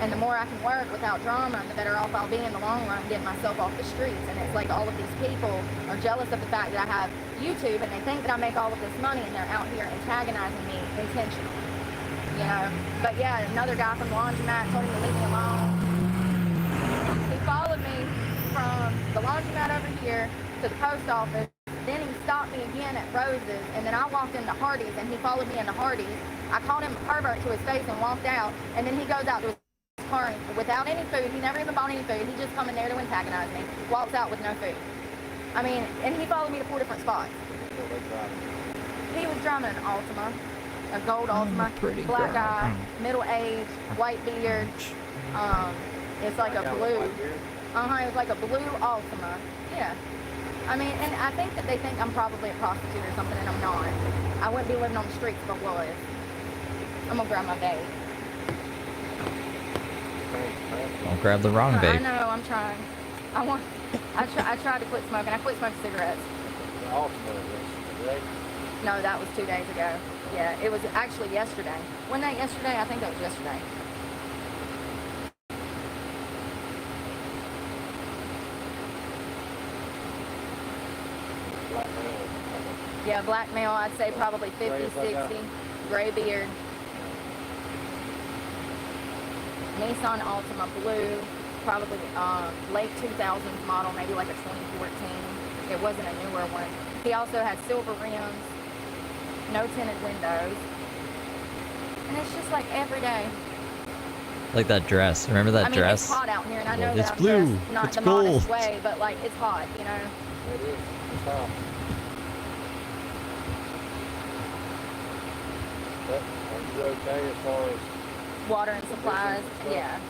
And the more I can work without drama, the better off I'll be in the long run, getting myself off the streets. And it's like all of these people are jealous of the fact that I have YouTube, and they think that I make all of this money, and they're out here antagonizing me intentionally. You know? But yeah, another guy from the laundromat told him to leave me alone. He followed me from the laundromat over here to the post office. Then he stopped me again at Rose's, and then I walked into Hardee's, and he followed me into Hardee's. I called him a pervert to his face and walked out, and then he goes out to his car without any food. He never even bought any food. He just come in there to antagonize me. Walks out with no food. I mean, and he followed me to 4 different spots. He was driving an Altima, a gold Altima, pretty black girl. eye, middle age, white beard. It's like a blue. It was like a blue Altima. Yeah. I mean, and I think that they think I'm probably a prostitute or something, and I'm not. I wouldn't be living on the streets if I was. I'm gonna grab my vape. Don't grab the wrong I vape. know, I'm trying. I tried to quit smoking. I quit smoking cigarettes. No, that was 2 days ago. Yeah, it was actually yesterday. Wasn't that yesterday? I think that was yesterday. Yeah, black male, I'd say probably 50, 60. Gray beard. Nissan Altima blue, probably late 2000s model, maybe like a 2014. It wasn't a newer one. He also had silver rims, no tinted windows. And it's just like every day. Like that dress. Remember that dress? It's hot out here, and I know It's that I'm blue. dressed not It's the modest gold. way, but like it's hot, you know. It is. It's hot. But are you okay as far as Water and supplies, stuff? yeah.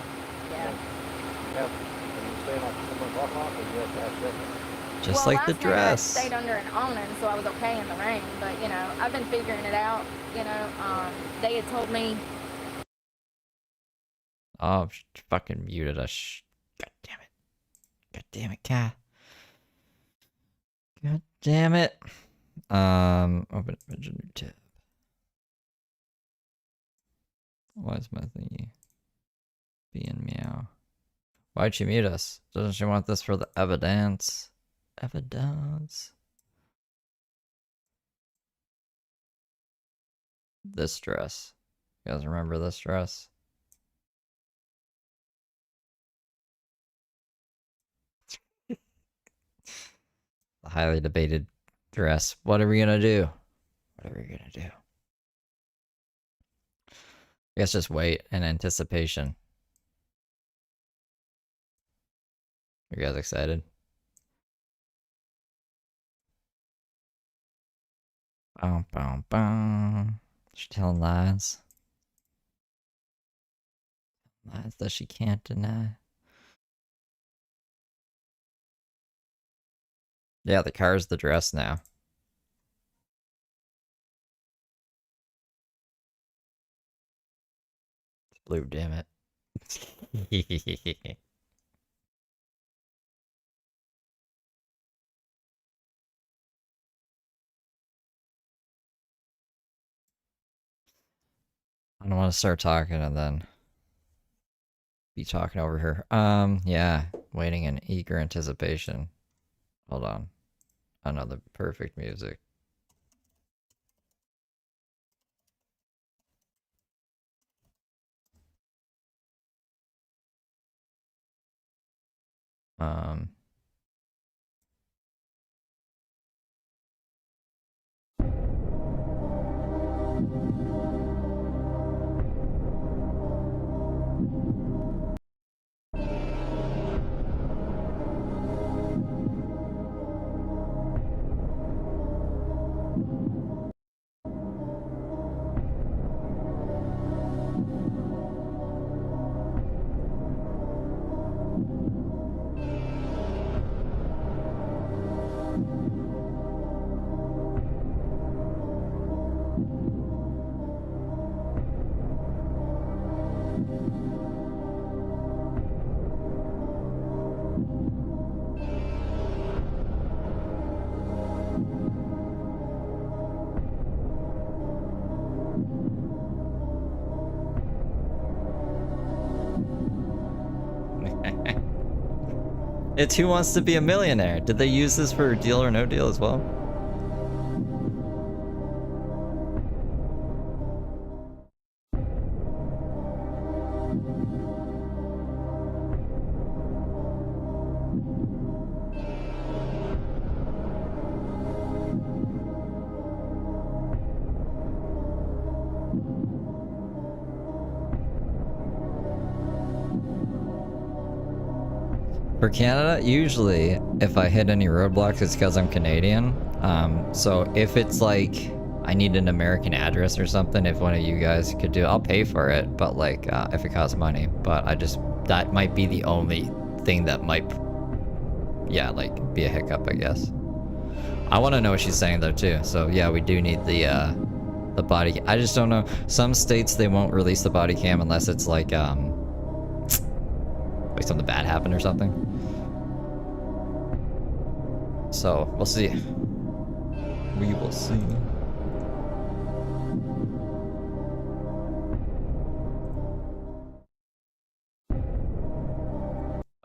have, are you staying like someone rock off, or you have to have shelter? Just well, like the last night dress. I stayed under an awning, so I was okay in the rain. But you know, I've been figuring it out. You know, they had told me. Oh, fucking muted us. God damn it. God damn it, cat. God damn it. Open a new tab. Why is my thingy being meow? Why'd she mute us? Doesn't she want this for the evidence? Evidence. This dress. You guys remember this dress? The highly debated dress. What are we gonna do? What are we gonna do? I guess just wait in anticipation. You guys excited? Boom, boom, boom. She's telling lies. Lies that she can't deny. Yeah, the car's the dress now. It's blue, damn it. I don't want to start talking and then be talking over her. Yeah, waiting in eager anticipation. Hold on. I know the perfect music. Um, It's Who Wants to Be a Millionaire. Did they use this for Deal or No Deal as well? For Canada, usually, if I hit any roadblocks, it's because I'm Canadian. So if it's like, I need an American address or something, if one of you guys could do, I'll pay for it, but like, if it costs money. But that might be the only thing that might, yeah, like, be a hiccup, I guess. I want to know what she's saying though, too. So yeah, we do need the body cam. I just don't know. Some states, they won't release the body cam unless it's like something bad happened or something. So, we'll see. We will see.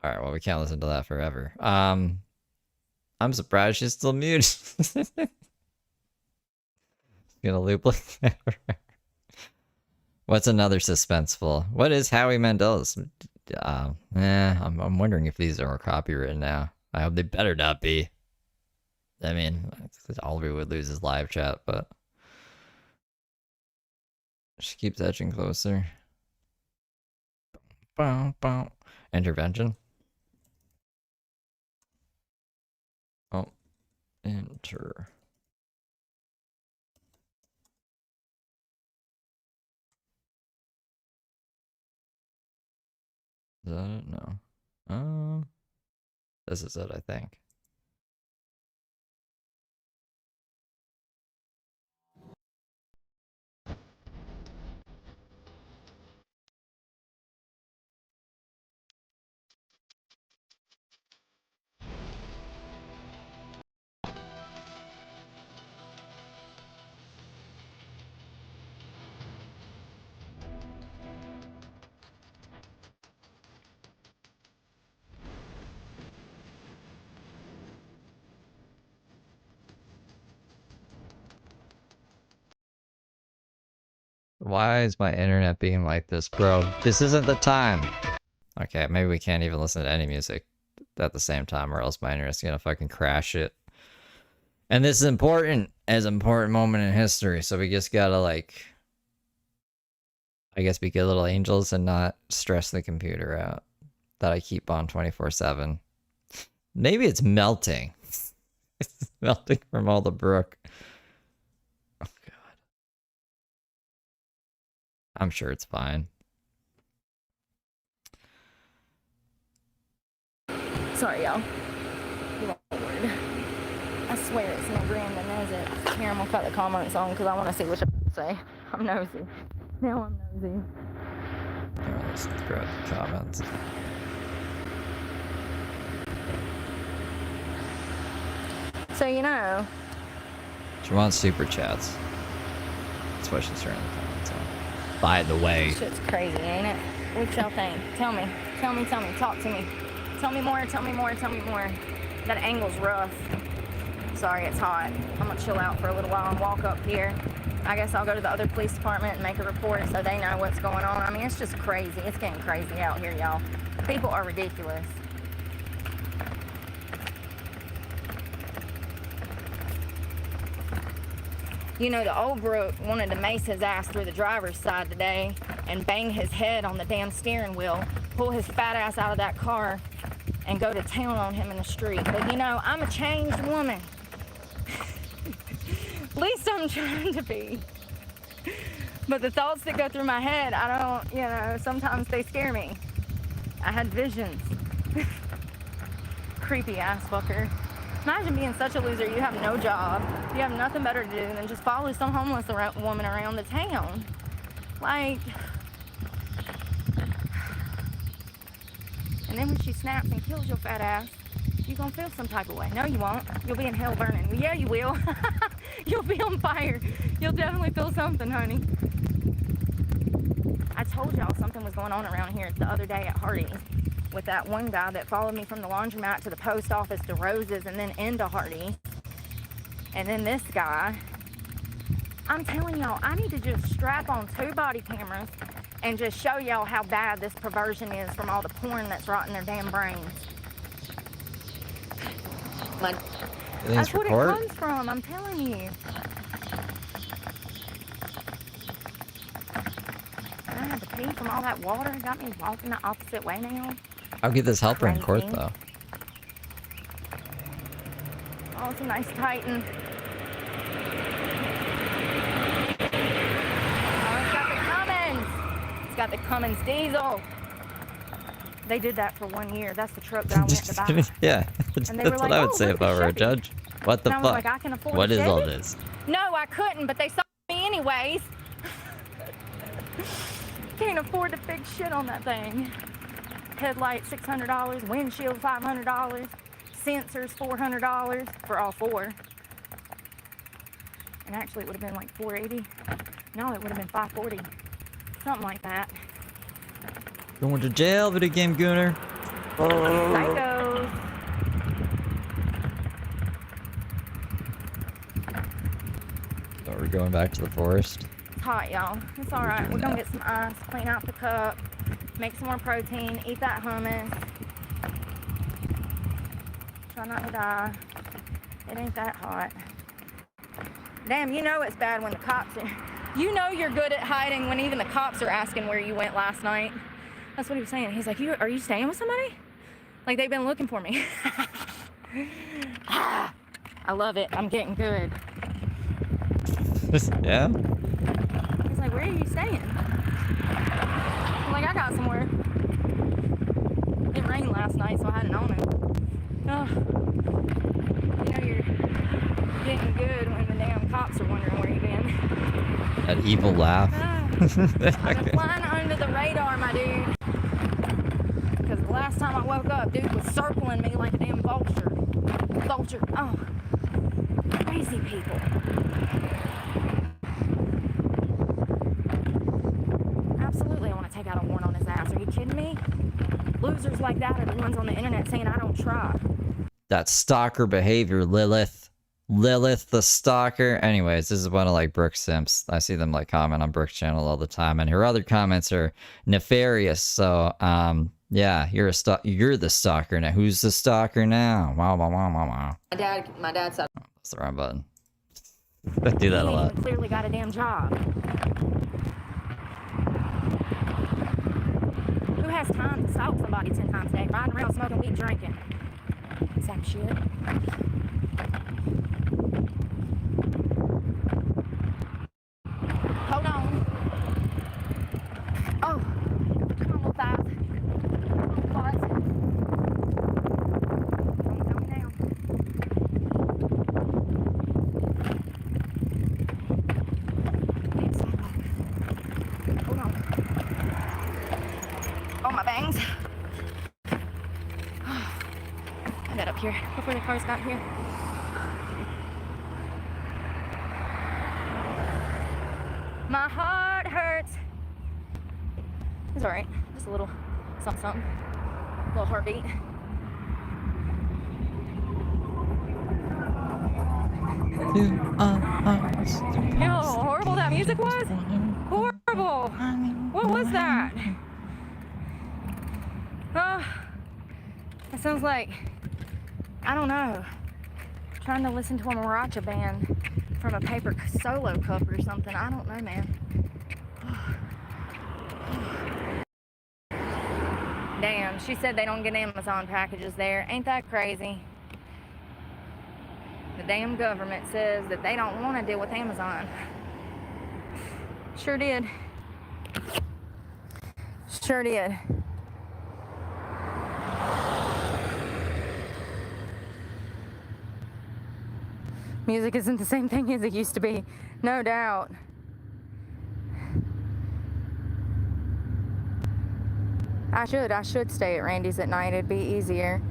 Alright, well, we can't listen to that forever. I'm surprised she's still muted. Gonna loop like that forever. What's another suspenseful? What is Howie Mandel's? I'm wondering if these are copywritten now. I hope they better not be. I mean, Oliver would lose his live chat, but she keeps edging closer. Bow, bow. Intervention. Oh, enter. Is that it? No. This is it, I think. Why is my internet being like this, bro? This isn't the time. Okay, maybe we can't even listen to any music at the same time, or else my internet's gonna fucking crash it. And this is important, as an important moment in history, so we just gotta, like, I guess be good little angels and not stress the computer out that I keep on 24/7. Maybe it's melting. It's melting from all the Brooke. Oh, God. I'm sure it's fine. Sorry, y'all. Lord. I swear it's no Brandon, is it? Here, I'm gonna cut the comments on because I want to see what you say. I'm nosy. Now I'm nosy. Here, let's grab the comments. So, you know. She wants super chats. That's why she's turning the comments on. By the way. Shit's crazy, ain't it? What y'all think? Tell me. Talk to me. Tell me more. That angle's rough. Sorry, it's hot. I'm gonna chill out for a little while and walk up here. I guess I'll go to the other police department and make a report so they know what's going on. I mean, it's just crazy. It's getting crazy out here, y'all. People are ridiculous. You know, the old Brooke wanted to mace his ass through the driver's side today and bang his head on the damn steering wheel, pull his fat ass out of that car, and go to town on him in the street. But, you know, I'm a changed woman. At least I'm trying to be. But the thoughts that go through my head, I don't, you know, sometimes they scare me. I had visions. Creepy ass fucker. Imagine being such a loser. You have no job. You have nothing better to do than just follow some homeless woman around the town. Like, and then when she snaps and kills your fat ass, you're gonna feel some type of way. No, you won't. You'll be in hell burning. Well, yeah, you will. You'll be on fire. You'll definitely feel something, honey. I told y'all something was going on around here the other day at Hardee's with that one guy that followed me from the laundromat to the post office to Rose's and then into Hardee's. And then this guy. I'm telling y'all, I need to just strap on 2 body cameras and just show y'all how bad this perversion is from all the porn that's rotting their damn brains. That's what it comes from, I'm telling you. I had to pee from all that water. It got me walking the opposite way now. I'll get this helper in court, though. Oh, it's a nice Titan. Oh, it's got the Cummins. It's got the Cummins diesel. They did that for 1 year. That's the truck that I went to buy. Yeah, that's what I would say if I were a judge. What the fuck? Like, I can afford what is Chevy? all this? No, I couldn't, but they saw me anyways. Can't afford to fix shit on that thing. Headlight $600, windshield $500, sensors $400 for all 4. And actually, it would have been like $480. No, it would have been $540, something like that. Going to jail, video game gooner. Psychos. So we're going back to the forest. hot, y'all. It's all right. We're gonna get some ice, clean out the cup, make some more protein, eat that hummus. Try not to die. It ain't that hot. Damn, you know it's bad when the cops are... You know you're good at hiding when even the cops are asking where you went last night. That's what he was saying. He's like, are you staying with somebody? Like, they've been looking for me. I love it. I'm getting good. Yeah? He's like, where are you staying? I'm like, I got somewhere. It rained last night, so I had an awning. Oh, you know you're getting good when the damn cops are wondering where you've been. That evil laugh. I've been flying under the radar, my dude. Because the last time I woke up, dude was circling me like a damn vulture. Vulture. Oh, crazy people. Absolutely, I want to take out a warrant on his ass. Are you kidding me? Losers like that are the ones on the internet saying I don't try. That stalker behavior, Lilith. Lilith the stalker. Anyways, this is one of like Brooke's simps. I see them like comment on Brooke's channel all the time, and her other comments are nefarious. So, yeah, you're the stalker now. Who's the stalker now? Wow, wow, wow, wow, wow. My dad said. Oh, that's the wrong button. I do that a He lot. ain't clearly got a damn job. Who has time to stalk somebody 10 times a day, riding around smoking weed, drinking? Same shit. Hold on. Oh, come on, little thighs. Come on, butts. Don't tell me now. Damn sidewalk. Hold on. Oh, my bangs. I got up here before the cars got here. My heart hurts. It's alright. Just a little something, something. A little heartbeat. You know how horrible that music was? Horrible. What was that? Oh, that sounds like, I don't know, trying to listen to a mariachi band from a paper solo cup or something. I don't know, man. Damn, she said they don't get Amazon packages there. Ain't that crazy? The damn government says that they don't want to deal with Amazon. Sure did. Sure did. Music isn't the same thing as it used to be, no doubt. I should stay at Randy's at night. It'd be easier.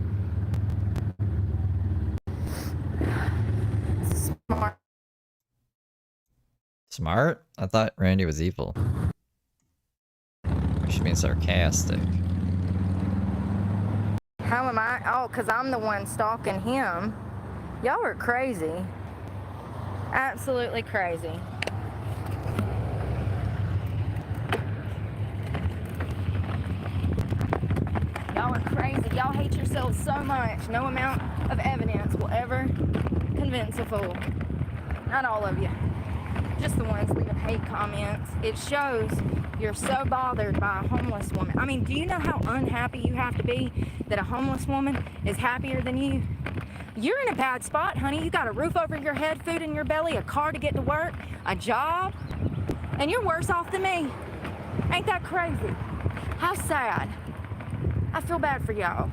Smart. Smart? I thought Randy was evil. She means sarcastic. How am I? Oh, because I'm the one stalking him. Y'all are crazy. Absolutely crazy. Y'all are crazy. Y'all hate yourselves so much. No amount of evidence will ever convince a fool. Not all of you. Just the ones leaving hate comments. It shows you're so bothered by a homeless woman. I mean, do you know how unhappy you have to be that a homeless woman is happier than you? You're in a bad spot, honey. You got a roof over your head, food in your belly, a car to get to work, a job, and you're worse off than me. Ain't that crazy? How sad. I feel bad for y'all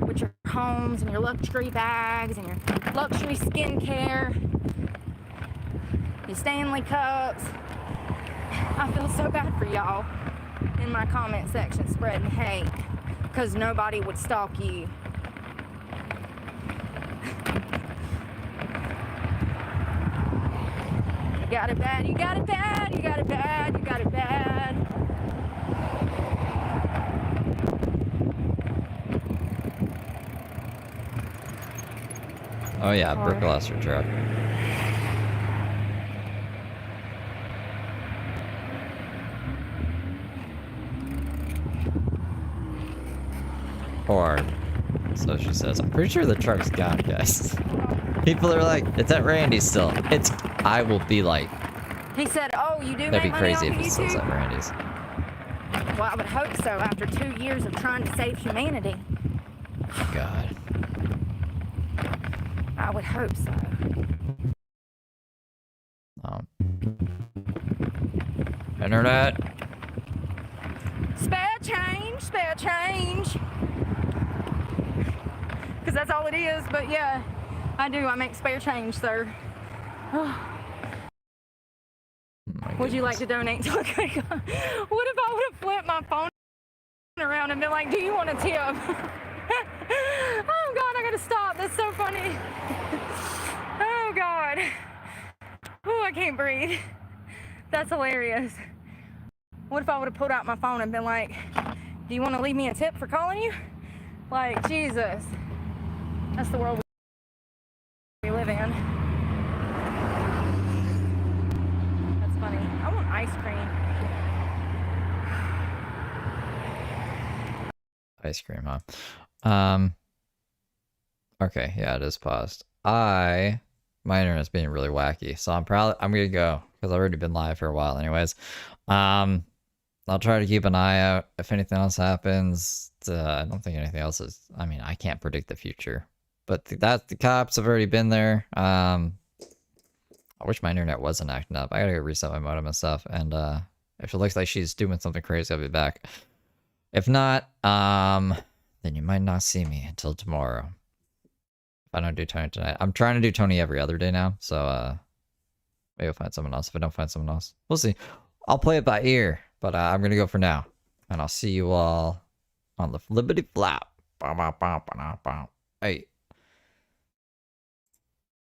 with your homes and your luxury bags and your luxury skincare, your Stanley cups. I feel so bad for y'all in my comment section spreading hate because nobody would stalk you. You got it bad, you got it bad, you got it bad, you got it bad. Oh yeah, Brooke lost her truck. Or so she says. I'm pretty sure the truck's gone, guys. People are like, it's at Randy's still. It's, I will be like, He said, "Oh, you do that'd be make money crazy off if of it still's YouTube?" at Randy's. Well, I would hope so. After 2 years of trying to save humanity, God. I would hope so. Internet. Spare change, spare change. Because that's all it is. But yeah, I do. I make spare change, sir. Would you like to donate to a good cause? What if I would have flipped my phone around and been like, "Do you want a tip?" Oh God, I gotta stop. That's so funny. Oh God. Oh, I can't breathe. That's hilarious. What if I would have pulled out my phone and been like, "Do you want to leave me a tip for calling you?" Like, Jesus. That's the world we live in. That's funny. I want ice cream. Ice cream, huh? Okay, yeah, it is paused. My internet's being really wacky, so I'm gonna go because I've already been live for a while anyways. I'll try to keep an eye out if anything else happens. I don't think anything else is, I mean, I can't predict the future, but the cops have already been there. I wish my internet wasn't acting up. I gotta go reset my modem and stuff, and if it looks like she's doing something crazy, I'll be back. If not, then you might not see me until tomorrow. If I don't do Tony tonight. I'm trying to do Tony every other day now, so maybe I'll find someone else. If I don't find someone else, we'll see. I'll play it by ear, but I'm gonna go for now, and I'll see you all on the flippity flap. Hey.